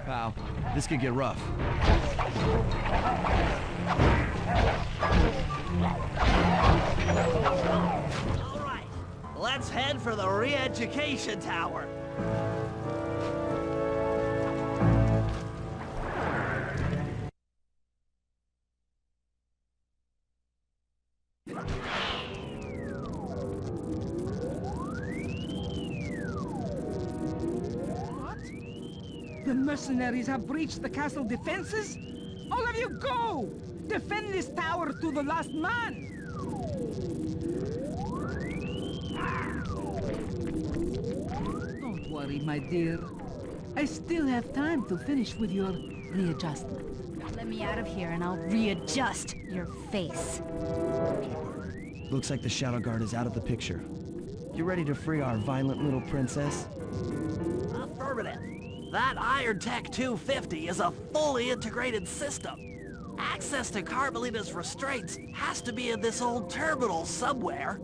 Pal, this could get rough. All right, let's head for the re-education tower. The mercenaries have breached the castle defenses? All of you go! Defend this tower to the last man! Don't worry, my dear. I still have time to finish with your readjustment. Let me out of here and I'll readjust your face. Looks like the Shadow Guard is out of the picture. You ready to free our violent little princess? Affirmative. That Iron Tech 250 is a fully integrated system. Access to Carmelita's restraints has to be in this old terminal somewhere.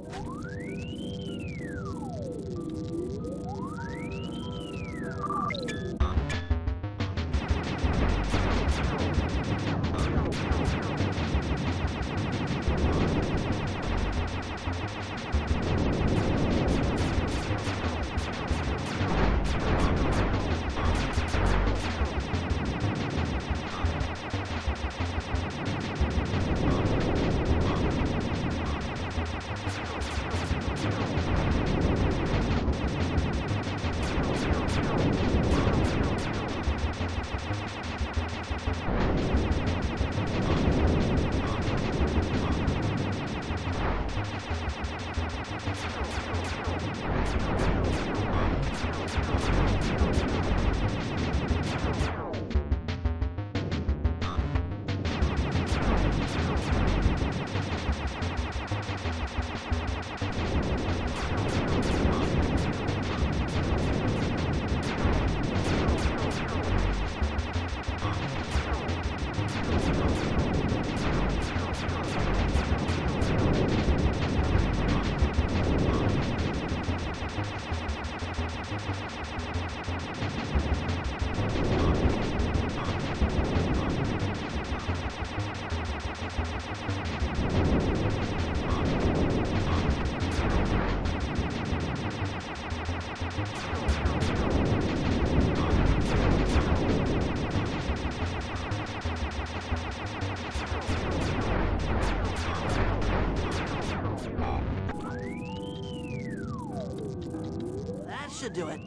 That should do it.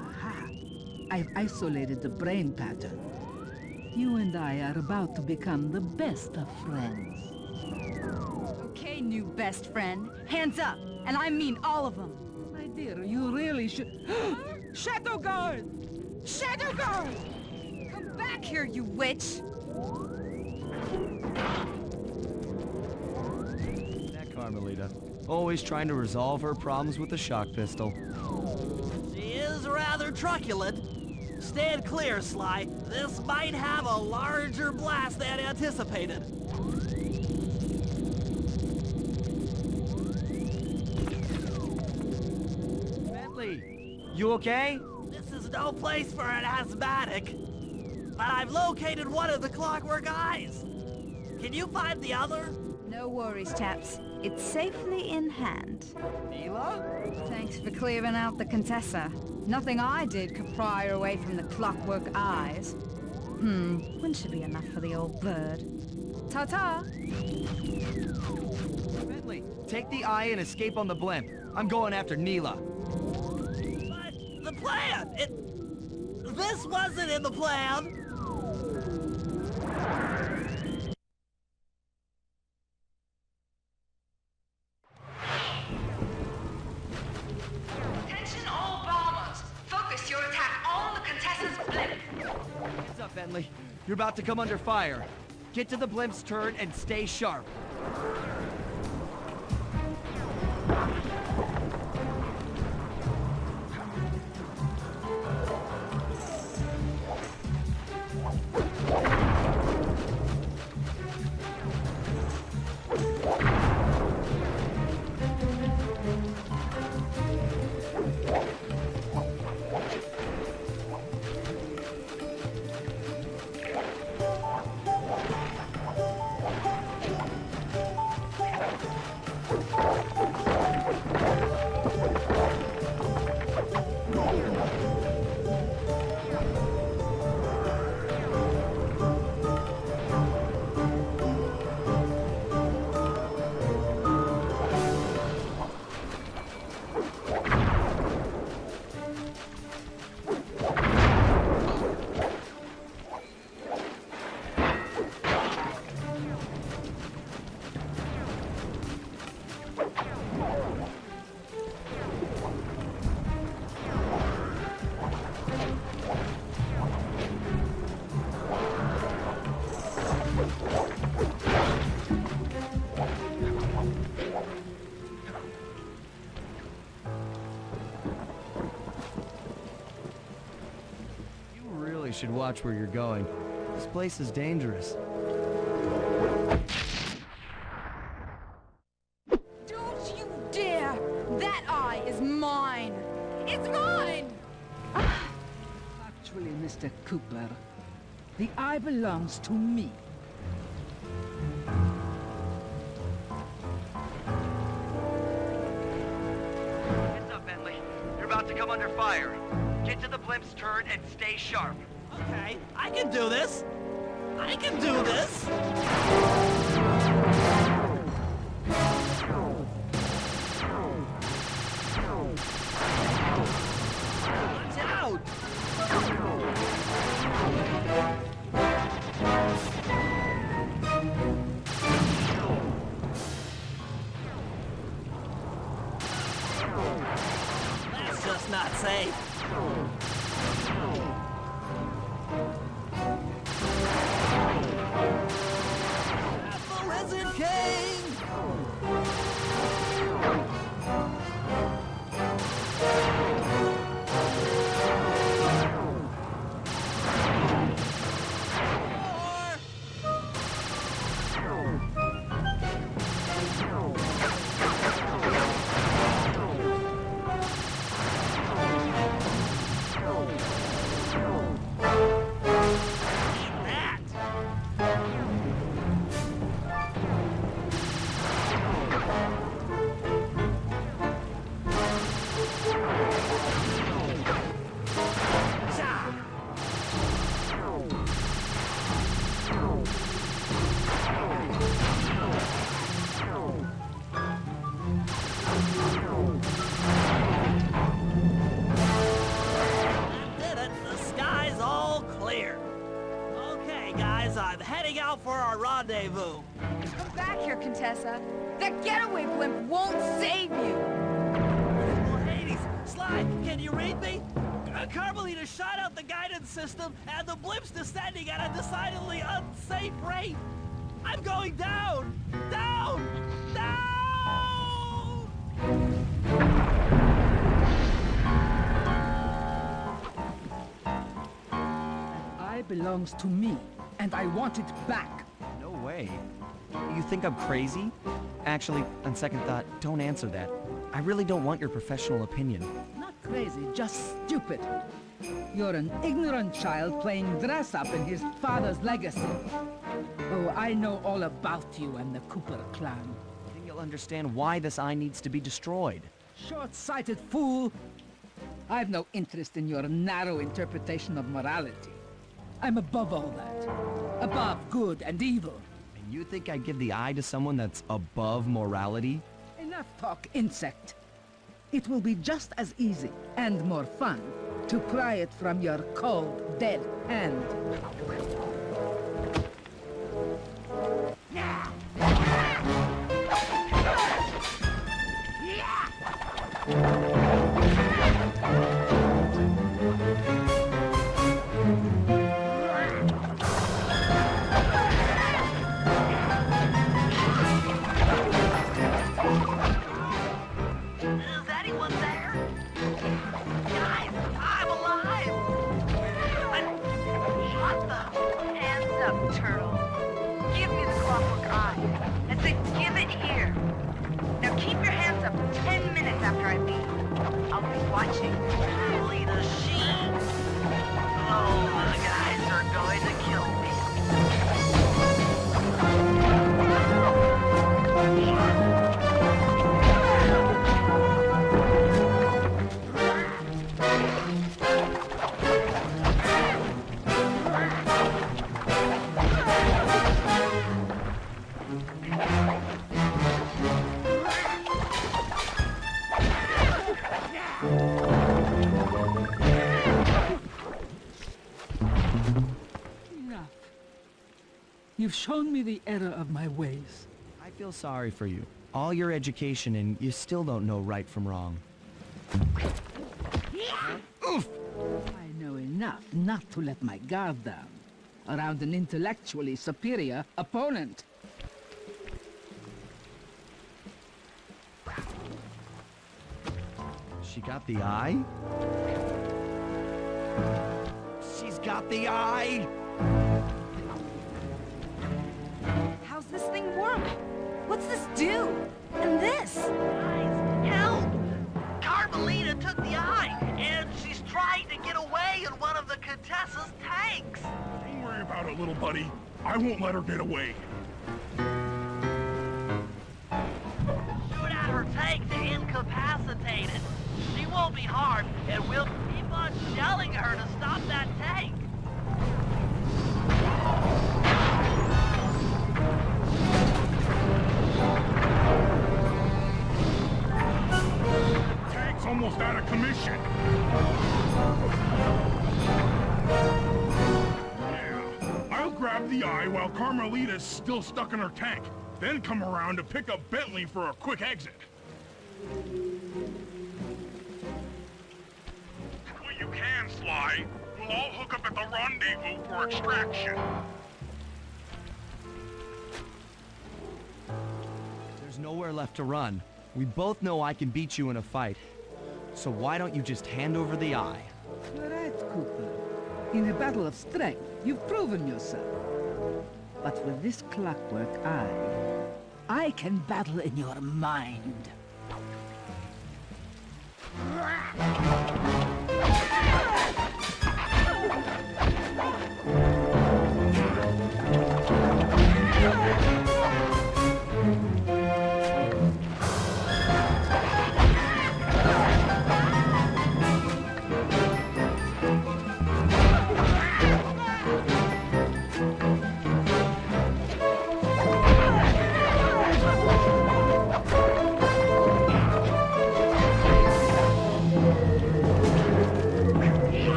Aha! I've isolated the brain pattern. You and I are about to become the best of friends. Okay, new best friend. Hands up, and I mean all of them. My dear, you really should... Shadow Guard! Shadow Guard! Come back here, you witch! That Carmelita. Always trying to resolve her problems with a shock pistol. She is rather truculent. Stand clear, Sly. This might have a larger blast than anticipated. Bentley, you okay? This is no place for an asthmatic. But I've located one of the Clockwork Eyes. Can you find the other? No worries, chaps. It's safely in hand. Neela? Thanks for clearing out the Contessa. Nothing I did could pry her away from the Clockwork Eyes. One should be enough for the old bird. Ta-ta! Bentley, take the eye and escape on the blimp. I'm going after Neela. But the plan! This wasn't in the plan! Attention all bombers. Focus your attack on the Contessa's blimp. Heads up, Bentley. You're about to come under fire. Get to the blimp's turn and stay sharp. Should watch where you're going. This place is dangerous. Don't you dare! That eye is mine! It's mine! Actually, Mr. Cooper, the eye belongs to me. Heads up, Bentley. You're about to come under fire. Get to the blimp's turn and stay sharp. Okay, I can do this. I can do this. Watch out! That's just not safe. The Lizard King! I'm heading out for our rendezvous. Come back here, Contessa. That getaway blimp won't save you. Well, Hades, Sly, can you read me? Carmelita shot out the guidance system, and the blimp's descending at a decidedly unsafe rate. I'm going down! Down! Down! Eye belongs to me, and I want it back. No way. You think I'm crazy? Actually, on second thought, don't answer that. I really don't want your professional opinion. Not crazy, just stupid. You're an ignorant child playing dress-up in his father's legacy. Oh, I know all about you and the Cooper clan. Then you'll understand why this eye needs to be destroyed. Short-sighted fool! I've no interest in your narrow interpretation of morality. I'm above all that. Above good and evil. And you think I'd give the eye to someone that's above morality? Enough talk, insect. It will be just as easy and more fun to pry it from your cold, dead hand. Is anyone there? Guys, I'm alive! Shut the... Hands up, turtle. Give me the clockwork eye. I said give it here. Now keep your hands up 10 minutes after I leave. I'll be watching. Holy the sheep. Oh, the guys are going to kill me. Enough. You've shown me the error of my ways. I feel sorry for you. All your education and you still don't know right from wrong. Oof! I know enough not to let my guard down around an intellectually superior opponent. She got the eye? She's got the eye! How's this thing work? What's this do? And this? Guys, help! Carmelita took the eye, and she's trying to get away in one of the Contessa's tanks. Don't worry about it, little buddy. I won't let her get away. Shoot at her tank to incapacitate it. She won't be harmed, and we'll keep on yelling at her to stop that tank. Tank's almost out of commission. Yeah, I'll grab the eye while Carmelita's still stuck in her tank, then come around to pick up Bentley for a quick exit. Well, you can, Sly. We'll all hook up at the rendezvous for extraction. There's nowhere left to run. We both know I can beat you in a fight. So why don't you just hand over the eye? You're right, Cooper. In a battle of strength, you've proven yourself. But with this clockwork eye, I can battle in your mind.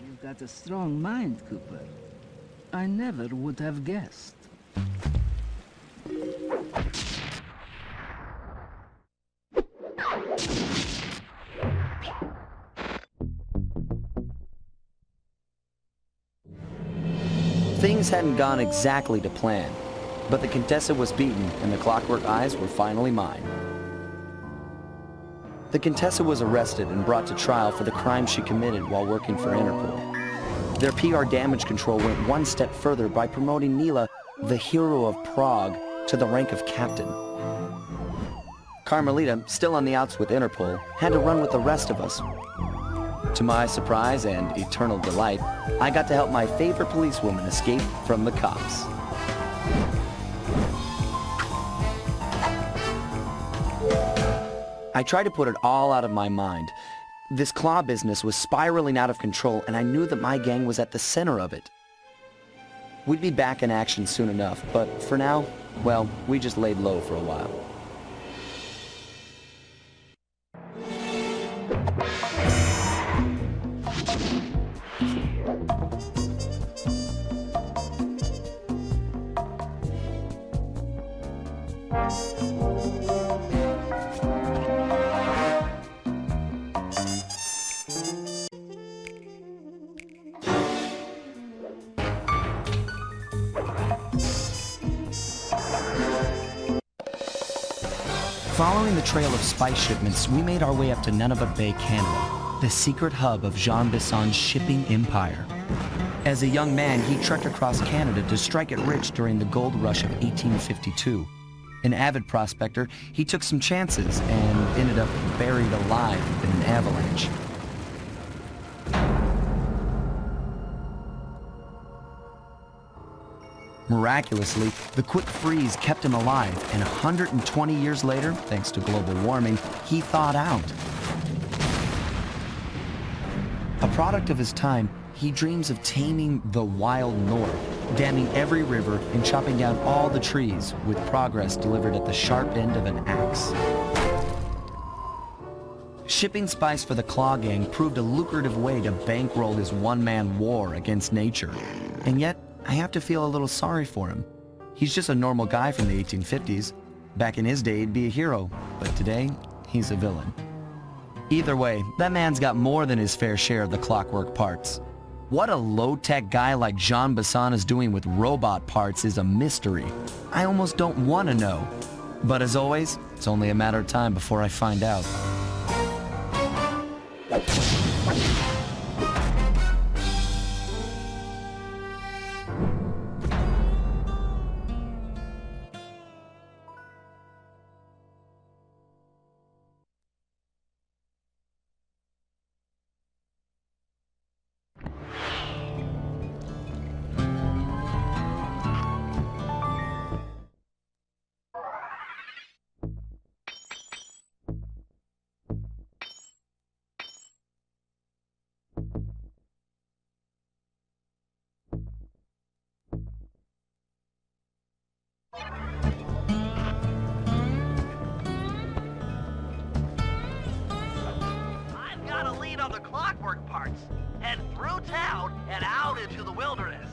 You've got a strong mind, Cooper. I never would have guessed. Things hadn't gone exactly to plan, but the Contessa was beaten and the Clockwork Eyes were finally mine. The Contessa was arrested and brought to trial for the crime she committed while working for Interpol. Their PR damage control went one step further by promoting Nila, the hero of Prague, to the rank of captain. Carmelita, still on the outs with Interpol, had to run with the rest of us. To my surprise and eternal delight, I got to help my favorite policewoman escape from the cops. I tried to put it all out of my mind. This claw business was spiraling out of control, and I knew that my gang was at the center of it. We'd be back in action soon enough, but for now, well, we just laid low for a while. Following the trail of spice shipments, we made our way up to Nunavut Bay, Canada, the secret hub of Jean Bisson's shipping empire. As a young man, he trekked across Canada to strike it rich during the gold rush of 1852. An avid prospector, he took some chances and ended up buried alive in an avalanche. Miraculously, the quick freeze kept him alive, and 120 years later, thanks to global warming, he thawed out. A product of his time, he dreams of taming the wild north, damming every river and chopping down all the trees, with progress delivered at the sharp end of an axe. Shipping spice for the Claw Gang proved a lucrative way to bankroll his one-man war against nature. And yet, I have to feel a little sorry for him. He's just a normal guy from the 1850s. Back in his day, he'd be a hero, but today, he's a villain. Either way, that man's got more than his fair share of the clockwork parts. What a low-tech guy like Jean Bisson is doing with robot parts is a mystery. I almost don't want to know. But as always, it's only a matter of time before I find out. I've got a lead on the clockwork parts. Head through town and out into the wilderness.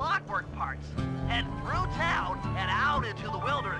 clockwork parts. Head through town and out into the wilderness.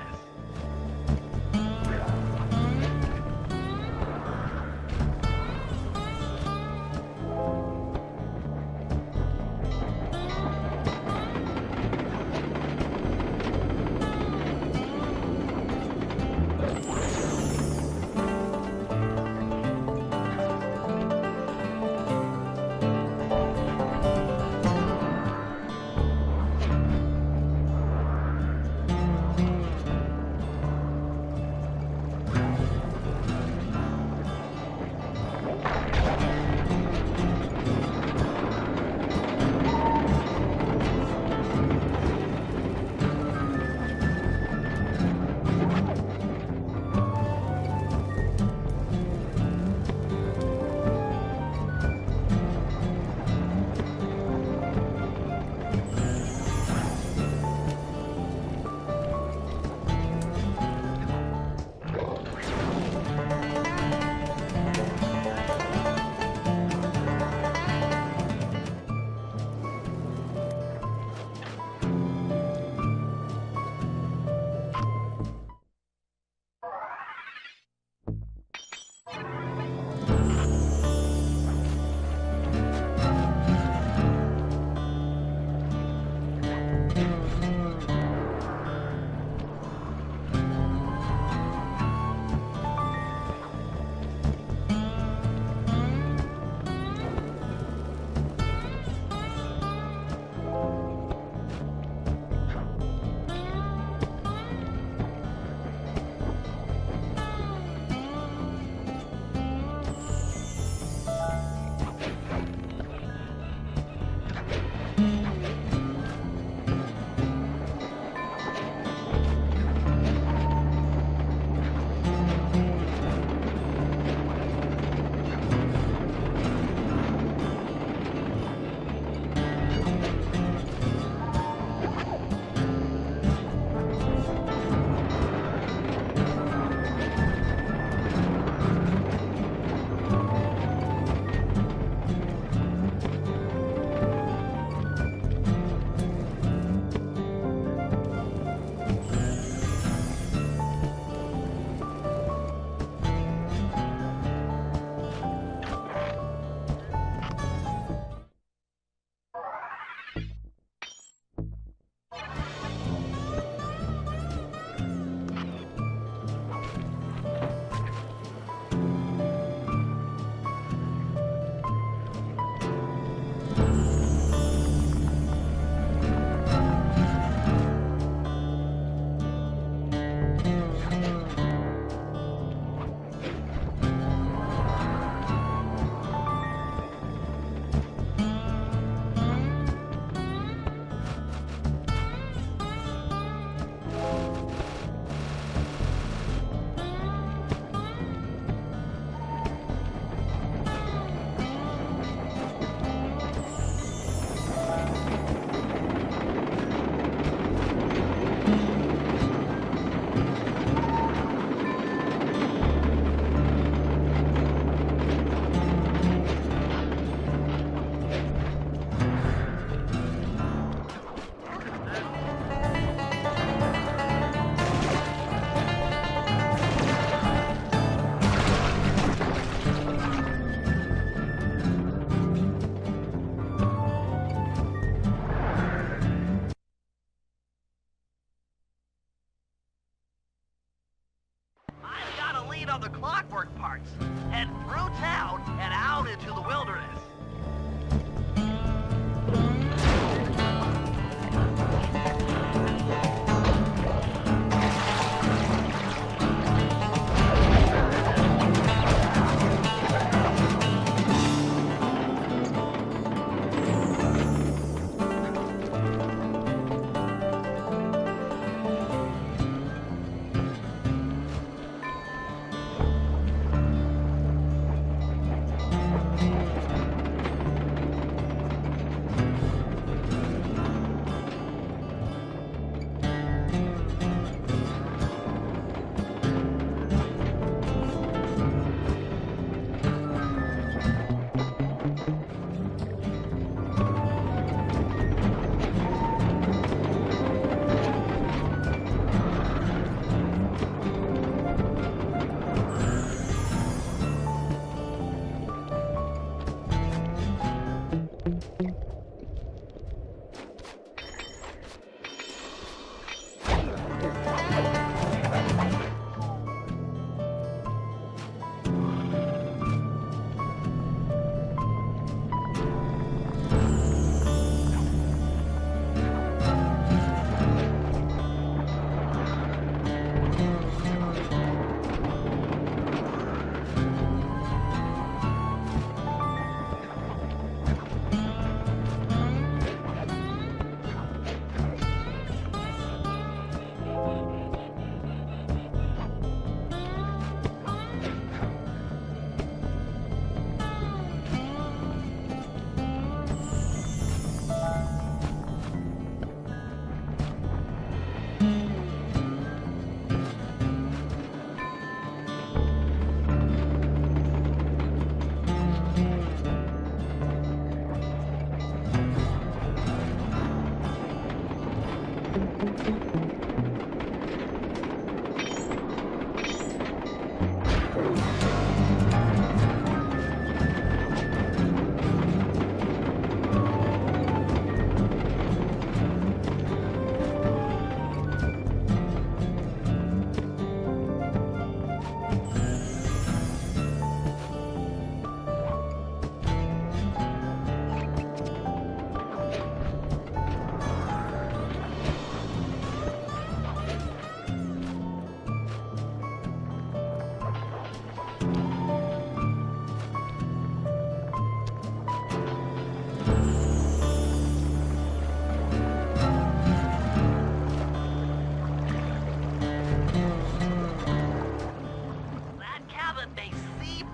On the clockwork parts. Head through town and out into the wilderness.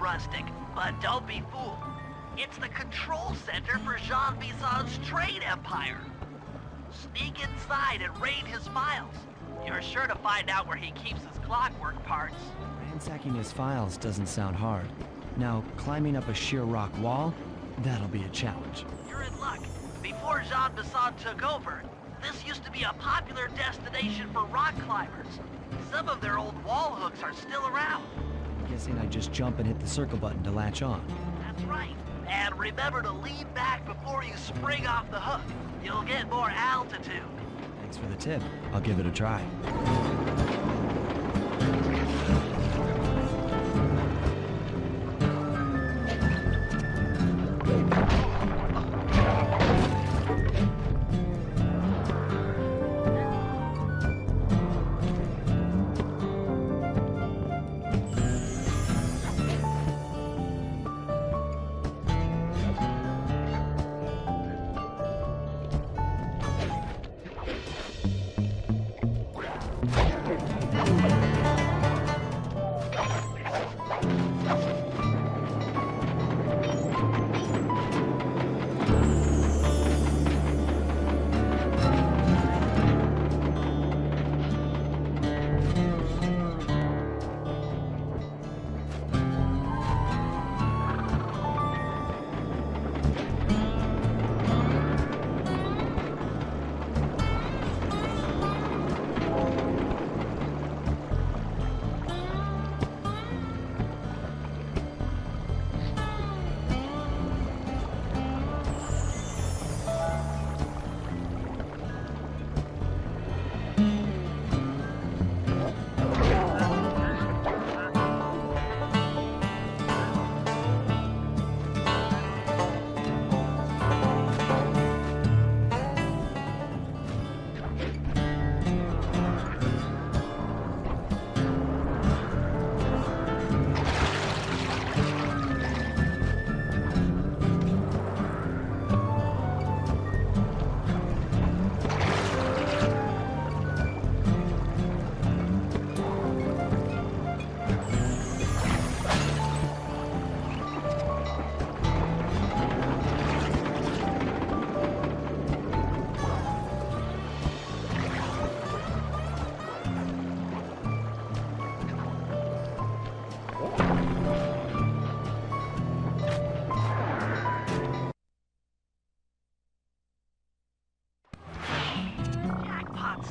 Rustic, but don't be fooled. It's the control center for Jean Bison's trade empire. Sneak inside and raid his files. You're sure to find out where he keeps his clockwork parts. Ransacking his files doesn't sound hard. Now, climbing up a sheer rock wall, that'll be a challenge. You're in luck. Before Jean Bison took over, this used to be a popular destination for rock climbers. Some of their old wall hooks are still around. Guessing I just jump and hit the circle button to latch on. That's right. And remember to lean back before you spring off the hook. You'll get more altitude. Thanks for the tip. I'll give it a try.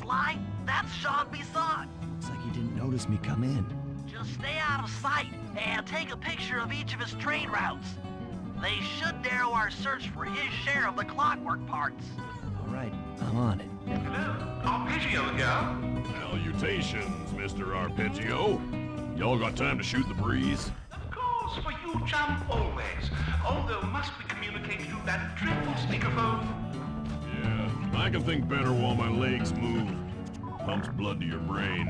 Sly, that's Jean Bison. Looks like he didn't notice me come in. Just stay out of sight and take a picture of each of his trade routes. They should narrow our search for his share of the clockwork parts. All right, I'm on it. Hello, Arpeggio here. Salutations, Mr. Arpeggio. Y'all got time to shoot the breeze? Of course, for you, chum, always. Although must we communicate through that dreadful speakerphone? Yeah, I can think better while my legs move. Pumps blood to your brain.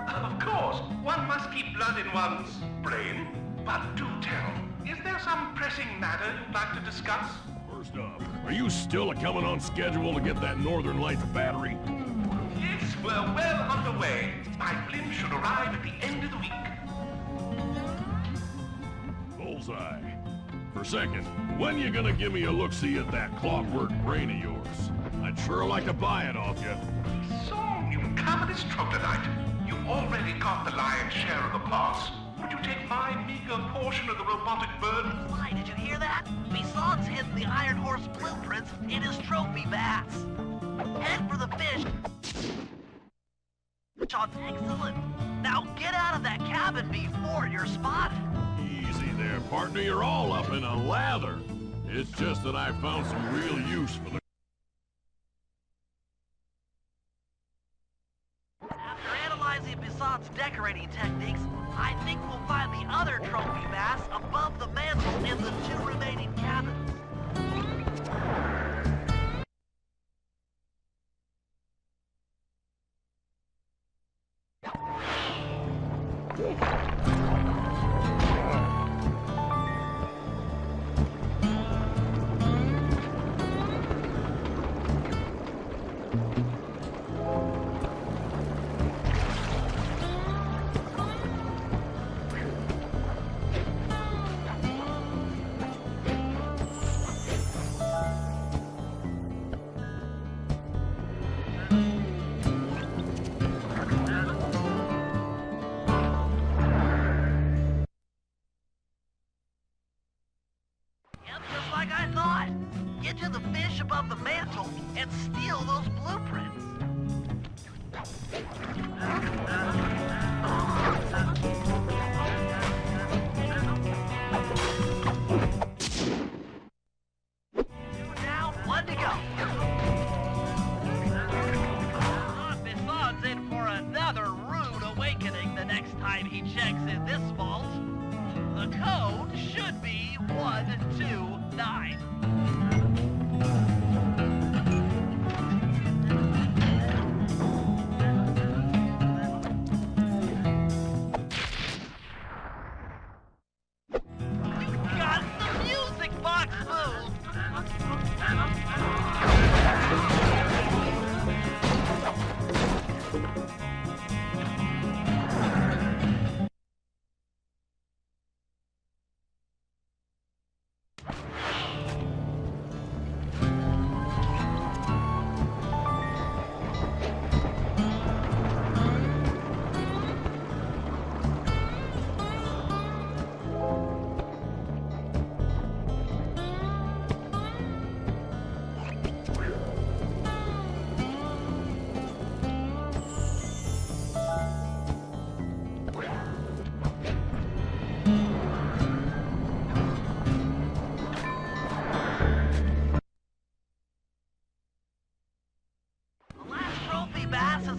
Of course, one must keep blood in one's brain. But do tell, is there some pressing matter you'd like to discuss? First off, are you still coming on schedule to get that Northern Lights battery? Yes, we're well underway. My blimp should arrive at the end of the week. Bullseye. For a second, when you gonna give me a look-see at that clockwork brain of yours? I'd sure like to buy it off you. So, you covetous troglodyte. You've already got the lion's share of the parts. Would you take my meager portion of the robotic bird? Sly, did you hear that? Bison's hidden the Iron Horse blueprints in his trophy vats. Head for the fish Excellent. Now get out of that cabin before you're spotted. Easy there, partner. You're all up in a lather. It's just that I found some real use for the... After analyzing Bissot's decorating techniques, I think we'll find the other trophy bass above the mantle in the 2 remaining cabins. Get to the fish above the mantle and steal those blueprints. Two down, 1 to go. Bissot's in for another rude awakening the next time he checks in this vault. The code should be 129.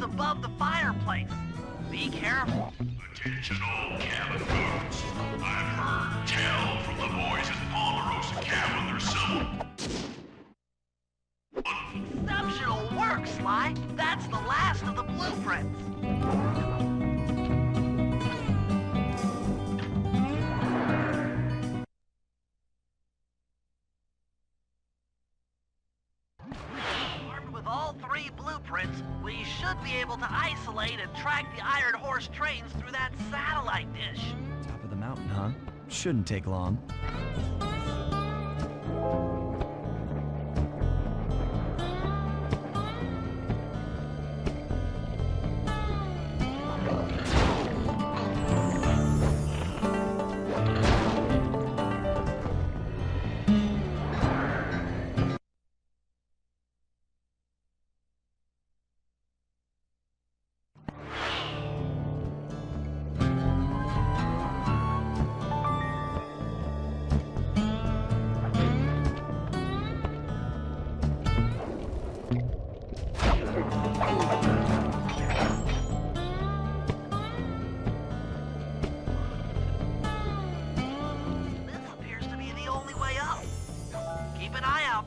Above the fireplace. Be careful. Attention all cabin guards. I've heard tell from the boys at Ponderosa Cabin there's someone. Exceptional work, Sly. That's the last of the blueprints. All 3 blueprints, we should be able to isolate and track the Iron Horse trains through that satellite dish. Top of the mountain, huh? Shouldn't take long.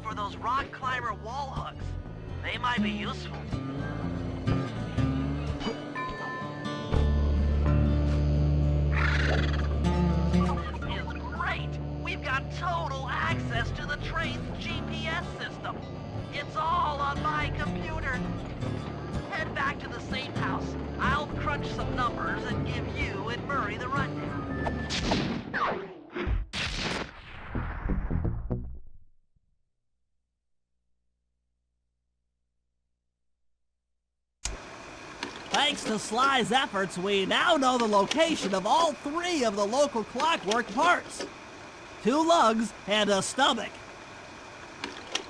For those rock climber wall hooks. They might be useful. This is great! We've got total access to the train's GPS system. It's all on my computer. Head back to the safe house. I'll crunch some numbers and give you and Murray the rundown. Thanks to Sly's efforts, we now know the location of all 3 of the local clockwork parts. 2 lugs and a stomach.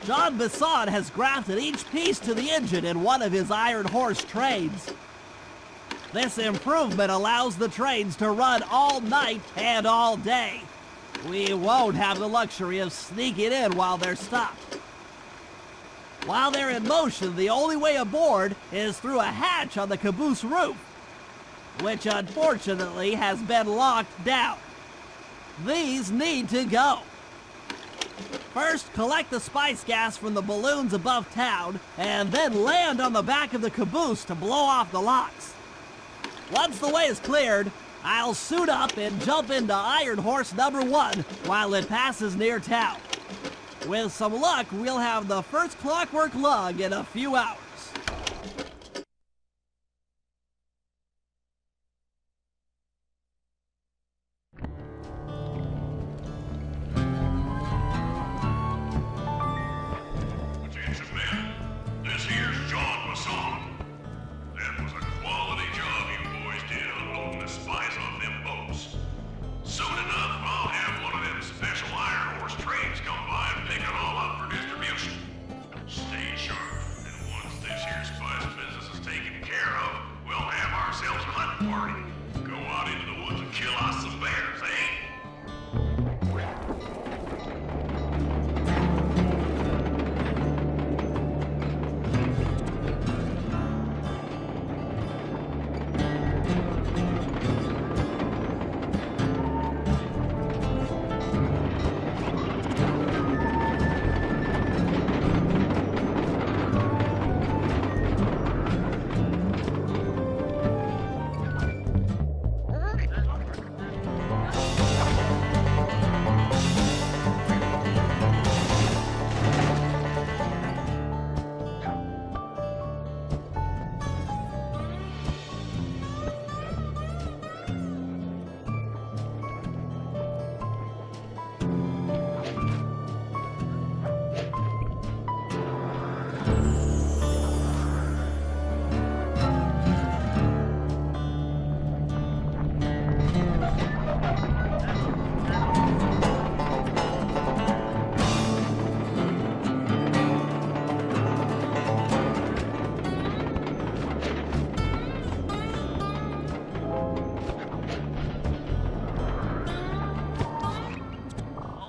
John Bissot has grafted each piece to the engine in one of his Iron Horse trains. This improvement allows the trains to run all night and all day. We won't have the luxury of sneaking in while they're stopped. While they're in motion, the only way aboard is through a hatch on the caboose roof, which unfortunately has been locked down. These need to go. First, collect the spice gas from the balloons above town, and then land on the back of the caboose to blow off the locks. Once the way is cleared, I'll suit up and jump into Iron Horse number 1 while it passes near town. With some luck, we'll have the first clockwork lug in a few hours. Attention, men. This here's John Masson. That was a quality job you boys did unloading the spice off them boats. Soon enough, I'll have one of them special Iron Horse trains come by and pick it all up for distribution. Stay sharp, and once this here spice business is taken care of, we'll have ourselves a hunting party. Go out into the woods and kill us some bears, eh?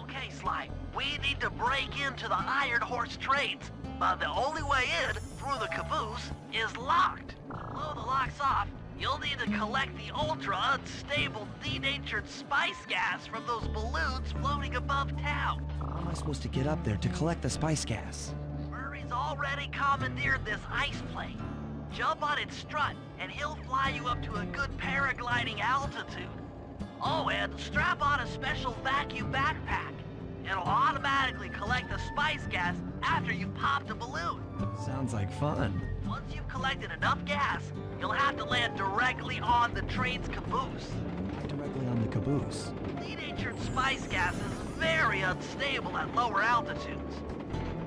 Okay, Sly, we need to break into the Iron Horse trains, but the only way in through the caboose is locked. Blow the locks off, you'll need to collect the ultra-unstable, denatured spice gas from those balloons floating above town. How am I supposed to get up there to collect the spice gas? Murray's already commandeered this ice plane. Jump on its strut, and he'll fly you up to a good paragliding altitude. Oh, and strap on a special vacuum backpack. It'll automatically collect the spice gas after you've popped a balloon. Sounds like fun. Once you've collected enough gas, you'll have to land directly on the train's caboose. Directly on the caboose. Denatured spice gas is very unstable at lower altitudes.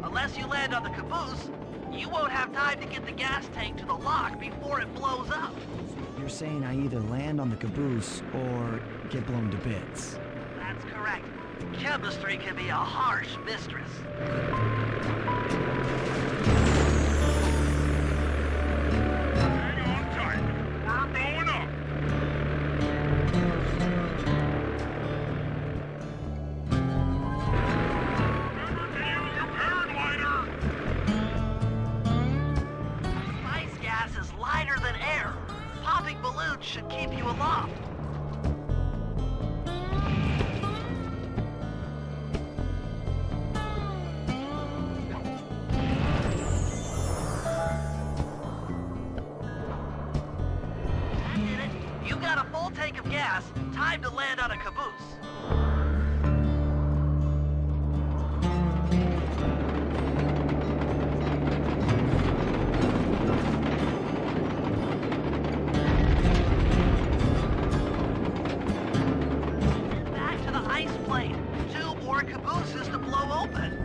Unless you land on the caboose, you won't have time to get the gas tank to the lock before it blows up. You're saying I either land on the caboose or get blown to bits. That's correct. Chemistry can be a harsh mistress. Hang on tight. We're blowing up. Remember to use your paraglider. Spice gas is lighter than air. Popping balloons should keep you aloft. That did it. You got a full tank of gas. Time to land on a caboose. Back to the ice plane. 2 more cabooses to blow open.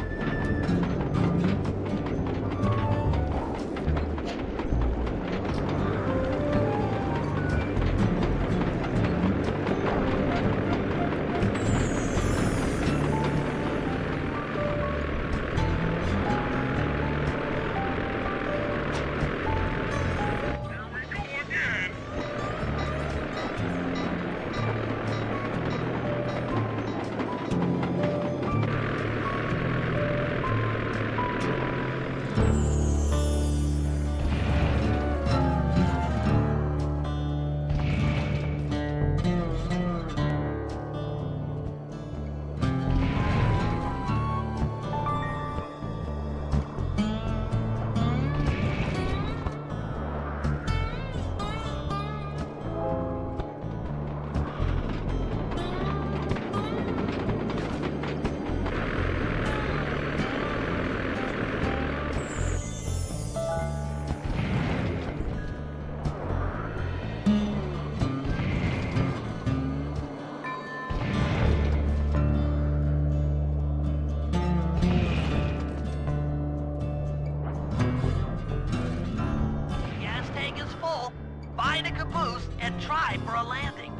find a caboose and try for a landing.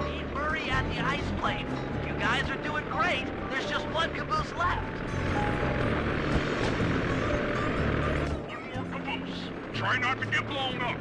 Meet Murray at the ice plane. You guys are doing great. There's just one caboose left. One more caboose. Try not to get blown up.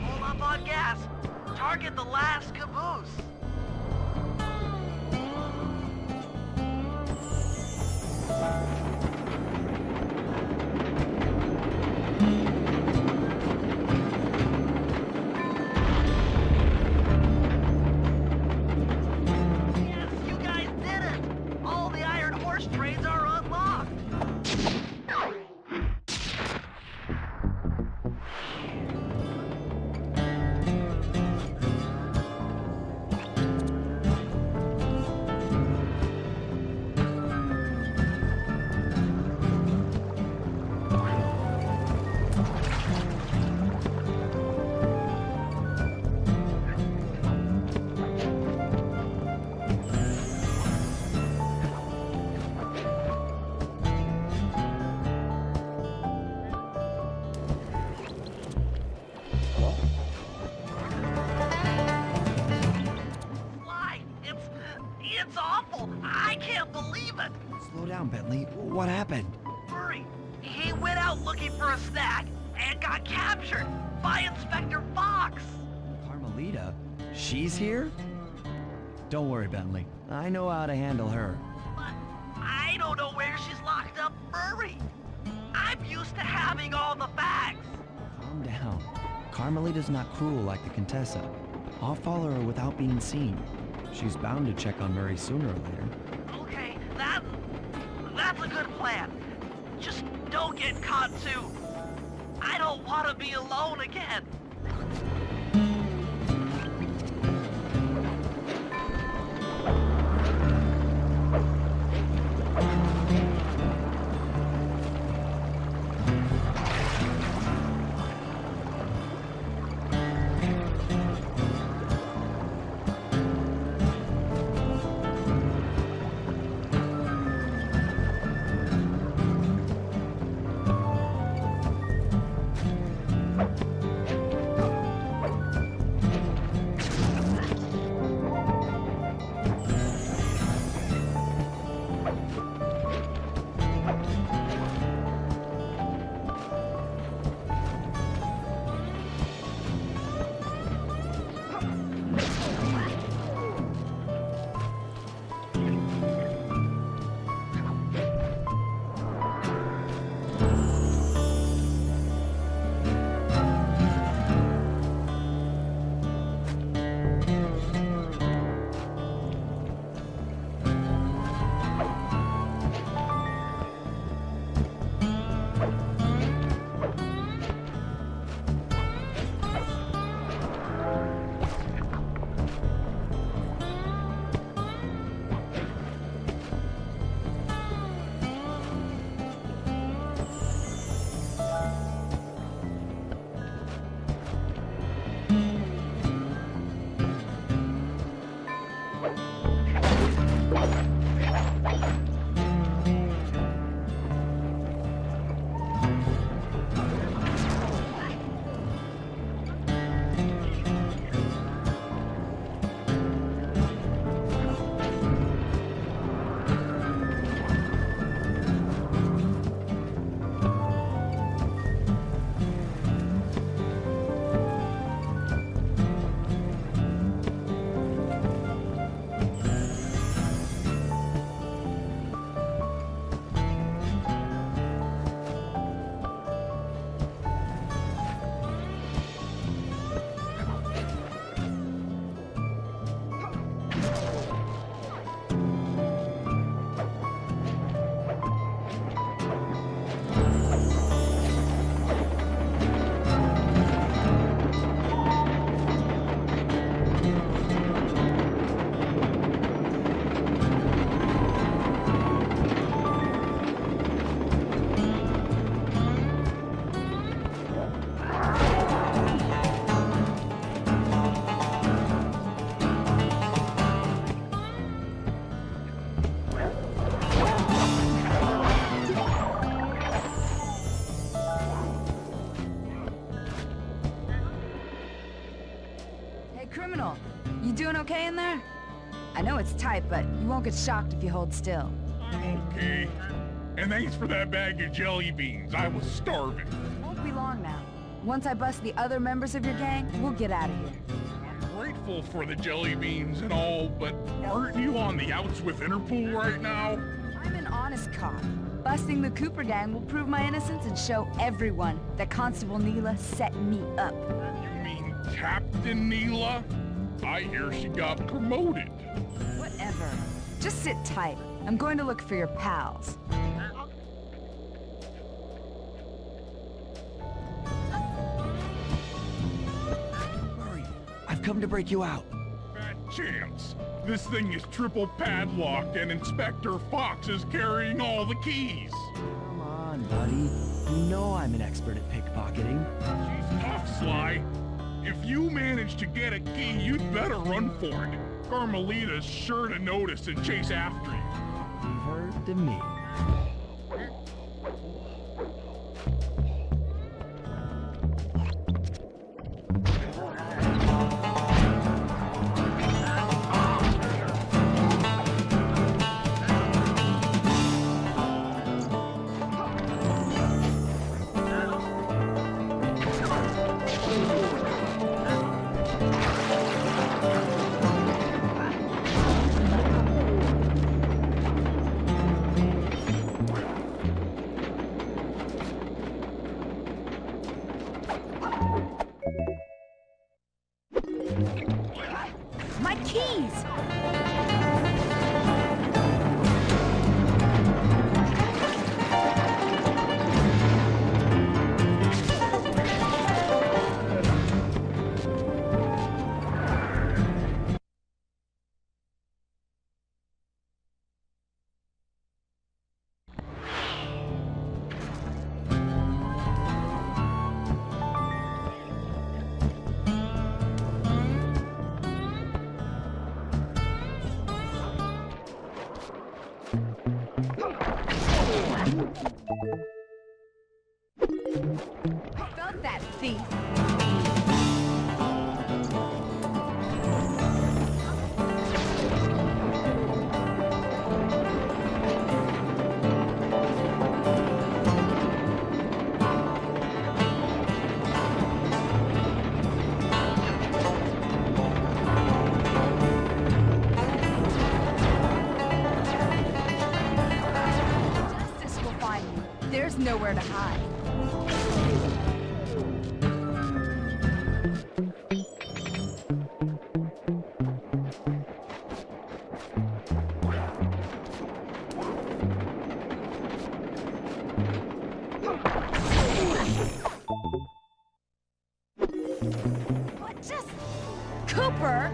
Pull up on gas. Target the last caboose. Yes, you guys did it! All the Iron Horse trains are unlocked! Sly, it's awful! I can't believe it! Slow down, Bentley. What happened? Murray, he went out looking for a snack and got captured by Inspector Fox! Carmelita? She's here? Don't worry, Bentley. I know how to handle her. But I don't know where she's locked up, Murray! I'm used to having all the facts! Calm down. Carmelita's not cruel like the Contessa. I'll follow her without being seen. She's bound to check on Murray sooner or later. Okay, that's a good plan. Just don't get caught too. I don't want to be alone again. doing okay in there? I know it's tight, but you won't get shocked if you hold still. I'm okay. And thanks for that bag of jelly beans. I was starving. Won't be long now. Once I bust the other members of your gang, we'll get out of here. I'm grateful for the jelly beans and all, but aren't you on the outs with Interpol right now? I'm an honest cop. Busting the Cooper gang will prove my innocence and show everyone that Constable Neela set me up. You mean Captain Neela? I hear she got promoted. Whatever. Just sit tight. I'm going to look for your pals. Murray, I've come to break you out. Bad chance. This thing is triple padlocked and Inspector Fox is carrying all the keys. Come on, buddy. You know I'm an expert at pickpocketing. She's tough, Sly. If you manage to get a key, you'd better run for it. Carmelita's sure to notice and chase after you. Leave her to me. My keys! Felt that thief! Justice will find you. There's nowhere to hide. What just... Cooper?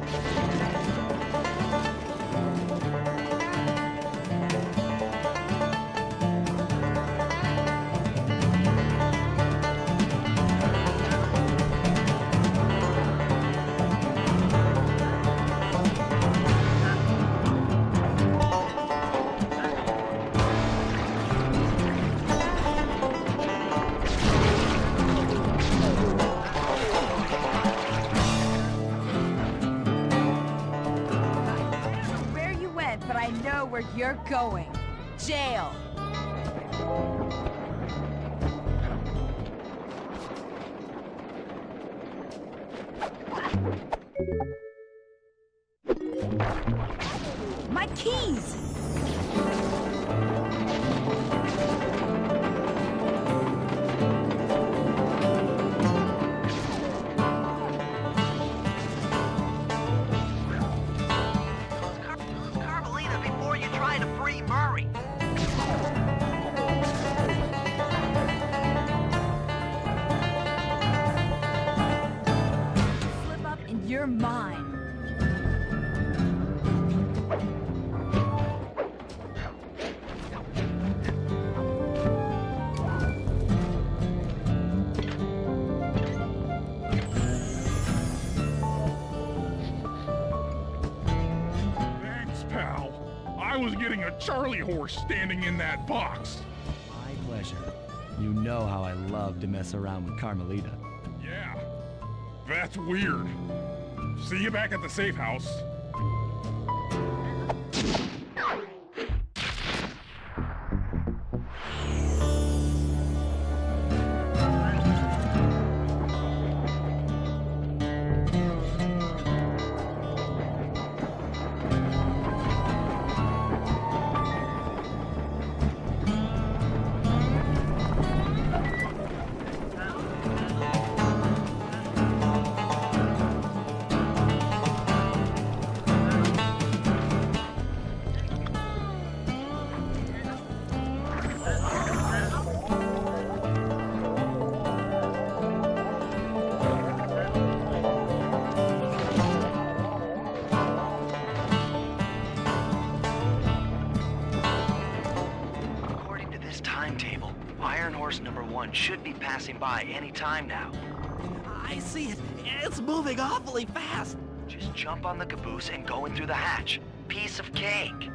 Where you went, but I know where you're going. Jail. My keys! Carmelita before you try to free Murray. Slip up and you're mine. Thanks, pal. I was getting a Charlie horse standing in that box. My pleasure. You know how I love to mess around with Carmelita. Yeah, that's weird. See you back at the safe house. According to this timetable, Iron Horse number 1 should be passing by any time now. I see it. It's moving awfully fast. Just jump on the caboose and go in through the hatch. Piece of cake.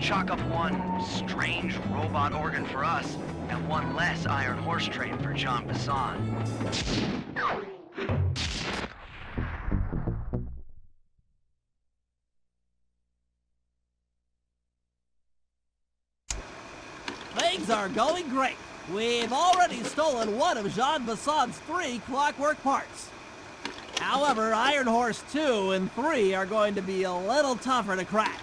Chalk up one strange robot organ for us, and one less Iron Horse train for John Bassan. Things are going great. We've already stolen one of Jean Bassan's 3 clockwork parts. However, Iron Horse 2 and 3 are going to be a little tougher to crack.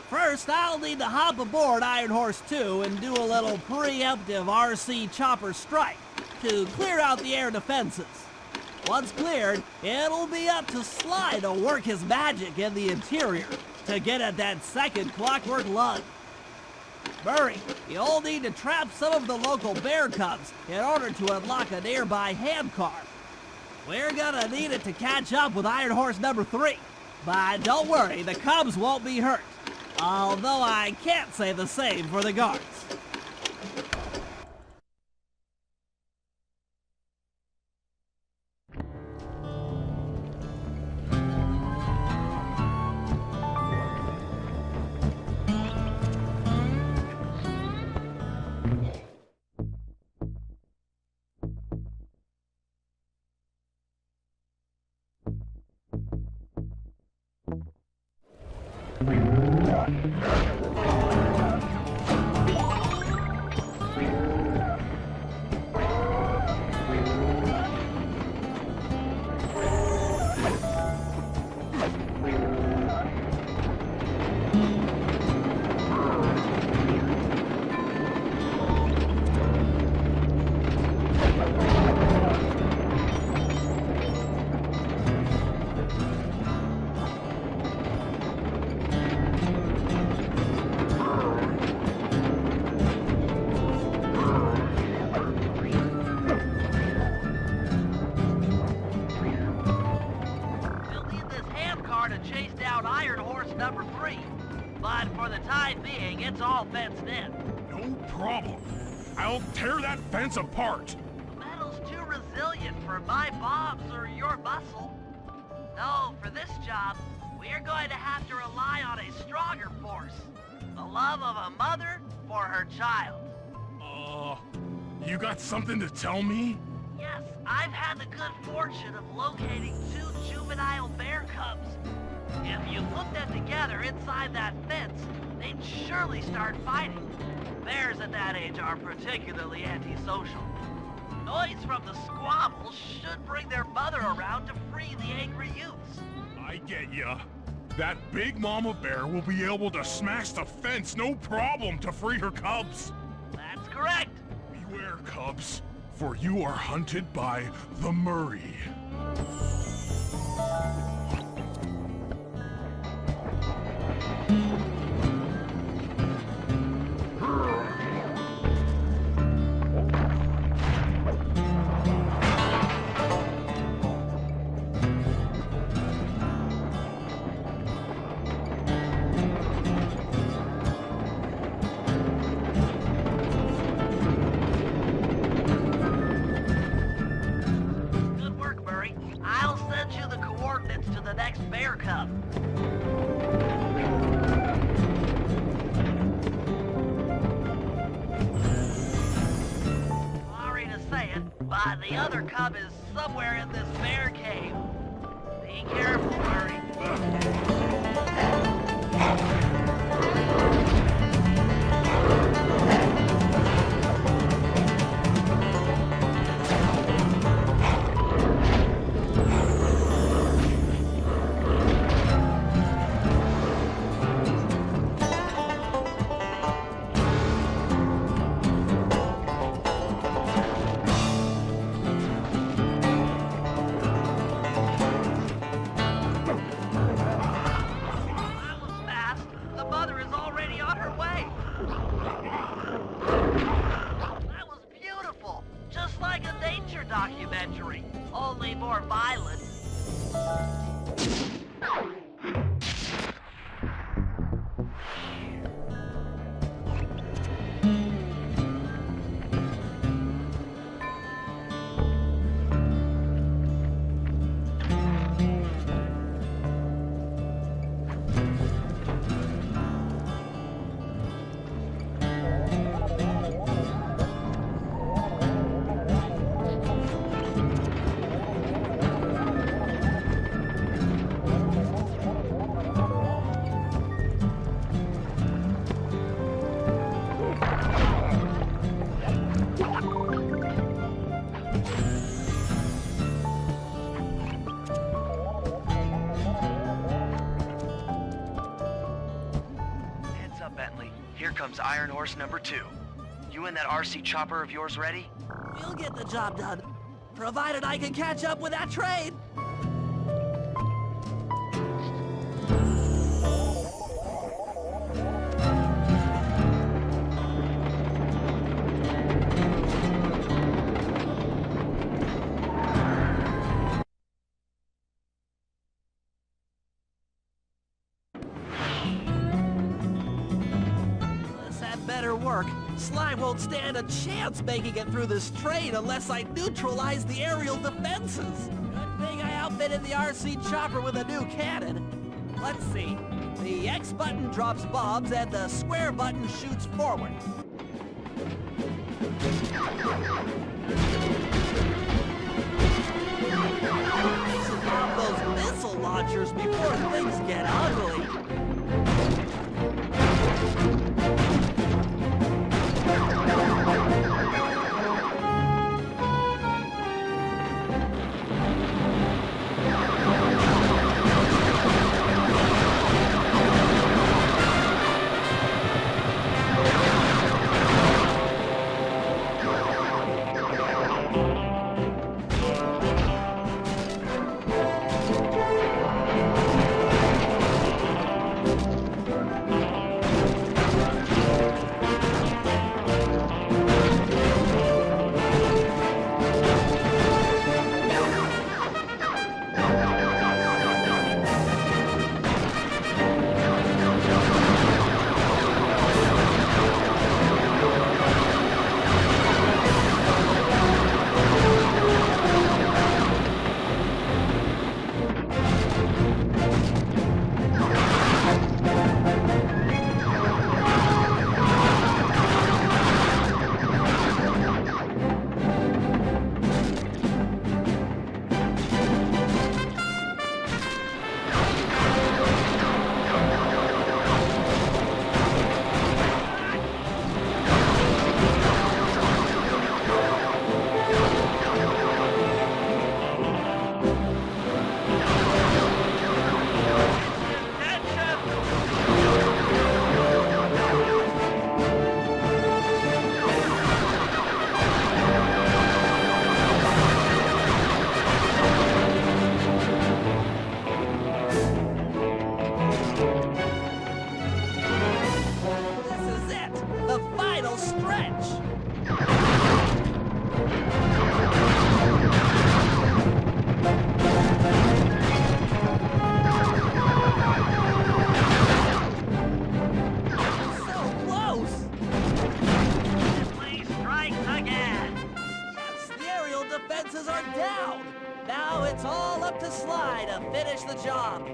First, I'll need to hop aboard Iron Horse 2 and do a little preemptive RC chopper strike to clear out the air defenses. Once cleared, it'll be up to Sly to work his magic in the interior to get at that second clockwork lug. Murray, you'll need to trap some of the local bear cubs in order to unlock a nearby hand car. We're gonna need it to catch up with Iron Horse number 3. But don't worry, the cubs won't be hurt. Although I can't say the same for the guards. out Iron Horse number 3. But for the time being, it's all fenced in. No problem. I'll tear that fence apart. The metal's too resilient for my bombs or your muscle. No, for this job, we're going to have to rely on a stronger force. The love of a mother for her child. You got something to tell me? Yes, I've had the good fortune of locating 2 juvenile bear cubs. If you put them together inside that fence, they'd surely start fighting. Bears at that age are particularly antisocial. Noise from the squabbles should bring their mother around to free the angry youths. I get ya. That big mama bear will be able to smash the fence no problem to free her cubs. That's correct. Beware, cubs, for you are hunted by the Murray. Good work, Murray. I'll send you the coordinates to the next bear cub. Sorry to say it, but the other cub is somewhere in this bear cave. Be careful, Murray. That was fast. The mother is already on her way. That was beautiful. Just like a nature documentary, only more violent. Heads up, Bentley. Here comes Iron Horse number 2. You and that RC chopper of yours ready? We'll get the job done, provided I can catch up with that train. This had better work. Sly won't stand a chance making it through this train unless I neutralize the aerial defenses. Good thing I outfitted the RC chopper with a new cannon. Let's see. The X button drops bombs and the square button shoots forward. We should bomb those missile launchers before things get ugly. Now it's all up to Sly to finish the job.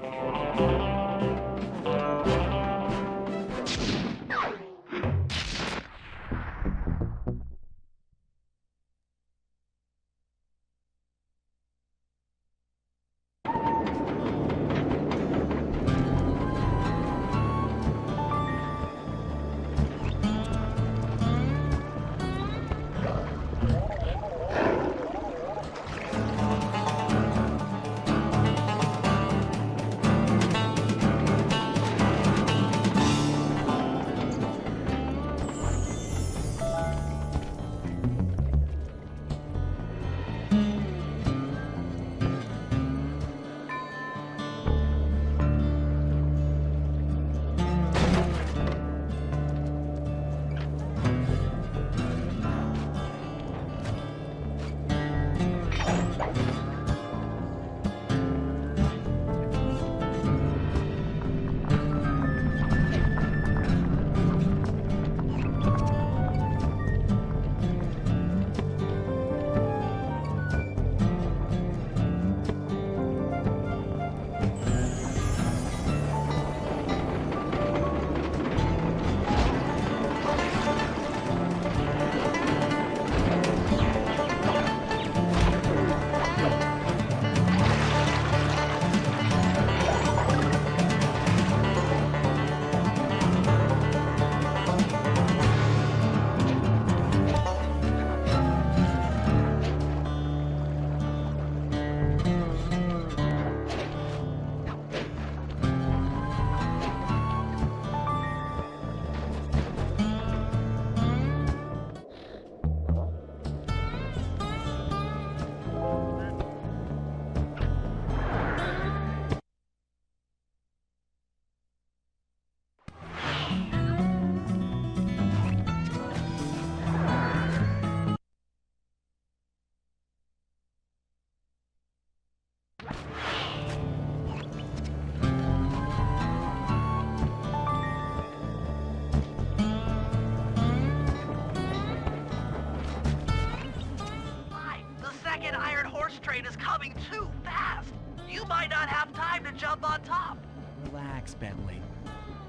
train is coming too fast. You might not have time to jump on top. Relax, Bentley.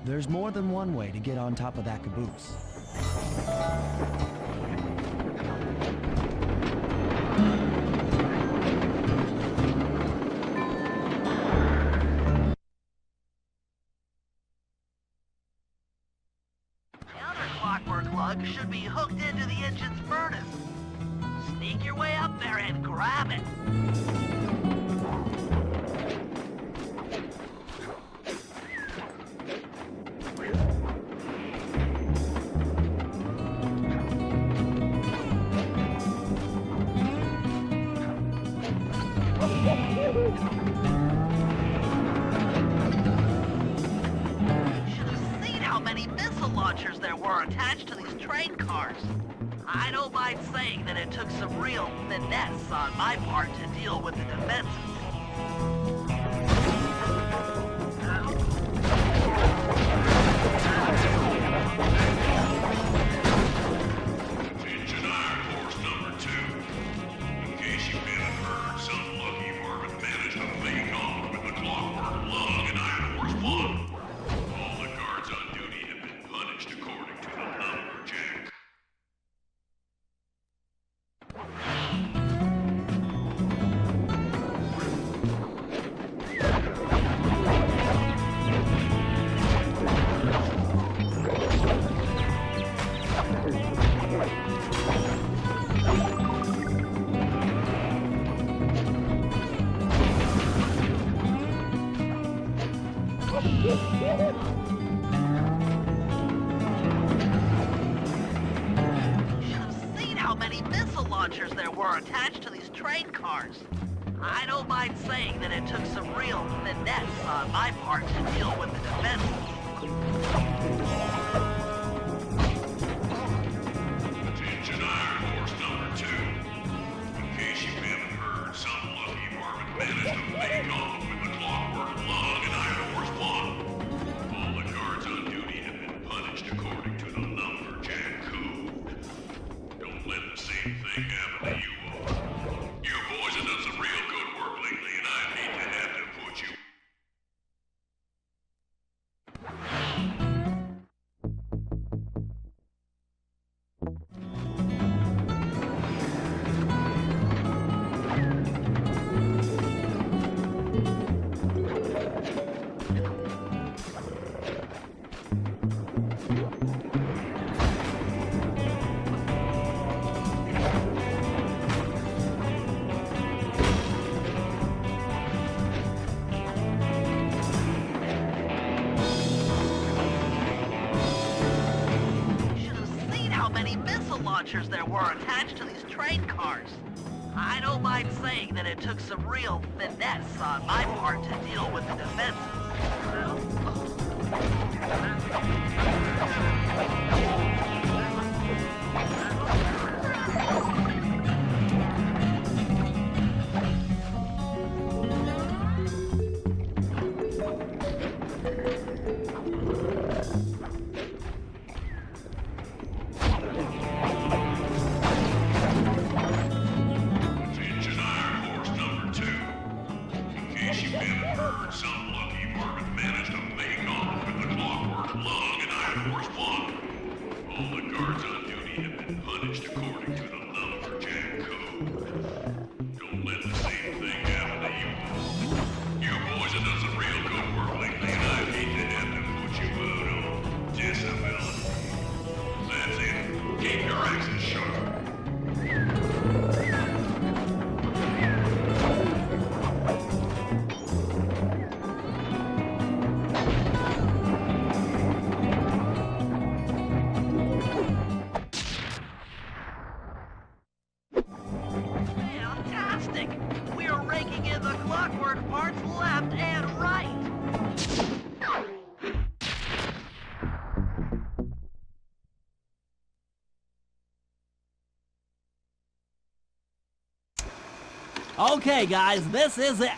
There's more than one way to get on top of that caboose. The other clockwork lug should be hooked into the engine's furnace. Sneak your way up there and grab it. Launchers there were attached to these train cars. I don't mind saying that it took some real finesse on my part to deal with the defenses. Launchers there were attached to these train cars. I don't mind saying that it took some real finesse on my part to deal with the defenses. Attention Iron Horse number 2. In case you haven't heard, some lucky varmint managed to make off with the clockwork lug and Iron Horse 1. All the guards on duty have been punished according to the lumberjack code. Don't let the same thing happen to you all. You boys have done some real good work lately. launchers there were attached to these train cars. I don't mind saying that it took some real finesse on my part to deal with the defenses. Okay, guys, this is it.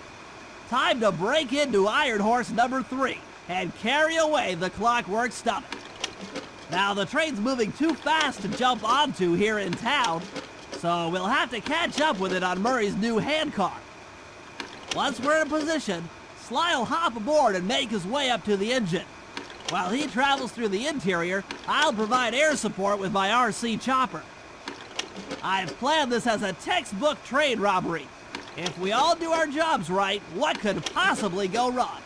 Time to break into Iron Horse number 3 and carry away the Clockwork Stomach. Now, the train's moving too fast to jump onto here in town, so we'll have to catch up with it on Murray's new handcar. Once we're in position, Sly will hop aboard and make his way up to the engine. While he travels through the interior, I'll provide air support with my RC chopper. I've planned this as a textbook train robbery. If we all do our jobs right, what could possibly go wrong?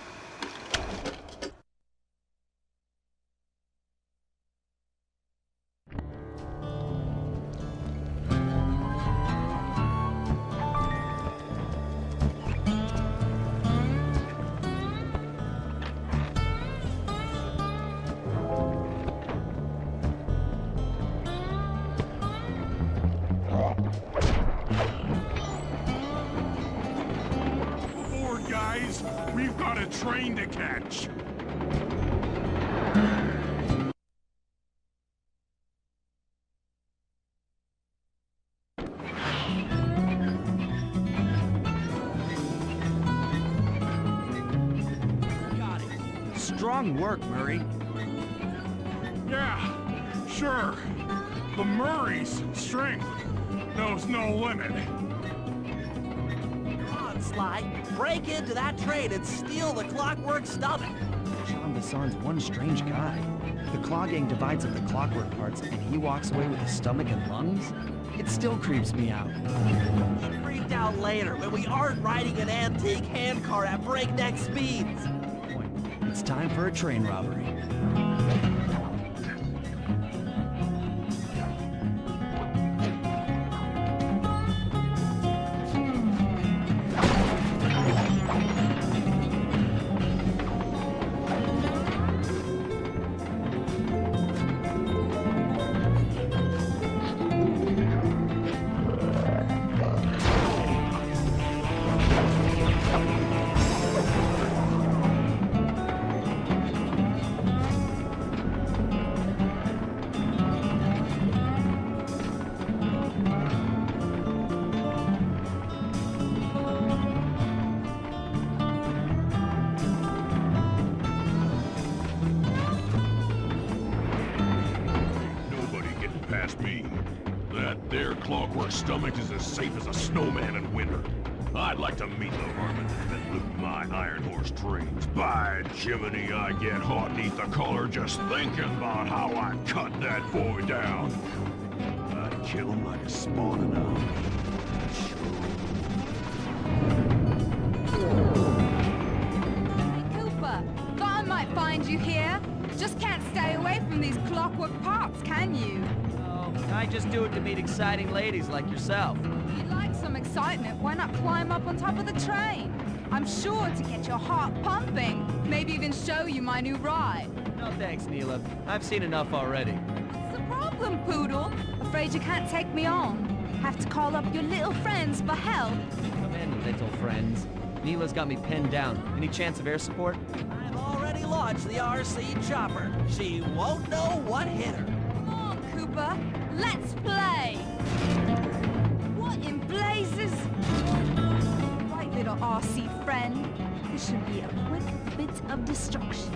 We've got a train to catch. Got it. Strong work, Murray. Yeah, sure. The Murray's strength knows no limit. Sly, break into that train and steal the Clockwork Stomach. Jean Besson's one strange guy. The Claw Gang divides up the clockwork parts and he walks away with his stomach and lungs? It still creeps me out. He freaked out later when we aren't riding an antique handcar at breakneck speeds. It's time for a train robbery. Me. That there Clockwork Stomach is as safe as a snowman in winter. I'd like to meet the vermin that loot my Iron Horse trains. By Jiminy, I get hot neath the collar just thinking about how I cut that boy down. I'd kill him like a spawning owl. Hey, Cooper, thought I might find you here. Just can't stay away from these clockwork parts, can you? I just do it to meet exciting ladies like yourself. If you'd like some excitement, why not climb up on top of the train? I'm sure to get your heart pumping. Maybe even show you my new ride. No thanks, Neela. I've seen enough already. Surprise! problem, Poodle? Afraid you can't take me on? Have to call up your little friends for help? Come in, little friends. Neela's got me pinned down. Any chance of air support? I've already launched the RC chopper. She won't know what hit her. Come on, Cooper. Let's play. What in blazes? Right, little RC friend. This should be a quick bit of destruction.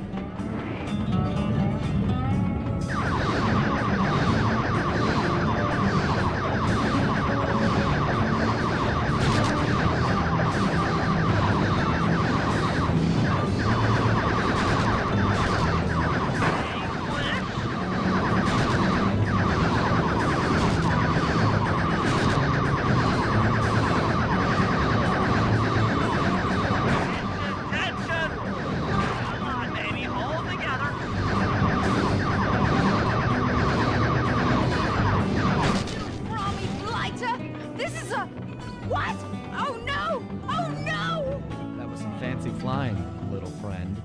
Flying, little friend.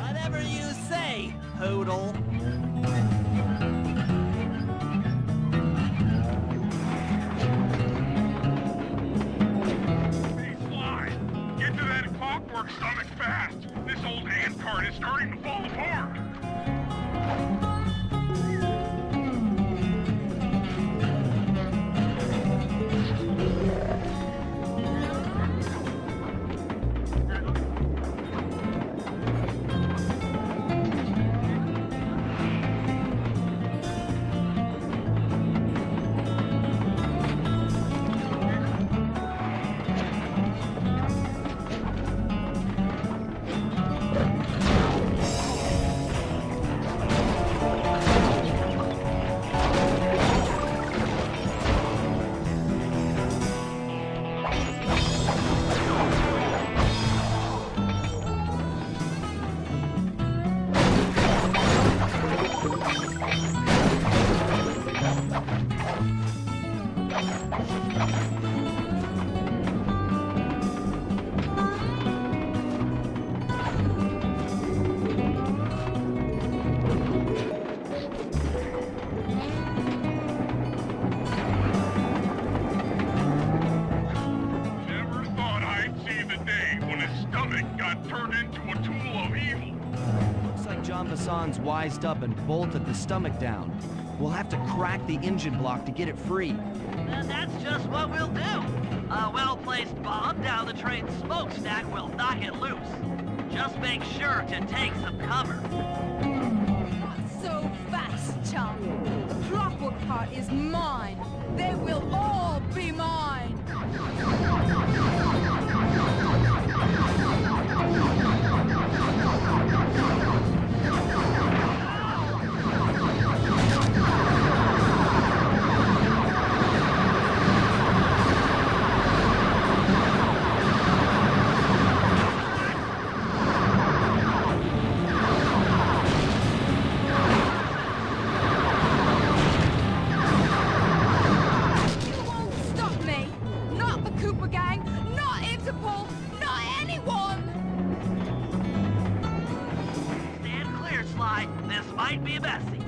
Whatever you say, Poodle. Hey, Sly! Get to that clockwork stomach fast! This old ant cart is starting to fall apart! Hassan's wised up and bolted the stomach down. We'll have to crack the engine block to get it free. And that's just what we'll do. A well-placed bomb down the train's smokestack will knock it loose. Just make sure to take some cover. Not so fast, chum. The clockwork part is mine. They will all be mine. Might be messy.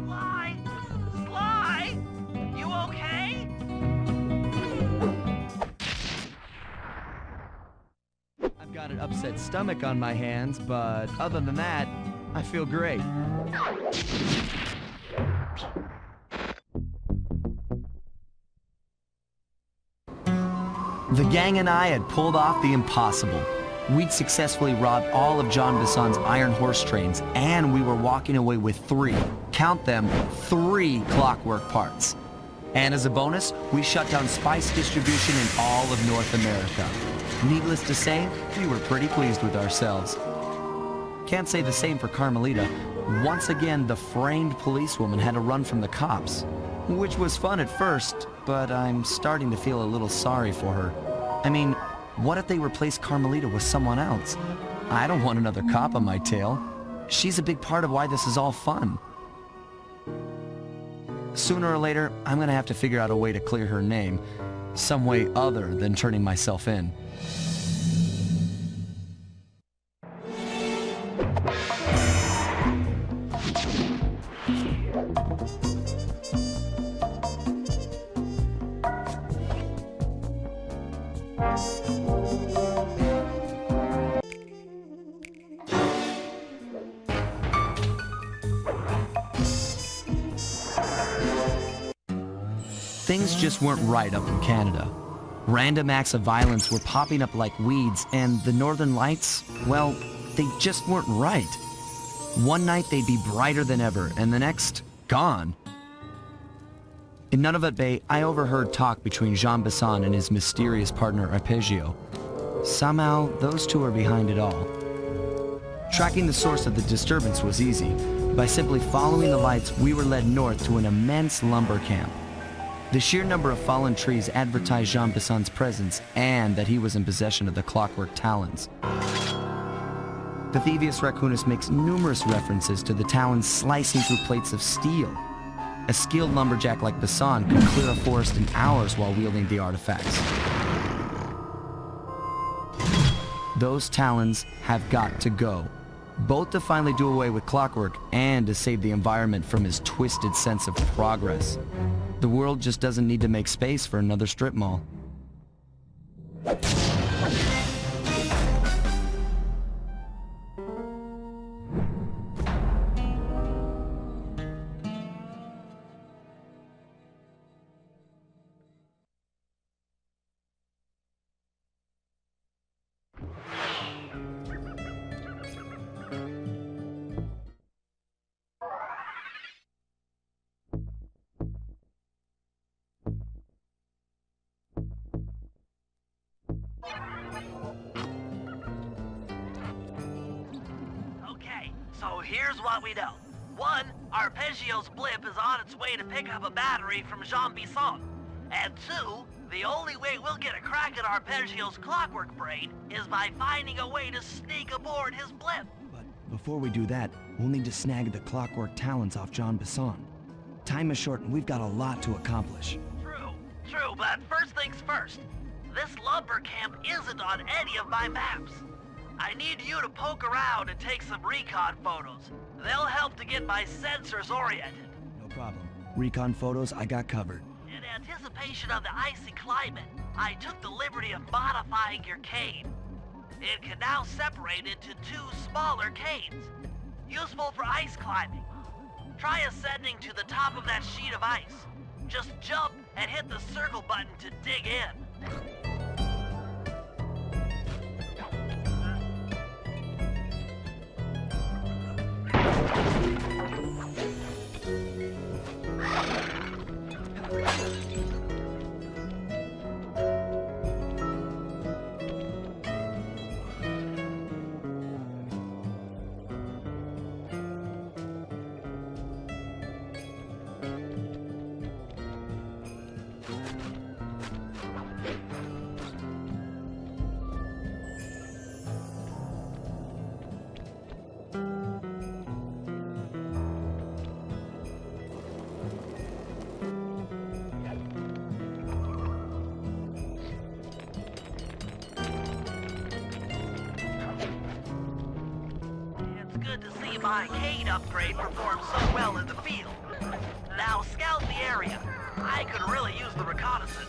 Sly? Sly? You okay? I've got an upset stomach on my hands, but other than that, I feel great. The gang and I had pulled off the impossible. We'd successfully robbed all of John Bison's iron horse trains, and we were walking away with 3, count them, 3 clockwork parts. And as a bonus, we shut down spice distribution in all of North America. Needless to say, we were pretty pleased with ourselves. Can't say the same for Carmelita. Once again, the framed policewoman had to run from the cops. Which was fun at first, but I'm starting to feel a little sorry for her. I mean, what if they replace Carmelita with someone else? I don't want another cop on my tail. She's a big part of why this is all fun. Sooner or later, I'm gonna have to figure out a way to clear her name. Some way other than turning myself in. things just weren't right up in Canada. Random acts of violence were popping up like weeds, and the Northern Lights, well, they just weren't right. One night they'd be brighter than ever, and the next, gone. In Nunavut Bay, I overheard talk between Jean Besson and his mysterious partner Arpeggio. Somehow, those two are behind it all. Tracking the source of the disturbance was easy. By simply following the lights, we were led north to an immense lumber camp. The sheer number of fallen trees advertised Jean Besson's presence and that he was in possession of the clockwork talons. The Thievius Raccoonus makes numerous references to the talons slicing through plates of steel. A skilled lumberjack like Besson could clear a forest in hours while wielding the artifacts. Those talons have got to go, both to finally do away with clockwork and to save the environment from his twisted sense of progress. The world just doesn't need to make space for another strip mall. Okay, so here's what we know. One, Arpeggio's blimp is on its way to pick up a battery from Jean Besson. And two, the only way we'll get a crack at Arpeggio's clockwork brain is by finding a way to sneak aboard his blimp. But before we do that, we'll need to snag the clockwork talons off Jean Besson. Time is short and we've got a lot to accomplish. True, but first things first. This lumber camp isn't on any of my maps. I need you to poke around and take some recon photos. They'll help to get my sensors oriented. No problem. Recon photos, I got covered. In anticipation of the icy climate, I took the liberty of modifying your cane. It can now separate into two smaller canes, useful for ice climbing. Try ascending to the top of that sheet of ice. Just jump and hit the circle button to dig in. My cane upgrade performed so well in the field. Now scout the area. I could really use the reconnaissance.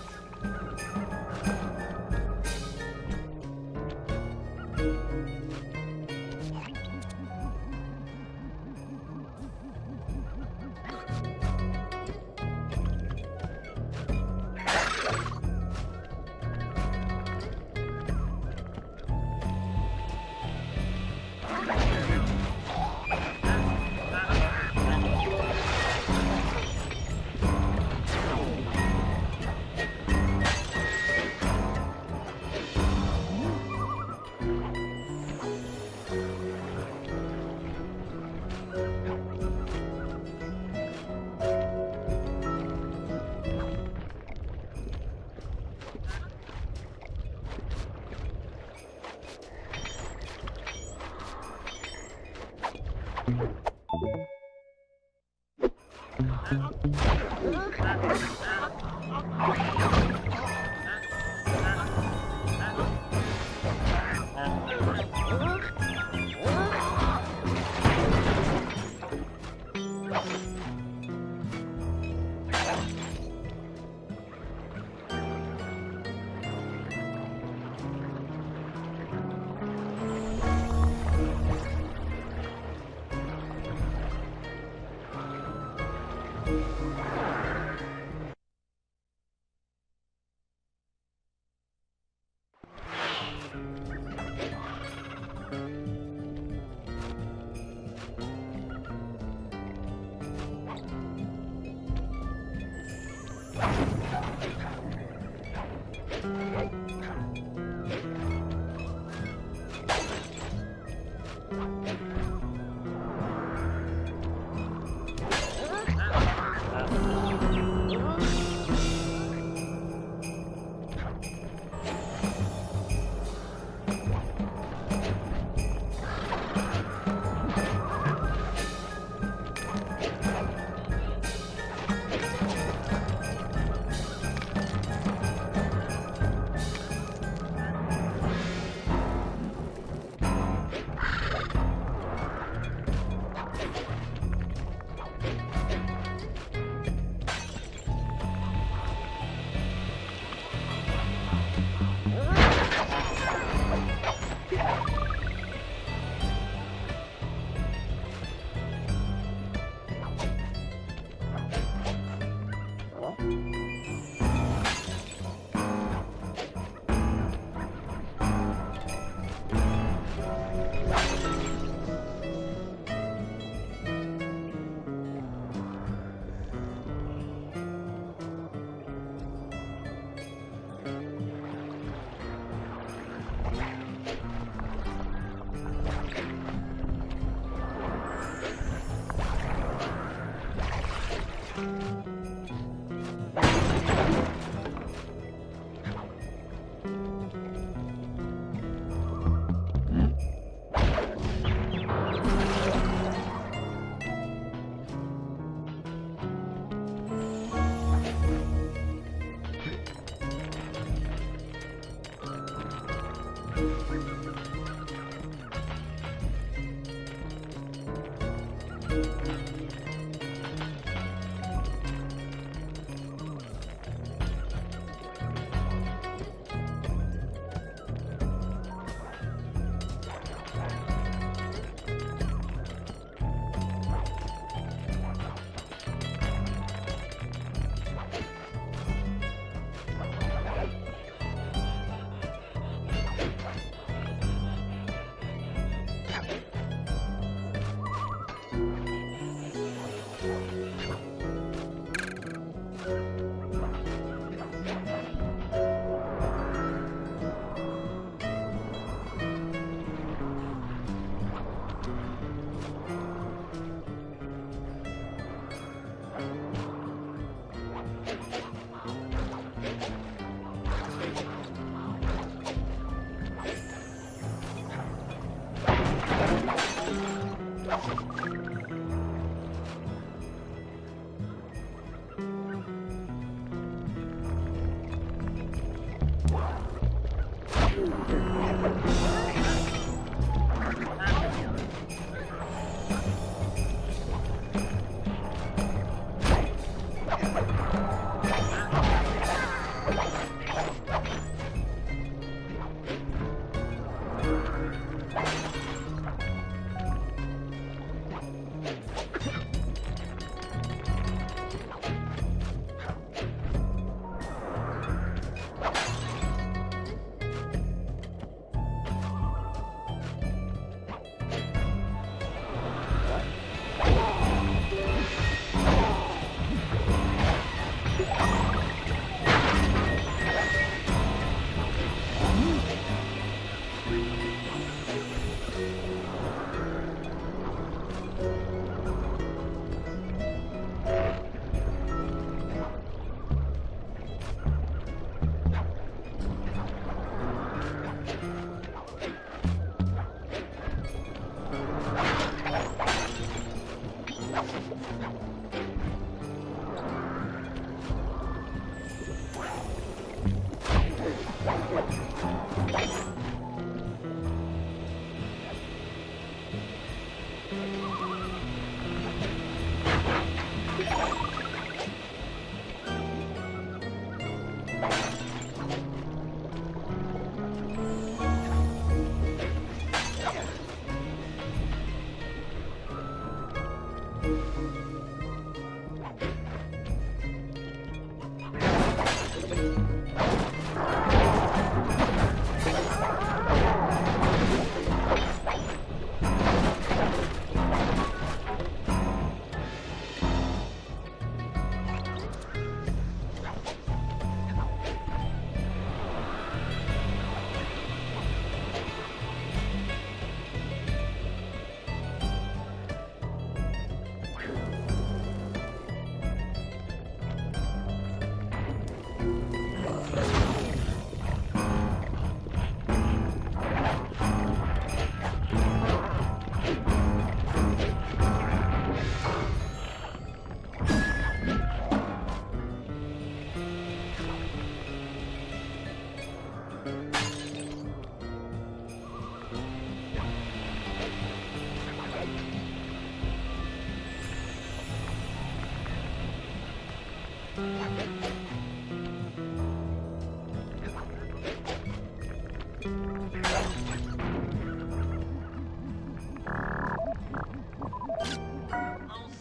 Those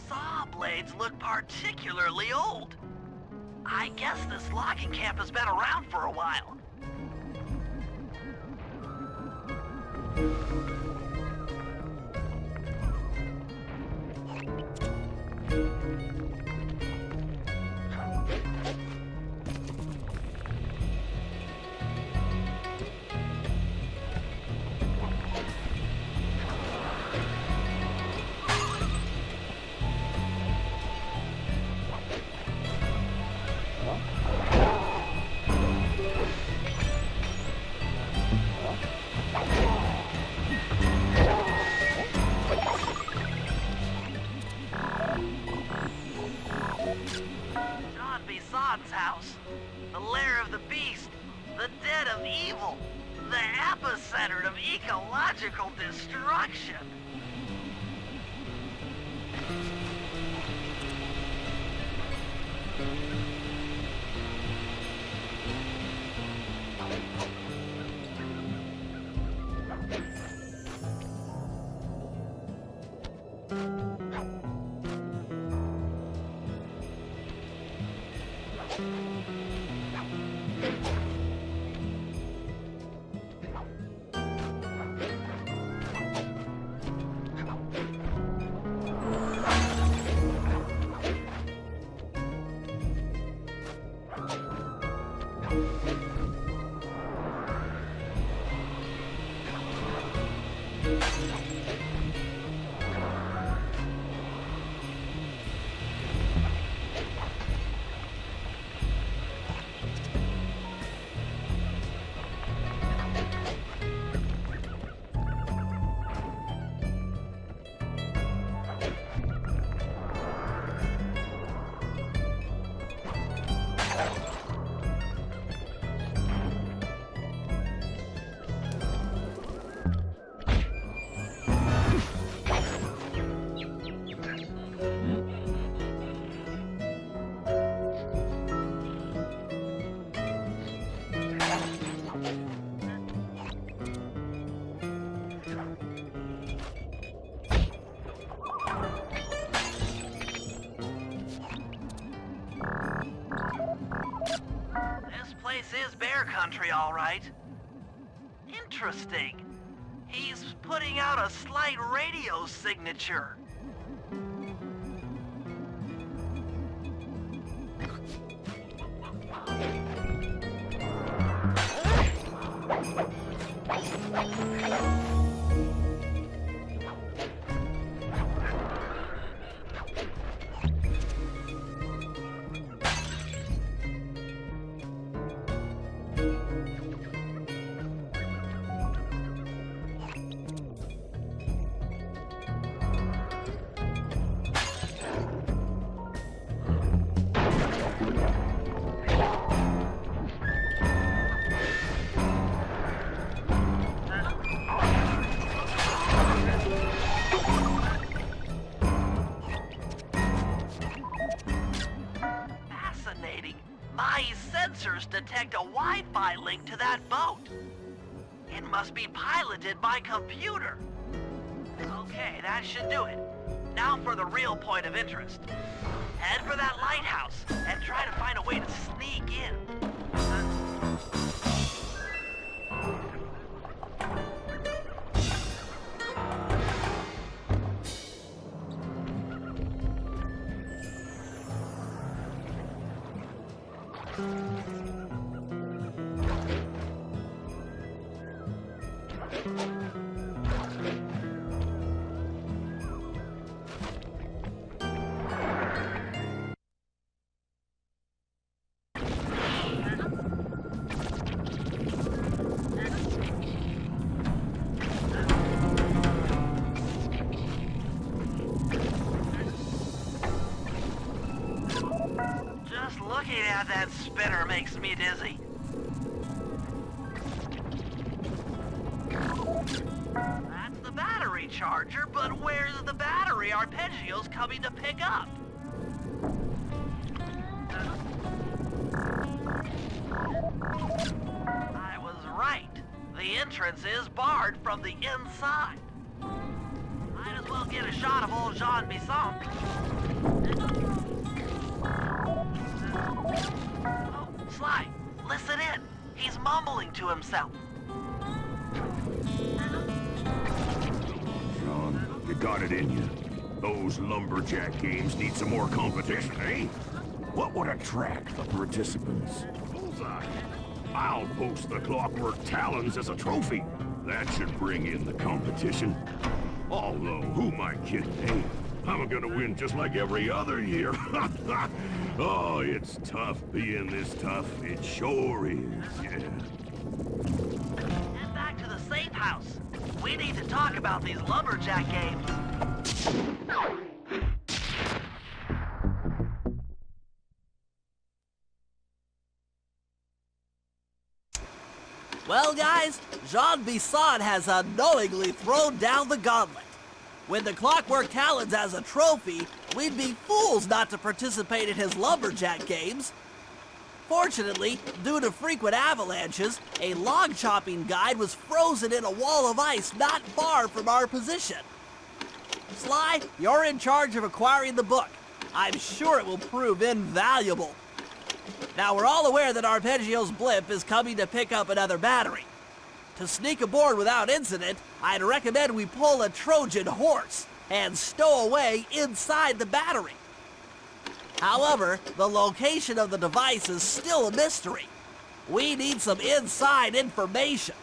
saw blades look particularly old. I guess this logging camp has been around for a while. House, the lair of the beast, the den of evil, the epicenter of ecological destruction. Is bear country, all right. Interesting. He's putting out a slight radio signature. fascinating. My sensors detect a Wi-Fi link to that boat. It must be piloted by computer. Okay, that should do it. Now for the real point of interest. Head for that lighthouse and try to find a way to sneak in. Just looking at that spinner makes me dizzy. That's the battery charger, but where's the battery arpeggios coming to pick up? I was right. The entrance is barred from the inside. Might as well get a shot of old Jean Bisson. Oh, Sly, listen in. He's mumbling to himself. Sean, you got it in you. Those lumberjack games need some more competition, eh? What would attract the participants? Bullseye. I'll post the Clockwork Talons as a trophy. That should bring in the competition. Although, who am I kidding, eh? I'm gonna win just like every other year. Oh, it's tough being this tough. It sure is, yeah. Head back to the safe house. We need to talk about these lumberjack games. Well, guys, Jean Bisson has unknowingly thrown down the gauntlet. With the Clockwork Talons as a trophy, we'd be fools not to participate in his lumberjack games. Fortunately, due to frequent avalanches, a log chopping guide was frozen in a wall of ice not far from our position. Sly, you're in charge of acquiring the book. I'm sure it will prove invaluable. Now, we're all aware that Arpeggio's blimp is coming to pick up another battery. To sneak aboard without incident, I'd recommend we pull a Trojan horse and stow away inside the battery. However, the location of the device is still a mystery. We need some inside information.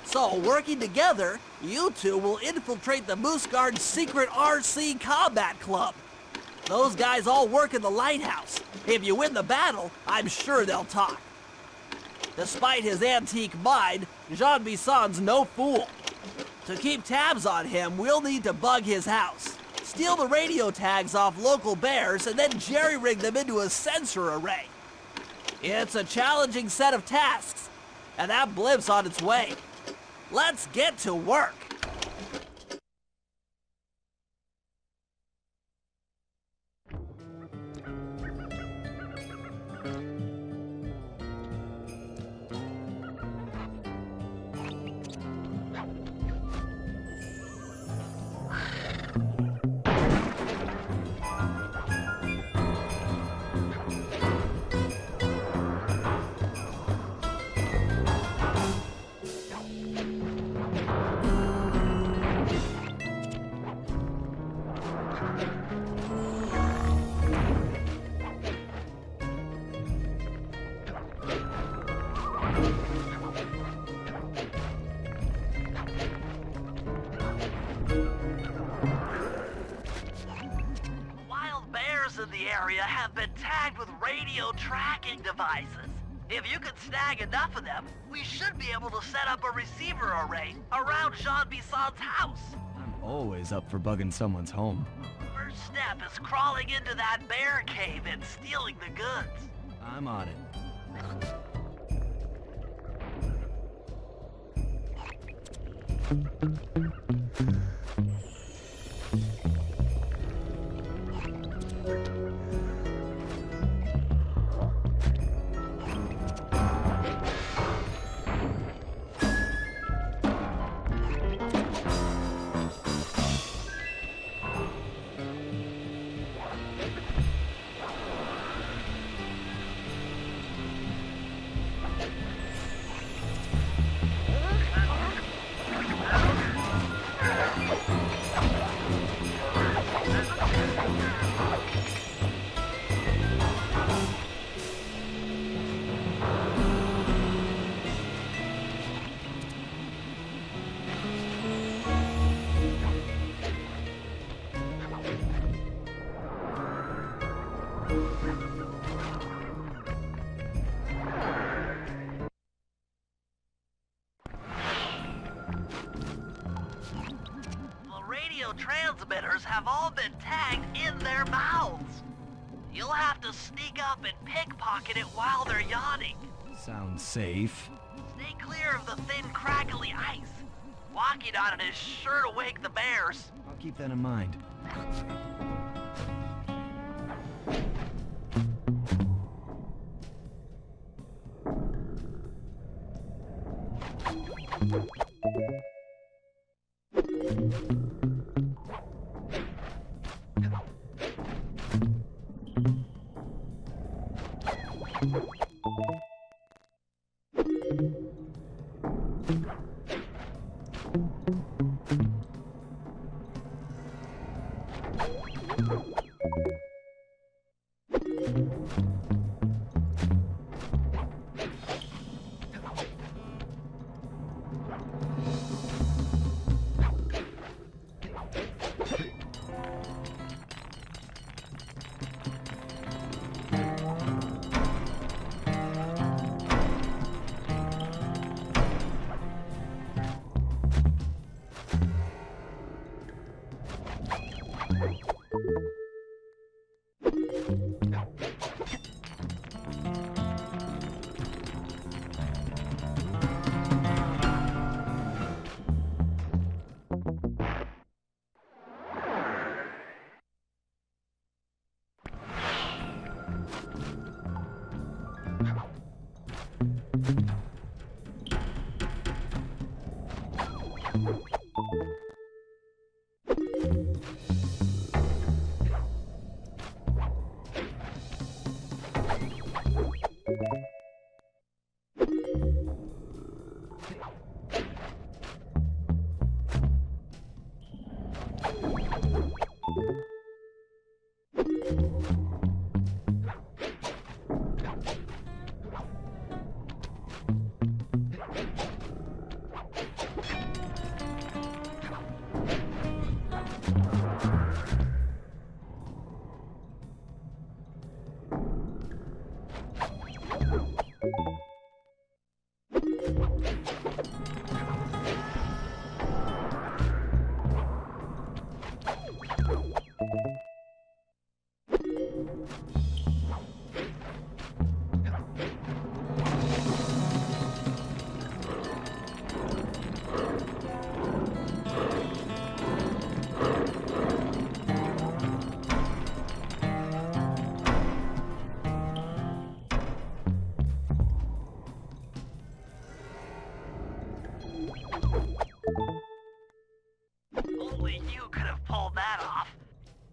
So, working together, you two will infiltrate the Moose Guard's secret RC Combat Club. Those guys all work in the lighthouse. If you win the battle, I'm sure they'll talk. Despite his antique mind, Jean Bisson's no fool. To keep tabs on him, we'll need to bug his house, steal the radio tags off local bears, and then jerry-rig them into a sensor array. It's a challenging set of tasks, and that blimp's on its way. Let's get to work. In the area have been tagged with radio tracking devices. If you can snag enough of them, we should be able to set up a receiver array around Jean Bisson's house. I'm always up for bugging someone's home. First step is crawling into that bear cave and stealing the goods. I'm on it. radio transmitters have all been tagged in their mouths. You'll have to sneak up and pickpocket it while they're yawning. Sounds safe. Stay clear of the thin, crackly ice. Walking on it is sure to wake the bears. I'll keep that in mind. Only you could have pulled that off.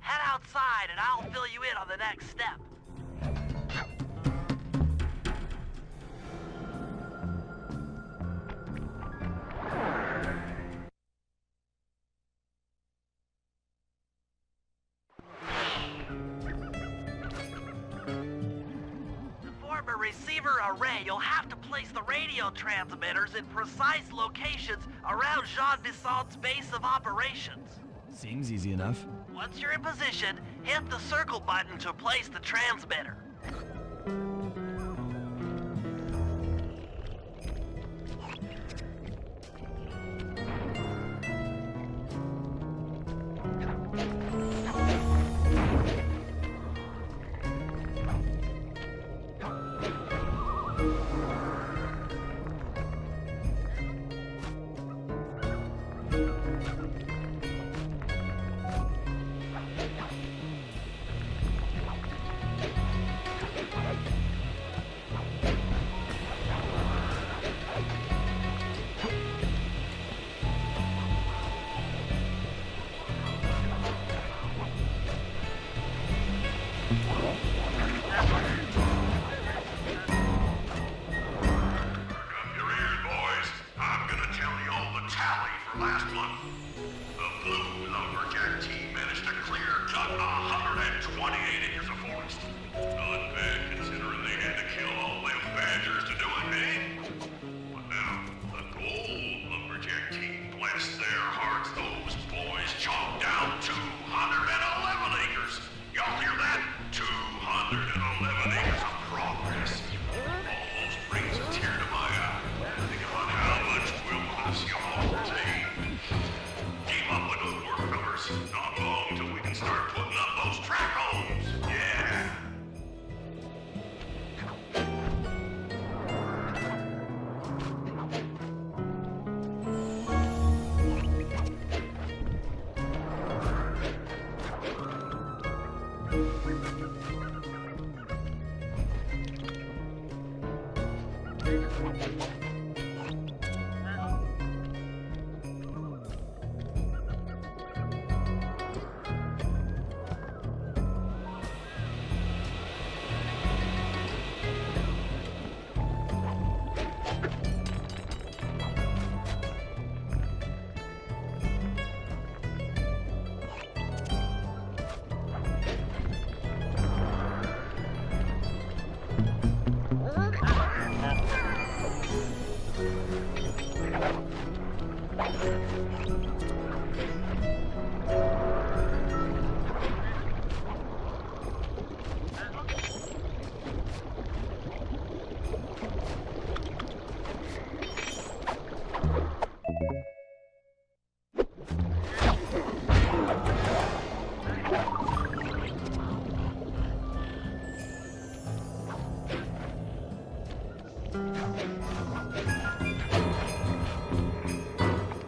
Head outside and I'll fill you in on the next step. To form a receiver array, you'll have to place the radio transmitters in precise locations around Jean Bissant's base of operations. Seems easy enough. Once you're in position, hit the circle button to place the transmitter.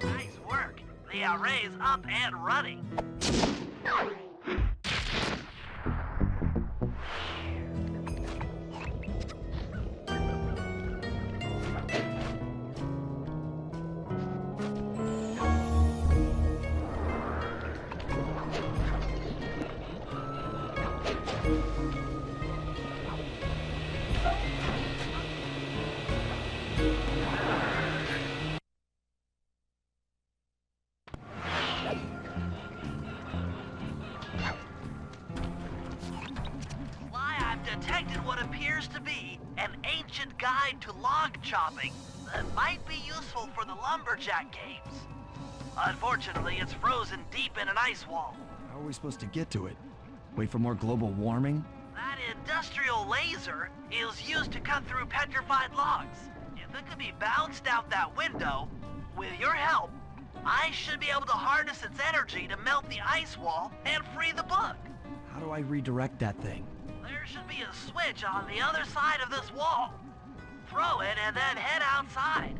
Nice work. The array's up and running. Detected what appears to be an ancient guide to log chopping that might be useful for the lumberjack games. Unfortunately, it's frozen deep in an ice wall. How are we supposed to get to it? Wait for more global warming? That industrial laser is used to cut through petrified logs. If it could be bounced out that window, with your help, I should be able to harness its energy to melt the ice wall and free the bug. How do I redirect that thing? There should be a switch on the other side of this wall. Throw it and then head outside.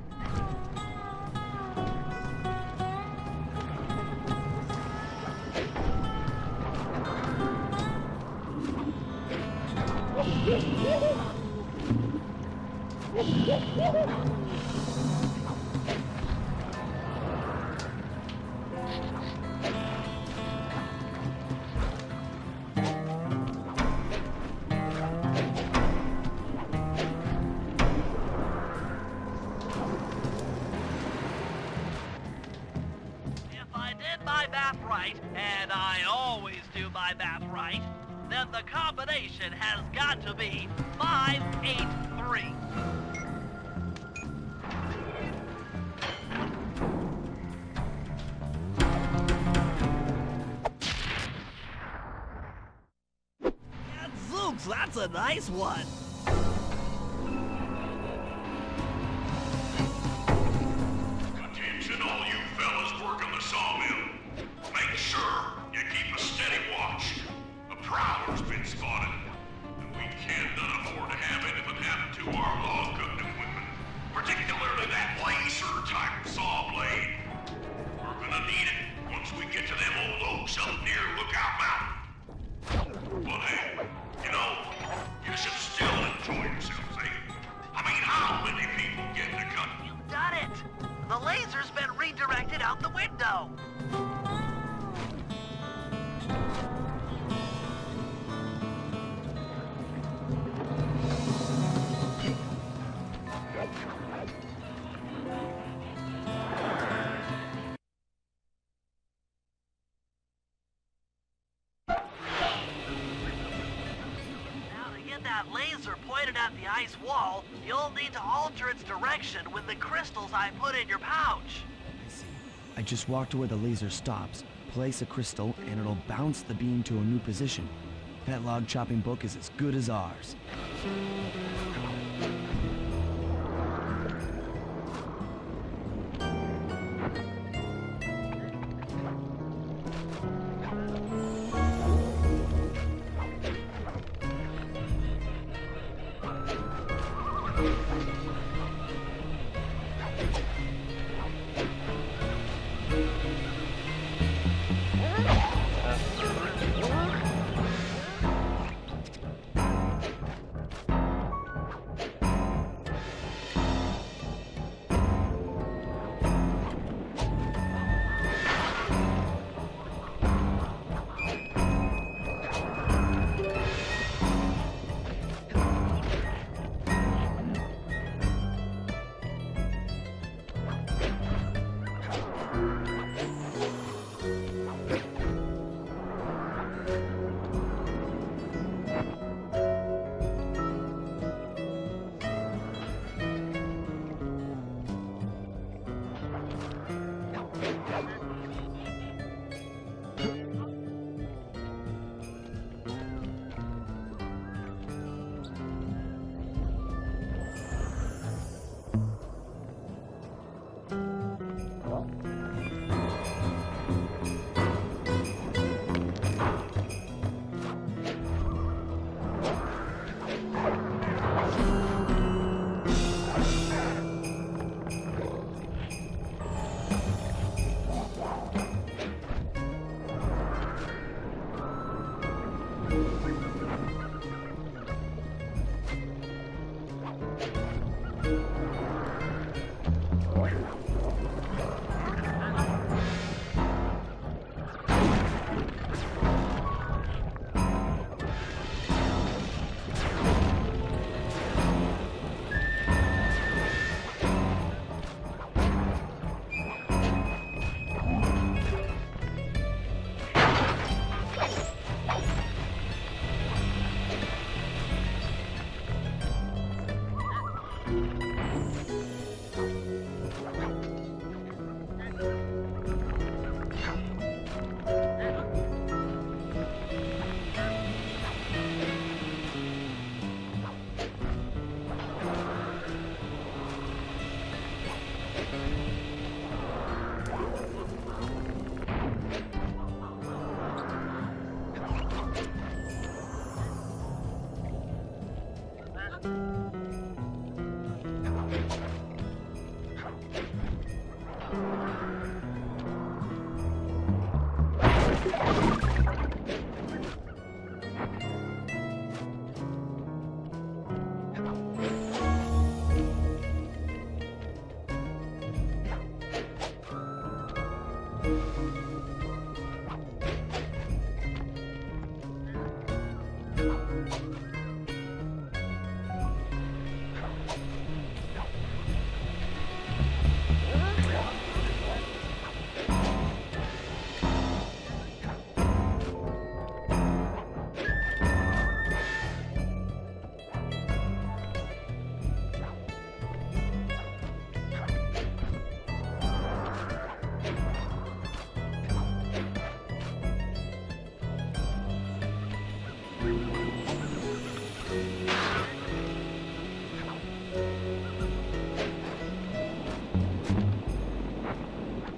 My math right, and I always do my math right, then the combination has got to be 583. Zooks, that's a nice one. Attention all you fellas working the sawmill. Make sure you keep a steady watch. A prowler's been spotted, and we can't afford to have anything happen to our log cutting equipment, particularly that laser-type saw blade. We're gonna need it once we get to them old oaks up near Lookout Mountain. But hey, you know, you should still enjoy yourselves, eh? I mean, how many people get to cut? You've done it! The laser's been redirected out the window. That laser pointed at the ice wall, you'll need to alter its direction with the crystals I put in your pouch. I just walk to where the laser stops, place a crystal, and it'll bounce the beam to a new position. That log chopping book is as good as ours.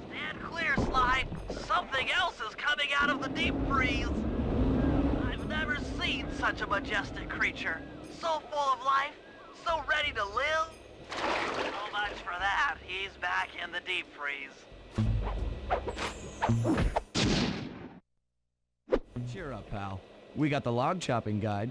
Stand clear, Sly. Something else is coming out of the deep freeze. I've never seen such a majestic creature. So full of life, so ready to live. So much for that. He's back in the deep freeze. Cheer up, pal. We got the log chopping guide.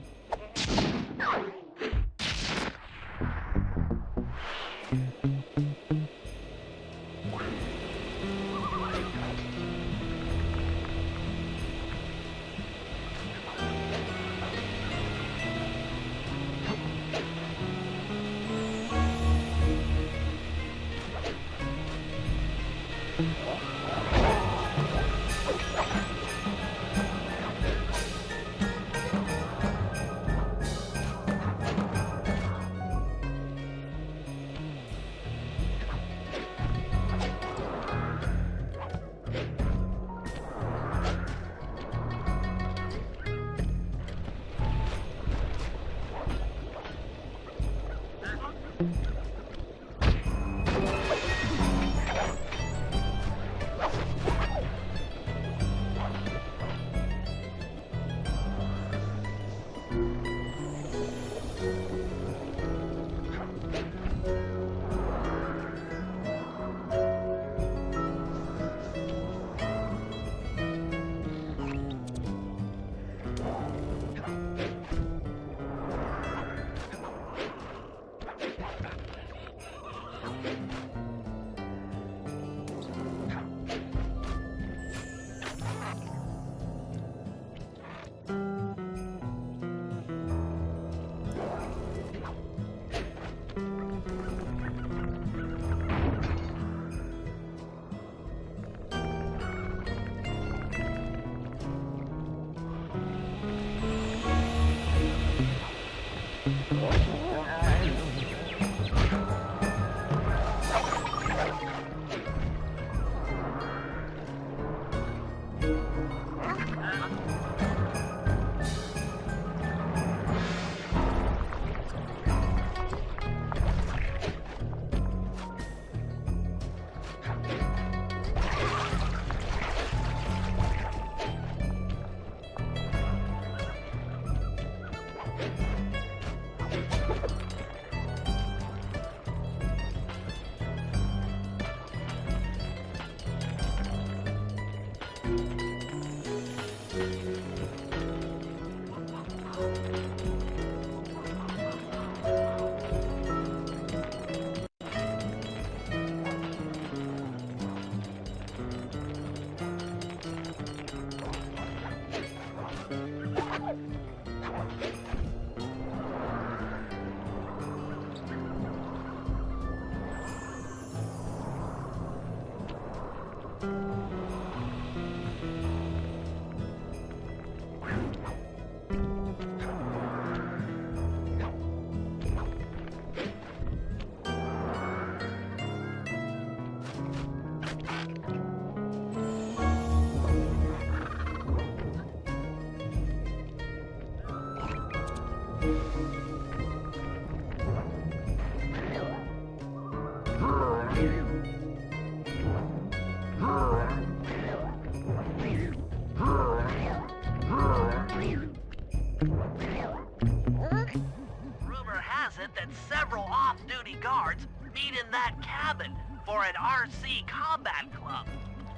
Rumor has it that several off-duty guards meet in that cabin for an RC combat club.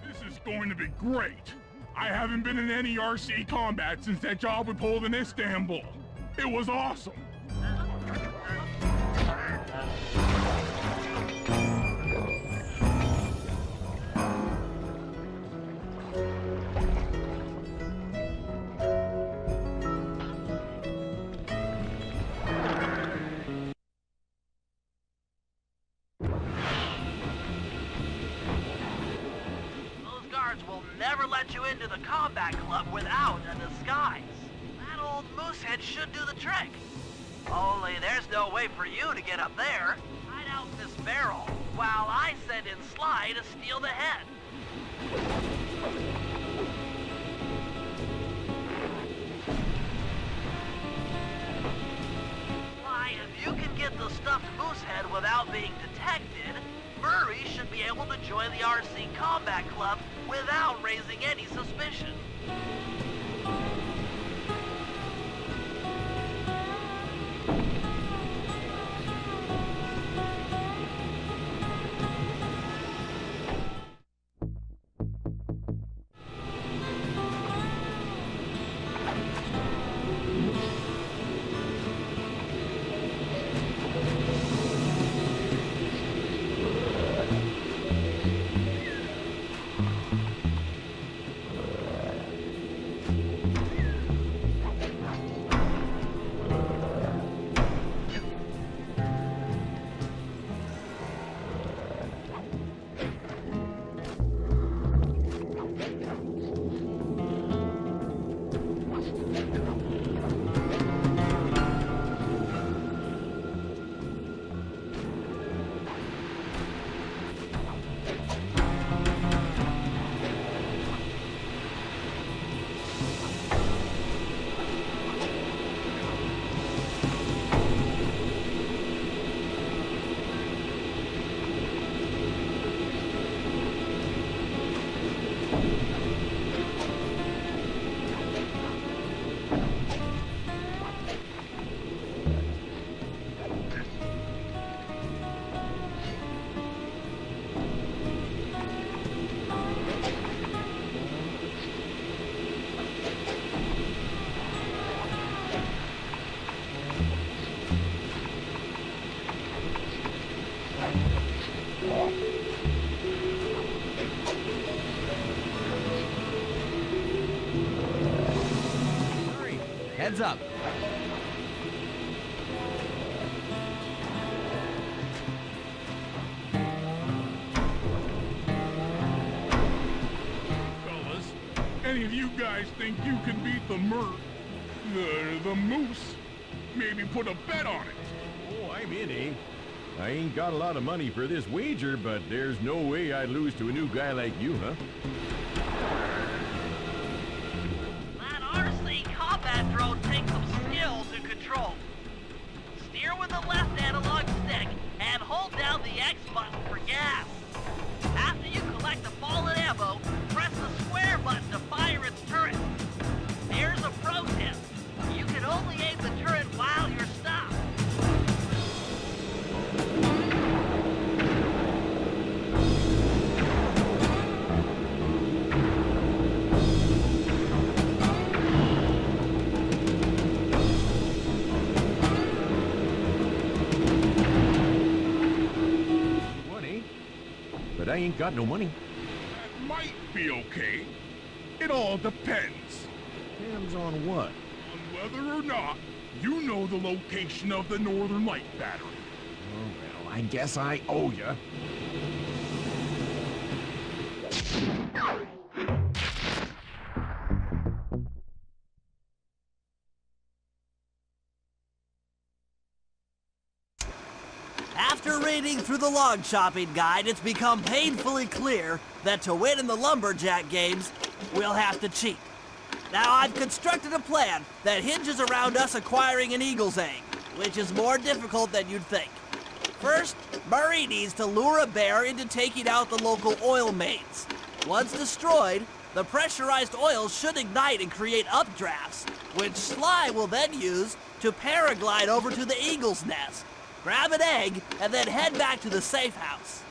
This is going to be great. I haven't been in any RC combat since that job we pulled in Istanbul. It was awesome. Never let you into the combat club without a disguise. That old moosehead should do the trick. Only there's no way for you to get up there. Hide out in this barrel while I send in Sly to steal the head. Sly, if you can get the stuffed moosehead And without being detected, Murray should be able to join the RC Combat Club without raising any suspicion. Heads up. Fellas, any of you guys think you can beat the moose? Maybe put a bet on it. Oh, I'm in, eh? I ain't got a lot of money for this wager, but there's no way I'd lose to a new guy like you, huh? That RC combat drone takes some skill to control. Steer with the left analog stick and hold down the X button for gas. After you collect the fallen ammo, press the square button to fire its turret. Here's a pro tip. You can only aim the turret while you're stopped. But I ain't got no money. That might be okay. It all depends. Depends on what? On whether or not you know the location of the Northern Light Battery. Oh, well, I guess I owe ya. After reading through the log chopping guide, it's become painfully clear that to win in the lumberjack games, we'll have to cheat. Now, I've constructed a plan that hinges around us acquiring an eagle's egg, which is more difficult than you'd think. First, Murray needs to lure a bear into taking out the local oil mains. Once destroyed, the pressurized oil should ignite and create updrafts, which Sly will then use to paraglide over to the eagle's nest, grab an egg, and then head back to the safe house.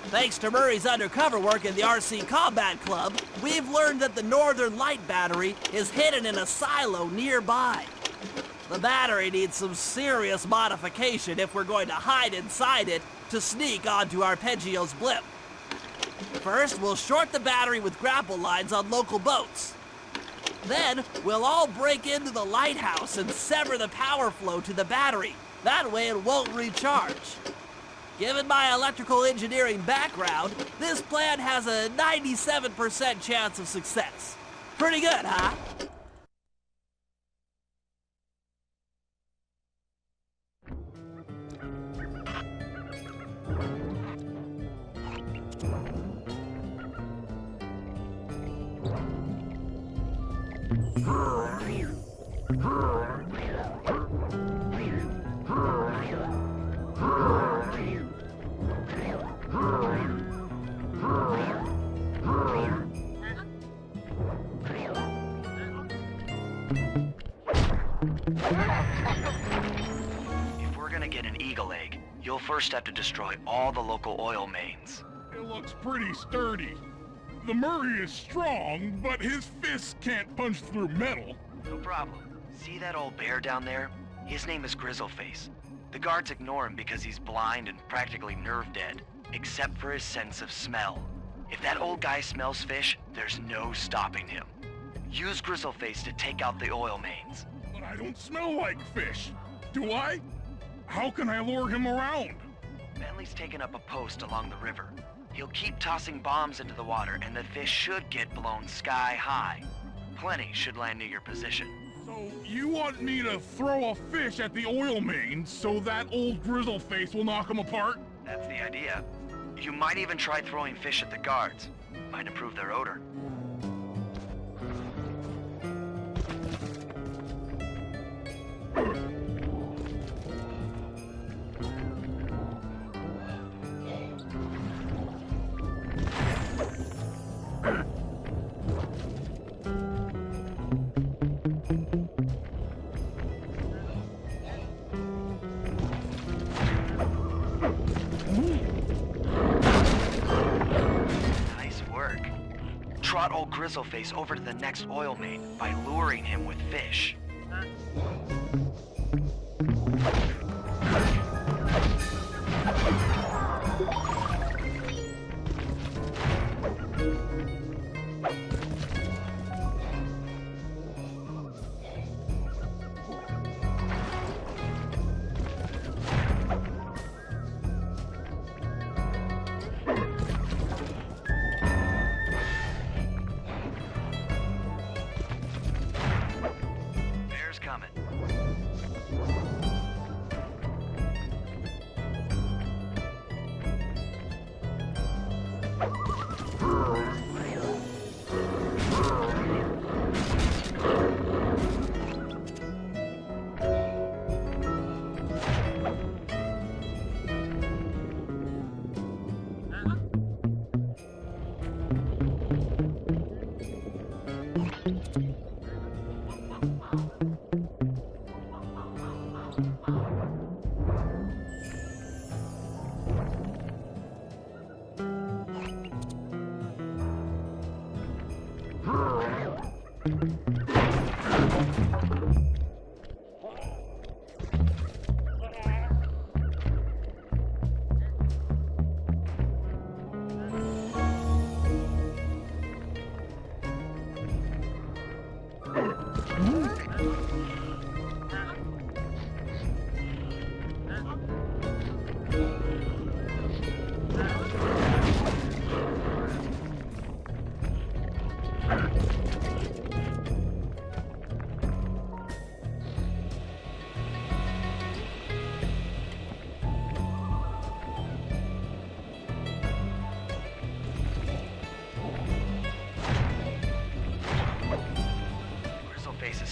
Thanks to Murray's undercover work in the RC Combat Club, we've learned that the Northern Light Battery is hidden in a silo nearby. The battery needs some serious modification if we're going to hide inside it to sneak onto Arpeggio's blimp. First, we'll short the battery with grapple lines on local boats. Then, we'll all break into the lighthouse and sever the power flow to the battery. That way it won't recharge. Given my electrical engineering background, this plan has a 97% chance of success. Pretty good, huh? You'll first have to destroy all the local oil mains. It looks pretty sturdy. The Murray is strong, but his fists can't punch through metal. No problem. See that old bear down there? His name is Grizzleface. The guards ignore him because he's blind and practically nerve dead, except for his sense of smell. If that old guy smells fish, there's no stopping him. Use Grizzleface to take out the oil mains. But I don't smell like fish, do I? How can I lure him around? Bentley's taken up a post along the river. He'll keep tossing bombs into the water, and the fish should get blown sky high. Plenty should land near your position. So you want me to throw a fish at the oil mains so that old Grizzleface will knock him apart? That's the idea. You might even try throwing fish at the guards. Might improve their odor. Trot old Grizzleface over to the next oil main by luring him with fish.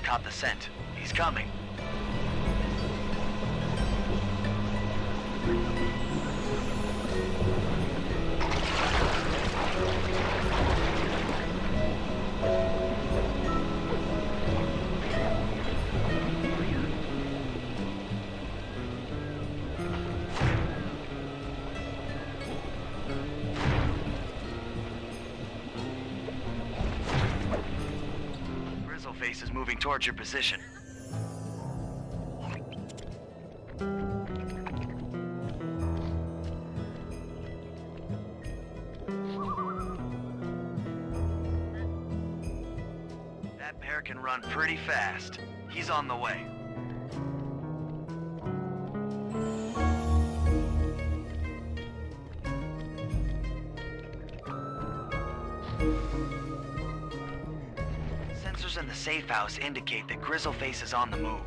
Caught the scent. He's coming. Grizzleface is moving towards your position. That bear can run pretty fast. He's on the way. Sensors in the safe house indicate that Grizzleface is on the move.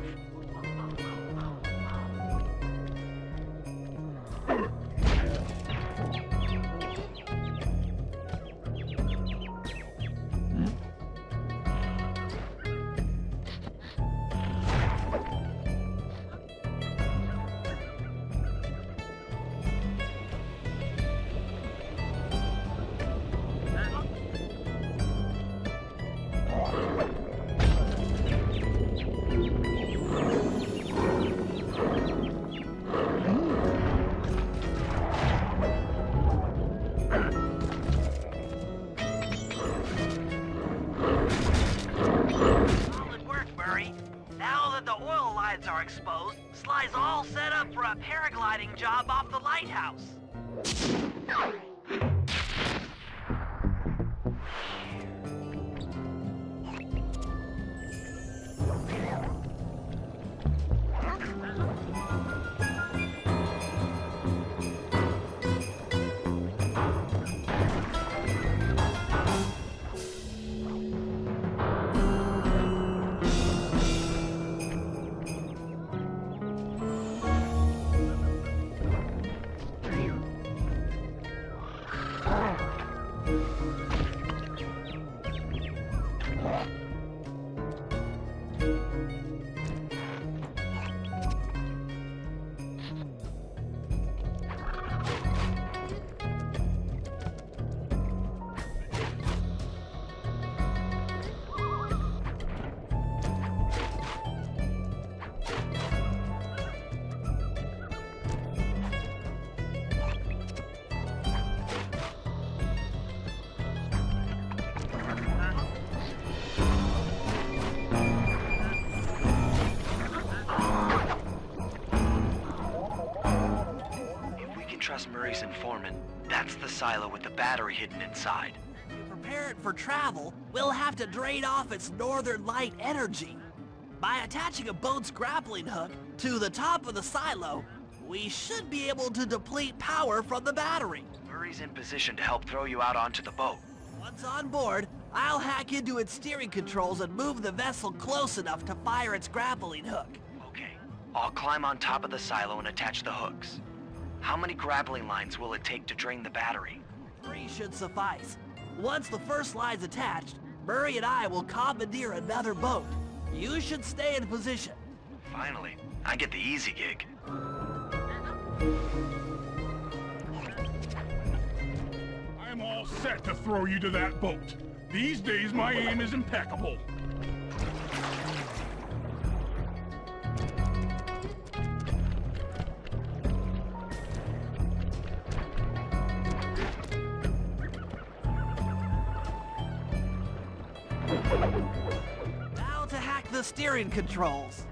firefighting job off the lighthouse. Trust Murray's informant. That's the silo with the battery hidden inside. To prepare it for travel, we'll have to drain off its northern light energy. By attaching a boat's grappling hook to the top of the silo, we should be able to deplete power from the battery. Murray's in position to help throw you out onto the boat. Once on board, I'll hack into its steering controls and move the vessel close enough to fire its grappling hook. Okay, I'll climb on top of the silo and attach the hooks. How many grappling lines will it take to drain the battery? 3 should suffice. Once the first line's attached, Murray and I will commandeer another boat. You should stay in position. Finally, I get the easy gig. I'm all set to throw you to that boat. These days, my aim is impeccable. Now to hack the steering controls.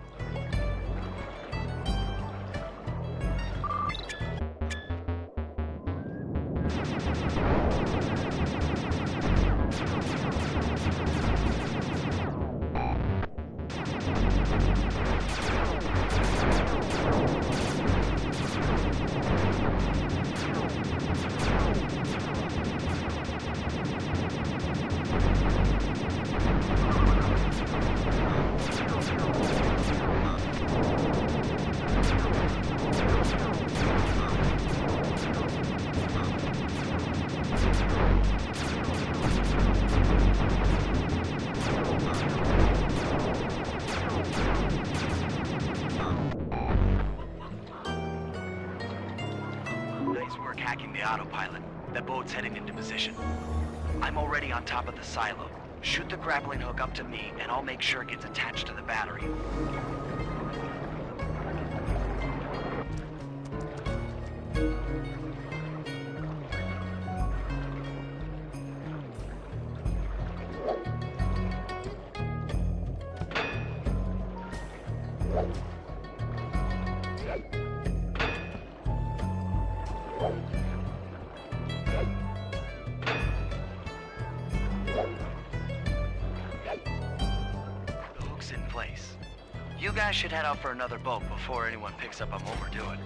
Nice work hacking the autopilot. That boat's heading into position. I'm already on top of the silo. Shoot the grappling hook up to me, and I'll make sure it gets attached to the battery. The hook's in place. You guys should head out for another boat before anyone picks up on what we're doing.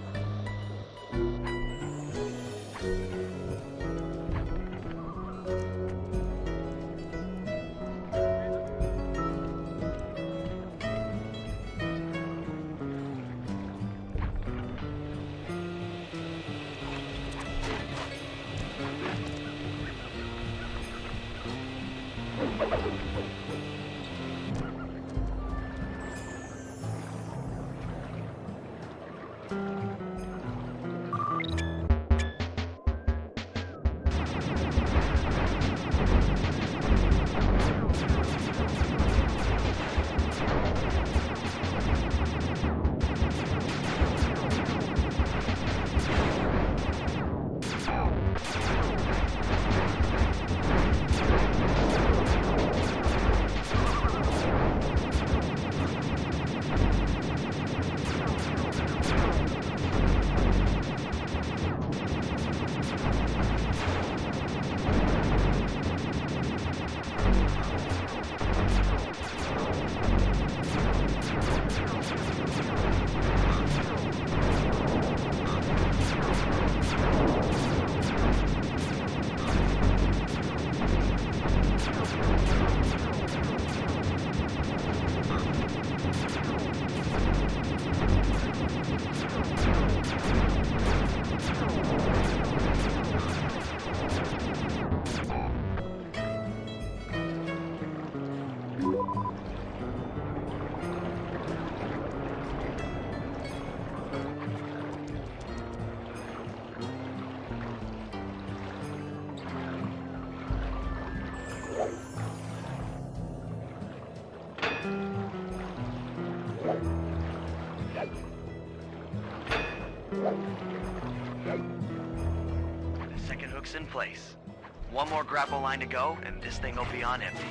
The second hook's in place. One more grapple line to go, and this thing will be on empty.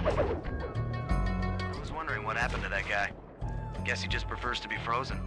I was wondering what happened to that guy. Guess he just prefers to be frozen.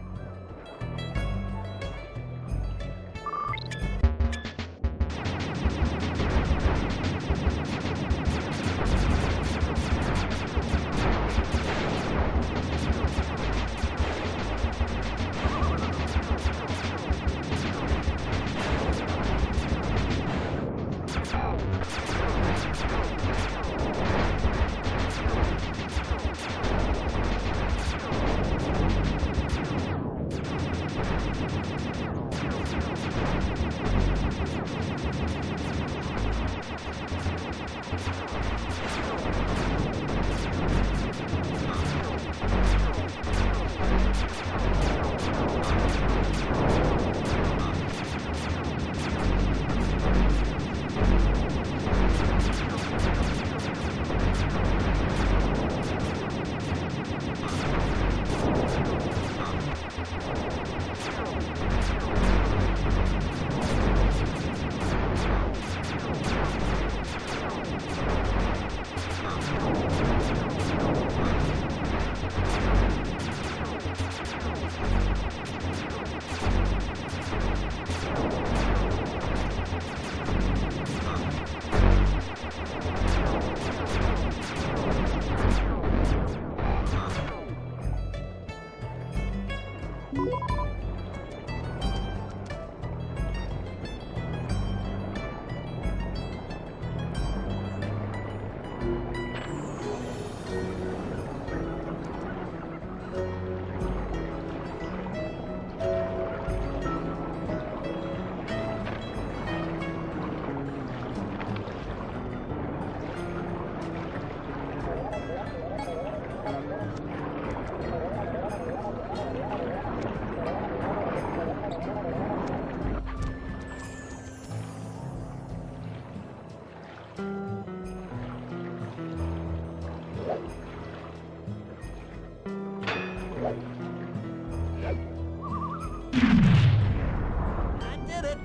I did it!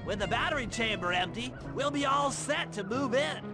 With the battery chamber empty, we'll be all set to move in.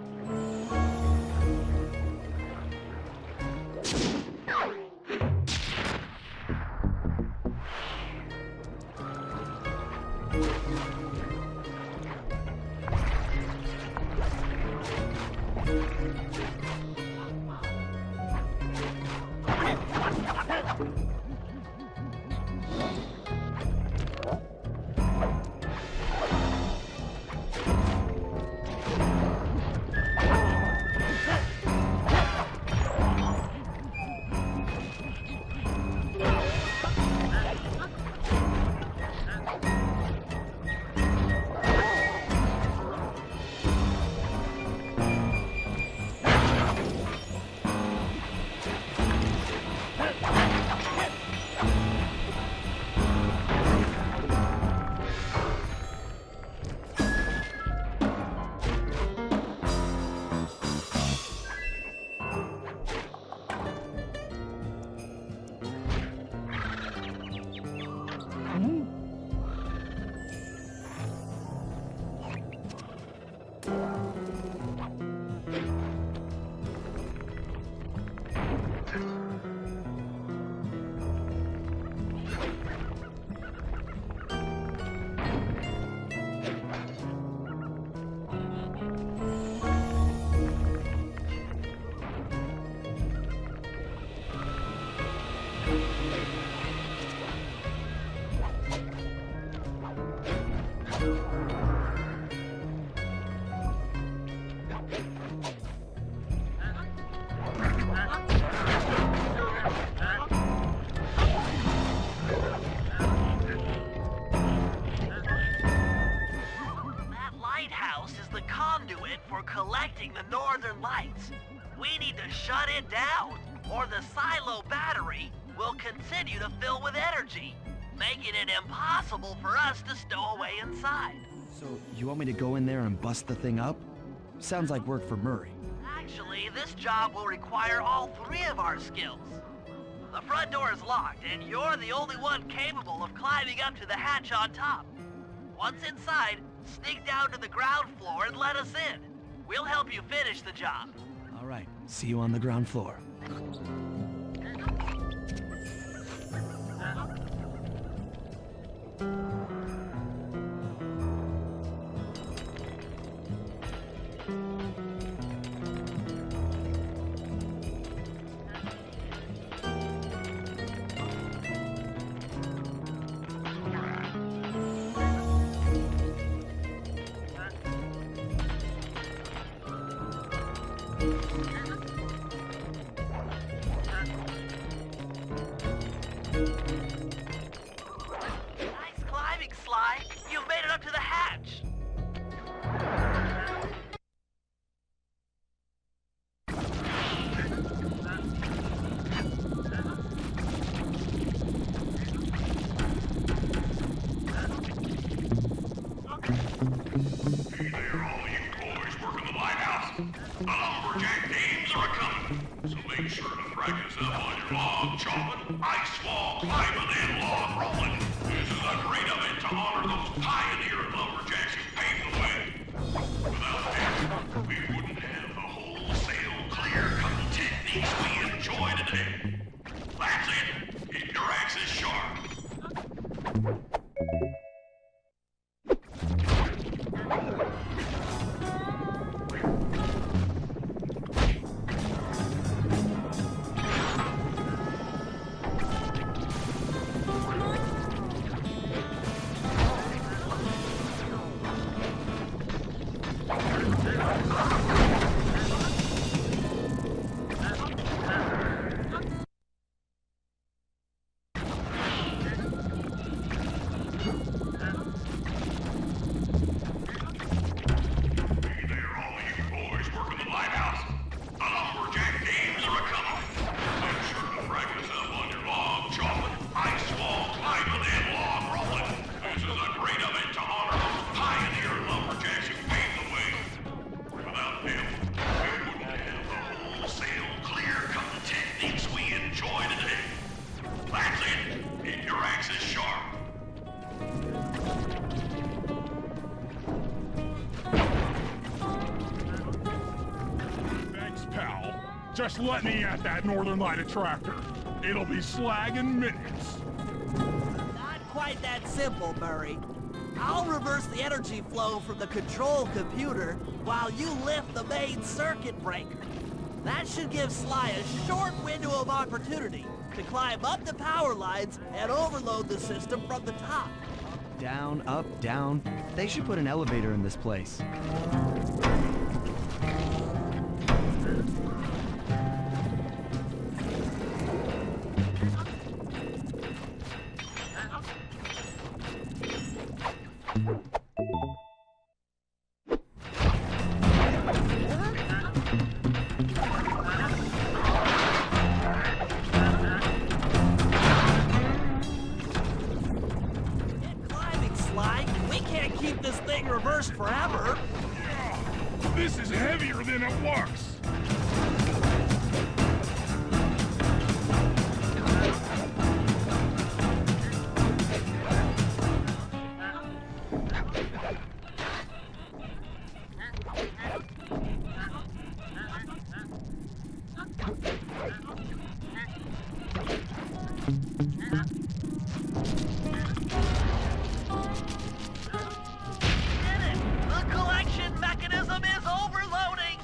preventing the northern lights. We need to shut it down, or the silo battery will continue to fill with energy, making it impossible for us to stow away inside. So, you want me to go in there and bust the thing up? Sounds like work for Murray. Actually, this job will require all three of our skills. The front door is locked, and you're the only one capable of climbing up to the hatch on top. Once inside, sneak down to the ground floor and let us in. We'll help you finish the job. All right, see you on the ground floor. Nice climbing, Sly. You've made it up to the hatch. Hey there, all you boys working the lighthouse. The lumberjack games are a-coming, so make sure to practice up on your log chopping, ice wall climbing, and log rolling. This is a great event to honor those pioneer lumberjacks who paved the way. Without them, we wouldn't have the wholesale clear-cutting techniques we enjoy today. That's it. Keep your axes sharp. Just let me at that Northern Light attractor. It'll be slag in minutes. Not quite that simple, Murray. I'll reverse the energy flow from the control computer while you lift the main circuit breaker. That should give Sly a short window of opportunity to climb up the power lines and overload the system from the top. Down, up, down. They should put an elevator in this place. We can't keep this thing reversed forever. This is heavier than it looks. The collection mechanism is overloading!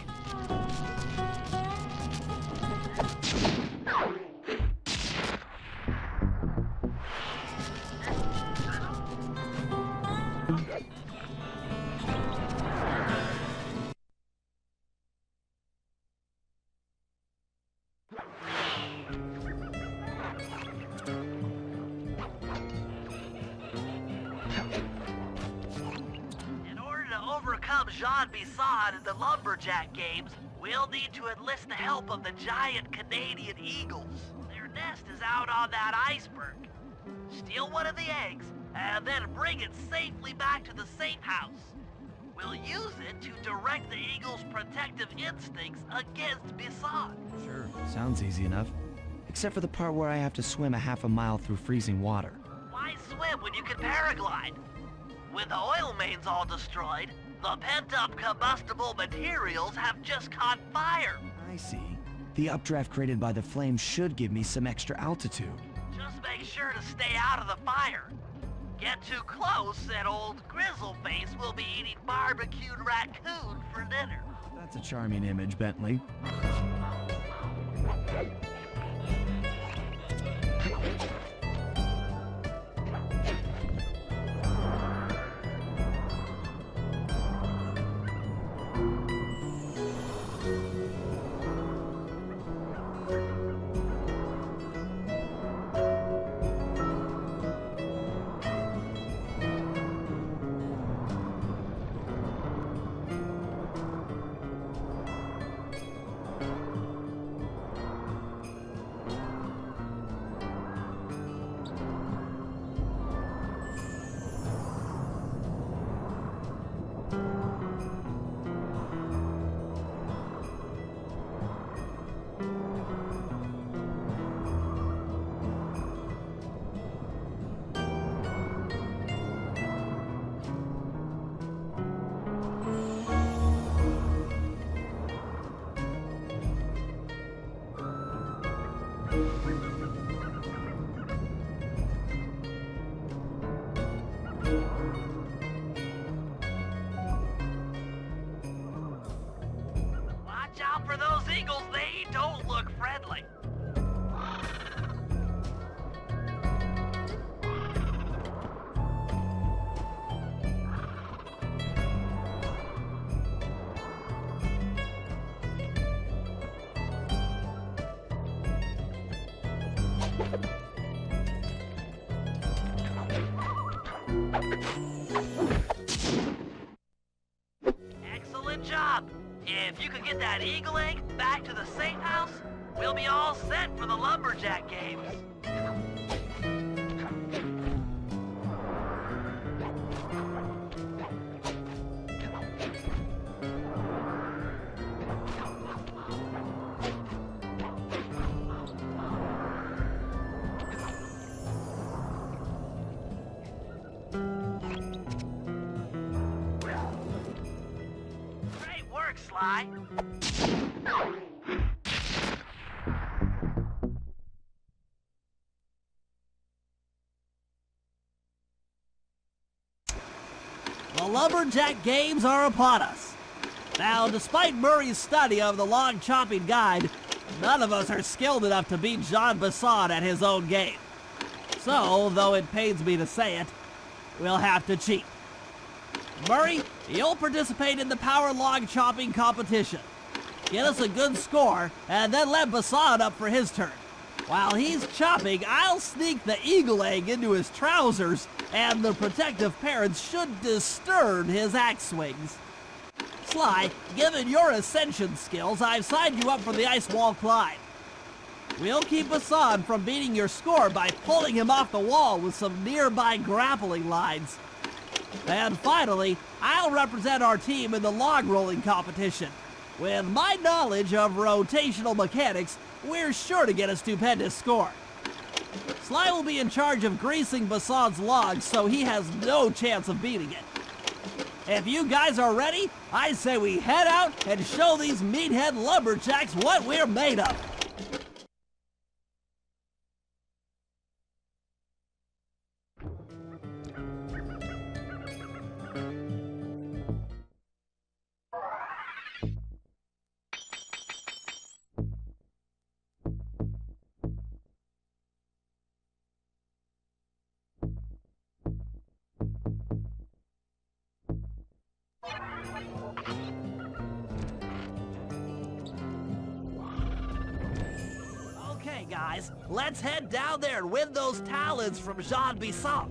Jean Bisson in the Lumberjack games, we'll need to enlist the help of the giant Canadian eagles. Their nest is out on that iceberg. Steal one of the eggs, and then bring it safely back to the safe house. We'll use it to direct the eagle's protective instincts against Bisson. Sure, sounds easy enough. Except for the part where I have to swim a half a mile through freezing water. Why swim when you can paraglide? With the oil mains all destroyed, the pent-up combustible materials have just caught fire. I see. The updraft created by the flames should give me some extra altitude. Just make sure to stay out of the fire. Get too close and old Grizzleface will be eating barbecued raccoon for dinner. That's a charming image, Bentley. Watch out for those eagles, they don't look friendly. Excellent job. If you could get that eagle egg back to the safe house, we'll be all set for the Lumberjack games. Great work, Sly. The Lumberjack games are upon us. Now, despite Murray's study of the log chopping guide, none of us are skilled enough to beat Jean Bisson at his own game. So, though it pains me to say it, we'll have to cheat. Murray, you'll participate in the power log chopping competition. Get us a good score, and then let Bisson up for his turn. While he's chopping, I'll sneak the eagle egg into his trousers, and the protective parents should disturb his axe swings. Sly, given your ascension skills, I've signed you up for the ice wall climb. We'll keep Bisson from beating your score by pulling him off the wall with some nearby grappling lines. And finally, I'll represent our team in the log rolling competition. With my knowledge of rotational mechanics, we're sure to get a stupendous score. Sly will be in charge of greasing Bisson's logs, so he has no chance of beating it. If you guys are ready, I say we head out and show these meathead lumberjacks what we're made of. Okay, guys, let's head down there and win those talons from Jean Bisson.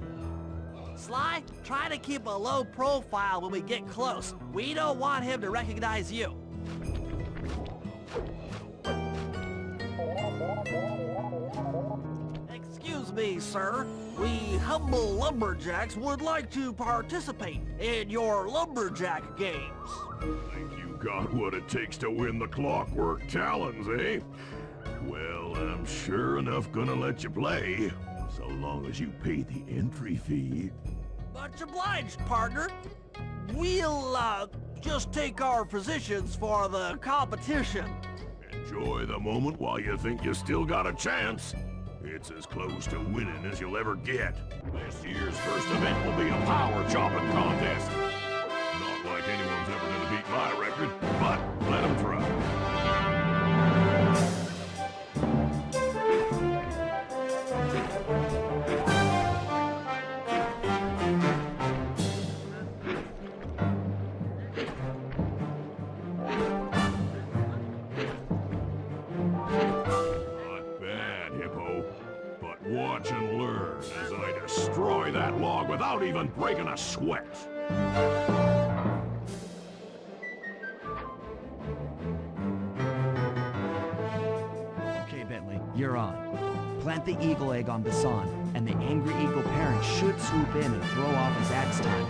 Sly, try to keep a low profile when we get close. We don't want him to recognize you. Excuse me, sir. We humble lumberjacks would like to participate in your lumberjack games. Think you got what it takes to win the Clockwork Talons, eh? Well, I'm sure enough gonna let you play, so long as you pay the entry fee. Much obliged, partner. We'll, just take our positions for the competition. Enjoy the moment while you think you still got a chance. It's as close to winning as you'll ever get. This year's first event will be a power chopping contest. Not like anyone's ever gonna beat my record, but let them try. Watch and learn as I destroy that log without even breaking a sweat. Okay, Bentley, you're on. Plant the eagle egg on Bassan, and the angry eagle parent should swoop in and throw off his axe time.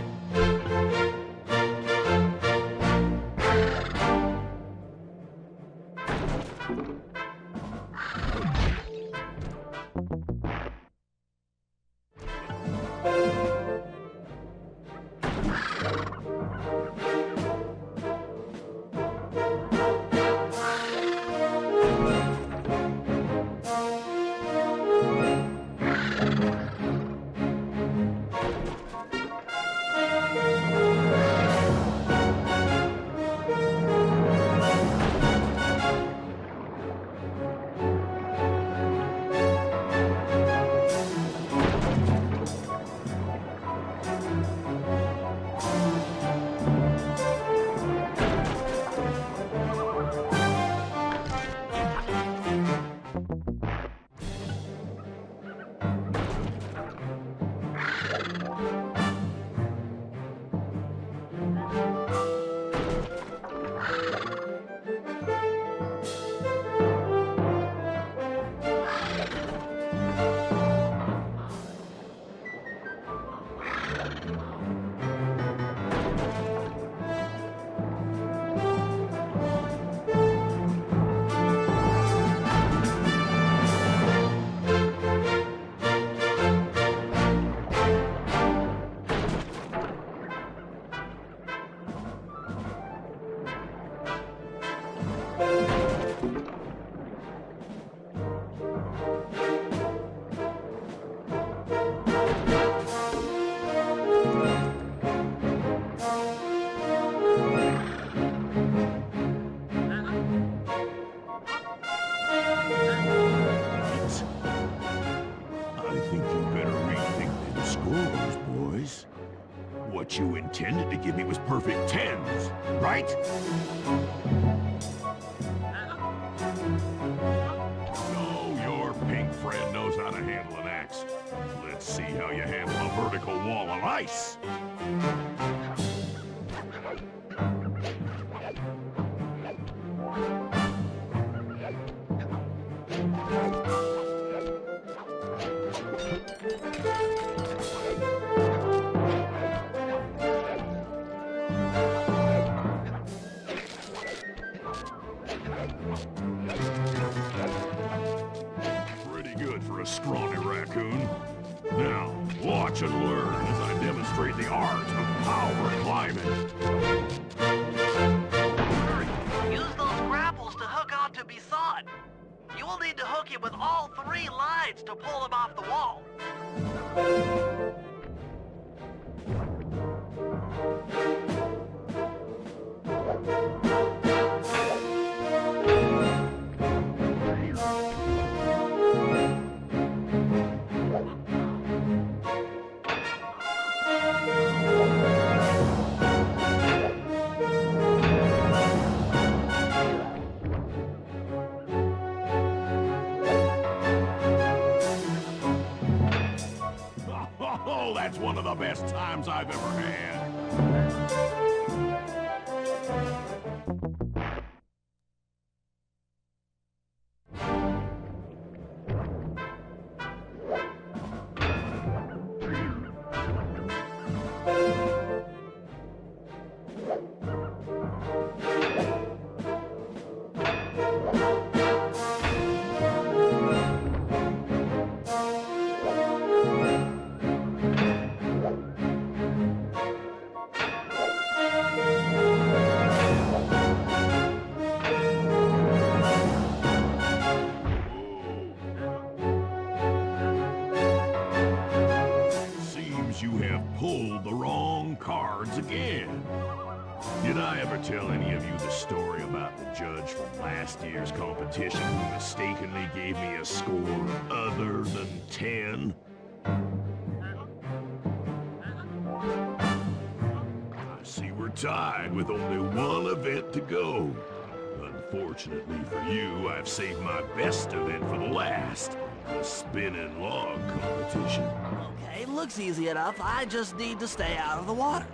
What you intended to give me was perfect tens, right? So your pink friend knows how to handle an axe. Let's see how you handle a vertical wall of ice. Pretty good for a scrawny raccoon. Now, watch and learn as I demonstrate the art of power climbing. Use those grapples to hook onto Bassan. You will need to hook him with all 3 lines to pull him off the wall. That's one of the best times I've ever had. You have pulled the wrong cards again. Did I ever tell any of you the story about the judge from last year's competition who mistakenly gave me a score other than 10? I see we're tied with only one event to go. Unfortunately for you, I've saved my best event for the last. The spinning log competition. Okay, looks easy enough. I just need to stay out of the water.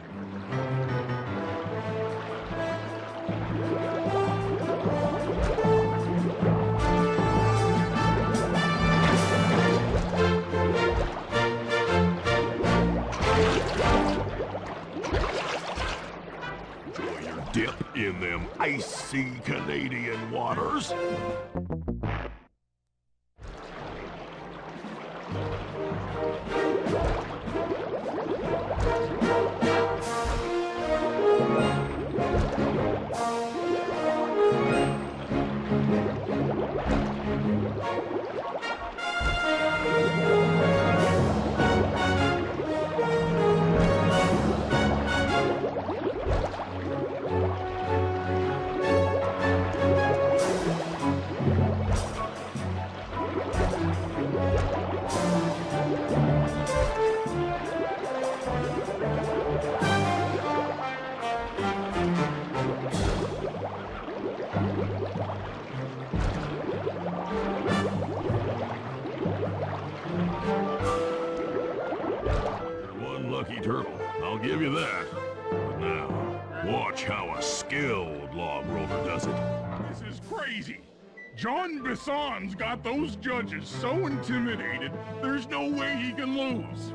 Enjoy your dip in them icy Canadian waters. Lucky turtle, I'll give you that. But now, watch how a skilled log roller does it. This is crazy. John Bisson's got those judges so intimidated, there's no way he can lose.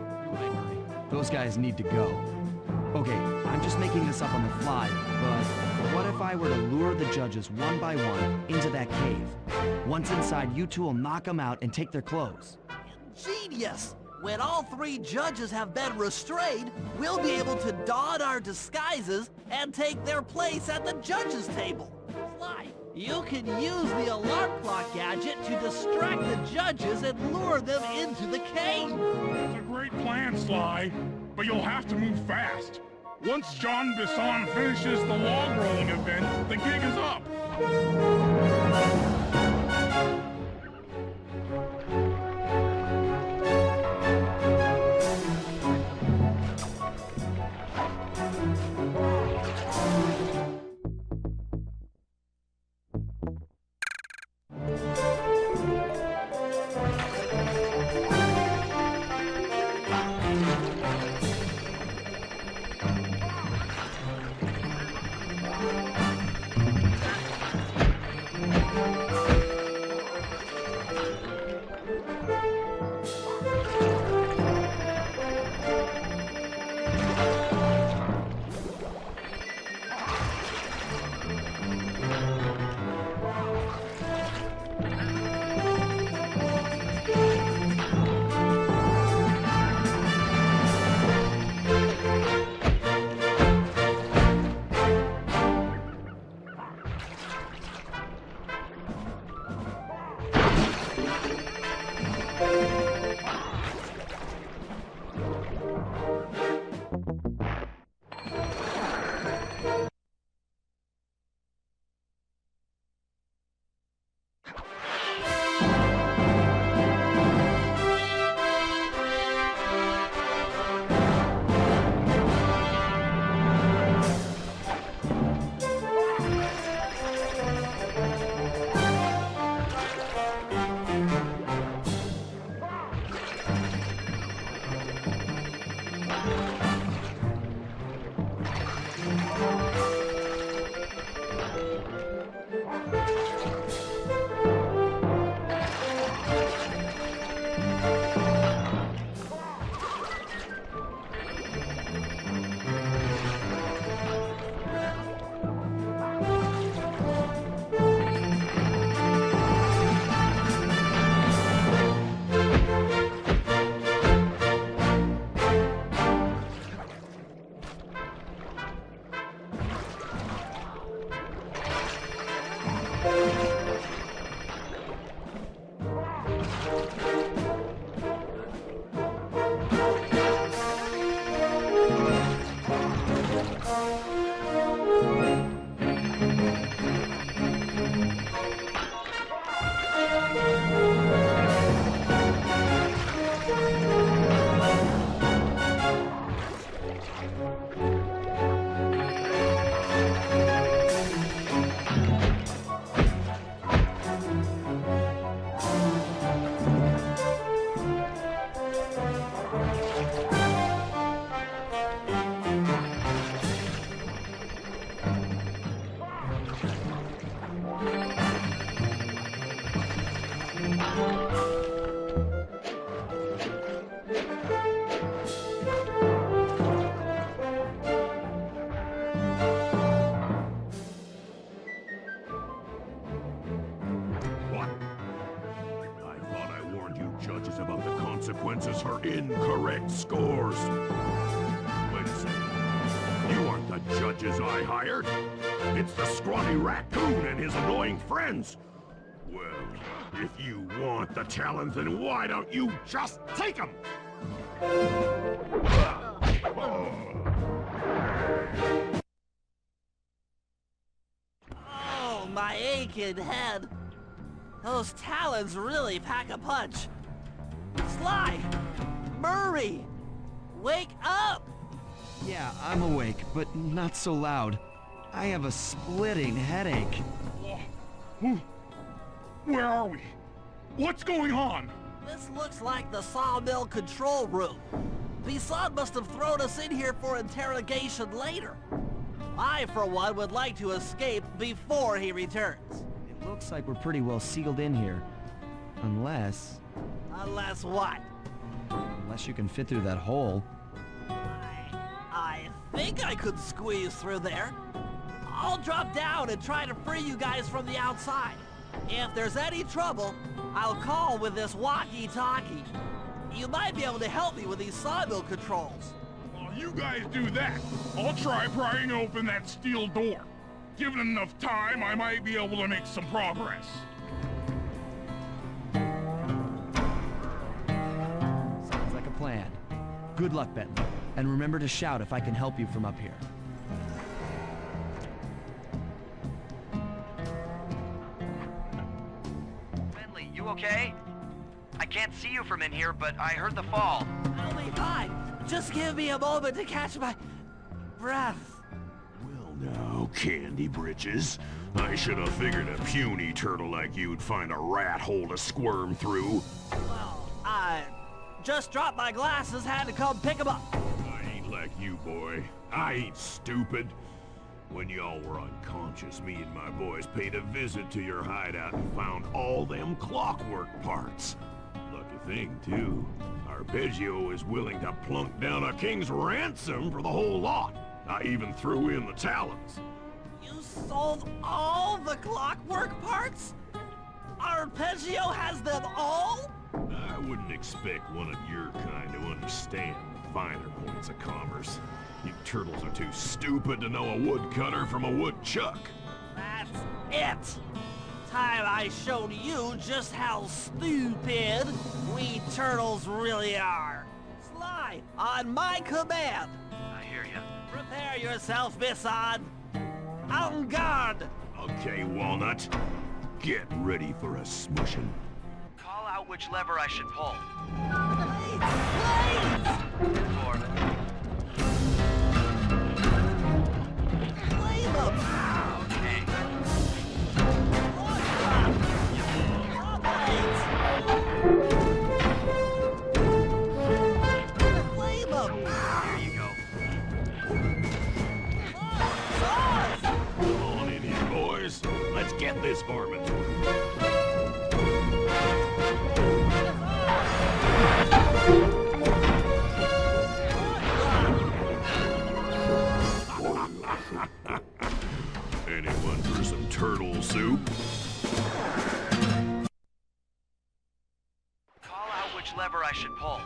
Those guys need to go. Okay, I'm just making this up on the fly, but what if I were to lure the judges one by one into that cave? Once inside, you two will knock them out and take their clothes. Genius! When all three judges have been restrained, we'll be able to don our disguises and take their place at the judges' table. Sly, you can use the alarm clock gadget to distract the judges and lure them into the cave. It's a great plan, Sly, but you'll have to move fast. Once John Bisson finishes the log rolling event, the gig is up. judges about the consequences for incorrect scores. Wait a second. You aren't the judges I hired. It's the scrawny raccoon and his annoying friends. Well, if you want the talent, then why don't you just take them? Oh, my aching head. Those talons really pack a punch. Sly! Murray! Wake up! Yeah, I'm awake, but not so loud. I have a splitting headache. Where are we? What's going on? This looks like the sawmill control room. Bisson must have thrown us in here for interrogation later. I, for one, would like to escape before he returns. It looks like we're pretty well sealed in here. Unless... Unless what? Unless you can fit through that hole. I think I could squeeze through there. I'll drop down and try to free you guys from the outside. If there's any trouble, I'll call with this walkie-talkie. You might be able to help me with these sawmill controls. While you guys do that, I'll try prying open that steel door. Given enough time, I might be able to make some progress. Sounds like a plan. Good luck, Bentley. And remember to shout if I can help you from up here. Bentley, you okay? I can't see you from in here, but I heard the fall. I'll be fine. Just give me a moment to catch my breath. Well now, Candy Britches. I should have figured a puny turtle like you'd find a rat hole to squirm through. Well, I just dropped my glasses, had to come pick them up. I ain't like you, boy. I ain't stupid. When y'all were unconscious, me and my boys paid a visit to your hideout and found all them clockwork parts. Lucky thing, too. Arpeggio is willing to plunk down a king's ransom for the whole lot. I even threw in the talons. You sold all the clockwork parts? Arpeggio has them all? I wouldn't expect one of your kind to understand the finer points of commerce. You turtles are too stupid to know a woodcutter from a woodchuck. That's it! Time I showed you just how stupid we turtles really are. Sly, on my command. I hear you. Prepare yourself, Bisson. En garde! Okay, Walnut. Get ready for a smushing. Call out which lever I should pull. Flame them! Okay. Flame them! There you go. Come on in here, boys. Let's get this varmint. Anyone for some turtle soup? Call out which lever I should pull.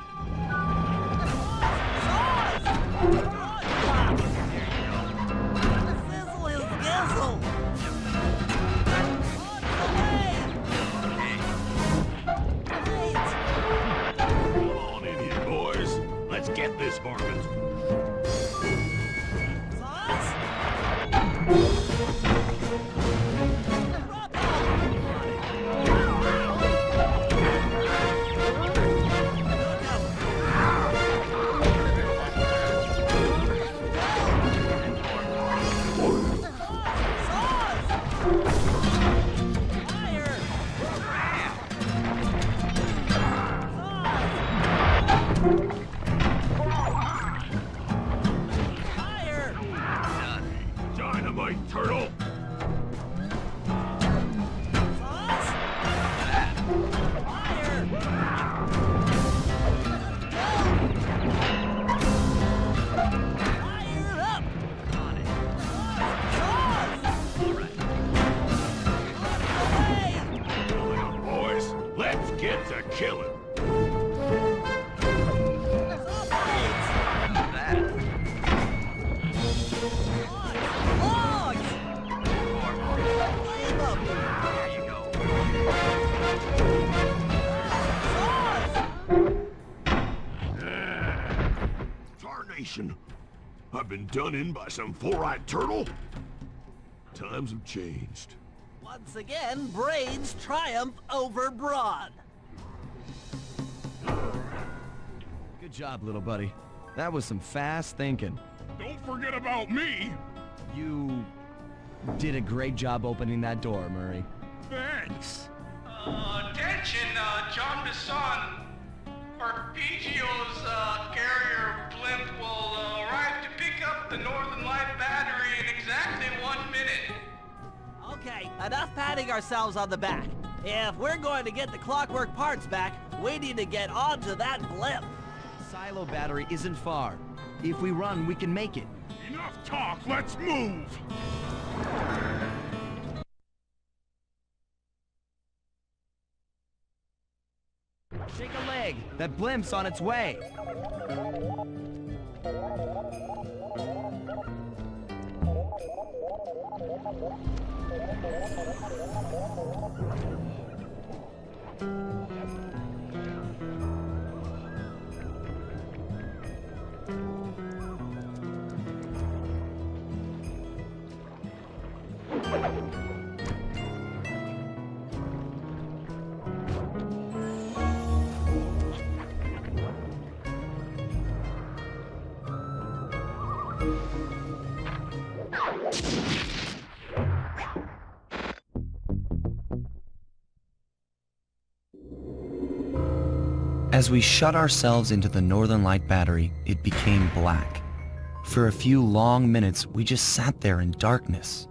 Sizzle his gizzle! Come on in here, boys. Let's get this varmint. Let's get to killing. Tarnation. I've been done in by some four-eyed turtle? Times have changed. Once again, brains triumph over brawn. Good job, little buddy. That was some fast thinking. Don't forget about me! You did a great job opening that door, Murray. Thanks. Attention, John Desson. Arpeggio's carrier blimp will arrive to pick up the Northern Light battery in exactly 1 minute. Okay, enough patting ourselves on the back. If we're going to get the clockwork parts back, we need to get onto that blimp. Silo battery isn't far. If we run, we can make it. Enough talk, let's move! Shake a leg. That blimp's on its way. As we shut ourselves into the Northern Light battery, it became black. For a few long minutes, we just sat there in darkness.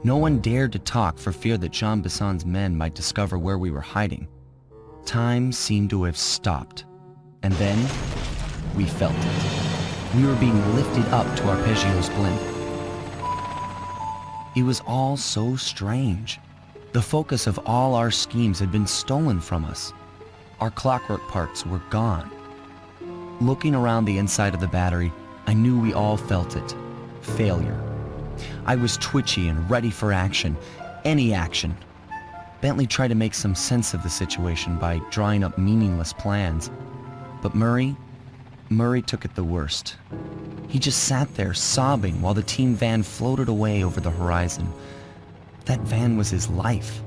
No one dared to talk for fear that Jean Besson's men might discover where we were hiding. Time seemed to have stopped. And then, we felt it. We were being lifted up to Arpeggio's blimp. It was all so strange. The focus of all our schemes had been stolen from us. Our clockwork parts were gone. Looking around the inside of the battery, I knew we all felt it. Failure. I was twitchy and ready for action. Any action. Bentley tried to make some sense of the situation by drawing up meaningless plans. But Murray took it the worst. He just sat there sobbing while the team van floated away over the horizon. That van was his life.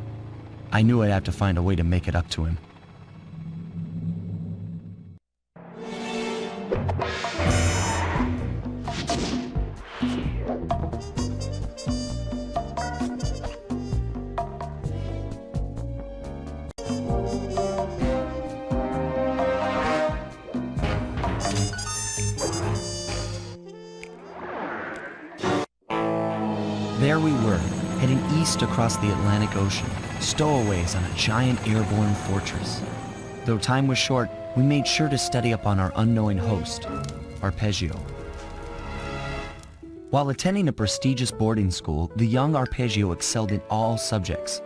I knew I'd have to find a way to make it up to him. There we were, heading east across the Atlantic Ocean, stowaways on a giant airborne fortress. Though time was short, we made sure to study up on our unknowing host, Arpeggio. While attending a prestigious boarding school, the young Arpeggio excelled in all subjects,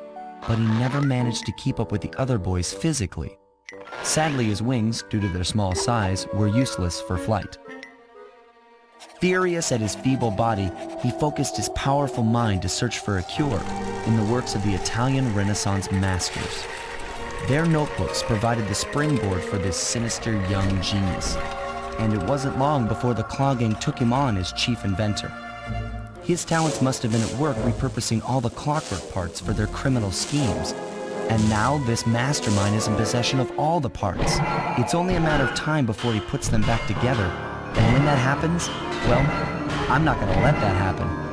but he never managed to keep up with the other boys physically. Sadly, his wings, due to their small size, were useless for flight. Furious at his feeble body, he focused his powerful mind to search for a cure in the works of the Italian Renaissance masters. Their notebooks provided the springboard for this sinister young genius, and it wasn't long before the Claw Gang took him on as chief inventor. His talents must have been at work repurposing all the clockwork parts for their criminal schemes, and now this mastermind is in possession of all the parts. It's only a matter of time before he puts them back together, and when that happens, well, I'm not going to let that happen.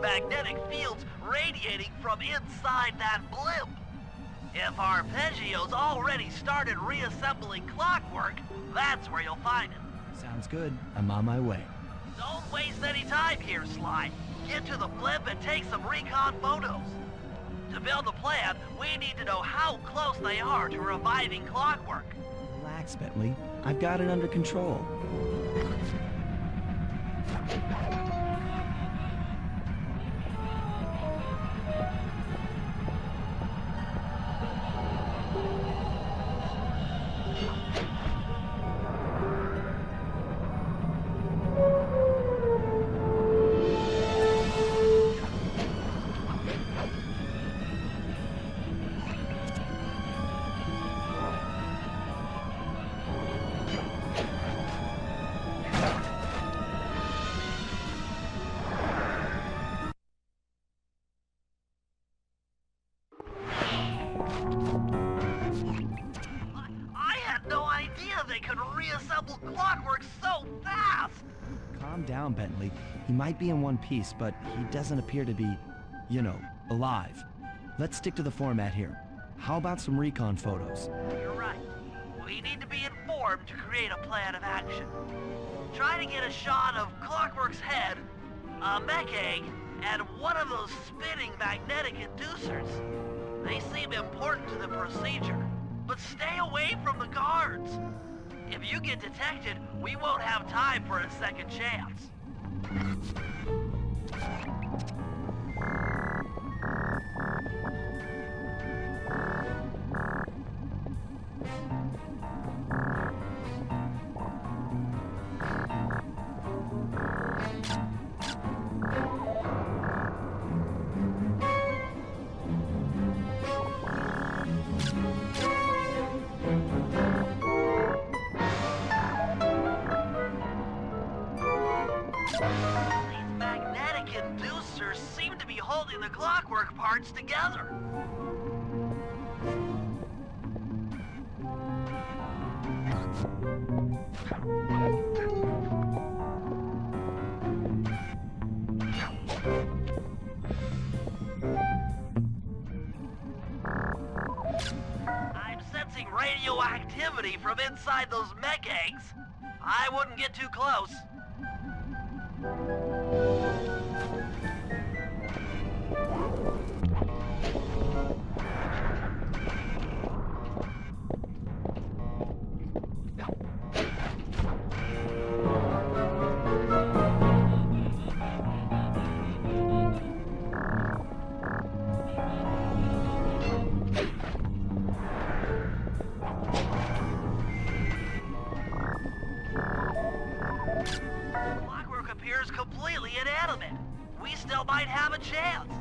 magnetic fields radiating from inside that blimp. If Arpeggio's already started reassembling clockwork, that's where you'll find it. Sounds good. I'm on my way. Don't waste any time here, Sly. Get to the blimp and take some recon photos. To build a plan, we need to know how close they are to reviving clockwork. Relax, Bentley. I've got it under control. They could reassemble clockwork so fast! Calm down, Bentley. He might be in one piece, but he doesn't appear to be, you know, alive. Let's stick to the format here. How about some recon photos? You're right. We need to be informed to create a plan of action. Try to get a shot of Clockwork's head, a mech egg, and one of those spinning magnetic inducers. They seem important to the procedure, but stay away from the guards. If you get detected, we won't have time for a second chance. These magnetic inducers seem to be holding the clockwork parts together. I'm sensing radioactivity from inside those mech eggs. I wouldn't get too close. Clockwork appears completely inanimate. We still might have a chance.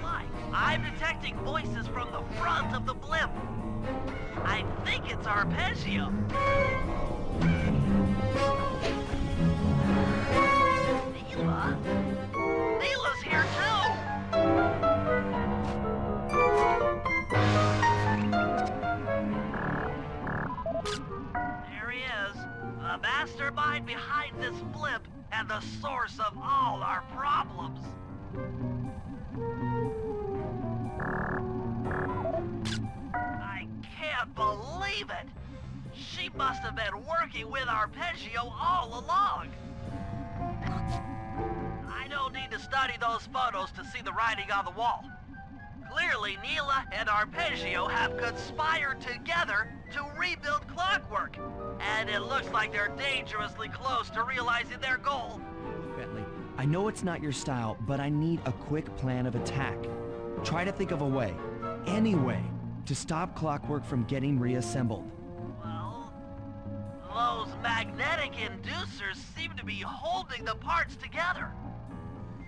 Mike, I'm detecting voices from the front of the blimp. I think it's Arpeggio. Neela? Neela's here too! There he is. The mastermind behind this blimp and the source of all our problems. I can't believe it! She must have been working with Arpeggio all along. I don't need to study those photos to see the writing on the wall. Clearly, Neela and Arpeggio have conspired together to rebuild Clockwork. And it looks like they're dangerously close to realizing their goal. Bentley, I know it's not your style, but I need a quick plan of attack. Try to think of a way, any way, to stop Clockwork from getting reassembled. Well, those magnetic inducers seem to be holding the parts together.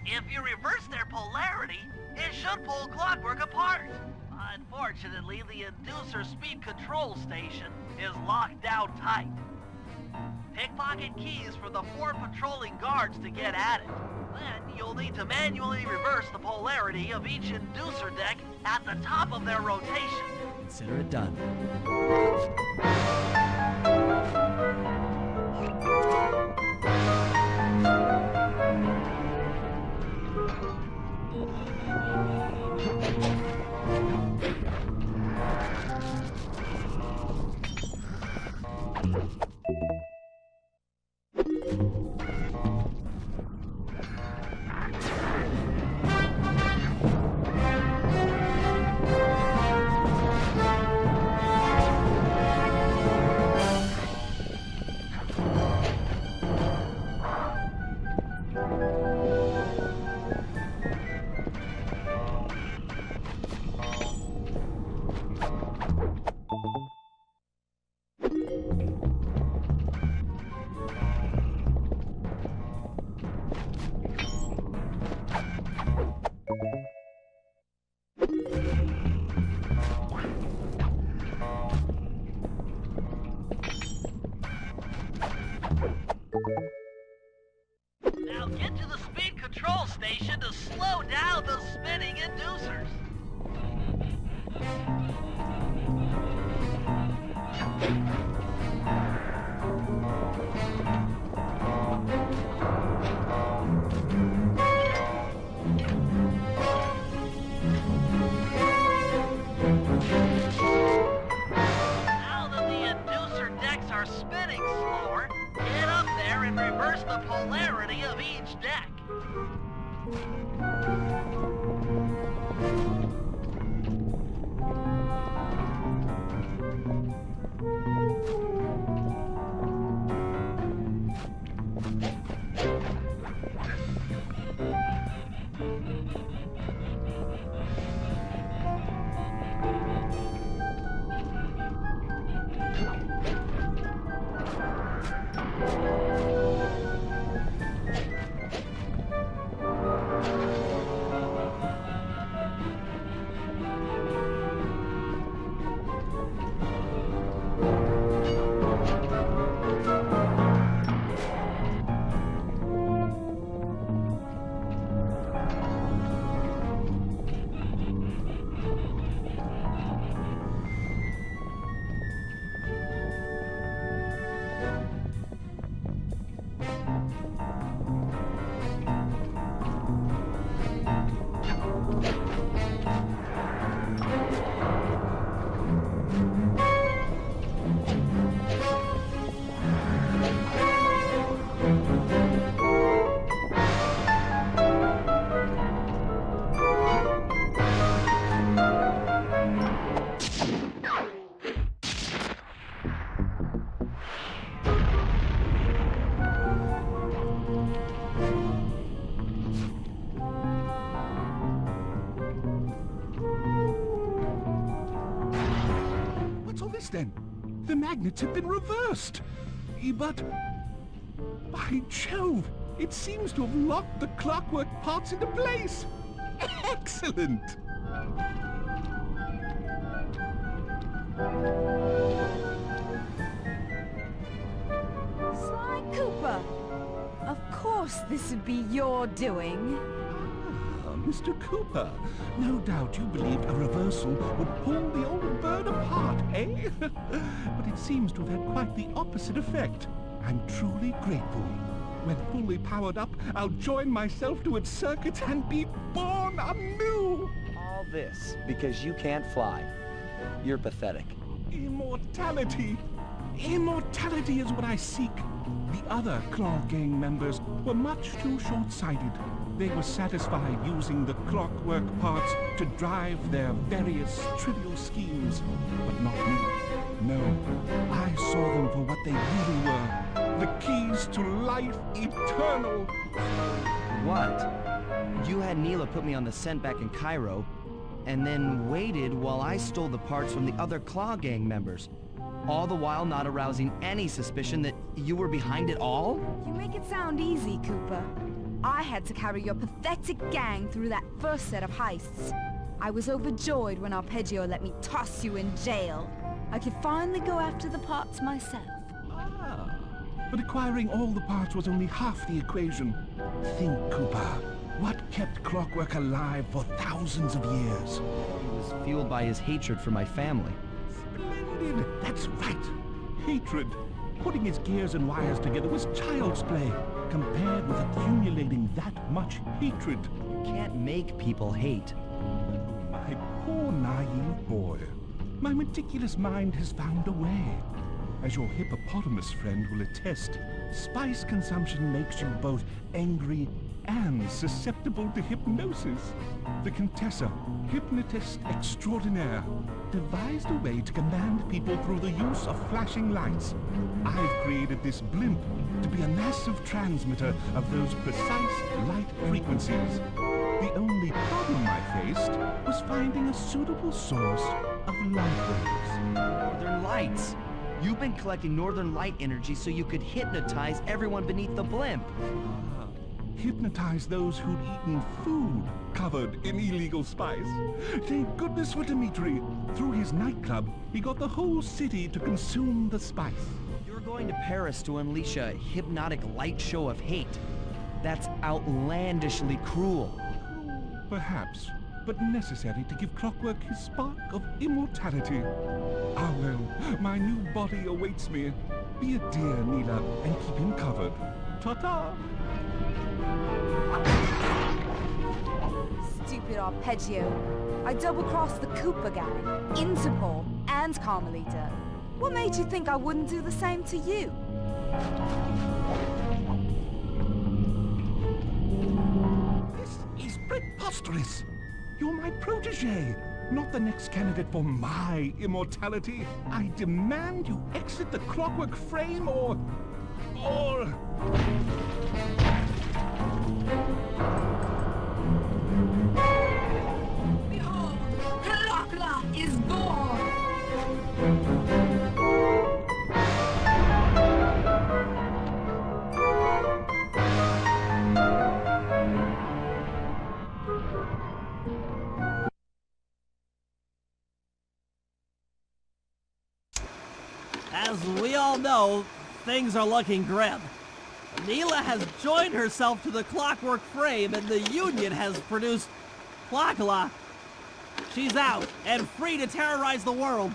If you reverse their polarity, it should pull Clockwork apart. Unfortunately, the inducer speed control station is locked down tight. Pickpocket keys for the 4 patrolling guards to get at it. Then you'll need to manually reverse the polarity of each inducer deck at the top of their rotation. Consider it done. Now get to the speed control station to slow down the spinning inducers. Now that the inducer decks are spinning slower, get up there and reverse the polarity of each deck. Then the magnets have been reversed. But by Jove, it seems to have locked the clockwork parts into place. Excellent. Sly Cooper! Of course this would be your doing. Mr. Cooper, no doubt you believed a reversal would pull the old bird apart, eh? But it seems to have had quite the opposite effect. I'm truly grateful. When fully powered up, I'll join myself to its circuits and be born anew! All this because you can't fly. You're pathetic. Immortality! Immortality is what I seek. The other Claw Gang members were much too short-sighted. They were satisfied using the clockwork parts to drive their various trivial schemes. But not me. No, I saw them for what they really were. The keys to life eternal. What? You had Neela put me on the scent back in Cairo, and then waited while I stole the parts from the other Claw Gang members. All the while not arousing any suspicion that you were behind it all? You make it sound easy, Cooper. I had to carry your pathetic gang through that first set of heists. I was overjoyed when Arpeggio let me toss you in jail. I could finally go after the parts myself. But acquiring all the parts was only half the equation. Think, Cooper. What kept Clockwork alive for thousands of years? He was fueled by his hatred for my family. Splendid! That's right! Hatred. Putting his gears and wires together was child's play, compared with accumulating that much hatred. You can't make people hate. Oh, my poor naive boy. My meticulous mind has found a way. As your hippopotamus friend will attest, spice consumption makes you both angry and susceptible to hypnosis. The Contessa, hypnotist extraordinaire, devised a way to command people through the use of flashing lights. I've created this blimp to be a massive transmitter of those precise light frequencies. The only problem I faced was finding a suitable source of light waves. Northern Lights. You've been collecting Northern Light energy so you could hypnotize everyone beneath the blimp. Hypnotize those who'd eaten food covered in illegal spice. Thank goodness for Dimitri. Through his nightclub, he got the whole city to consume the spice. You're going to Paris to unleash a hypnotic light show of hate. That's outlandishly cruel. Perhaps, but necessary to give Clockwork his spark of immortality. Ah well, my new body awaits me. Be a dear, Neela, and keep him covered. Ta-ta! Stupid arpeggio. I double-crossed the Cooper gang, Interpol, and Carmelita. What made you think I wouldn't do the same to you? This is preposterous. You're my protege, not the next candidate for my immortality. I demand you exit the Clockwork frame or... Behold, Clockla is born! As we all know, things are looking grim. Neela has joined herself to the Clockwork frame and the Union has produced Clockla. She's out and free to terrorize the world.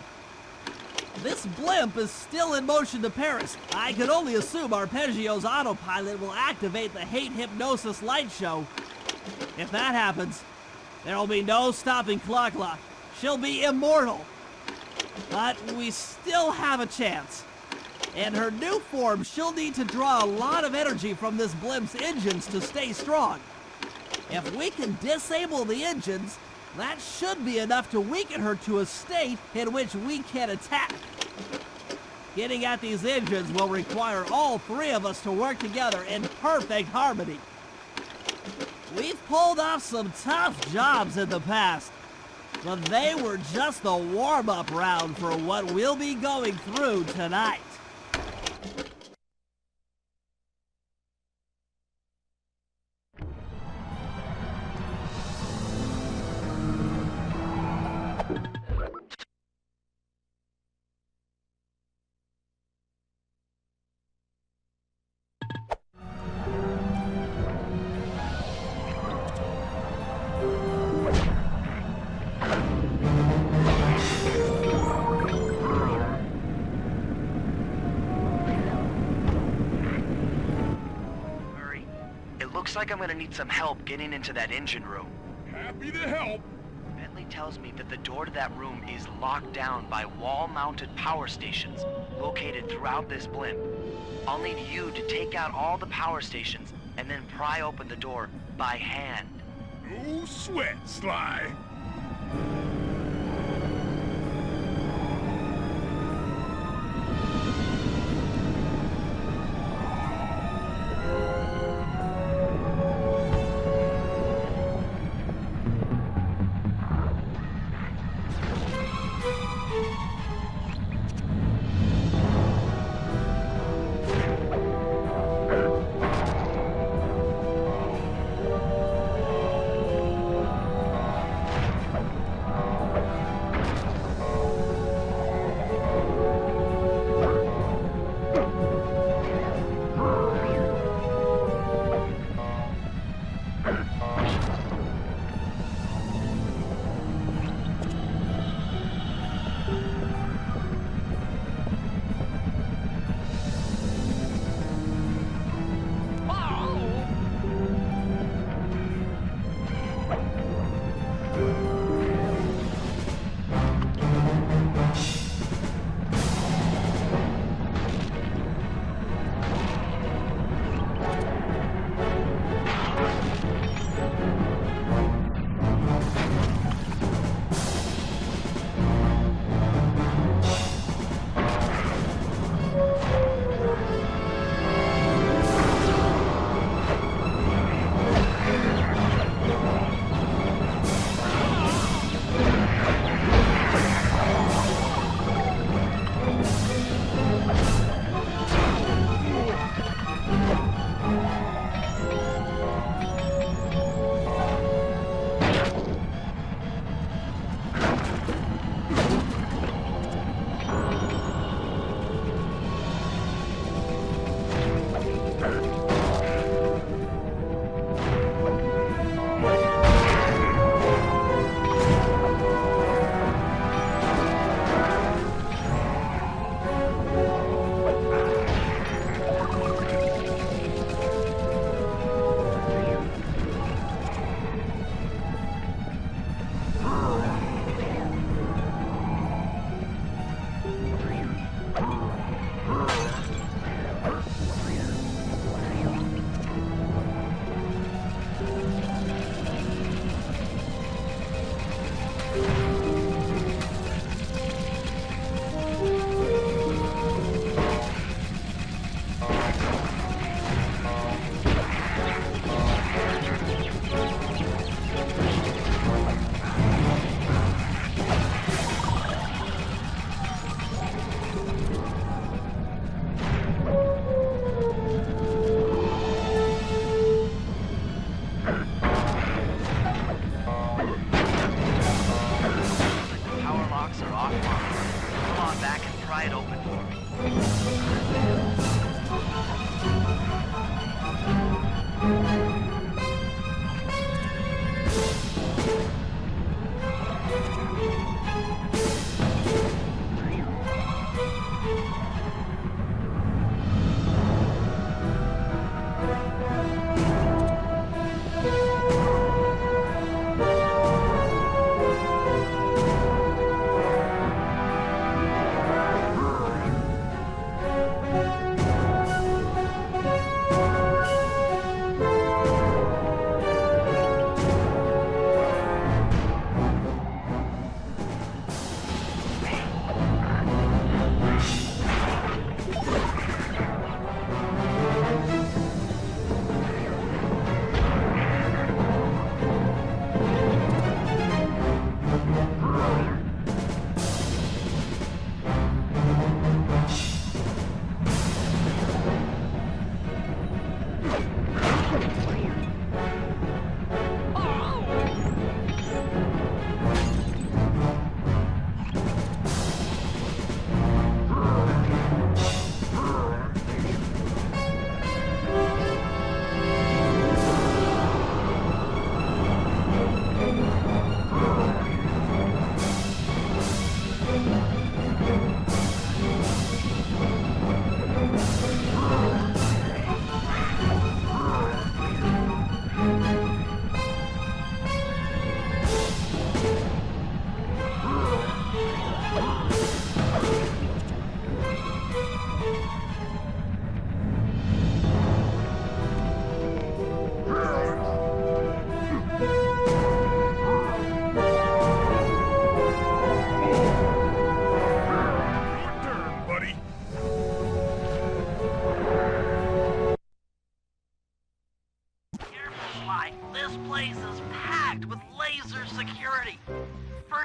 This blimp is still in motion to Paris. I can only assume Arpeggio's autopilot will activate the hate hypnosis light show. If that happens, there'll be no stopping Clockla. She'll be immortal. But we still have a chance. In her new form, she'll need to draw a lot of energy from this blimp's engines to stay strong. If we can disable the engines, that should be enough to weaken her to a state in which we can attack. Getting at these engines will require all three of us to work together in perfect harmony. We've pulled off some tough jobs in the past, but they were just the warm-up round for what we'll be going through tonight. Looks like I'm gonna need some help getting into that engine room. Happy to help. Bentley tells me that the door to that room is locked down by wall-mounted power stations located throughout this blimp. I'll need you to take out all the power stations and then pry open the door by hand. No sweat, Sly.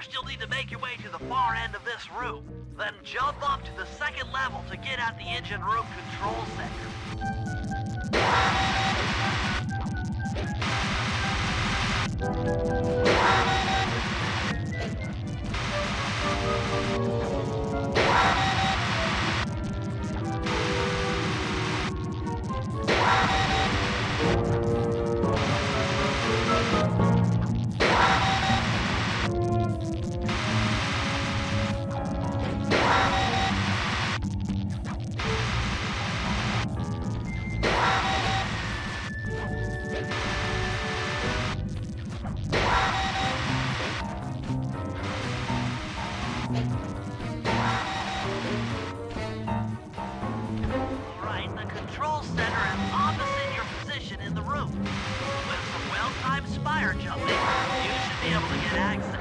First, you'll need to make your way to the far end of this room. Then jump up to the second level to get at the engine room control center. Alright, the control center is opposite your position in the room. With some well-timed spire jumping, you should be able to get access.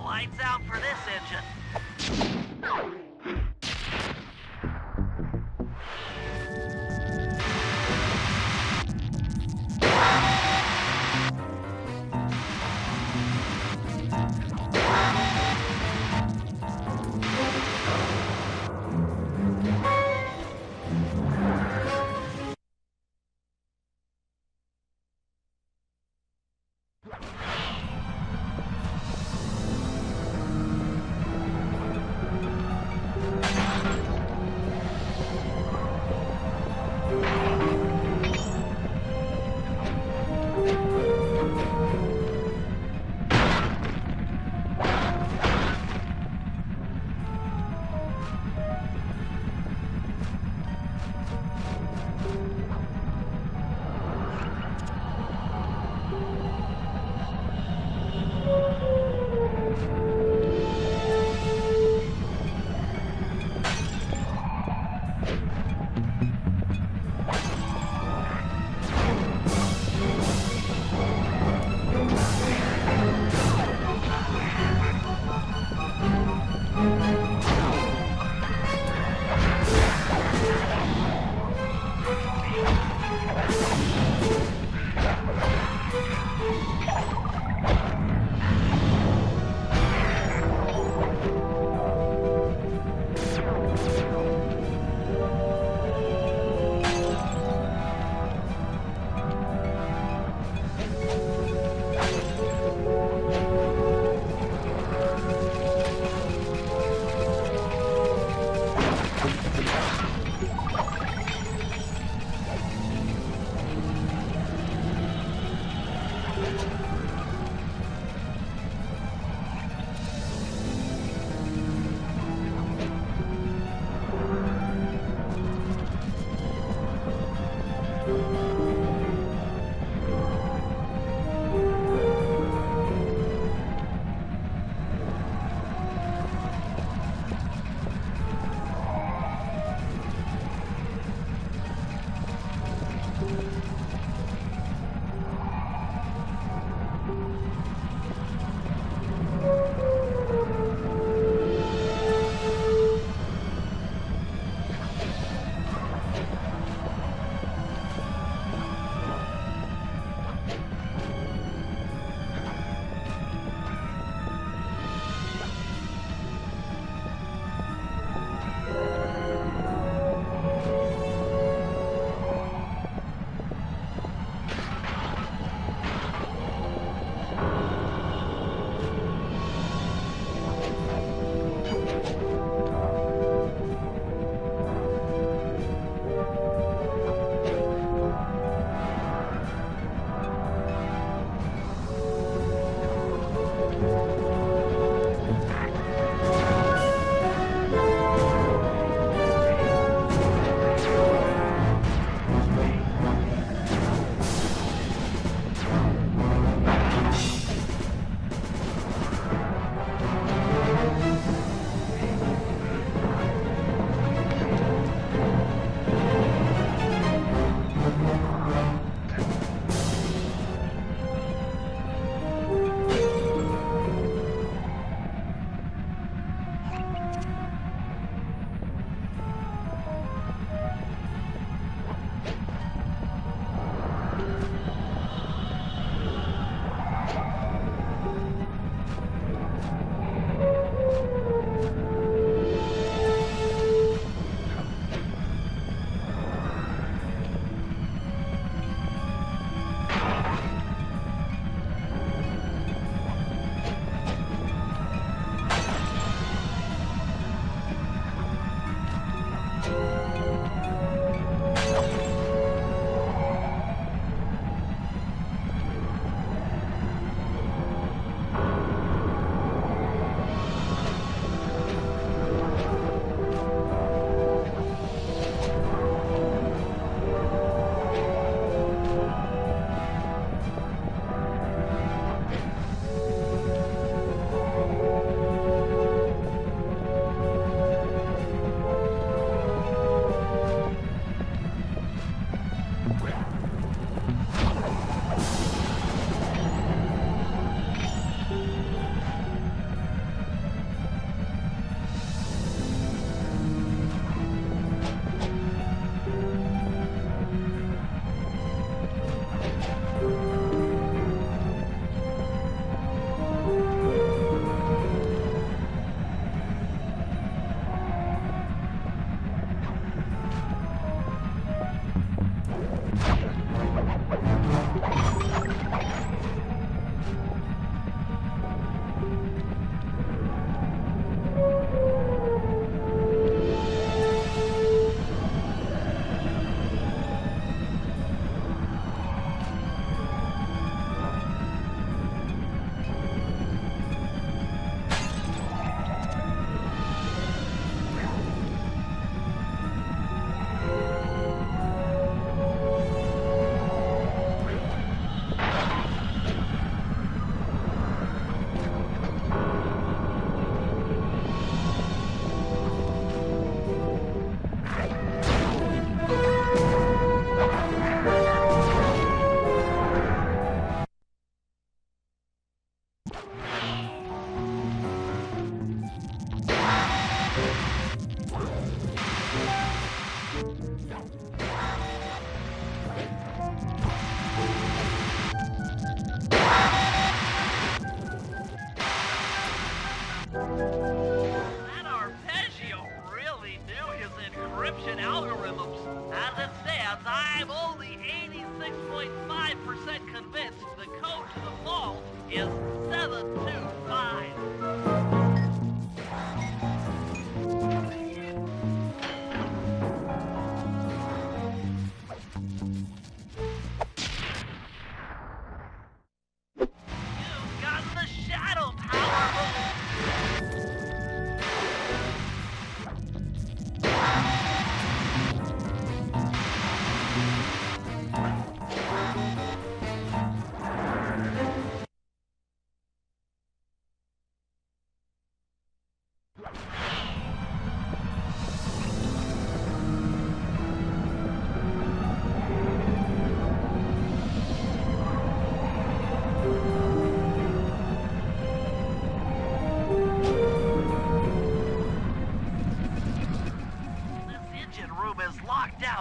Lights out for this engine.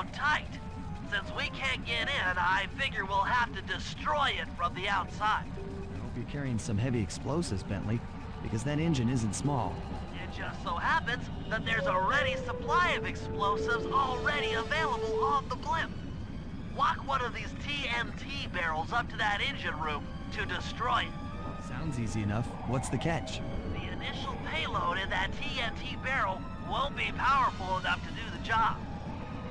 down tight. Since we can't get in, I figure we'll have to destroy it from the outside. I hope you're carrying some heavy explosives, Bentley, because that engine isn't small. It just so happens that there's a ready supply of explosives already available on the blimp. Walk one of these TNT barrels up to that engine room to destroy it. Sounds easy enough. What's the catch? The initial payload in that TNT barrel won't be powerful enough to do the job.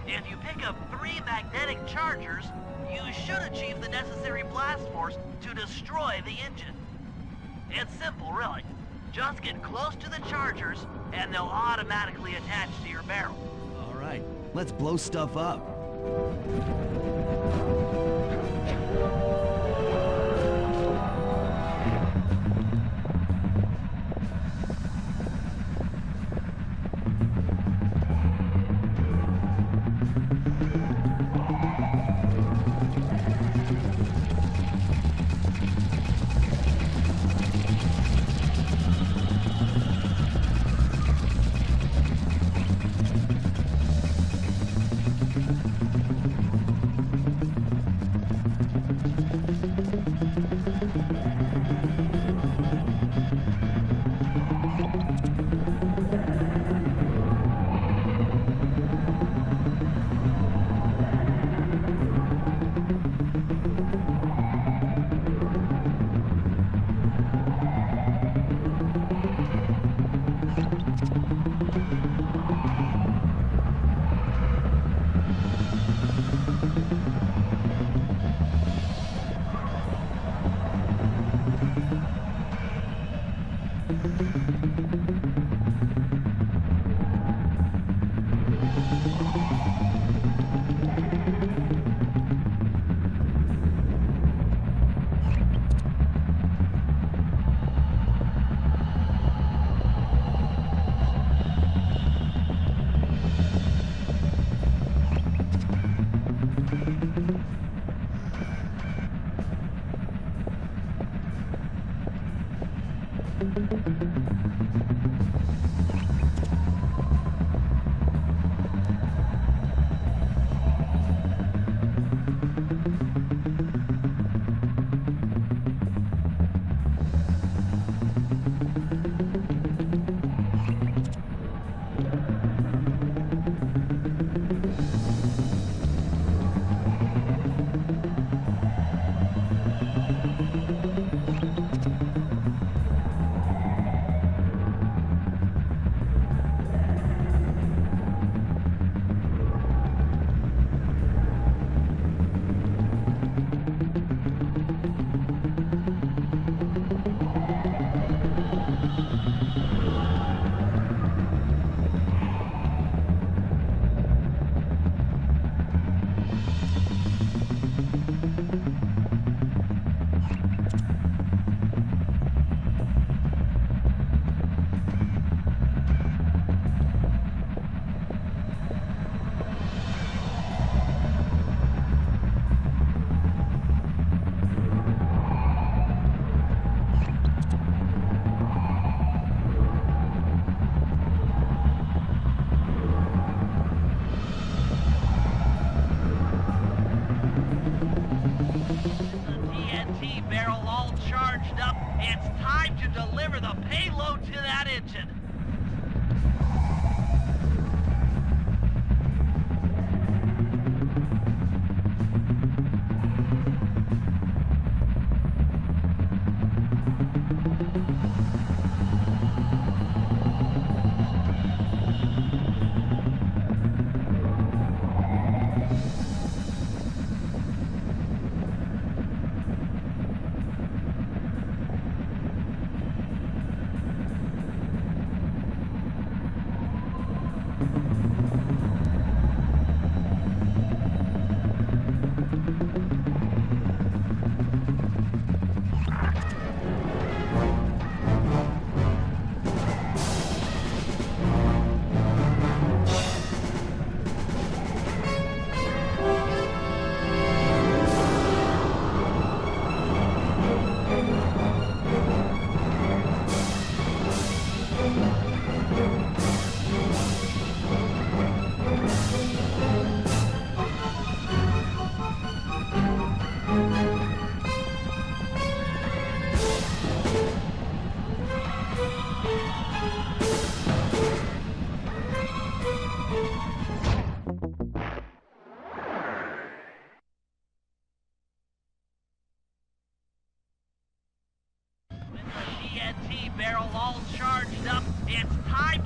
If you pick up 3 magnetic chargers, you should achieve the necessary blast force to destroy the engine. It's simple, really. Just get close to the chargers, and they'll automatically attach to your barrel. All right, let's blow stuff up.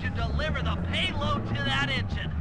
to deliver the payload to that engine.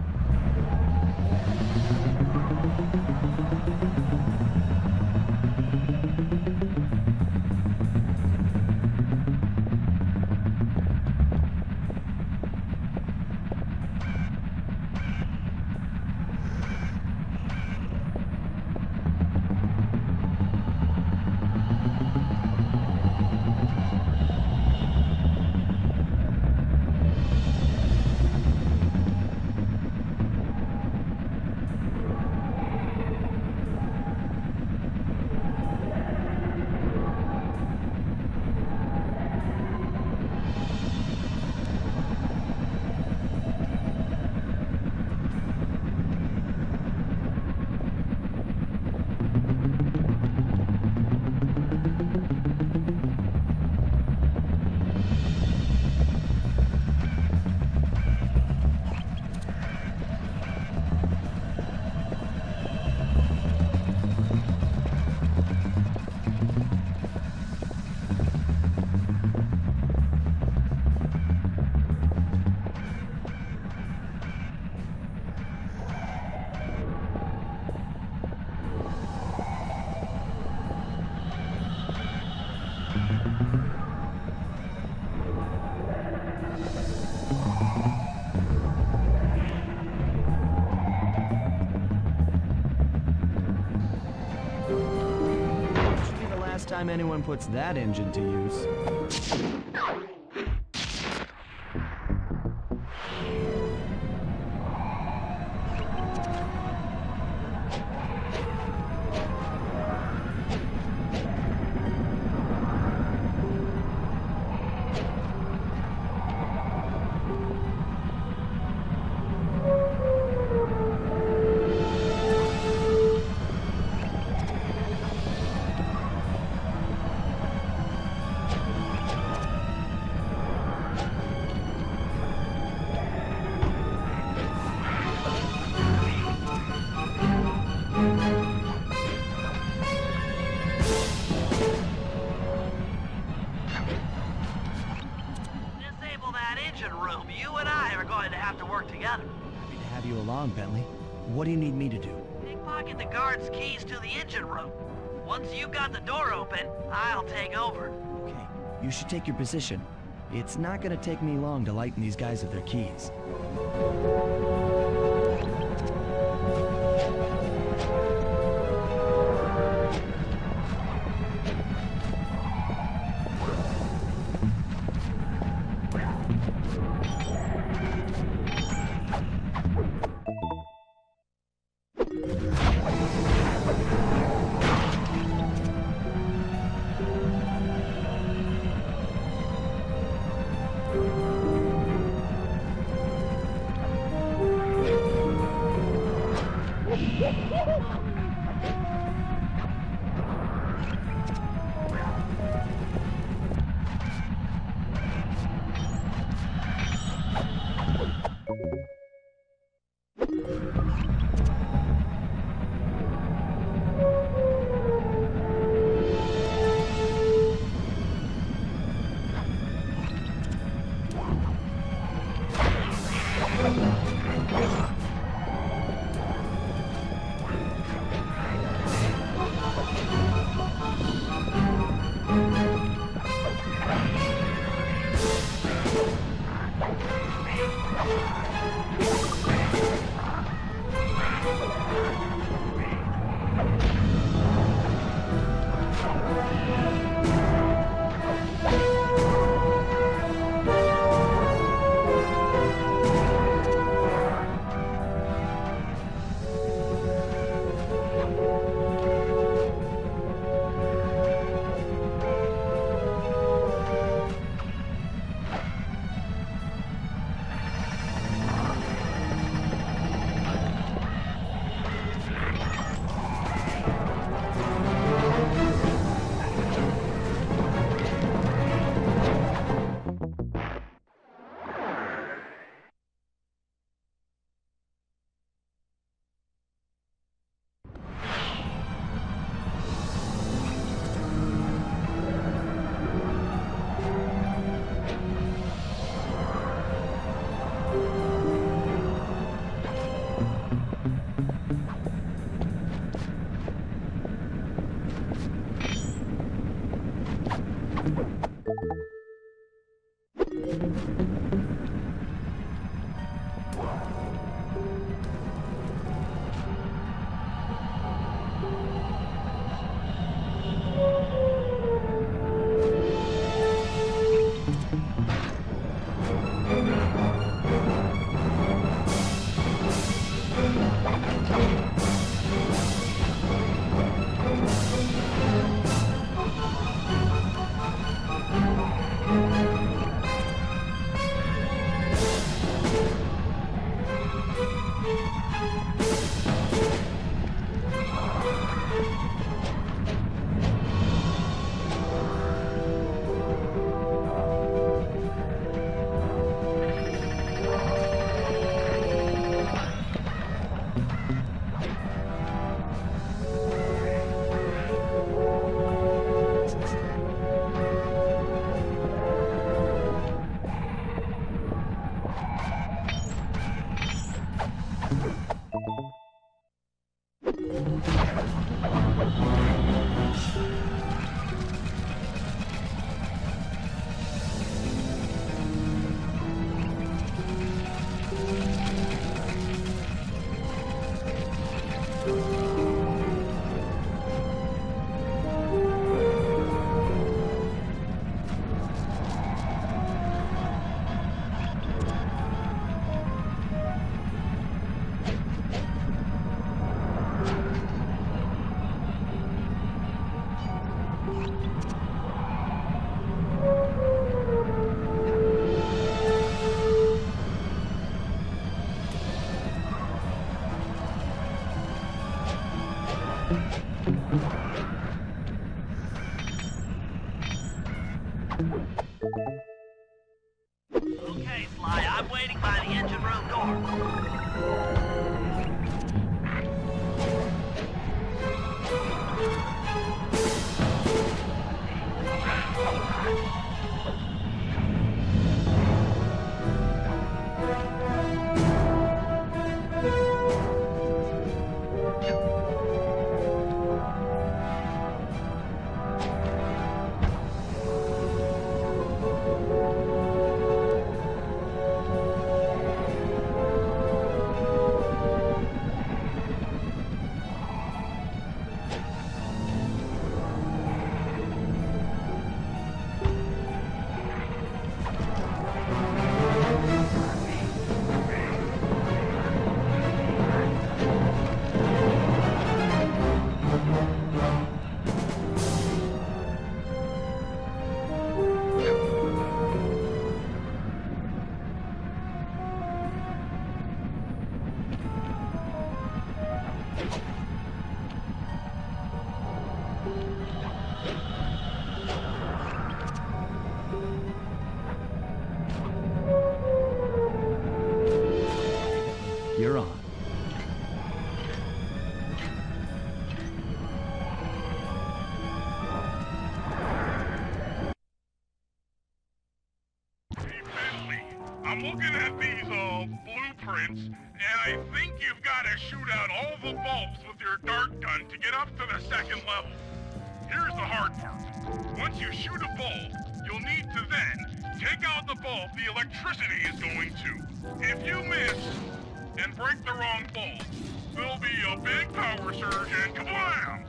Last time anyone puts that engine to use. Room, you and I are going to have to work together. Happy to have you along, Bentley. What do you need me to do? Pickpocket the guard's keys to the engine room. Once you've got the door open, I'll take over. Okay, you should take your position. It's not gonna take me long to lighten these guys of their keys. I'm waiting by the engine room door. You're on. Hey, Bentley, I'm looking at these, blueprints, and I think you've got to shoot out all the bulbs with your dart gun to get up to the second level. Here's the hard part. Once you shoot a bulb, you'll need to then take out the bulb the electricity is going to. If you miss and break the wrong bulb, there'll be a big power surge and kablam!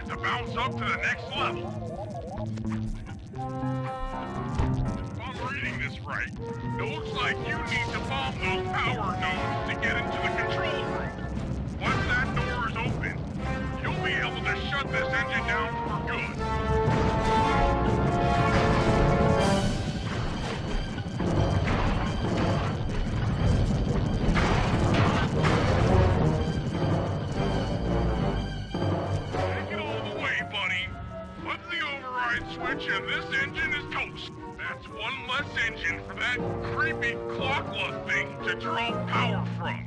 To bounce up to the next level. If I'm reading this right, it looks like you need to bomb those power nodes to get into the control room. Once that door is open, you'll be able to shut this engine down for good. Switch and this engine is toast. That's one less engine for that creepy clockla thing to draw power from.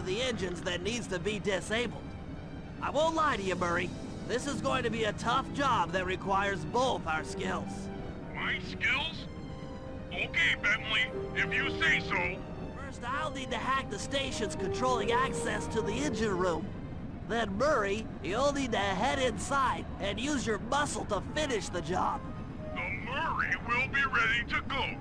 the engines that needs to be disabled. I won't lie to you, Murray. This is going to be a tough job that requires both our skills. My skills? Okay, Bentley, if you say so. First, I'll need to hack the stations controlling access to the engine room. Then, Murray, you'll need to head inside and use your muscle to finish the job. The Murray will be ready to go.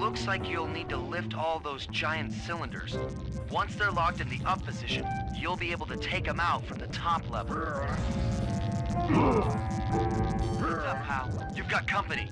looks like you'll need to lift all those giant cylinders. Once they're locked in the up position, you'll be able to take them out from the top level. What's up, pal? You've got company.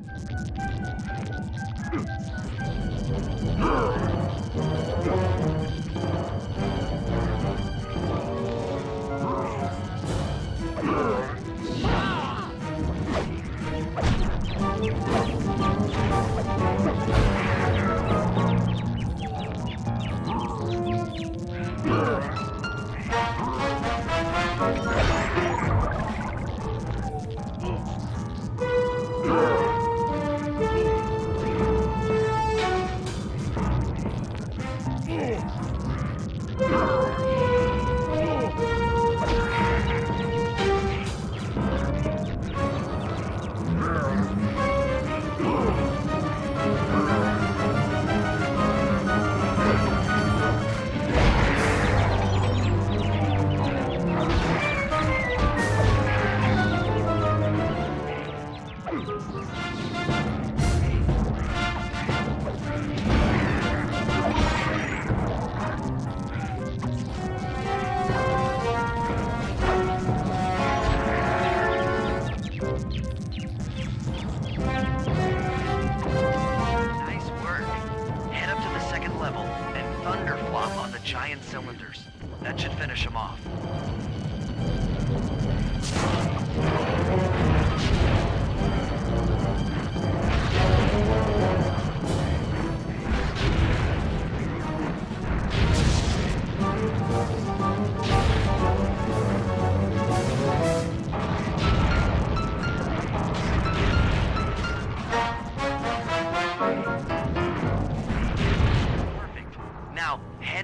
Cylinders. That should finish them off.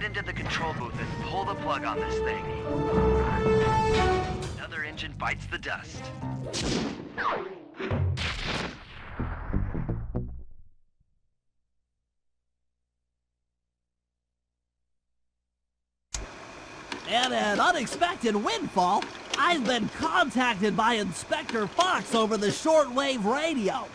Into the control booth and pull the plug on this thing. Another engine bites the dust. And an unexpected windfall, I've been contacted by Inspector Fox over the shortwave radio.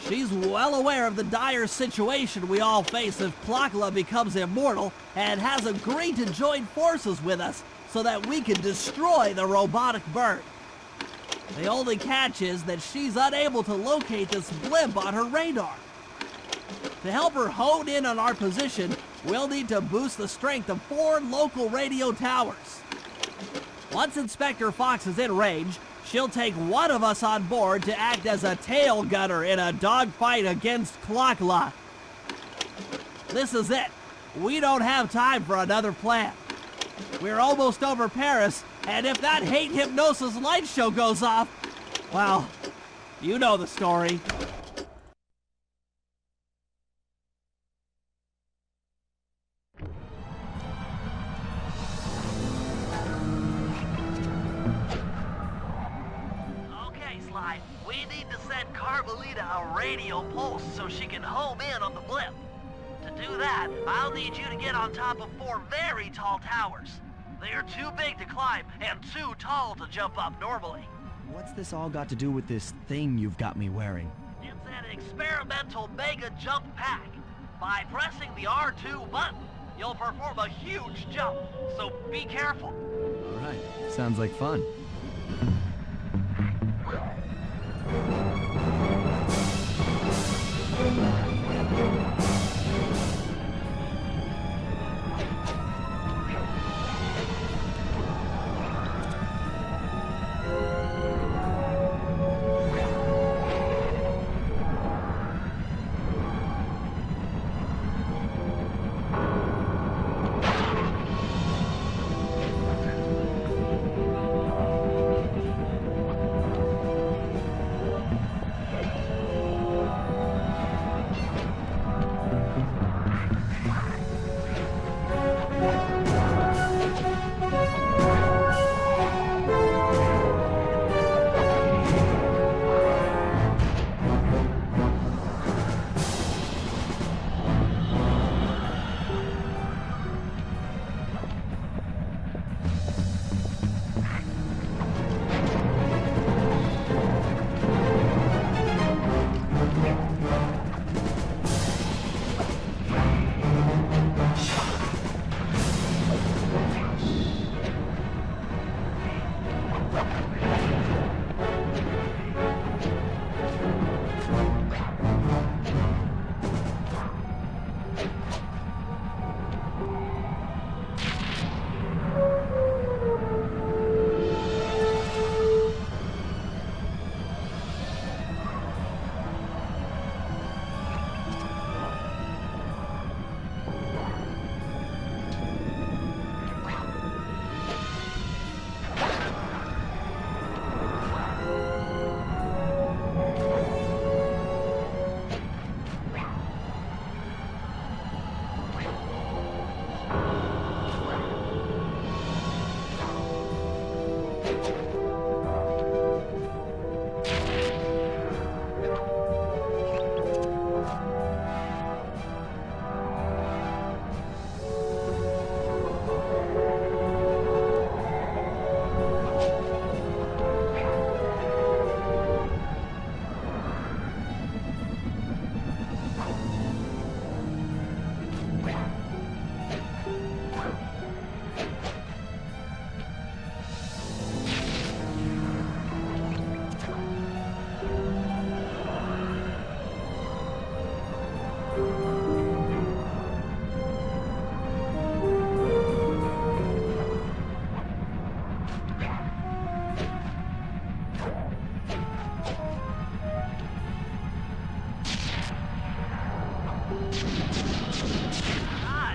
She's well aware of the dire situation we all face if Klakla becomes immortal and has agreed to join forces with us so that we can destroy the robotic bird. The only catch is that she's unable to locate this blimp on her radar. To help her hone in on our position, we'll need to boost the strength of 4 local radio towers. Once Inspector Fox is in range, she'll take one of us on board to act as a tail gunner in a dogfight against Klakla. This is it. We don't have time for another plan. We're almost over Paris, and if that hate hypnosis light show goes off, well, you know the story. We need to send Carmelita a radio pulse so she can home in on the blimp. To do that, I'll need you to get on top of 4 very tall towers. They are too big to climb and too tall to jump up normally. What's this all got to do with this thing you've got me wearing? It's an experimental mega jump pack. By pressing the R2 button, you'll perform a huge jump, so be careful. All right, sounds like fun.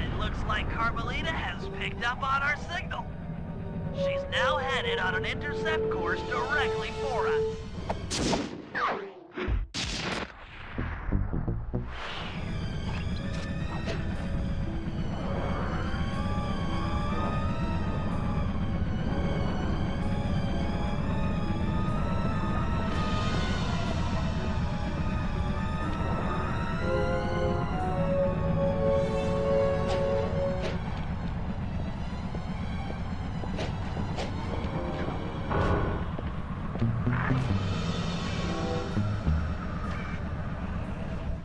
It looks like Carmelita has picked up on our signal. She's now headed on an intercept course directly for us.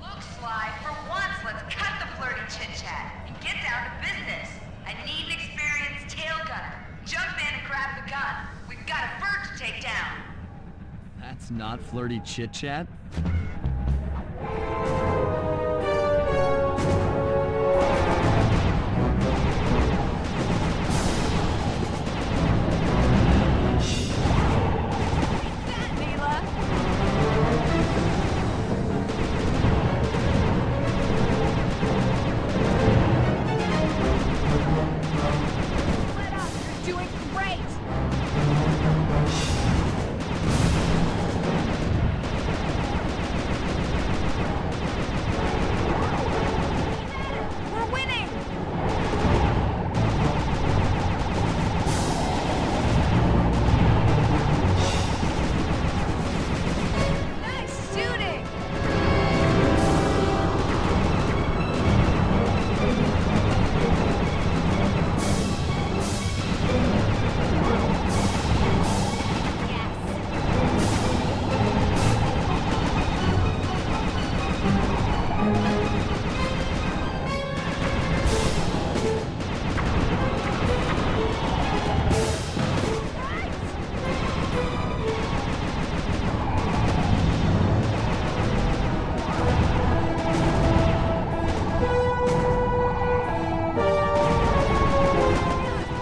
Look, Sly, for once, let's cut the flirty chit-chat and get down to business. I need an experienced tail gunner. Jump in and grab the gun. We've got a bird to take down. That's not flirty chit-chat. Doing great! We're winning! Nice shooting!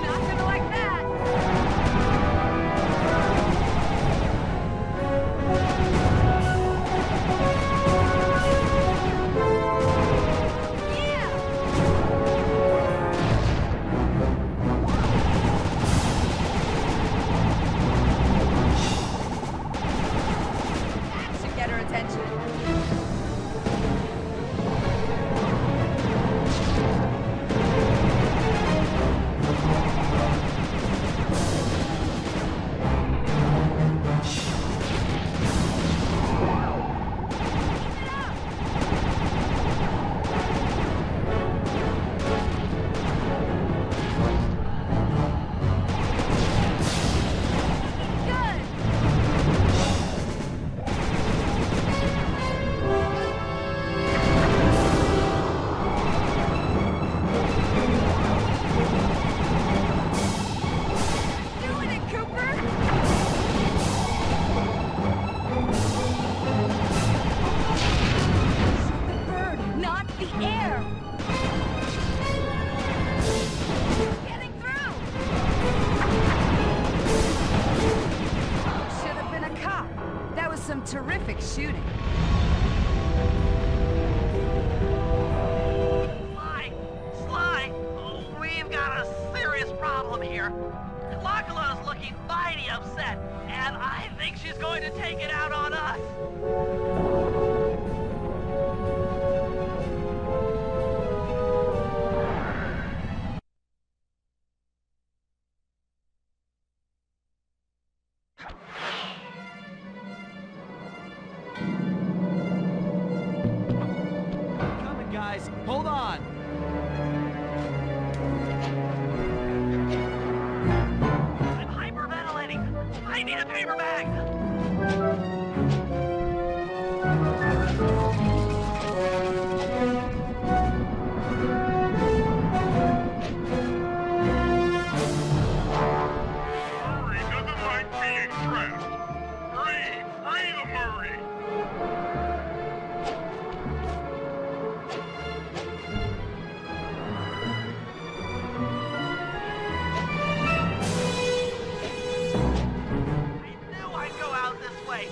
Not gonna like that! That should get her attention. Doing it, Cooper! Shoot the bird, not the air! Getting through! Should have been a cop. That was some terrific shooting. Sly, we've got a serious problem here. Locula's looking mighty upset, and I think she's going to take it out on us. Coming, guys. Hold on. I'm hyperventilating. I need a paper bag. Murray doesn't like being trapped. Free the Murray! I knew I'd go out this way.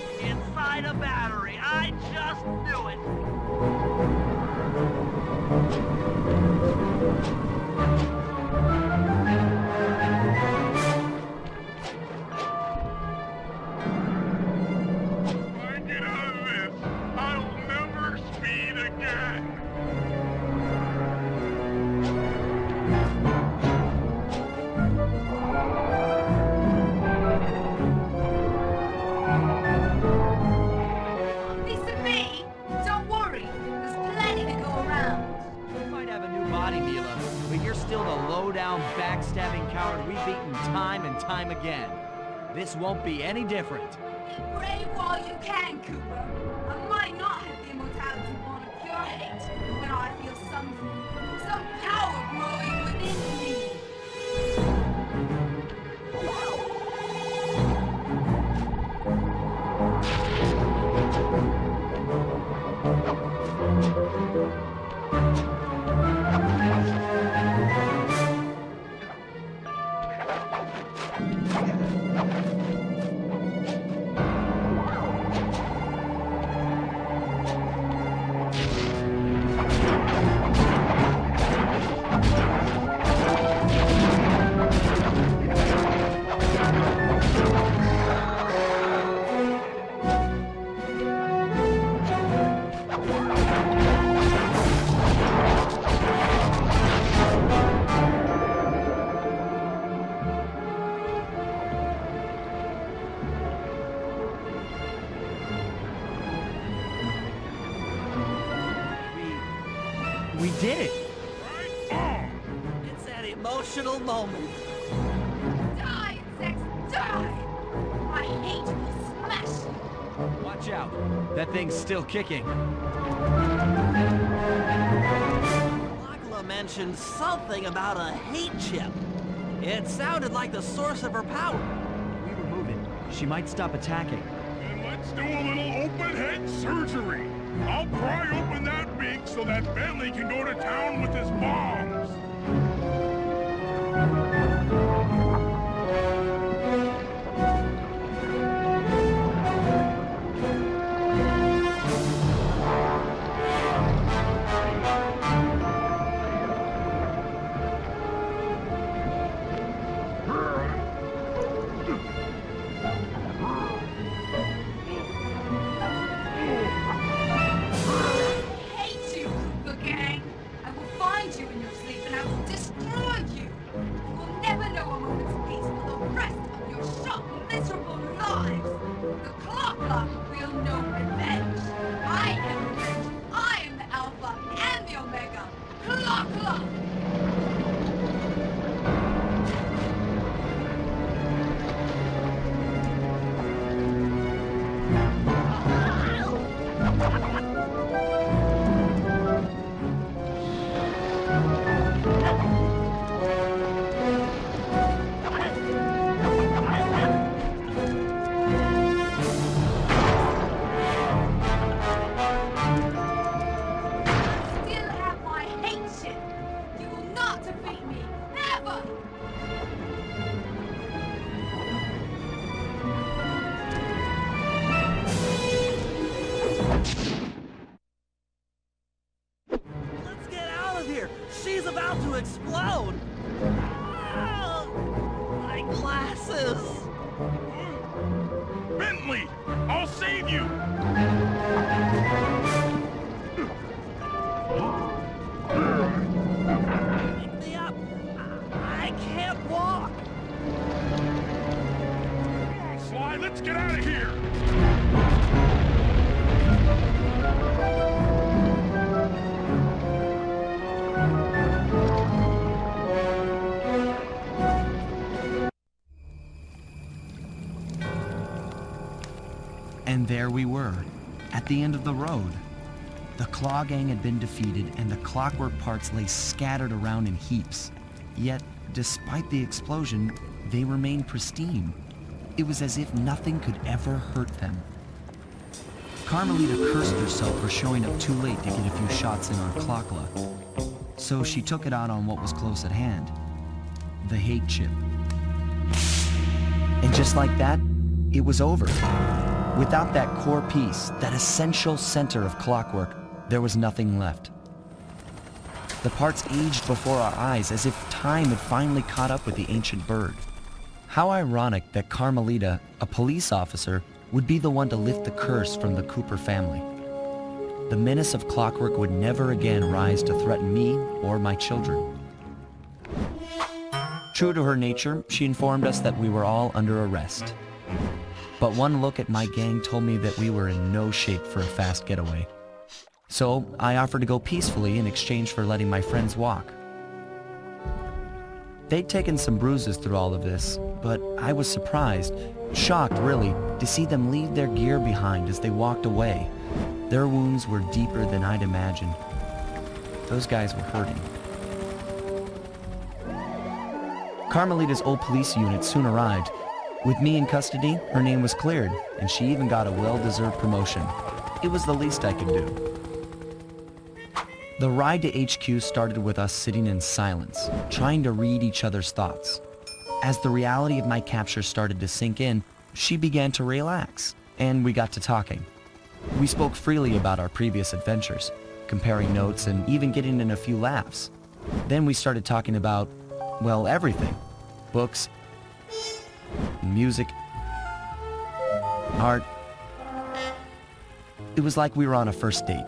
Get out of this! I'll never speed again! Listen me! Don't worry, there's plenty to go around. You might have a new body, Mila, but you're still the low-down, backstabbing coward we've beaten time and time again. This won't be any different. Brave while you can, Cooper. I might not have the immortality to want to cure hate, but I feel some power growing within me. We did it! It's an emotional moment. Die, insects, die! My hate will smash you. Watch out. That thing's still kicking. Lachla mentioned something about a hate chip. It sounded like the source of her power. We remove it. She might stop attacking. Then let's do a little open head surgery. I'll pry open that beak so that Bentley can go to town with his bombs. Hate you, Cooper Gang! I will find you in your sleep and I will destroy you! You will never know a moment's peace for the rest of your short, miserable lives! The clock will know revenge! I am revenge! I am the Alpha and the Omega! Clock! Still have my hate shit! You will not defeat me! Never! Let's get out of here. She's about to explode. Ah, my glasses. Bentley! I'll save you! Pick me up. I can't walk. Come on, Sly, let's get out of here! And there we were, at the end of the road. The Claw Gang had been defeated and the clockwork parts lay scattered around in heaps. Yet, despite the explosion, they remained pristine. It was as if nothing could ever hurt them. Carmelita cursed herself for showing up too late to get a few shots in on Clockla. So she took it out on what was close at hand, the hate chip. And just like that, it was over. Without that core piece, that essential center of clockwork, there was nothing left. The parts aged before our eyes as if time had finally caught up with the ancient bird. How ironic that Carmelita, a police officer, would be the one to lift the curse from the Cooper family. The menace of clockwork would never again rise to threaten me or my children. True to her nature, she informed us that we were all under arrest. But one look at my gang told me that we were in no shape for a fast getaway. So I offered to go peacefully in exchange for letting my friends walk. They'd taken some bruises through all of this, but I was surprised, shocked really, to see them leave their gear behind as they walked away. Their wounds were deeper than I'd imagined. Those guys were hurting. Carmelita's old police unit soon arrived. With me in custody, her name was cleared, and she even got a well-deserved promotion. It was the least I could do. The ride to HQ started with us sitting in silence, trying to read each other's thoughts. As the reality of my capture started to sink in, she began to relax, and we got to talking. We spoke freely about our previous adventures, comparing notes and even getting in a few laughs. Then we started talking about, well, everything. Books, music, art. It was like we were on a first date.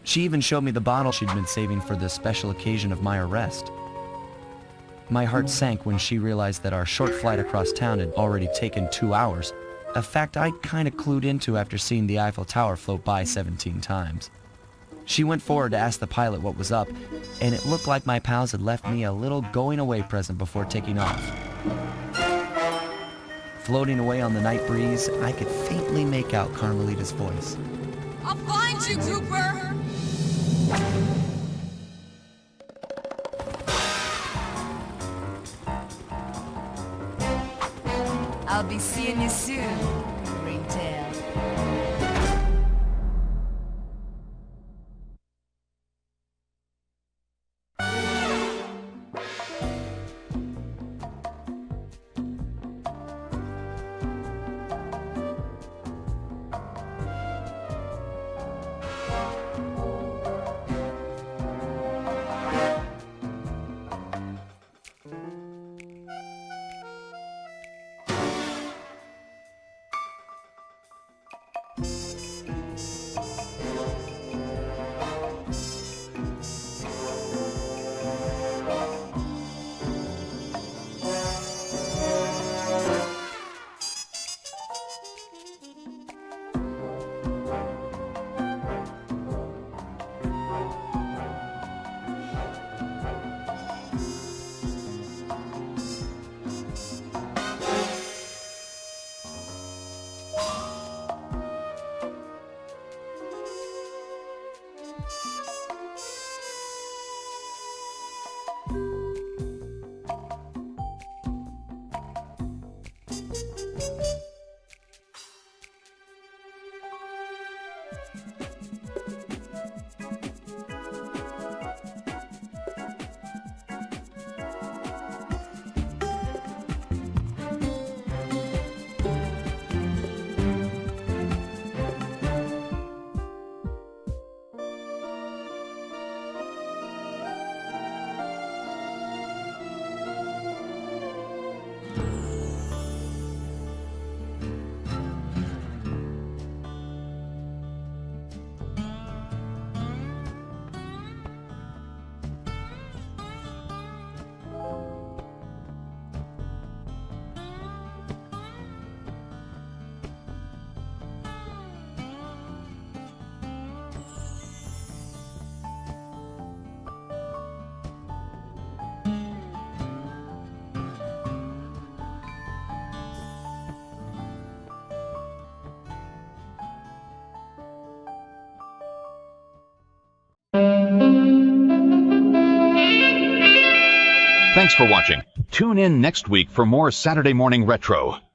She even showed me the bottle she'd been saving for the special occasion of my arrest. My heart sank when she realized that our short flight across town had already taken 2 hours, a fact I'd kinda clued into after seeing the Eiffel Tower float by 17 times. She went forward to ask the pilot what was up, and it looked like my pals had left me a little going-away present before taking off. Floating away on the night breeze, I could faintly make out Carmelita's voice. I'll find you, Cooper! I'll be seeing you soon, Ringtail. Thanks for watching. Tune in next week for more Saturday Morning Retro.